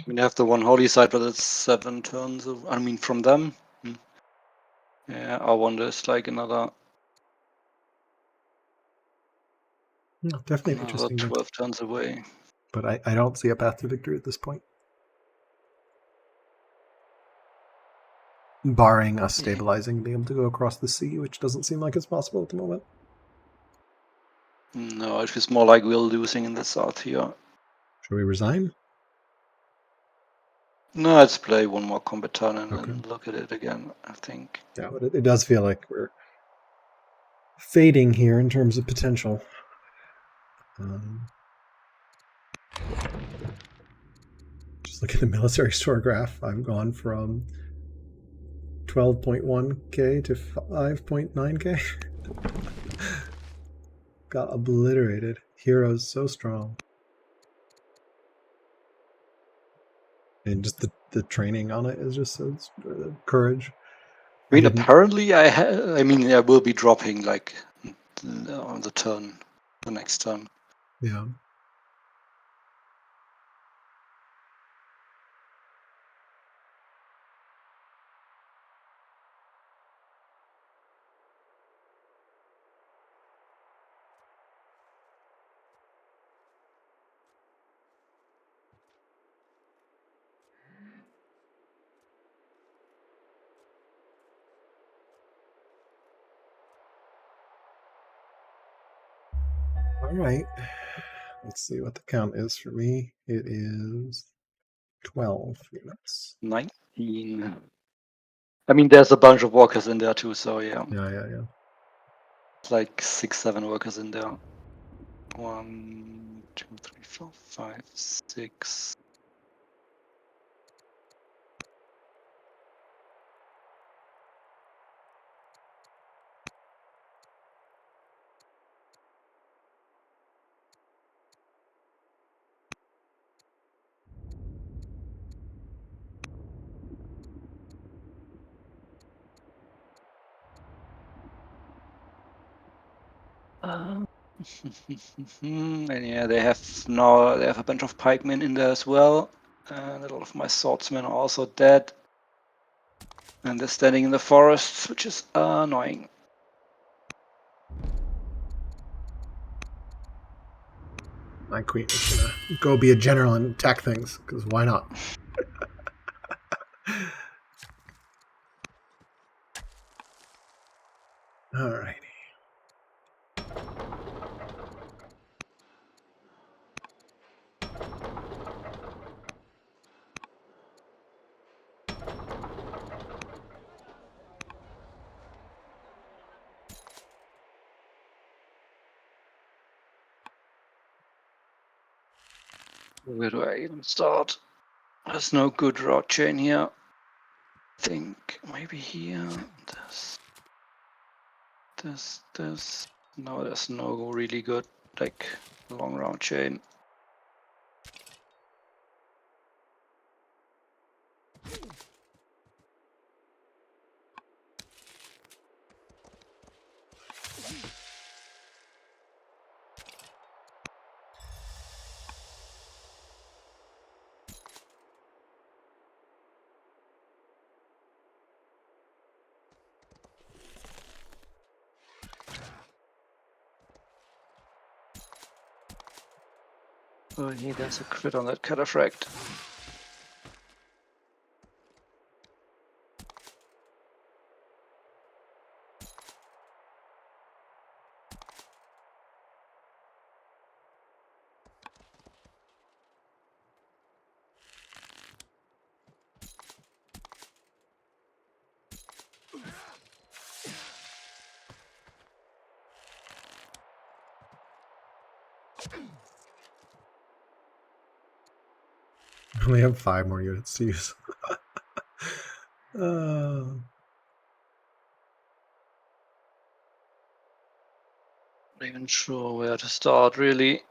[SPEAKER 3] mean, you have the one holy side, but it's 7 turns. I mean, from them. Yeah, I wonder is like another
[SPEAKER 1] Yeah, definitely interesting.
[SPEAKER 3] 12 turns away.
[SPEAKER 1] But I don't see a path to victory at this point. Barring us stabilizing and being able to go across the sea, which doesn't seem like it's possible at the moment.
[SPEAKER 3] No, it feels more like we're losing in the south here.
[SPEAKER 1] Should we resign?
[SPEAKER 3] No, let's play one more combat turn and
[SPEAKER 1] Okay.
[SPEAKER 3] then look at it again, I think.
[SPEAKER 1] Yeah, but it does feel like we're fading here in terms of potential. Just look at the military store graph. I've gone from 12.1k to 5.9k. Got obliterated. Heroes so strong. And just the training on it is just so courage.
[SPEAKER 3] I mean, apparently I mean, I will be dropping like on the turn, the next turn.
[SPEAKER 1] Yeah. All right. Let's see what the count is for me. It is 12 units.
[SPEAKER 3] 19. I mean, there's a bunch of workers in there too, so yeah.
[SPEAKER 1] Yeah.
[SPEAKER 3] It's like 6, 7 workers in there. 1, 2, 3, 4, 5, 6. And yeah, they have a bunch of pikemen in there as well, and a lot of my swordsmen are also dead. And they're standing in the forests, which is annoying.
[SPEAKER 1] My queen is gonna go be a general and attack things, because why not? Alrighty.
[SPEAKER 3] Where do I even start? There's no good route chain here. I think maybe here. This. No, there's no really good like long route chain. Oh, yeah, there's a crit on that cataphract.
[SPEAKER 1] I only have 5 more units to use.
[SPEAKER 3] Not even sure where to start, really.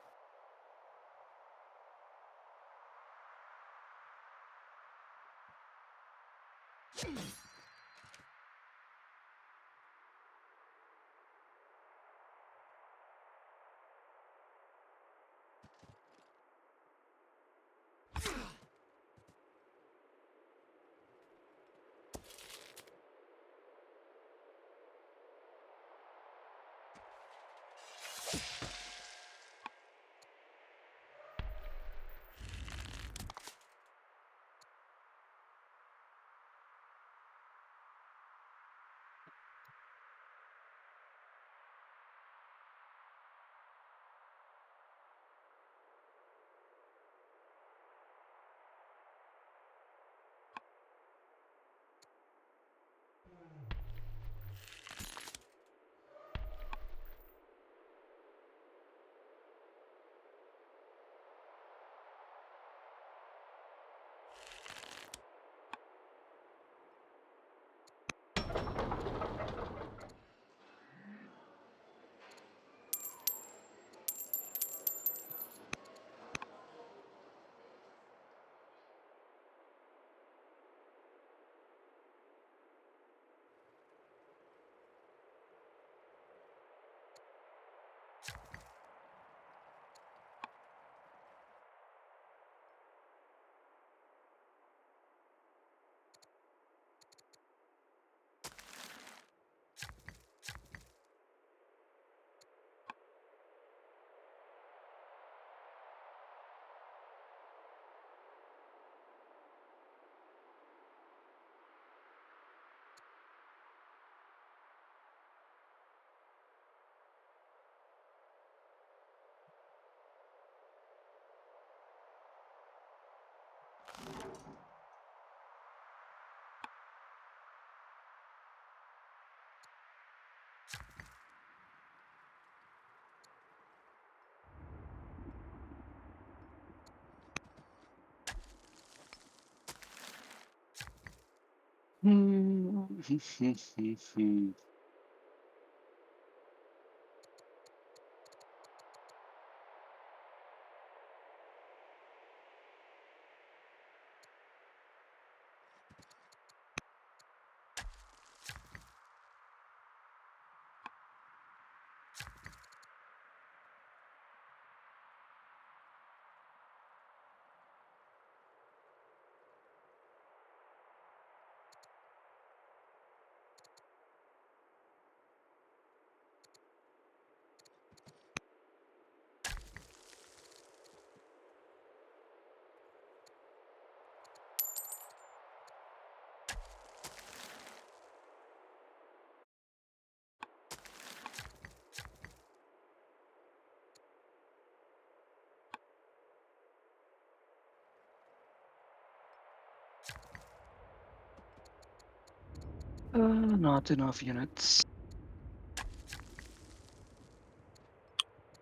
[SPEAKER 3] Not enough units.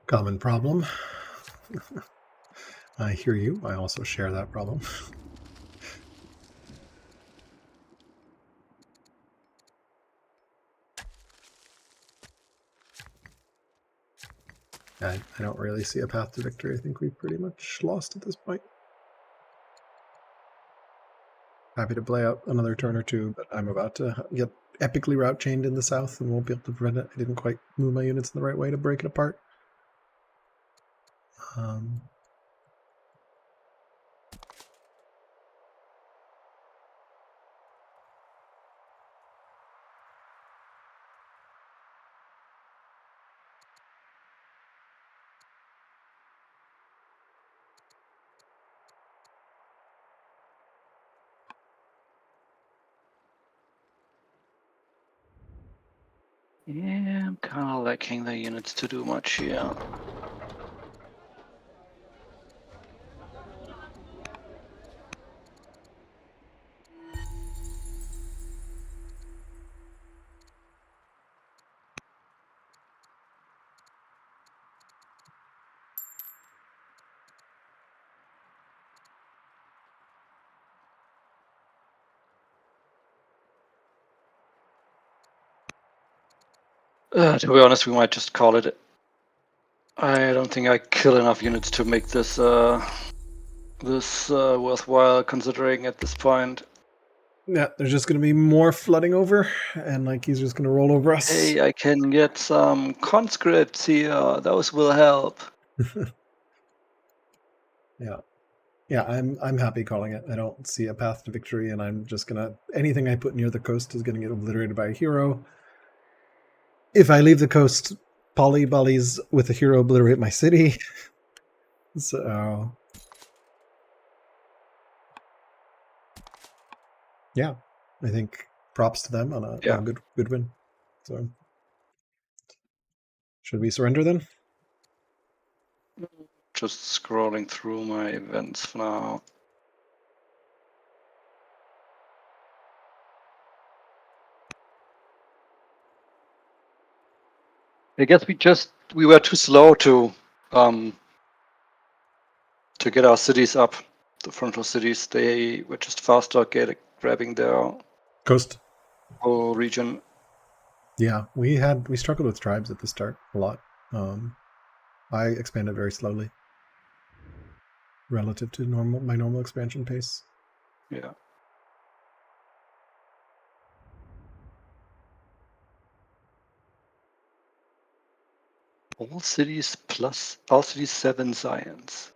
[SPEAKER 1] Common problem. I hear you. I also share that problem. I don't really see a path to victory. I think we've pretty much lost at this point. Happy to play out another turn or two, but I'm about to get epically route chained in the south and won't be able to prevent it. I didn't quite move my units in the right way to break it apart.
[SPEAKER 3] Yeah, I'm kind of lacking the units to do much here. To be honest, we might just call it. I don't think I kill enough units to make this worthwhile considering at this point.
[SPEAKER 1] Yeah, there's just going to be more flooding over, and like he's just going to roll over us.
[SPEAKER 3] Hey, I can get some conscripts here. Those will help.
[SPEAKER 1] Yeah, I'm happy calling it. I don't see a path to victory, and I'm just gonna anything I put near the coast is gonna get obliterated by a hero. If I leave the coast, polybullies with a hero obliterate my city. So yeah, I think props to them on a good win. So should we surrender then?
[SPEAKER 3] Just scrolling through my events for now. I guess we were too slow to get our cities up. The frontal cities, they were just faster grabbing their
[SPEAKER 1] Coast
[SPEAKER 3] whole region.
[SPEAKER 1] Yeah, we struggled with tribes at the start a lot. I expanded very slowly relative to my normal expansion pace.
[SPEAKER 3] Yeah. All cities 7 science.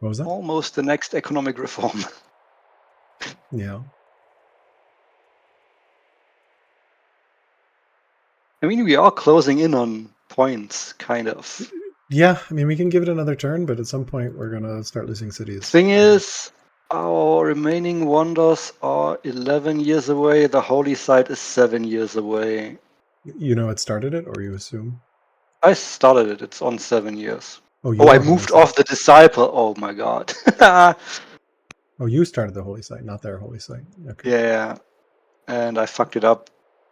[SPEAKER 1] What was that?
[SPEAKER 3] Almost the next economic reform.
[SPEAKER 1] Yeah.
[SPEAKER 3] I mean, we are closing in on points, kind of.
[SPEAKER 1] Yeah, I mean, we can give it another turn, but at some point we're going to start losing cities.
[SPEAKER 3] Thing is, our remaining wonders are 11 years away. The holy site is 7 years away.
[SPEAKER 1] You know it started it, or you assume?
[SPEAKER 3] I started it. It's on 7 years.
[SPEAKER 1] Oh,
[SPEAKER 3] I moved off the disciple. Oh my god.
[SPEAKER 1] Oh, you started the holy site, not their holy site. Okay.
[SPEAKER 3] Yeah, and I fucked it up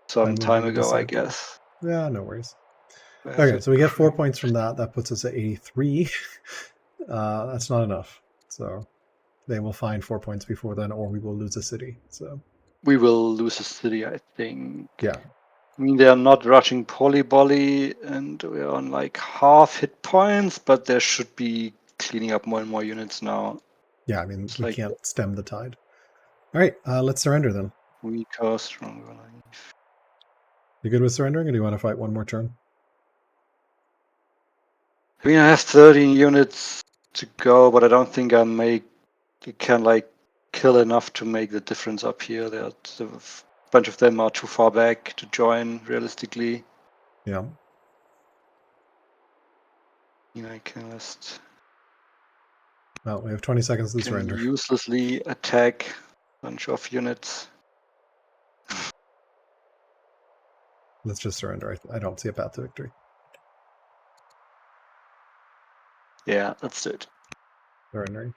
[SPEAKER 3] some time ago, I guess.
[SPEAKER 1] Yeah, no worries. Okay, so we get 4 points from that. That puts us at 83. That's not enough. So they will find 4 points before then, or we will lose a city. So
[SPEAKER 3] we will lose a city, I think.
[SPEAKER 1] Yeah.
[SPEAKER 3] I mean, they are not rushing Polybolly, and we're on like half hit points, but there should be cleaning up more and more units now.
[SPEAKER 1] Yeah, I mean,
[SPEAKER 3] It's
[SPEAKER 1] we
[SPEAKER 3] like
[SPEAKER 1] can't stem the tide. All right, let's surrender then.
[SPEAKER 3] weaker, stronger.
[SPEAKER 1] You good with surrendering, or do you want to fight one more turn?
[SPEAKER 3] I mean, I have 13 units to go, but I don't think you can like kill enough to make the difference up here. A bunch of them are too far back to join realistically.
[SPEAKER 1] Yeah.
[SPEAKER 3] I can just
[SPEAKER 1] Well, we have 20 seconds to surrender.
[SPEAKER 3] uselessly attack a bunch of units.
[SPEAKER 1] Let's just surrender. I don't see a path to victory.
[SPEAKER 3] Yeah, that's it.
[SPEAKER 1] Surrendering.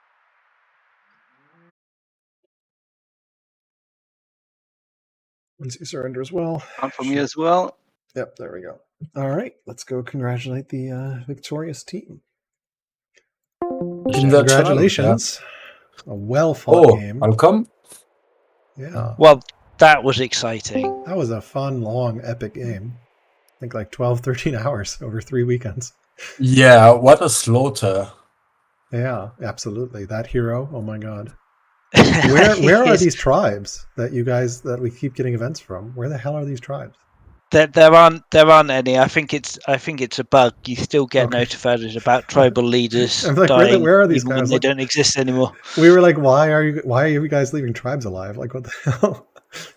[SPEAKER 1] Once you surrender as well.
[SPEAKER 3] And for me as well.
[SPEAKER 1] Yep, there we go. All right, let's go congratulate the victorious team. Congratulations. A well-fought game.
[SPEAKER 4] Welcome.
[SPEAKER 1] Yeah.
[SPEAKER 2] Well, that was exciting.
[SPEAKER 1] That was a fun, long, epic game. I think like 12, 13 hours over 3 weekends.
[SPEAKER 4] Yeah, what a slaughter.
[SPEAKER 1] Yeah, absolutely. That hero, oh my god. Where are these tribes that we keep getting events from? Where the hell are these tribes?
[SPEAKER 2] There aren't any. I think it's a bug. You still get notified about tribal leaders
[SPEAKER 1] I'm like,
[SPEAKER 2] dying
[SPEAKER 1] where are these
[SPEAKER 2] even when
[SPEAKER 1] guys?
[SPEAKER 2] they don't exist anymore.
[SPEAKER 1] We were like, why are you guys leaving tribes alive? Like, what the hell?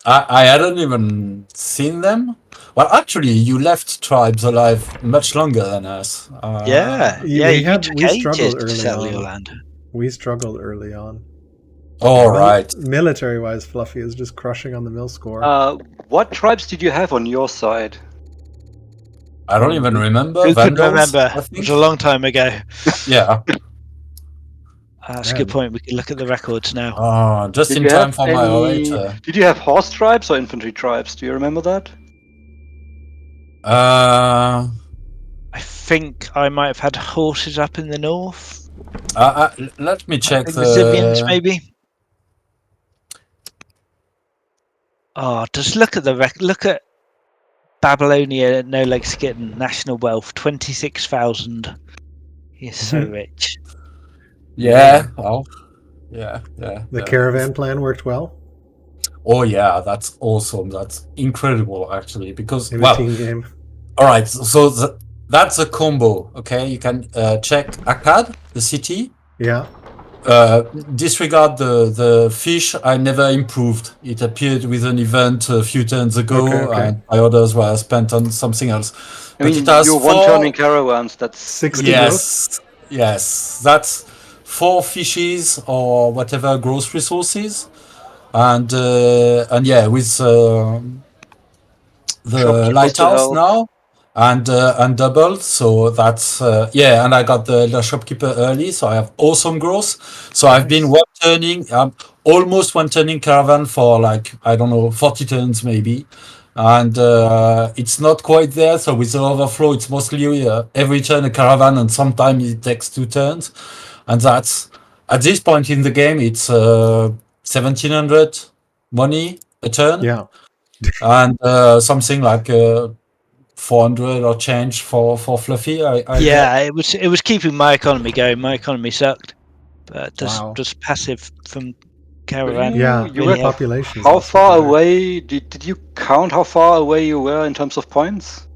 [SPEAKER 4] I hadn't even seen them. Well, actually, you left tribes alive much longer than us.
[SPEAKER 2] You took
[SPEAKER 1] we
[SPEAKER 2] ages
[SPEAKER 1] struggled
[SPEAKER 2] to
[SPEAKER 1] early
[SPEAKER 2] settle
[SPEAKER 1] on.
[SPEAKER 2] your land.
[SPEAKER 1] We struggled early on.
[SPEAKER 4] All right.
[SPEAKER 1] Military-wise, Fluffy is just crushing on the mill score.
[SPEAKER 3] What tribes did you have on your side?
[SPEAKER 4] I don't even remember.
[SPEAKER 2] Who could
[SPEAKER 4] Vandals,
[SPEAKER 2] remember?
[SPEAKER 4] I
[SPEAKER 2] It
[SPEAKER 4] think.
[SPEAKER 2] was a long time ago.
[SPEAKER 4] Yeah.
[SPEAKER 2] That's a good point. We can look at the records now.
[SPEAKER 4] Just
[SPEAKER 3] Did
[SPEAKER 4] in
[SPEAKER 3] you
[SPEAKER 4] time
[SPEAKER 3] have
[SPEAKER 4] for my orator.
[SPEAKER 3] Did you have horse tribes or infantry tribes? Do you remember that?
[SPEAKER 4] Uh,
[SPEAKER 2] I think I might have had horses up in the north.
[SPEAKER 4] let me
[SPEAKER 2] I
[SPEAKER 4] check
[SPEAKER 2] think the Zibians,
[SPEAKER 4] the.
[SPEAKER 2] maybe. Oh, just look at look at Babylonia, nolegskitten, national wealth, 26,000. He's so rich.
[SPEAKER 4] Yeah. Well. Yeah.
[SPEAKER 1] The caravan plan worked well.
[SPEAKER 4] Oh yeah, that's awesome. That's incredible, actually, because
[SPEAKER 1] In a team game.
[SPEAKER 4] All right, so that's a combo. Okay, you can check Akkad, the city.
[SPEAKER 1] Yeah.
[SPEAKER 4] Disregard the fish. I never improved. It appeared with an event a few turns ago,
[SPEAKER 1] Okay.
[SPEAKER 4] and my orders were spent on something else.
[SPEAKER 3] I mean,
[SPEAKER 4] it has
[SPEAKER 3] you're one-turning caravans. That's
[SPEAKER 1] 60 growth?
[SPEAKER 4] Yes, that's 4 fishes or whatever gross resources, and yeah, with the lighthouse now and doubled, so that's and I got the shopkeeper early, so I have awesome growth. So I've been almost one turning caravan for like, I don't know, 40 turns maybe, and it's not quite there. So with the overflow, it's mostly every turn a caravan, and sometimes it takes 2 turns, and that's at this point in the game it's 1,700 money a turn.
[SPEAKER 1] Yeah.
[SPEAKER 4] And something like 400 or change for Fluffy.
[SPEAKER 2] It was keeping my economy going. My economy sucked, but just passive from caravan.
[SPEAKER 3] You were
[SPEAKER 1] population.
[SPEAKER 3] How far away did you count how far away you were in terms of points?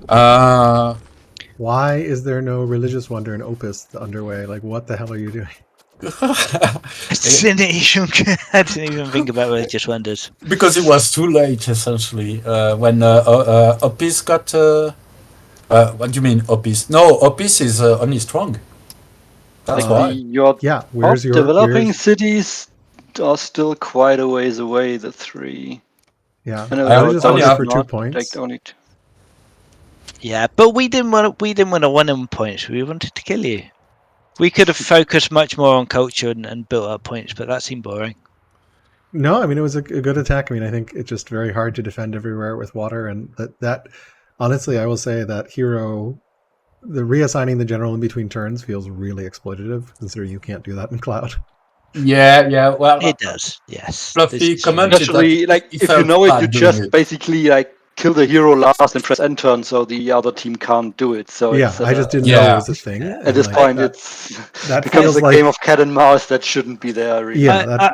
[SPEAKER 1] Why is there no religious wonder in Opus underway? Like, what the hell are you doing?
[SPEAKER 2] I didn't even think about religious wonders.
[SPEAKER 4] Because it was too late, essentially, when Opus got... what do you mean, Opus? No, Opus is only strong. That's why.
[SPEAKER 1] Where's your
[SPEAKER 3] developing cities are still quite a ways away, the 3.
[SPEAKER 1] Yeah,
[SPEAKER 3] I
[SPEAKER 1] just only for 2 points.
[SPEAKER 2] Yeah, but we didn't want to win on points. We wanted to kill you. We could have focused much more on culture and built up points, but that seemed boring.
[SPEAKER 1] No, I mean, it was a good attack. I mean, I think it's just very hard to defend everywhere with water. And that honestly, I will say that hero, the reassigning the general in between turns feels really exploitative, considering you can't do that in Cloud.
[SPEAKER 4] Yeah. Well,
[SPEAKER 2] It does. Yes.
[SPEAKER 4] Fluffy
[SPEAKER 2] This is
[SPEAKER 4] commented
[SPEAKER 3] Especially,
[SPEAKER 4] that
[SPEAKER 3] like,
[SPEAKER 4] he
[SPEAKER 3] if you
[SPEAKER 4] felt
[SPEAKER 3] know it,
[SPEAKER 4] bad
[SPEAKER 3] you
[SPEAKER 4] doing
[SPEAKER 3] just
[SPEAKER 4] it.
[SPEAKER 3] basically, like, kill the hero last and press end turn so the other team can't do it. So
[SPEAKER 1] Yeah,
[SPEAKER 3] it's,
[SPEAKER 1] I just didn't know it
[SPEAKER 4] Yeah.
[SPEAKER 1] was a thing.
[SPEAKER 3] at
[SPEAKER 1] and,
[SPEAKER 3] this
[SPEAKER 1] like,
[SPEAKER 3] point,
[SPEAKER 1] that,
[SPEAKER 3] it becomes
[SPEAKER 1] feels
[SPEAKER 3] a
[SPEAKER 1] like
[SPEAKER 3] game of cat and mouse that shouldn't be there, really.
[SPEAKER 1] Yeah,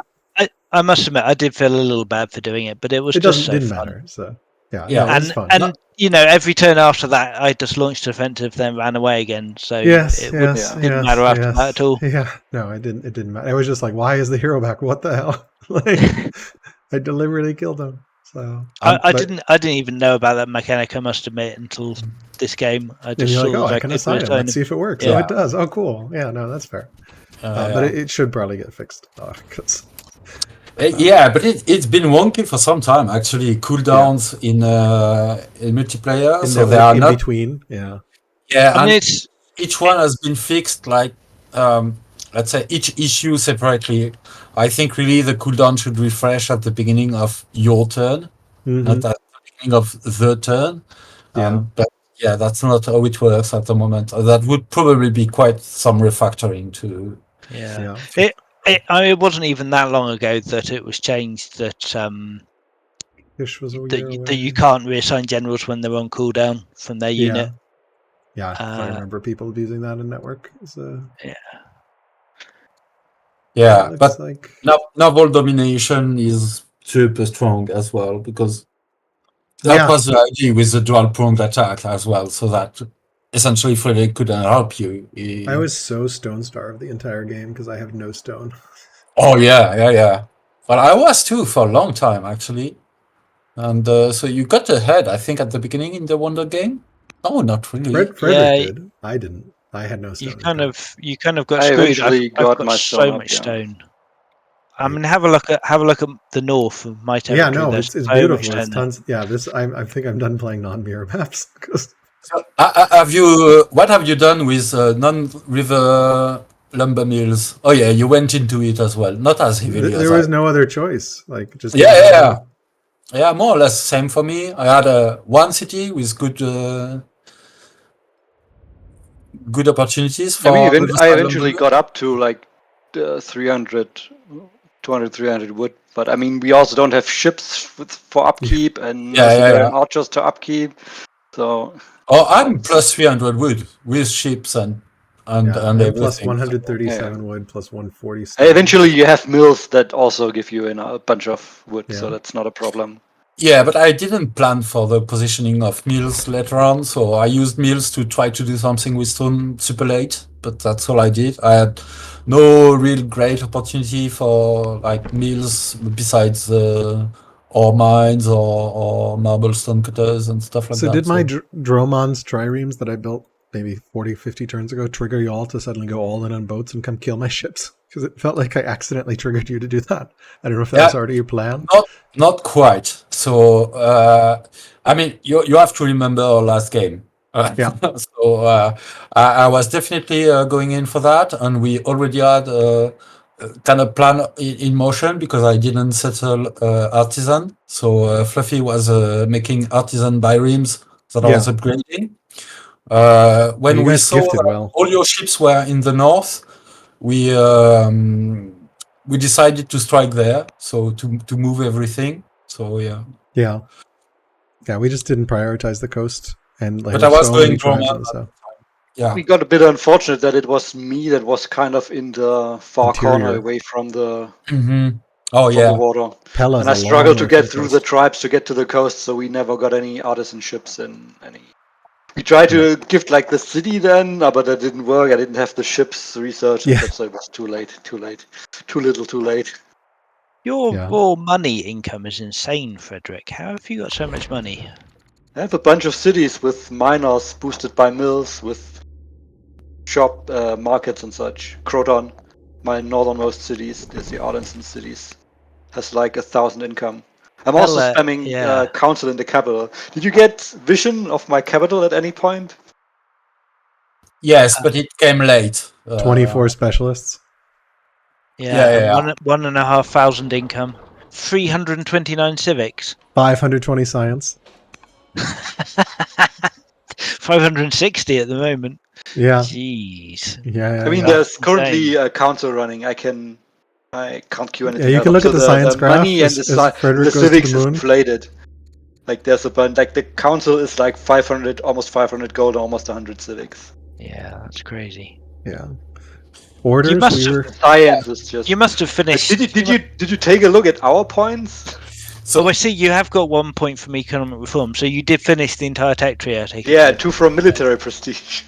[SPEAKER 2] I must admit, I did feel a little bad for doing it, but it was
[SPEAKER 1] it
[SPEAKER 2] just
[SPEAKER 1] didn't
[SPEAKER 2] so fun.
[SPEAKER 1] matter. So yeah,
[SPEAKER 4] Yeah.
[SPEAKER 1] no, it was fun.
[SPEAKER 2] And you know, every turn after that, I just launched offensive, then ran away again. So
[SPEAKER 1] Yes,
[SPEAKER 2] it
[SPEAKER 3] Yeah.
[SPEAKER 2] didn't matter after that at all.
[SPEAKER 1] Yeah, no, it didn't matter. It was just like, why is the hero back? What the hell? Like, I deliberately killed him. So
[SPEAKER 2] I
[SPEAKER 1] but-
[SPEAKER 2] didn't even know about that mechanic, I must admit, until this game. I
[SPEAKER 1] and
[SPEAKER 2] just
[SPEAKER 1] you're
[SPEAKER 2] saw
[SPEAKER 1] like, oh, I
[SPEAKER 2] I
[SPEAKER 1] can
[SPEAKER 2] could
[SPEAKER 1] assign him.
[SPEAKER 2] reassign
[SPEAKER 1] Let's see if it works.
[SPEAKER 2] Yeah.
[SPEAKER 1] Oh, it does. Oh, cool. Yeah, no, that's fair. But it should probably get fixed. 'Cause
[SPEAKER 4] Yeah, but it's been wonky for some time actually. Cooldowns in multiplayer,
[SPEAKER 1] in
[SPEAKER 4] so
[SPEAKER 1] network,
[SPEAKER 4] they are
[SPEAKER 1] in
[SPEAKER 4] not.
[SPEAKER 1] between. Yeah.
[SPEAKER 4] Yeah,
[SPEAKER 2] I
[SPEAKER 4] and
[SPEAKER 2] mean, it's
[SPEAKER 4] each one has been fixed. Like, let's say each issue separately. I think really the cooldown should refresh at the beginning of your turn, not at the beginning of the turn.
[SPEAKER 1] Yeah.
[SPEAKER 4] But yeah, that's not how it works at the moment. That would probably be quite some refactoring to.
[SPEAKER 2] yeah. It wasn't even that long ago that it was changed that
[SPEAKER 1] Fish was a year away.
[SPEAKER 2] that you can't reassign generals when they're on cooldown from their unit.
[SPEAKER 1] Yeah, if I remember people abusing that in network. So,
[SPEAKER 4] Yeah,
[SPEAKER 1] looks
[SPEAKER 4] but
[SPEAKER 1] like
[SPEAKER 4] naval domination is super strong as well because that was the idea with the dual pronged attack as well, so that essentially Frederik couldn't help you.
[SPEAKER 1] I was so stone starved the entire game because I have no stone.
[SPEAKER 4] Oh yeah. But I was too for a long time actually, and so you got ahead. I think at the beginning in the Wonder game. No, not really.
[SPEAKER 1] Frederick did. I didn't. I had no stone.
[SPEAKER 2] You kind of got
[SPEAKER 3] I
[SPEAKER 2] screwed.
[SPEAKER 3] eventually
[SPEAKER 2] I've
[SPEAKER 3] got my
[SPEAKER 2] so
[SPEAKER 3] stone up,
[SPEAKER 2] much
[SPEAKER 3] yeah.
[SPEAKER 2] stone. I mean, have a look at the north of my territory.
[SPEAKER 1] Yeah, no,
[SPEAKER 2] There's
[SPEAKER 1] it's
[SPEAKER 2] so
[SPEAKER 1] beautiful.
[SPEAKER 2] much
[SPEAKER 1] It's
[SPEAKER 2] stone
[SPEAKER 1] tons. Yeah, this I think I'm done playing non-mirror maps because.
[SPEAKER 4] So, have you? What have you done with non-river lumber mills? Oh yeah, you went into it as well. Not as heavily as
[SPEAKER 1] There was no other choice. Like just
[SPEAKER 4] yeah, more or less same for me. I had one city with good opportunities for.
[SPEAKER 3] I eventually got up to like 300 wood, but I mean we also don't have ships for upkeep and archers to upkeep. So
[SPEAKER 4] I'm plus 300 wood with ships and everything.
[SPEAKER 1] Plus 137 wood, plus 140 stone.
[SPEAKER 3] Eventually you have mills that also give you a bunch of wood, so that's not a problem.
[SPEAKER 4] Yeah, but I didn't plan for the positioning of mills later on, so I used mills to try to do something with stone super late, but that's all I did. I had no real great opportunity for like mills besides ore mines or marble stone cutters and stuff like that.
[SPEAKER 1] So did my Dromon's triremes that I built maybe 40, 50 turns ago trigger you all to suddenly go all in on boats and come kill my ships? Because it felt like I accidentally triggered you to do that. I don't know if that was already your plan.
[SPEAKER 4] Not quite. So, I mean, you have to remember our last game. So I was definitely going in for that, and we already had kind of plan in motion because I didn't settle artisan. So Fluffy was making artisan biremes that I was upgrading. When we saw all your ships were in the north, we decided to strike there, so to move everything. So
[SPEAKER 1] yeah. We just didn't prioritize the coast, and like
[SPEAKER 4] but I was
[SPEAKER 1] so
[SPEAKER 4] going
[SPEAKER 1] many tribes in the south.
[SPEAKER 3] We got a bit unfortunate that it was me that was kind of in the far corner away from the the water. And I struggled to get through the tribes to get to the coast, so we never got any artisan ships in any. We tried to gift like the city then, but that didn't work. I didn't have the ships researched, so it was too late. Too little, too late.
[SPEAKER 2] Your money income is insane, Frederik. How have you got so much money?
[SPEAKER 3] I have a bunch of cities with miners boosted by mills, with shop markets and such. Croton, my northernmost cities, there's the Ardenson cities, has like 1,000 income. I'm also spamming council in the capital. Did you get vision of my capital at any point?
[SPEAKER 4] Yes, but it came late.
[SPEAKER 1] 24 specialists.
[SPEAKER 2] Yeah. 1,500 income. 329 civics.
[SPEAKER 1] 520 science.
[SPEAKER 2] 560 at the moment.
[SPEAKER 1] Yeah.
[SPEAKER 2] Jeez.
[SPEAKER 1] Yeah.
[SPEAKER 3] I mean, there's currently a council running. I can I can't queue anything.
[SPEAKER 1] Yeah, you
[SPEAKER 3] else.
[SPEAKER 1] can look
[SPEAKER 3] So
[SPEAKER 1] at the science graph
[SPEAKER 3] money and
[SPEAKER 1] as
[SPEAKER 3] the
[SPEAKER 1] Frederik goes to
[SPEAKER 3] civics
[SPEAKER 1] the
[SPEAKER 3] is
[SPEAKER 1] moon.
[SPEAKER 3] inflated. Like there's a bunch. Like the council is like 500, almost 500 gold, almost 100 civics.
[SPEAKER 2] Yeah, that's crazy.
[SPEAKER 1] Yeah. Orders,
[SPEAKER 2] must
[SPEAKER 1] we
[SPEAKER 2] have-
[SPEAKER 1] were...
[SPEAKER 3] Science is just.
[SPEAKER 2] You must have finished.
[SPEAKER 3] Did you take a look at our points?
[SPEAKER 2] So I see you have got 1 point from economic reform. So you did finish the entire tech tree, I take it.
[SPEAKER 3] Yeah, 2 from military prestige.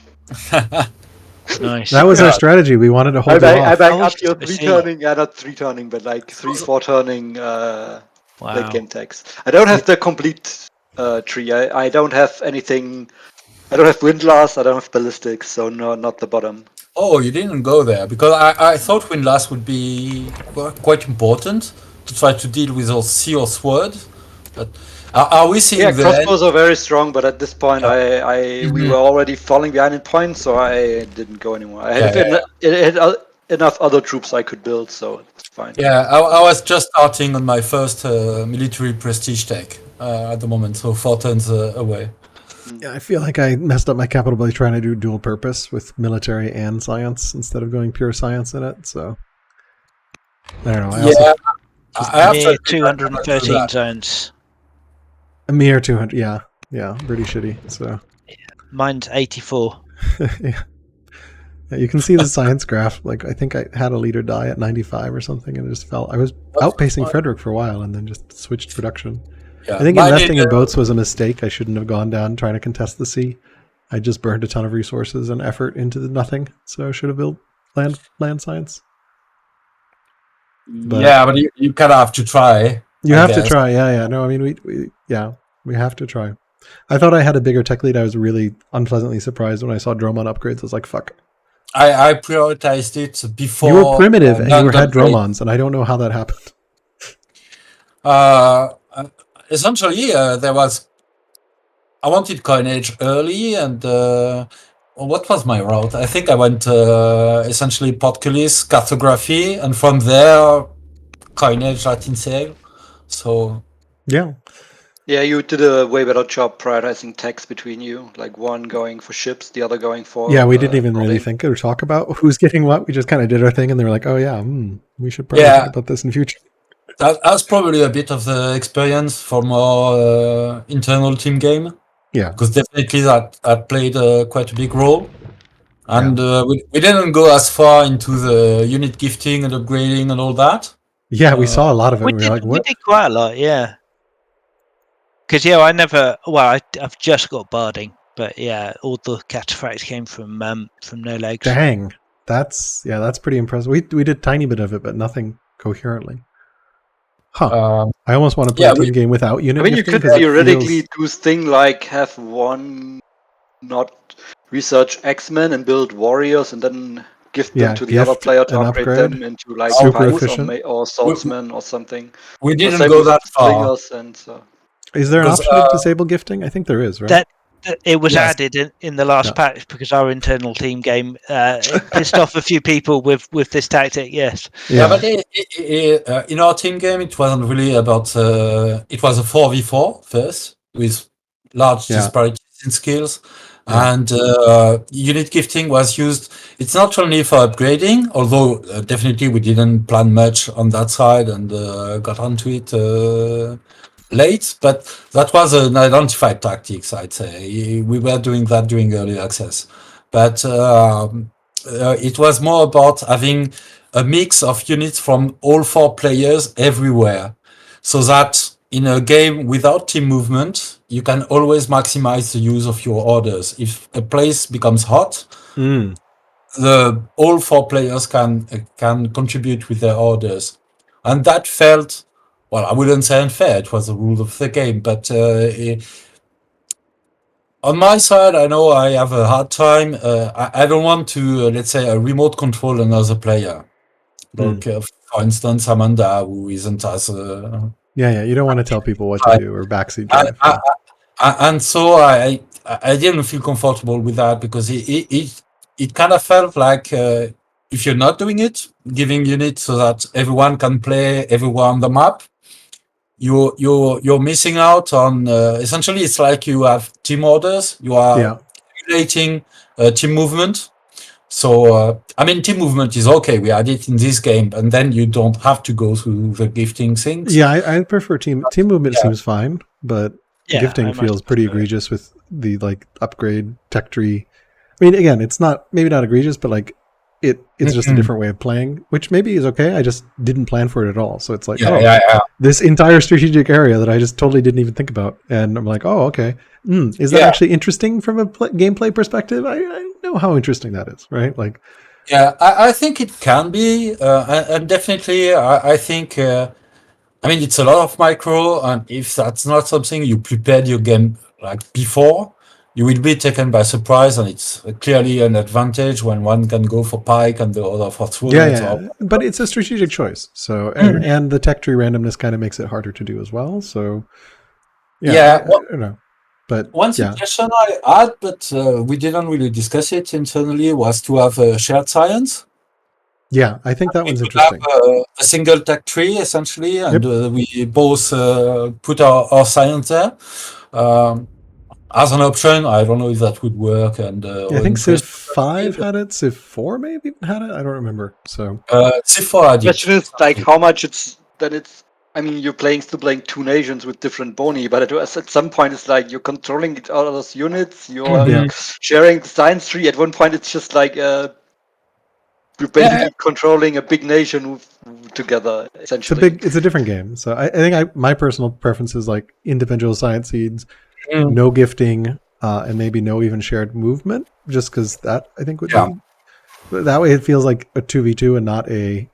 [SPEAKER 2] Nice.
[SPEAKER 1] That was our strategy. We wanted to hold it
[SPEAKER 3] I
[SPEAKER 1] off.
[SPEAKER 3] back
[SPEAKER 2] Oh,
[SPEAKER 3] up your
[SPEAKER 2] I see.
[SPEAKER 3] 3 turning, not 3 turning, but like 3-4 turning late
[SPEAKER 2] Wow.
[SPEAKER 3] game tax. I don't have the complete tree. I don't have anything. I don't have windlass. I don't have ballistics. So no, not the bottom.
[SPEAKER 4] Oh, you didn't go there because I thought windlass would be quite important to try to deal with our sea or sword. But are we seeing the
[SPEAKER 3] crossbows are very strong, but at this point,
[SPEAKER 4] Yeah.
[SPEAKER 3] we were already falling behind in points, so I didn't go anymore. I had,
[SPEAKER 4] Yeah,
[SPEAKER 3] enough other troops I could build, so it's fine.
[SPEAKER 4] Yeah, I was just starting on my first military prestige tech at the moment, so 4 turns away.
[SPEAKER 1] Yeah, I feel like I messed up my capital by trying to do dual purpose with military and science instead of going pure science in it. So I don't know.
[SPEAKER 4] I have
[SPEAKER 2] Near
[SPEAKER 4] to
[SPEAKER 2] 213 zones.
[SPEAKER 1] A mere 200. Yeah, pretty shitty. So
[SPEAKER 2] Mine's 84.
[SPEAKER 1] yeah. You can see the science graph. Like I think I had a leader die at 95 or something, and it just fell. I was outpacing Frederik for a while, and then just switched production.
[SPEAKER 4] Yeah,
[SPEAKER 1] I think investing in boats was a mistake. I shouldn't have gone down trying to contest the sea. I just burned a ton of resources and effort into nothing. So I should have built land science.
[SPEAKER 4] But you kind of have to try.
[SPEAKER 1] You have to try. Yeah. No, I mean, we have to try. I thought I had a bigger tech lead. I was really unpleasantly surprised when I saw Dromon upgrades. I was like, fuck.
[SPEAKER 4] I prioritized it before.
[SPEAKER 1] You were primitive and you had Dromons, and I don't know how that happened.
[SPEAKER 4] Essentially, I wanted coinage early, and what was my route? I think I went essentially Portcullis, cartography, and from there, coinage, Latin sale. So
[SPEAKER 1] yeah,
[SPEAKER 3] you did a way better job prioritizing techs between you. Like one going for ships, the other going for.
[SPEAKER 1] Yeah, we didn't even really think or talk about who's getting what. We just kind of did our thing, and they were like, "Oh yeah, we should probably think about this in future."
[SPEAKER 4] That's probably a bit of the experience for more internal team game.
[SPEAKER 1] Yeah,
[SPEAKER 4] because definitely that played quite a big role, and we didn't go as far into the unit gifting and upgrading and all that.
[SPEAKER 1] Yeah, we saw a lot of it. We were like, "What?"
[SPEAKER 2] We did quite a lot, yeah. Because I never. Well, I've just got barding, but yeah, all the cataphracts came from no legs.
[SPEAKER 1] Dang, that's pretty impressive. We did a tiny bit of it, but nothing coherently. Huh. I almost want to play a team game without unit gifting.
[SPEAKER 3] I mean, you could theoretically do this thing like have one not research X-Men and build warriors and then gift them to the other player to upgrade them into like Pirates or swordsmen or something.
[SPEAKER 4] We didn't go that far.
[SPEAKER 3] And so.
[SPEAKER 1] Is there an option to disable gifting? I think there is, right?
[SPEAKER 2] It was added in the last patch because our internal team game pissed off a few people with this tactic. Yes.
[SPEAKER 4] Yeah, but in our team game, it wasn't really about. It was a 4v4 first with large disparities in skills, and unit gifting was used. It's not only for upgrading, although definitely we didn't plan much on that side and got onto it late, but that was an identified tactics, I'd say. We were doing that during early access, but it was more about having a mix of units from all 4 players everywhere, so that in a game without team movement, you can always maximize the use of your orders. If a place becomes hot, all 4 players can contribute with their orders, and that felt. Well, I wouldn't say unfair. It was the rule of the game, but on my side, I know I have a hard time. I don't want to, let's say, remote control another player. Like, for instance, Amanda, who isn't as...
[SPEAKER 1] you don't want to tell people what to do or backseat drive.
[SPEAKER 4] And so I didn't feel comfortable with that because it kind of felt like if you're not doing it, giving units so that everyone can play everywhere on the map, you're missing out on essentially it's like you have team orders, you are regulating team movement, So, I mean, team movement is okay. We add it in this game, and then you don't have to go through the gifting things.
[SPEAKER 1] Yeah, I prefer team movement.
[SPEAKER 4] Yeah.
[SPEAKER 1] Seems fine, but gifting feels pretty egregious with the like upgrade tech tree. I mean, again, it's maybe not egregious, but like it's just a different way of playing, which maybe is okay. I just didn't plan for it at all. So it's like, this entire strategic area that I just totally didn't even think about. And I'm like, oh, okay. Is that actually interesting from a gameplay perspective? I know how interesting that is, right? Like,
[SPEAKER 4] yeah, I think it can be, and definitely, I think, I mean, it's a lot of micro, and if that's not something you prepared your game like before, you will be taken by surprise, and it's clearly an advantage when one can go for pike and the other for throw.
[SPEAKER 1] Yeah. But it's a strategic choice. So, and the tech tree randomness kind of makes it harder to do as well. So, I don't know. But
[SPEAKER 4] one suggestion I had, but we didn't really discuss it internally, was to have a shared science.
[SPEAKER 1] Yeah, I think that one's interesting.
[SPEAKER 4] Have a single tech tree essentially, and we both put our science there. As an option, I don't know if that would work. And
[SPEAKER 1] I think Civ 5 had it. Civ 4 maybe had it. I don't remember. So
[SPEAKER 4] Civ 4 had it.
[SPEAKER 3] Question is like how much it's. I mean, you're still playing two nations with different boni, but at some point it's like you're controlling each other's units. You're sharing the science tree. At one point, it's just like you're basically controlling a big nation together. Essentially,
[SPEAKER 1] it's a different game. So I think my personal preference is like individual science seeds. No gifting, and maybe no even shared movement, just because that I think would be that way. It feels like a 2v2 and not a.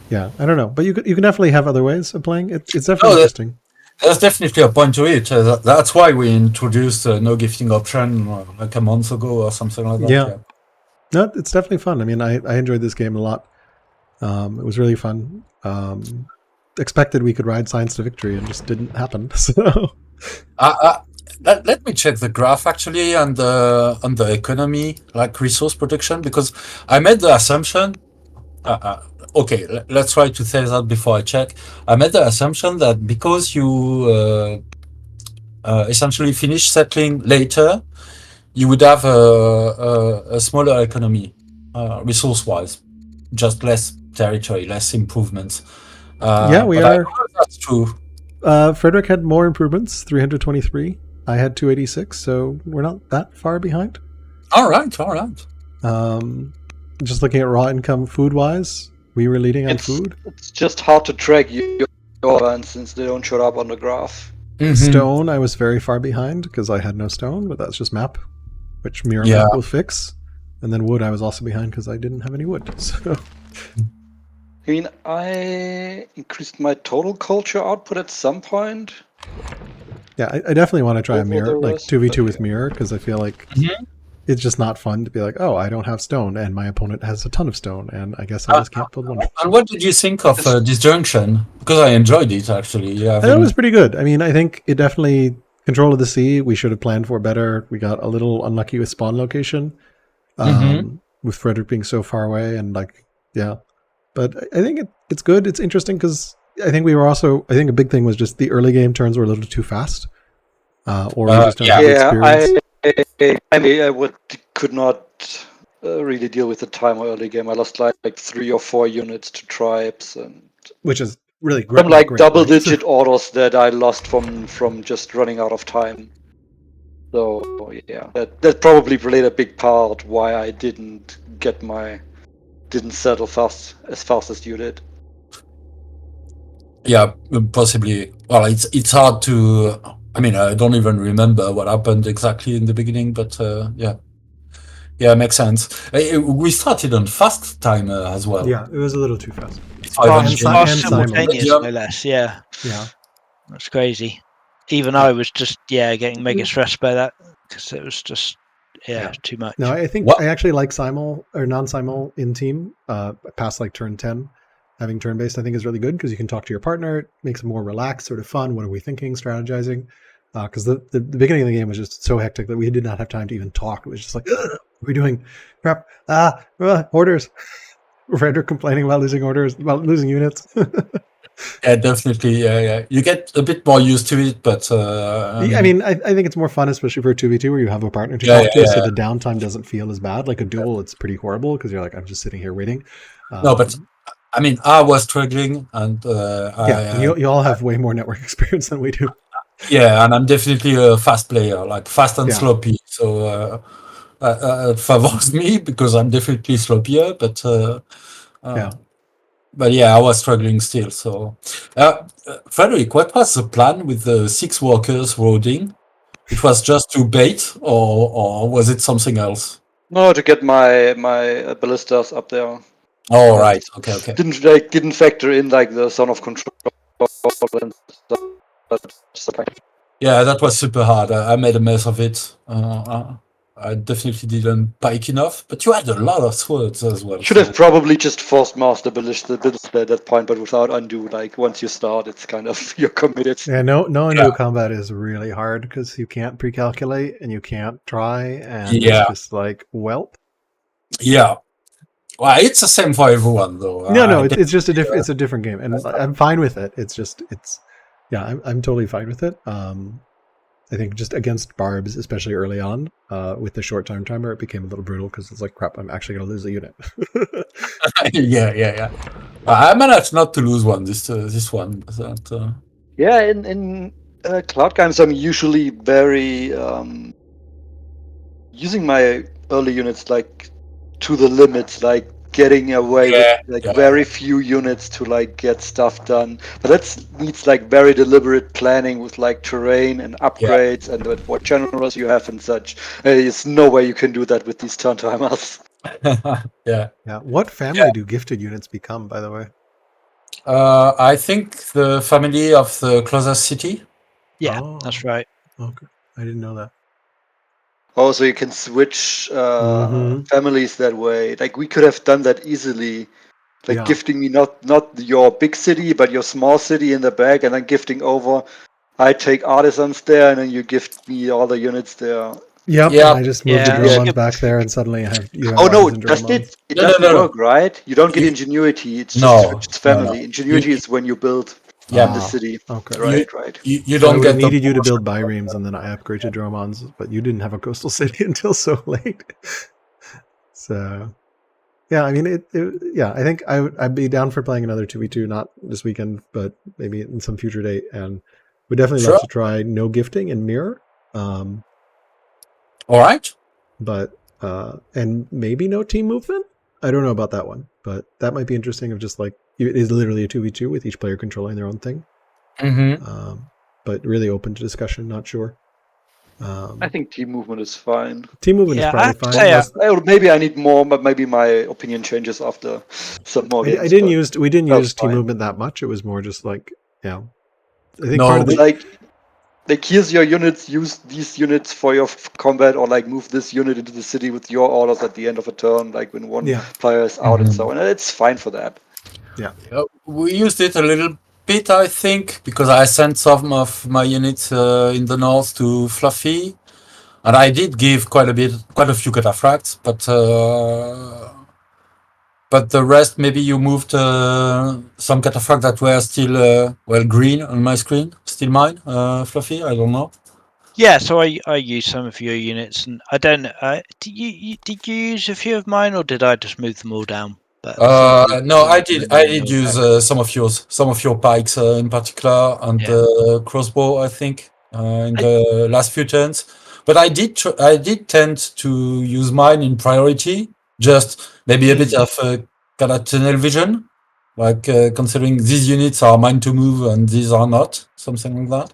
[SPEAKER 1] Yeah, I don't know, but you can definitely have other ways of playing. It's definitely interesting.
[SPEAKER 4] There's definitely a point to it. That's why we introduced no gifting option like a month ago or something like that.
[SPEAKER 1] Yeah. No, it's definitely fun. I mean, I enjoyed this game a lot. It was really fun. Expected we could ride science to victory, and just didn't happen. So.
[SPEAKER 4] Let me check the graph actually on the economy, like resource production, because I made the assumption. Okay, let's try to say that before I check. I made the assumption that because you essentially finish settling later, you would have a smaller economy, resource-wise, just less territory, less improvements.
[SPEAKER 1] We are.
[SPEAKER 4] That's true.
[SPEAKER 1] Frederik had more improvements, 323. I had 286, so we're not that far behind.
[SPEAKER 4] All right.
[SPEAKER 1] Just looking at raw income food-wise, we were leading on food.
[SPEAKER 3] It's just hard to track your lands since they don't show up on the graph.
[SPEAKER 1] Stone, I was very far behind because I had no stone, but that's just map, which mirror map will fix. And then wood, I was also behind because I didn't have any wood. So.
[SPEAKER 3] I mean, I increased my total culture output at some point.
[SPEAKER 1] Yeah, I definitely want to try a mirror, like 2v2 with mirror, because I feel like it's just not fun to be like, oh, I don't have stone, and my opponent has a ton of stone, and I guess I just can't build one.
[SPEAKER 4] And what did you think of Disjunction? Because I enjoyed it, actually. Yeah,
[SPEAKER 1] I thought it was pretty good. I mean, I think it definitely, control of the sea, we should have planned for better. We got a little unlucky with spawn location, with Frederik being so far away, and like, But I think it's good. It's interesting because I think I think a big thing was just the early game turns were a little too fast. Or we just don't have the experience.
[SPEAKER 3] I could not really deal with the time early game. I lost like 3 or 4 units to tribes,
[SPEAKER 1] which is really great.
[SPEAKER 3] Some double-digit orders that I lost from just running out of time. So that probably played a big part why I didn't settle as fast as you did.
[SPEAKER 4] Yeah, possibly. Well, it's hard to. I mean, I don't even remember what happened exactly in the beginning, but makes sense. We started on fast timer as well.
[SPEAKER 1] Yeah, it was a little too fast.
[SPEAKER 2] Simultaneous, no less. Yeah, that's crazy. Even I was just getting mega stressed by that because it was just too much.
[SPEAKER 1] No, I think I actually like simul or non-simul in team past like turn 10. Having turn-based, I think, is really good because you can talk to your partner. It makes it more relaxed, sort of fun. What are we thinking? Strategizing. Because the beginning of the game was just so hectic that we did not have time to even talk. It was just like, what are we doing? Crap. Orders. Frederik complaining about losing orders, about losing units.
[SPEAKER 4] Yeah, definitely. Yeah. You get a bit more used to it, but
[SPEAKER 1] I mean, I think it's more fun, especially for a 2v2 where you have a partner to talk to, so the downtime doesn't feel as bad. Like a duel, it's pretty horrible because you're like, I'm just sitting here waiting.
[SPEAKER 4] No, but I mean, I was struggling, and
[SPEAKER 1] you all have way more network experience than we do.
[SPEAKER 4] Yeah, and I'm definitely a fast player, like fast and sloppy. So it favors me because I'm definitely sloppier, but But yeah, I was struggling still. So, Frederik, what was the plan with the 6 workers roading? It was just to bait, or was it something else?
[SPEAKER 3] No, to get my ballistas up there.
[SPEAKER 4] Oh, right. Okay.
[SPEAKER 3] Didn't factor in like the zone of control and stuff.
[SPEAKER 4] Yeah, that was super hard. I made a mess of it. I definitely didn't pike enough, but you had a lot of swords as well.
[SPEAKER 3] Should have probably just forced master ballista at that point, but without undo. Like once you start, it's kind of you're committed.
[SPEAKER 1] Yeah, no undo combat is really hard because you can't pre-calculate and you can't try, and it's just like welp.
[SPEAKER 4] Yeah. Well, it's the same for everyone, though.
[SPEAKER 1] No, it's just it's a different game, and I'm fine with it. I'm totally fine with it. I think just against barbs, especially early on, with the short time timer, it became a little brutal because it's like, crap, I'm actually going to lose a unit.
[SPEAKER 4] Yeah. I managed not to lose one this one.
[SPEAKER 3] Yeah, in cloud games, I'm usually very using my early units like to the limits, like getting away with very few units to like get stuff done. But that needs like very deliberate planning with like terrain and upgrades and what generals you have and such. There's no way you can do that with these turn timers.
[SPEAKER 4] Yeah.
[SPEAKER 1] What family do gifted units become, by the way?
[SPEAKER 4] I think the family of the closest city.
[SPEAKER 2] Yeah, that's right.
[SPEAKER 1] Okay, I didn't know that.
[SPEAKER 3] Oh, so you can switch families that way. Like we could have done that easily. Like gifting me not your big city, but your small city in the back, and then gifting over. I take artisans there, and then you gift me all the units there.
[SPEAKER 1] Yep. And I just moved the Dromons back there, and suddenly you have
[SPEAKER 3] it doesn't work, right? You don't get ingenuity. It's just family. Ingenuity is when you build the city.
[SPEAKER 1] Okay.
[SPEAKER 3] Right.
[SPEAKER 4] You don't get
[SPEAKER 1] needed you to build biremes, and then I upgraded Dromons, but you didn't have a coastal city until so late. So, yeah, I mean, I think I'd be down for playing another 2v2, not this weekend, but maybe in some future date, and would definitely love to try no gifting and mirror.
[SPEAKER 4] All right.
[SPEAKER 1] But and maybe no team movement. I don't know about that one, but that might be interesting. Of just like it is literally a 2v2 with each player controlling their own thing. But really open to discussion. Not sure.
[SPEAKER 3] I think team movement is fine.
[SPEAKER 1] Team movement is probably fine.
[SPEAKER 3] Maybe I need more, but maybe my opinion changes after some more games.
[SPEAKER 1] We didn't use team movement that much. It was more just like I think part of
[SPEAKER 3] like here's your units, use these units for your combat, or like move this unit into the city with your orders at the end of a turn, like when one player is out and so on. And it's fine for that.
[SPEAKER 1] Yeah.
[SPEAKER 4] We used it a little bit, I think, because I sent some of my units in the north to Fluffy, and I did give quite a few cataphracts, but the rest, maybe you moved some cataphracts that were still green on my screen, still mine, Fluffy. I don't know.
[SPEAKER 2] Yeah, so I used some of your units, and I don't. Did you use a few of mine, or did I just move them all down?
[SPEAKER 4] No, I did use some of your pikes in particular, and crossbow, I think, in the last few turns. But I did tend to use mine in priority, just maybe a bit of kind of tunnel vision, like considering these units are mine to move and these are not, something like that.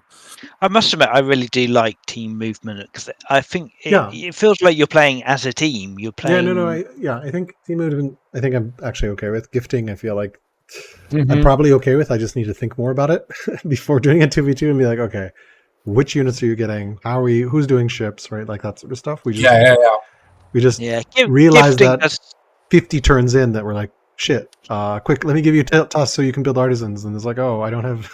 [SPEAKER 2] I must admit, I really do like team movement because I think it feels like you're playing as a team. You're playing.
[SPEAKER 1] I think team movement. I think I'm actually okay with gifting. I feel like I'm probably okay with. I just need to think more about it before doing a 2v2 and be like, okay, which units are you getting? Who's doing ships? Right, like that sort of stuff. We just realized that 50 turns in that we're like, shit. Quick, let me give you tasks so you can build artisans, and it's like, oh, I don't have.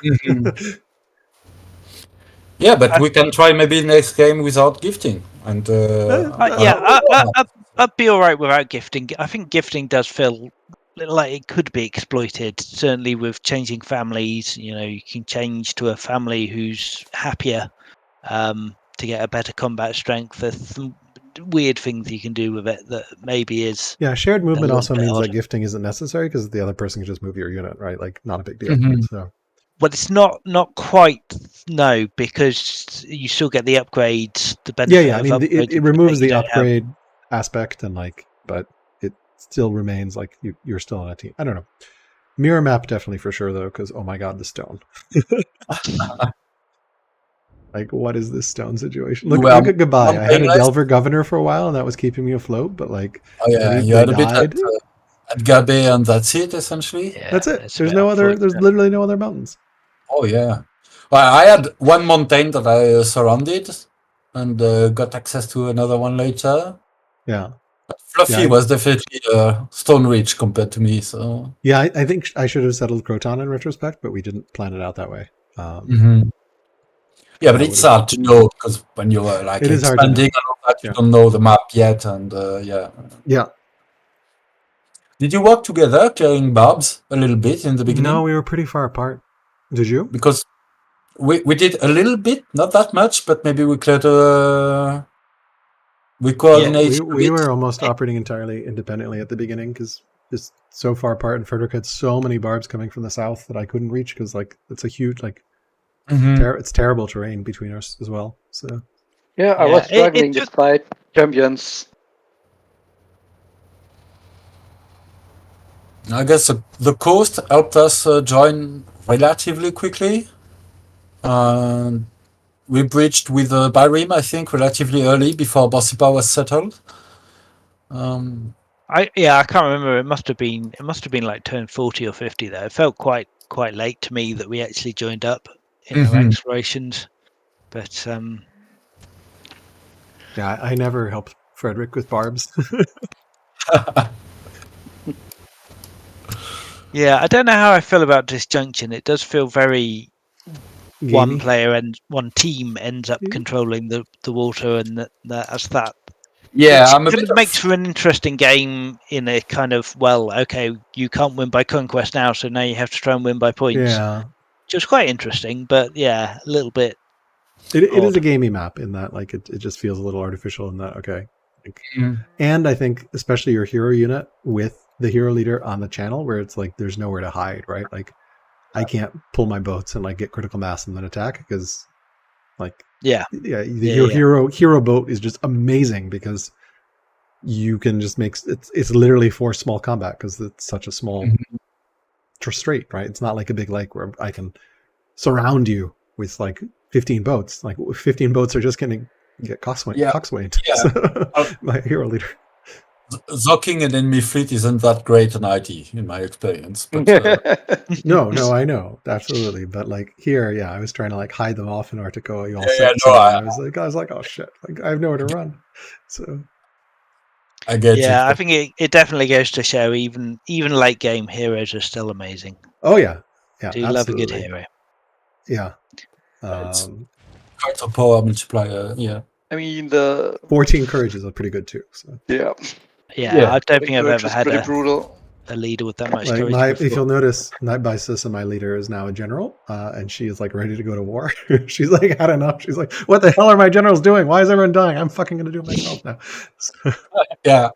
[SPEAKER 4] Yeah, but we can try maybe next game without gifting. And
[SPEAKER 2] I'd be all right without gifting. I think gifting does feel like it could be exploited. Certainly with changing families, you can change to a family who's happier to get a better combat strength. There's some weird things you can do with it that maybe is
[SPEAKER 1] shared movement also means
[SPEAKER 2] odd.
[SPEAKER 1] that gifting isn't necessary because the other person can just move your unit, right? Like not a big deal. So
[SPEAKER 2] but it's not quite because you still get the upgrades, the benefit
[SPEAKER 1] I mean it removes the upgrade aspect and but it still remains like you're still on a team. I don't know. Mirror map definitely for sure though, because oh my god, the stone. Like, what is this stone situation? Look at Goodbye. I had a Delver governor for a while, and that was keeping me afloat. But
[SPEAKER 4] you had a bit at Gabe, and that's it essentially.
[SPEAKER 1] Yeah, that's it. There's no other. There's literally no other mountains.
[SPEAKER 4] Oh yeah. Well, I had one mountain that I surrounded, and got access to another one later.
[SPEAKER 1] Yeah.
[SPEAKER 4] But Fluffy was definitely stone rich compared to me. So
[SPEAKER 1] yeah, I think I should have settled Croton in retrospect, but we didn't plan it out that way.
[SPEAKER 4] Yeah, but it's hard to know because when you're expanding and all that, you don't know the map yet, and
[SPEAKER 1] Yeah.
[SPEAKER 4] Did you work together carrying barbs a little bit in the beginning?
[SPEAKER 1] No, we were pretty far apart. Did you?
[SPEAKER 4] Because we did a little bit, not that much, but maybe we could we coordinated.
[SPEAKER 1] Yeah, we were almost operating entirely independently at the beginning because it's so far apart, and Frederik had so many barbs coming from the south that I couldn't reach because it's a huge it's terrible terrain between us as well. So
[SPEAKER 3] I was struggling despite champions.
[SPEAKER 4] I guess the coast helped us join relatively quickly. We bridged with Byrim, I think, relatively early before Bossipa was settled.
[SPEAKER 2] I can't remember. It must have been like turn 40 or 50 there. It felt quite late to me that we actually joined up in our explorations. But
[SPEAKER 1] I never helped Frederik with barbs.
[SPEAKER 2] I don't know how I feel about Disjunction. It does feel very gamey. One player and one team ends up controlling the water, and that's that.
[SPEAKER 4] Yeah,
[SPEAKER 2] it makes for an interesting game in a kind of you can't win by conquest now, so now you have to try and win by points.
[SPEAKER 1] Yeah,
[SPEAKER 2] which was quite interesting, but a little bit.
[SPEAKER 1] It is a gamey map in that it just feels a little artificial in that and I think especially your hero unit with the hero leader on the channel where it's there's nowhere to hide, right? I can't pull my boats and get critical mass and then attack because hero boat is just amazing because you can just make it's literally for small combat because it's such a small strait, right? It's not like a big lake where I can surround you with 15 boats. 15 boats are just going to get coxswained. So, my hero leader.
[SPEAKER 4] Zocking an enemy fleet isn't that great an idea in my experience. But,
[SPEAKER 1] no, I know absolutely. But here, I was trying to hide them off in Artico. I was like, oh shit! I have nowhere to run. So
[SPEAKER 4] I get it.
[SPEAKER 2] I think it definitely goes to show even late game heroes are still amazing.
[SPEAKER 1] Oh yeah.
[SPEAKER 2] Do love a good hero.
[SPEAKER 1] Yeah.
[SPEAKER 4] Quite a power multiplier. Yeah.
[SPEAKER 3] I mean the
[SPEAKER 1] 14 courage is pretty good too. So.
[SPEAKER 2] Yeah, I don't think I've ever had a leader with that much courage.
[SPEAKER 1] If you'll notice, Nightbysis, my leader, is now a general, and she is ready to go to war. She's had enough. She's like, "What the hell are my generals doing? Why is everyone dying? I'm fucking gonna do it myself now." So,
[SPEAKER 4] yeah.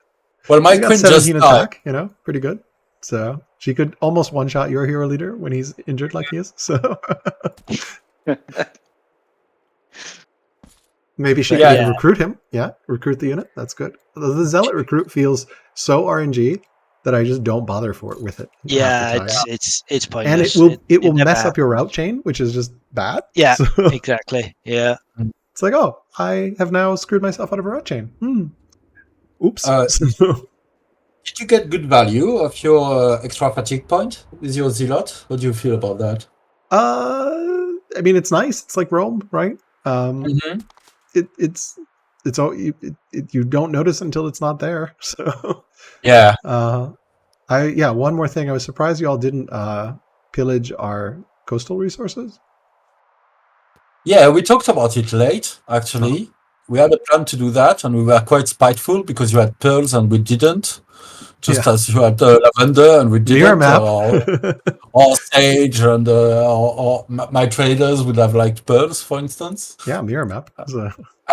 [SPEAKER 4] Well, my queen just
[SPEAKER 1] attack, pretty good. So she could almost one-shot your hero leader when he's injured like he is. So maybe she can recruit him. Yeah, recruit the unit. That's good. The zealot recruit feels so RNG that I just don't bother with it.
[SPEAKER 2] Yeah, it's pointless.
[SPEAKER 1] And it will mess up your route chain, which is just bad.
[SPEAKER 2] Yeah, exactly. Yeah.
[SPEAKER 1] It's I have now screwed myself out of a route chain. Oops.
[SPEAKER 4] Did you get good value of your extra fatigue point with your zealot? What do you feel about that?
[SPEAKER 1] I mean, it's nice. It's like Rome, right? It's all you don't notice until it's not there. So
[SPEAKER 4] yeah.
[SPEAKER 1] One more thing. I was surprised y'all didn't pillage our coastal resources.
[SPEAKER 4] Yeah, we talked about it late, actually. we had a plan to do that, and we were quite spiteful because you had pearls and we didn't. Just as you had lavender and we
[SPEAKER 1] Mirror
[SPEAKER 4] didn't.
[SPEAKER 1] map.
[SPEAKER 4] Or sage and or my traders would have liked pearls, for instance.
[SPEAKER 1] Yeah, mirror map.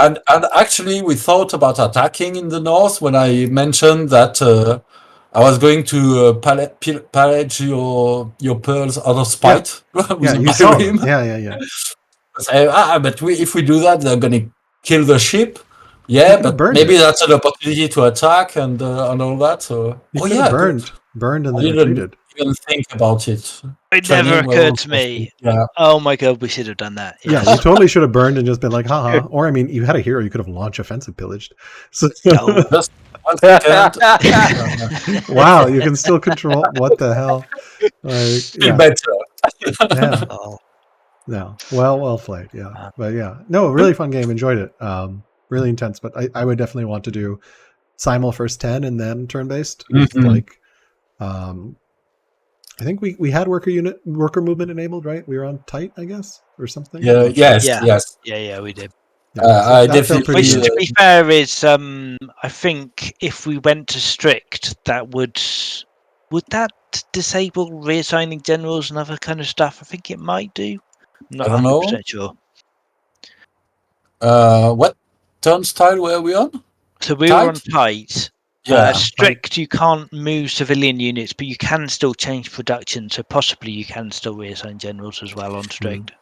[SPEAKER 4] And actually, we thought about attacking in the north when I mentioned that I was going to pillage your pearls out of spite.
[SPEAKER 1] Yeah, you saw them. Yeah.
[SPEAKER 4] Say, but if we do that, they're going to kill the ship. Yeah, but maybe that's an opportunity to attack and all that. So,
[SPEAKER 1] you could have burned and then retreated.
[SPEAKER 4] Even think about it.
[SPEAKER 2] It never occurred to me.
[SPEAKER 4] Yeah.
[SPEAKER 2] Oh my god, we should have done that.
[SPEAKER 1] Yeah, you totally should have burned and just been like, haha. Or I mean, you had a hero, you could have launched offensive pillaged. So
[SPEAKER 4] just 1 second.
[SPEAKER 1] Wow, you can still control. What the hell? Like,
[SPEAKER 4] Better.
[SPEAKER 1] Yeah. No. Well played. Yeah. But yeah. No, really fun game. Enjoyed it. Really intense. But I would definitely want to do simul first 10 and then turn-based. Like I think we had worker movement enabled, right? We were on tight, I guess, or something.
[SPEAKER 4] Yeah. Yes.
[SPEAKER 2] Yeah, we did.
[SPEAKER 1] Yeah,
[SPEAKER 4] I definitely.
[SPEAKER 2] Which, to be fair, is I think if we went to strict, that would that disable reassigning generals and other kind of stuff? I think it might do. I'm not 100% sure.
[SPEAKER 4] What turnstile were we on?
[SPEAKER 2] So we were on tight.
[SPEAKER 4] Yeah.
[SPEAKER 2] Strict, you can't move civilian units, but you can still change production. So possibly you can still reassign generals as well on strict.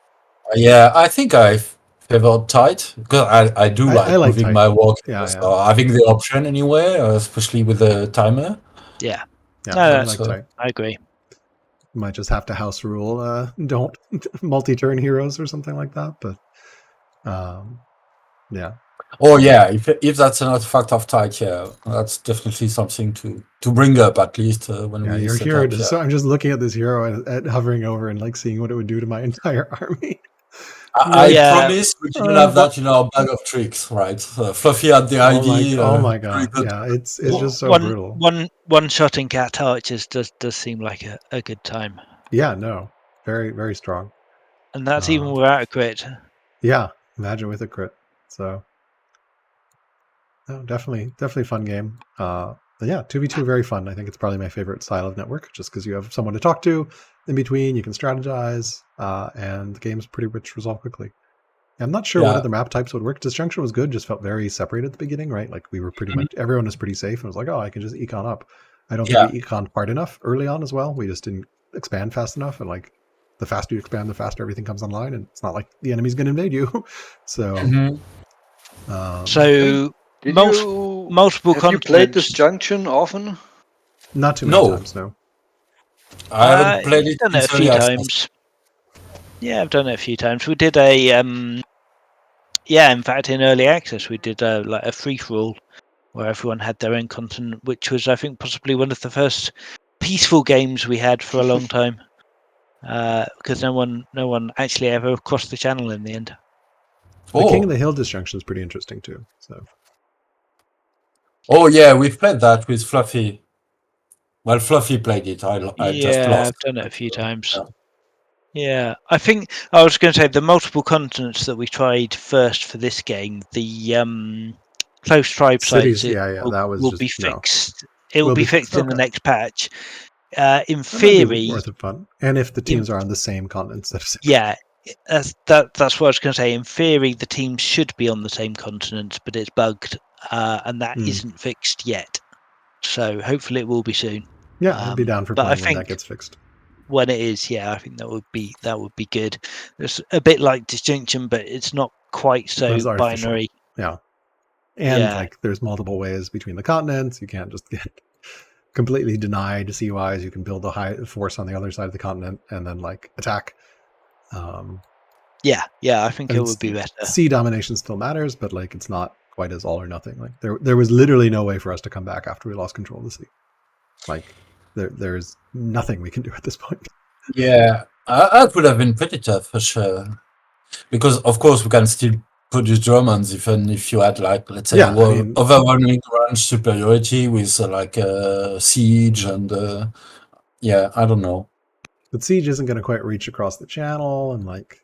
[SPEAKER 4] Yeah, I think I favored tight because I do like moving tight. My work. So having the option anyway, especially with the timer.
[SPEAKER 2] Yeah.
[SPEAKER 1] I like tight.
[SPEAKER 2] I agree.
[SPEAKER 1] You might just have to house rule. Don't multi-turn heroes or something like that. But yeah.
[SPEAKER 4] Oh yeah, if that's an artifact of tight, yeah, that's definitely something to bring up at least when we.
[SPEAKER 1] Your hero. So I'm just looking at this hero and hovering over and like seeing what it would do to my entire army.
[SPEAKER 4] I promise we didn't have that in our bag of tricks, right? Fluffy had the idea.
[SPEAKER 1] Oh my god! Yeah, it's just so brutal.
[SPEAKER 2] One shot in cat archers does seem like a good time.
[SPEAKER 1] Yeah, no, very very strong.
[SPEAKER 2] And that's even without a crit.
[SPEAKER 1] Yeah, imagine with a crit. So. No, definitely fun game. Yeah, 2v2 very fun. I think it's probably my favorite style of network, just because you have someone to talk to in between. You can strategize, and the game's pretty rich, resolve quickly. I'm not sure what other map types would work. Disjunction was good, just felt very separated at the beginning, right? Like we were pretty much everyone was pretty safe, and was like, oh, I can just econ up. I don't think we econed hard enough early on as well. We just didn't expand fast enough, and like the faster you expand, the faster everything comes online, and it's not like the enemy's going to invade you. So,
[SPEAKER 2] multiple
[SPEAKER 3] have you played Disjunction often?
[SPEAKER 1] Not too many times, no.
[SPEAKER 4] I haven't played it.
[SPEAKER 2] Done it a few times. Yeah, I've done it a few times. We did in fact, in early access, we did like a free-for-all where everyone had their own continent, which was, I think, possibly one of the first peaceful games we had for a long time, because no one actually ever crossed the channel in the end.
[SPEAKER 1] The King of the Hill Disjunction is pretty interesting too. So.
[SPEAKER 4] Oh yeah, we've played that with Fluffy. Well, Fluffy played it. I just lost.
[SPEAKER 2] I've done it a few times. Yeah, I think I was going to say the multiple continents that we tried first for this game, the close tribe sites, will be fixed. It will be fixed in the next patch. In theory,
[SPEAKER 1] worth of fun, and if the teams are on the same continents,
[SPEAKER 2] that's what I was going to say. In theory, the teams should be on the same continent, but it's bugged, and that isn't fixed yet. So hopefully it will be soon.
[SPEAKER 1] Yeah, I'd be down for playing when that gets fixed.
[SPEAKER 2] When it is, I think that would be good. It's a bit like Disjunction, but it's not quite so binary.
[SPEAKER 1] Yeah, and like there's multiple ways between the continents. You can't just get completely denied CUIs. You can build a high force on the other side of the continent and then like attack.
[SPEAKER 2] I think it would be better.
[SPEAKER 1] Sea domination still matters, but like it's not quite as all or nothing. Like there was literally no way for us to come back after we lost control of the sea. Like there's nothing we can do at this point.
[SPEAKER 4] Yeah, that would have been pretty tough for sure. Because of course we can still produce Germans even if you had like, let's say, overwhelming range superiority with like siege and I don't know.
[SPEAKER 1] But siege isn't going to quite reach across the channel and like,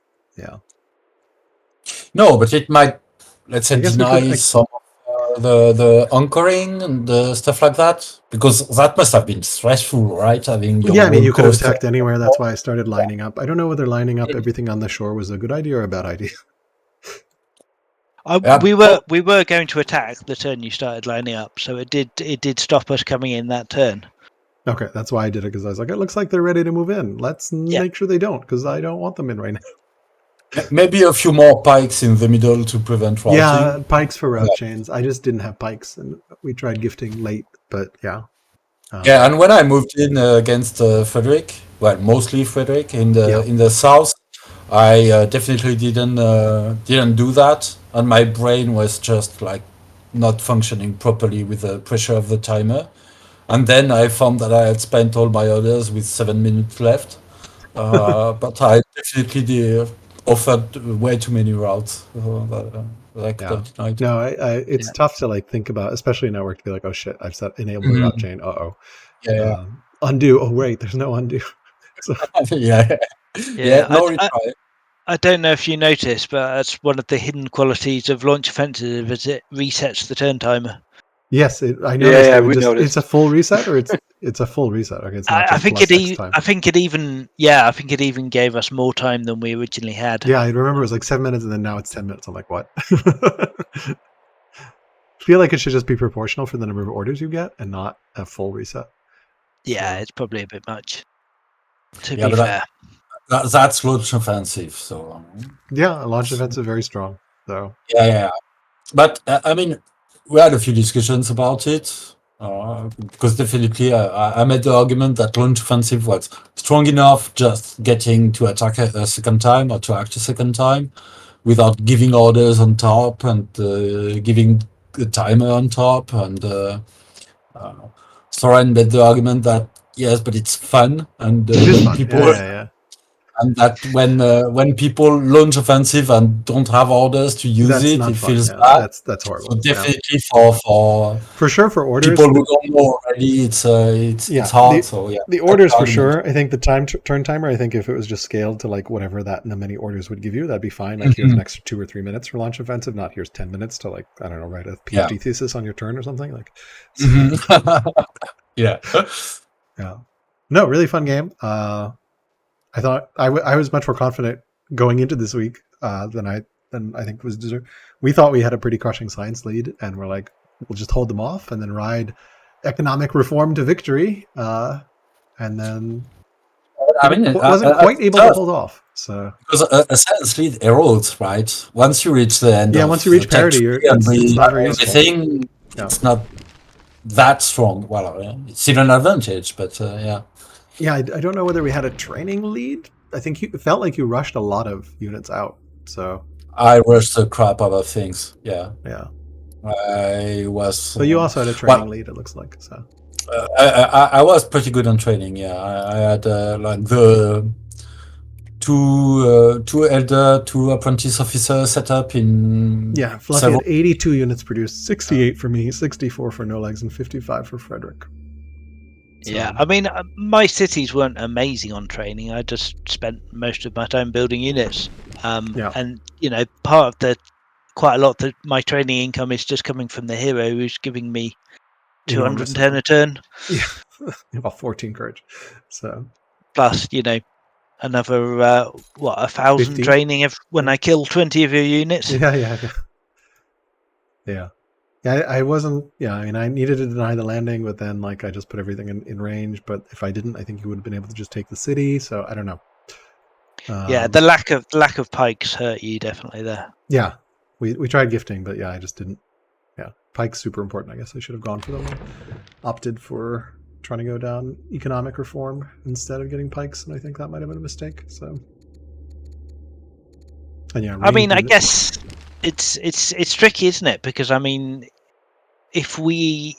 [SPEAKER 4] No, but it might let's say,
[SPEAKER 1] I guess we could-
[SPEAKER 4] deny some of the anchoring and the stuff like that? Because that must have been stressful, right? Having your
[SPEAKER 1] Yeah, I mean, you
[SPEAKER 4] roller
[SPEAKER 1] could have
[SPEAKER 4] coaster.
[SPEAKER 1] attacked anywhere. That's why I started lining up. I don't know whether lining up everything on the shore was a good idea or a bad idea.
[SPEAKER 4] Yeah.
[SPEAKER 2] We were going to attack the turn you started lining up, so it did stop us coming in that turn.
[SPEAKER 1] Okay, that's why I did it, because I was like, it looks like they're ready to move in. Let's make sure they don't, because I don't want them in right now.
[SPEAKER 4] Maybe a few more pikes in the middle to prevent routing.
[SPEAKER 1] Yeah, pikes for route chains. I just didn't have pikes, and we tried gifting late, but yeah.
[SPEAKER 4] Yeah, and when I moved in against Frederik, well, mostly Frederik in the south, I definitely didn't do that, and my brain was just like not functioning properly with the pressure of the timer. And then I found that I had spent all my orders with 7 minutes left, but I definitely offered way too many routes. That
[SPEAKER 1] No, it's tough to like think about, especially in network, to be like, oh shit, I've set enable the route chain. Undo. Oh wait, there's no undo. So,
[SPEAKER 4] no retry.
[SPEAKER 2] I don't know if you noticed, but that's one of the hidden qualities of launch offensive, is it resets the turn timer.
[SPEAKER 1] Yes, I noticed.
[SPEAKER 3] Yeah, we noticed.
[SPEAKER 1] It's a full reset, or it's a full reset. Okay, it's not just
[SPEAKER 2] I think
[SPEAKER 1] plus X time.
[SPEAKER 2] I think it even gave us more time than we originally had.
[SPEAKER 1] Yeah, I remember it was like 7 minutes, and then now it's 10 minutes. I'm like, what? I feel like it should just be proportional for the number of orders you get, and not a full reset.
[SPEAKER 2] Yeah, it's probably a bit much. To be fair,
[SPEAKER 4] that's launch offensive. So
[SPEAKER 1] yeah, launch offensive very strong. So
[SPEAKER 4] yeah. But I mean, we had a few discussions about it, because definitely I made the argument that launch offensive was strong enough just getting to attack a second time or to act a second time without giving orders on top and giving the timer on top. And Soren made the argument that yes, but it's fun, and
[SPEAKER 1] it is fun.
[SPEAKER 4] people.
[SPEAKER 1] Yeah.
[SPEAKER 4] And that when people launch offensive and don't have orders to use
[SPEAKER 1] That's
[SPEAKER 4] it,
[SPEAKER 1] not
[SPEAKER 4] it
[SPEAKER 1] fun.
[SPEAKER 4] feels
[SPEAKER 1] Yeah,
[SPEAKER 4] bad.
[SPEAKER 1] that's horrible.
[SPEAKER 4] So definitely
[SPEAKER 1] for sure for orders,
[SPEAKER 4] people who don't know already, it's hard.
[SPEAKER 1] The orders for sure. I think the turn timer. I think if it was just scaled to like whatever that many orders would give you, that'd be fine. Like here's an extra 2 or 3 minutes for launch offensive. Not here's 10 minutes to like I don't know write a PhD thesis on your turn or something like.
[SPEAKER 4] Yeah.
[SPEAKER 1] No, really fun game. I thought I was much more confident going into this week than I think was deserved. We thought we had a pretty crushing science lead, and we're like, we'll just hold them off and then ride economic reform to victory. And then wasn't quite able to hold off. So
[SPEAKER 4] because a science lead erodes, right? Once you reach the end,
[SPEAKER 1] once you reach parity, it's not very useful.
[SPEAKER 4] It's not that strong. Well, it's still an advantage, but
[SPEAKER 1] Yeah, I don't know whether we had a training lead. I think it felt like you rushed a lot of units out. So
[SPEAKER 4] I rushed the crap out of things. Yeah. I was.
[SPEAKER 1] But you also had a training lead. It looks like so.
[SPEAKER 4] I was pretty good on training. Yeah, I had like the two elder, 2 apprentice officer set up in.
[SPEAKER 1] Yeah, Fluffy had 82 units produced, 68 for me, 64 for No Legs, and 55 for Frederik.
[SPEAKER 2] So. Yeah, I mean, my cities weren't amazing on training. I just spent most of my time building units. And, quite a lot of my training income is just coming from the hero who's giving me 210 a turn.
[SPEAKER 1] Yeah, about 14 courage. So
[SPEAKER 2] plus, another, 1,000 training when I kill 20 of your units.
[SPEAKER 1] Yeah. I wasn't. Yeah, I mean, I needed to deny the landing, but then like I just put everything in range. But if I didn't, I think you would have been able to just take the city. So I don't know.
[SPEAKER 2] The lack of pikes hurt you definitely there.
[SPEAKER 1] Yeah, we tried gifting, but yeah, I just didn't. Yeah, pikes super important. I guess I should have gone for them. Opted for trying to go down economic reform instead of getting pikes, and I think that might have been a mistake. So. And yeah,
[SPEAKER 2] I mean, I guess it's tricky, isn't it? Because I mean, if we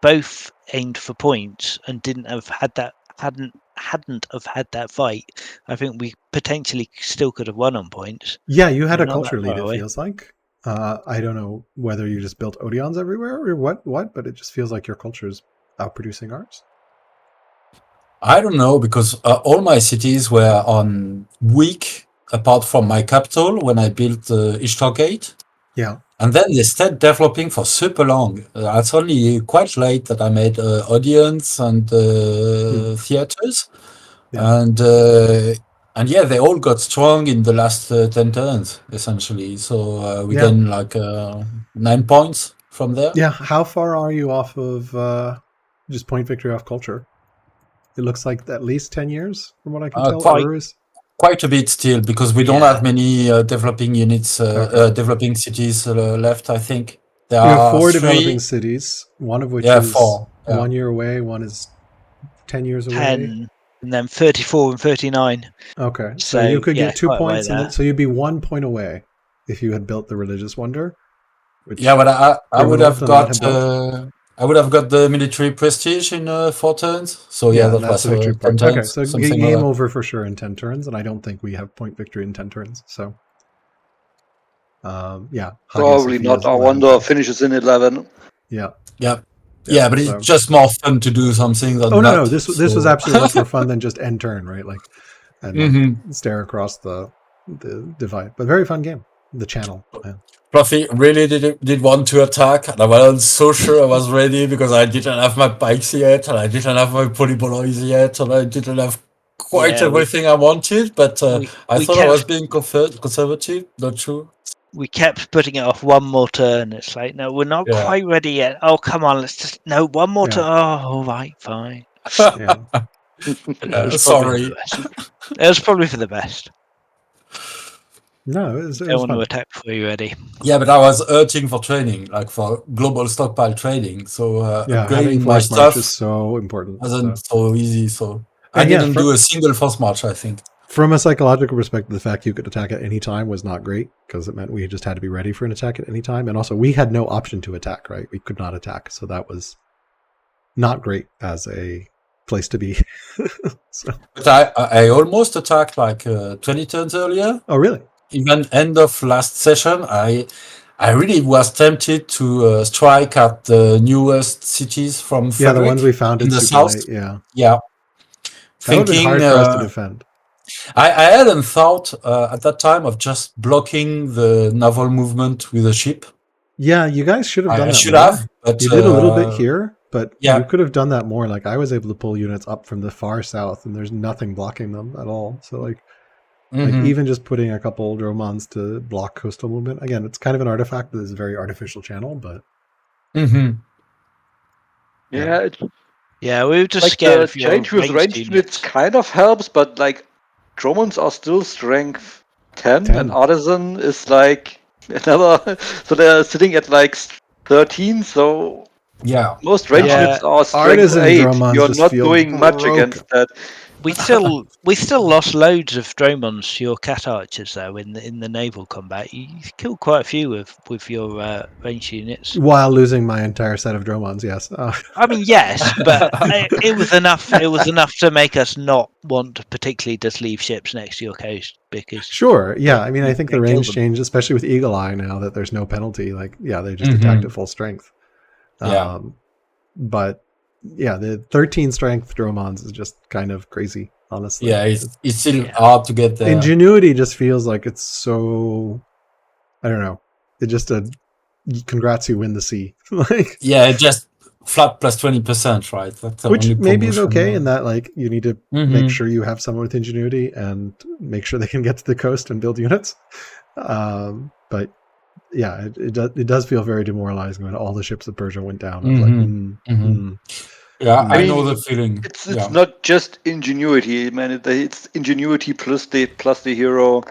[SPEAKER 2] both aimed for points and hadn't have had that fight, I think we potentially still could have won on points.
[SPEAKER 1] Yeah, you had a culture lead. It feels like. I don't know whether you just built Odeons everywhere or what, but it just feels like your culture's outproducing ours.
[SPEAKER 4] I don't know, because all my cities were on weak, apart from my capital when I built Ishtar Gate.
[SPEAKER 1] Yeah.
[SPEAKER 4] And then they stayed developing for super long. It's only quite late that I made audience and theaters.
[SPEAKER 1] Yeah.
[SPEAKER 4] And yeah, they all got strong in the last 10 turns, essentially. So we
[SPEAKER 1] Yeah.
[SPEAKER 4] gained like 9 points from there.
[SPEAKER 1] Yeah. How far are you off of just point victory off culture? It looks like at least 10 years from what I can tell.
[SPEAKER 4] Quite a bit still, because we don't have many developing units, developing cities left, I think. There
[SPEAKER 1] you have
[SPEAKER 4] are
[SPEAKER 1] 4
[SPEAKER 4] 3
[SPEAKER 1] developing cities, one of which is
[SPEAKER 4] 4.
[SPEAKER 1] 1 year away, one is 10 years
[SPEAKER 2] 10,
[SPEAKER 1] away.
[SPEAKER 2] and then 34 and 39.
[SPEAKER 1] Okay, so you could get 2 points,
[SPEAKER 2] and
[SPEAKER 1] so you'd be 1 point away if you had built the religious wonder. Which
[SPEAKER 4] but I would have got the military prestige in 4 turns. So that
[SPEAKER 1] that's
[SPEAKER 4] was
[SPEAKER 1] the victory
[SPEAKER 4] 10
[SPEAKER 1] part.
[SPEAKER 4] turns.
[SPEAKER 1] Okay, so game over for sure in 10 turns, and I don't think we have point victory in 10 turns. So,
[SPEAKER 3] probably not. Our wonder finishes in 11.
[SPEAKER 1] Yeah,
[SPEAKER 4] but it's just more fun to do something than that.
[SPEAKER 1] No. This was absolutely much more fun than just end turn, right? Like, and stare across the divide. But very fun game. The channel. Yeah.
[SPEAKER 4] Fluffy really did want to attack, and I wasn't so sure I was ready because I didn't have my bikes yet, and I didn't have my polyboloids yet, and I didn't have quite everything I wanted. But I thought I was being conservative. Not true.
[SPEAKER 2] We kept putting it off one more turn. It's like, no, we're not quite ready yet. Oh, come on, let's just one more turn. Oh, all right, fine.
[SPEAKER 4] Sorry.
[SPEAKER 2] It was probably for the best.
[SPEAKER 1] No, it was
[SPEAKER 2] don't want
[SPEAKER 1] fun.
[SPEAKER 2] to attack before you're ready.
[SPEAKER 4] Yeah, but I was urging for training, like for global stockpile trading. So upgrading my stuff
[SPEAKER 1] is so important.
[SPEAKER 4] Wasn't so easy. So I didn't do a single force march, I think.
[SPEAKER 1] From a psychological perspective, the fact you could attack at any time was not great because it meant we just had to be ready for an attack at any time. And also we had no option to attack, right? We could not attack. So that was not great as a place to be.
[SPEAKER 4] But I almost attacked like 20 turns earlier.
[SPEAKER 1] Oh, really?
[SPEAKER 4] Even end of last session, I really was tempted to strike at the newest cities from Frederik,
[SPEAKER 1] the ones we found
[SPEAKER 4] in the south.
[SPEAKER 1] Yeah.
[SPEAKER 4] That
[SPEAKER 1] would have been hard for us to defend.
[SPEAKER 4] I hadn't thought at that time of just blocking the naval movement with a ship.
[SPEAKER 1] Yeah, you guys should have done that.
[SPEAKER 4] I should have. But,
[SPEAKER 1] you did a little bit here, but you could have done that more. Like I was able to pull units up from the far south, and there's nothing blocking them at all. So like even just putting a couple Dromons to block coastal movement. Again, it's kind of an artifact that is a very artificial channel, but
[SPEAKER 2] we were just
[SPEAKER 3] like
[SPEAKER 2] scared.
[SPEAKER 3] The change with range units kind of helps, but like Dromons are still strength 10. And Artisan is like another, so they're sitting at like 13. So most range units are strength 8. You're not doing much against that.
[SPEAKER 2] We still lost loads of Dromons to your cat archers though in the naval combat. You killed quite a few with your range units
[SPEAKER 1] while losing my entire set of Dromons. Yes,
[SPEAKER 2] I mean yes, but it was enough. It was enough to make us not want to particularly just leave ships next to your coast because.
[SPEAKER 1] I mean I think the range changed, especially with Eagle Eye now that there's no penalty. Like they just attacked at full strength. But. Yeah, the 13 strength Dromons is just kind of crazy, honestly.
[SPEAKER 4] Yeah, it's still hard to get there.
[SPEAKER 1] Ingenuity just feels like it's so, I don't know. It just congrats you win the sea.
[SPEAKER 4] Just flat plus 20%, right? That's
[SPEAKER 1] which maybe is okay in that like you need to make sure you have someone with ingenuity and make sure they can get to the coast and build units. But yeah, it does feel very demoralizing when all the ships of Persia went down.
[SPEAKER 4] I know the feeling.
[SPEAKER 3] It's not just ingenuity, man. It's ingenuity plus the hero.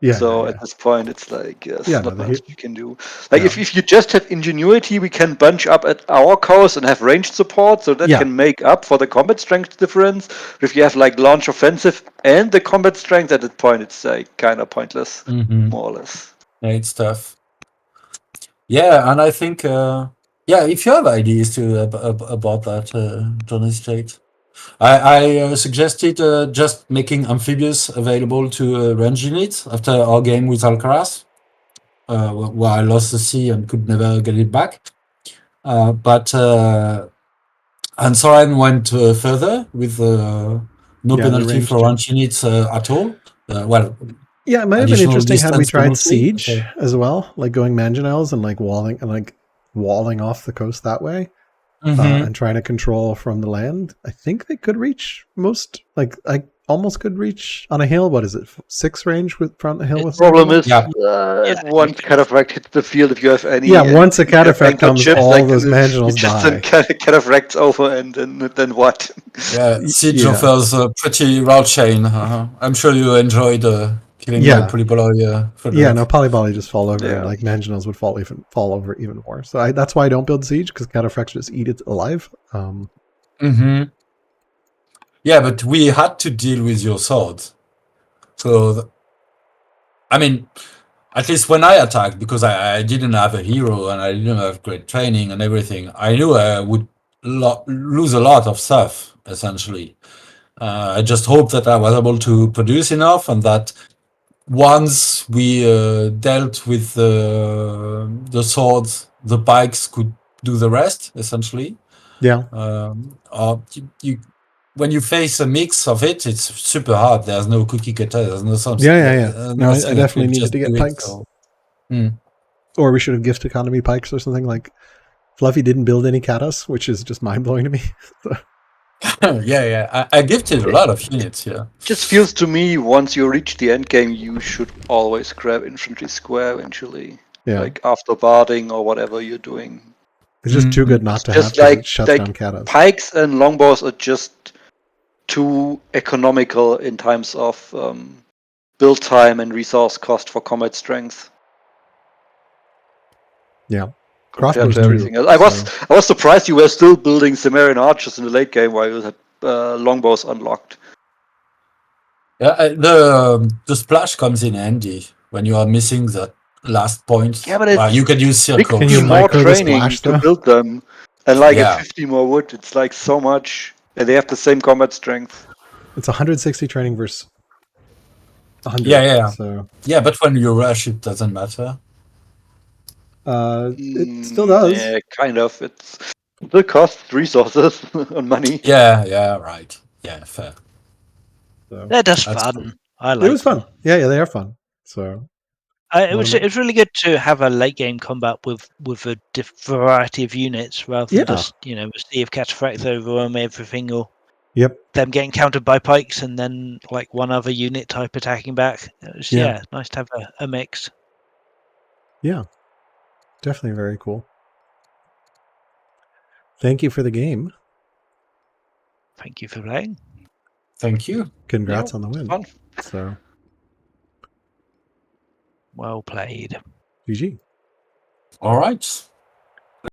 [SPEAKER 3] At this point, it's like not much you can do. Like if you just have ingenuity, we can bunch up at our coast and have ranged support, so that can make up for the combat strength difference. But if you have like launch offensive and the combat strength, at that point, it's like kind of pointless, more or less.
[SPEAKER 4] It's tough. Yeah, and I think, if you have ideas about that, Johnny State, I suggested just making amphibious available to range units after our game with Alcaras, where I lost the sea and could never get it back. And Soren went further with no penalty for range units at all.
[SPEAKER 1] Yeah, it might have been
[SPEAKER 4] additional
[SPEAKER 1] interesting had we
[SPEAKER 4] distance to
[SPEAKER 1] tried
[SPEAKER 4] move through.
[SPEAKER 1] siege
[SPEAKER 4] Okay.
[SPEAKER 1] as well, like going mangonels and like walling off the coast that way,
[SPEAKER 4] Mhm.
[SPEAKER 1] and trying to control from the land. I think they could reach most. Like I almost could reach on a hill. What is it? 6 range from the hill
[SPEAKER 2] The
[SPEAKER 1] with
[SPEAKER 3] Problem
[SPEAKER 1] Sentinel?
[SPEAKER 3] is,
[SPEAKER 2] Yeah.
[SPEAKER 3] once cataphract hits the field, if you have any,
[SPEAKER 1] Yeah, once a
[SPEAKER 3] if you have
[SPEAKER 1] cataphract
[SPEAKER 3] anchored
[SPEAKER 1] comes,
[SPEAKER 3] ships,
[SPEAKER 1] all
[SPEAKER 3] like,
[SPEAKER 1] those
[SPEAKER 3] you
[SPEAKER 1] mangonels
[SPEAKER 3] just send
[SPEAKER 1] die.
[SPEAKER 3] cataphracts over, and then what?
[SPEAKER 4] Yeah, Siege
[SPEAKER 1] Yeah.
[SPEAKER 4] offers a pretty route chain. I'm sure you enjoyed killing my
[SPEAKER 1] Yeah.
[SPEAKER 4] Polyboy.
[SPEAKER 1] Yeah, no, Polybally just fall over, and
[SPEAKER 3] Yeah.
[SPEAKER 1] like mangonels would fall over even more. So that's why I don't build siege, because cataphracts just eat it alive.
[SPEAKER 4] Mm-hmm. Yeah, but we had to deal with your sword. So, I mean, at least when I attacked, because I didn't have a hero and I didn't have great training and everything, I knew I would lose a lot of stuff, essentially. I just hoped that I was able to produce enough, and that once we dealt with the swords, the pikes could do the rest, essentially.
[SPEAKER 1] Yeah.
[SPEAKER 4] Or when you face a mix of it, it's super hard. There's no cookie cutter. There's no something.
[SPEAKER 1] Yeah. No, I
[SPEAKER 4] Nothing that
[SPEAKER 1] definitely
[SPEAKER 4] will
[SPEAKER 1] needed
[SPEAKER 4] just
[SPEAKER 1] to get
[SPEAKER 4] do it.
[SPEAKER 1] pikes.
[SPEAKER 4] So.
[SPEAKER 1] Or we should have gift economy pikes or something. Like Fluffy didn't build any catas, which is just mind blowing to me.
[SPEAKER 4] Yeah. I gifted a lot of units. Yeah.
[SPEAKER 3] Just feels to me, once you reach the end game, you should always grab infantry square eventually.
[SPEAKER 1] Yeah.
[SPEAKER 3] Like after barding or whatever you're doing.
[SPEAKER 1] It's just too good not
[SPEAKER 3] It's
[SPEAKER 1] to have,
[SPEAKER 3] just
[SPEAKER 1] because
[SPEAKER 3] like
[SPEAKER 1] it shuts down catas.
[SPEAKER 3] pikes and longbows are just too economical in terms of build time and resource cost for combat strength.
[SPEAKER 1] Yeah.
[SPEAKER 3] Compared
[SPEAKER 1] Crossbows
[SPEAKER 3] to
[SPEAKER 1] too,
[SPEAKER 3] everything else.
[SPEAKER 1] so-
[SPEAKER 3] I was surprised you were still building Cimmerian archers in the late game while you had longbows unlocked.
[SPEAKER 4] Yeah. The splash comes in handy when you are missing that last point.
[SPEAKER 3] Yeah, but it's
[SPEAKER 4] You can use circle.
[SPEAKER 1] Can you
[SPEAKER 3] 60 more
[SPEAKER 1] micro the
[SPEAKER 3] training
[SPEAKER 1] splash,
[SPEAKER 3] to
[SPEAKER 1] though?
[SPEAKER 3] build them, and like
[SPEAKER 4] Yeah.
[SPEAKER 3] at 50 more wood, it's like so much, and they have the same combat strength.
[SPEAKER 1] It's 160 training versus 100.
[SPEAKER 4] Yeah.
[SPEAKER 1] So
[SPEAKER 4] Yeah, but when you rush, it doesn't matter.
[SPEAKER 1] it still does.
[SPEAKER 3] Yeah, kind of. It costs resources and money.
[SPEAKER 4] Yeah, right. Yeah, fair.
[SPEAKER 1] So
[SPEAKER 2] They're just
[SPEAKER 4] That's
[SPEAKER 2] fun.
[SPEAKER 4] cool.
[SPEAKER 2] I like
[SPEAKER 1] it was
[SPEAKER 2] them.
[SPEAKER 1] fun. Yeah, they are fun. So
[SPEAKER 2] It was really good to have a late game combat with a variety of units rather than just a sea of cataphracts overwhelm everything, or them getting countered by pikes and then like one other unit type attacking back. It was nice to have a mix.
[SPEAKER 1] Yeah, definitely very cool. Thank you for the game.
[SPEAKER 2] Thank you for playing.
[SPEAKER 4] Thank you.
[SPEAKER 1] Congrats on the win.
[SPEAKER 3] Fun.
[SPEAKER 1] So
[SPEAKER 2] Well played.
[SPEAKER 1] GG.
[SPEAKER 4] All right.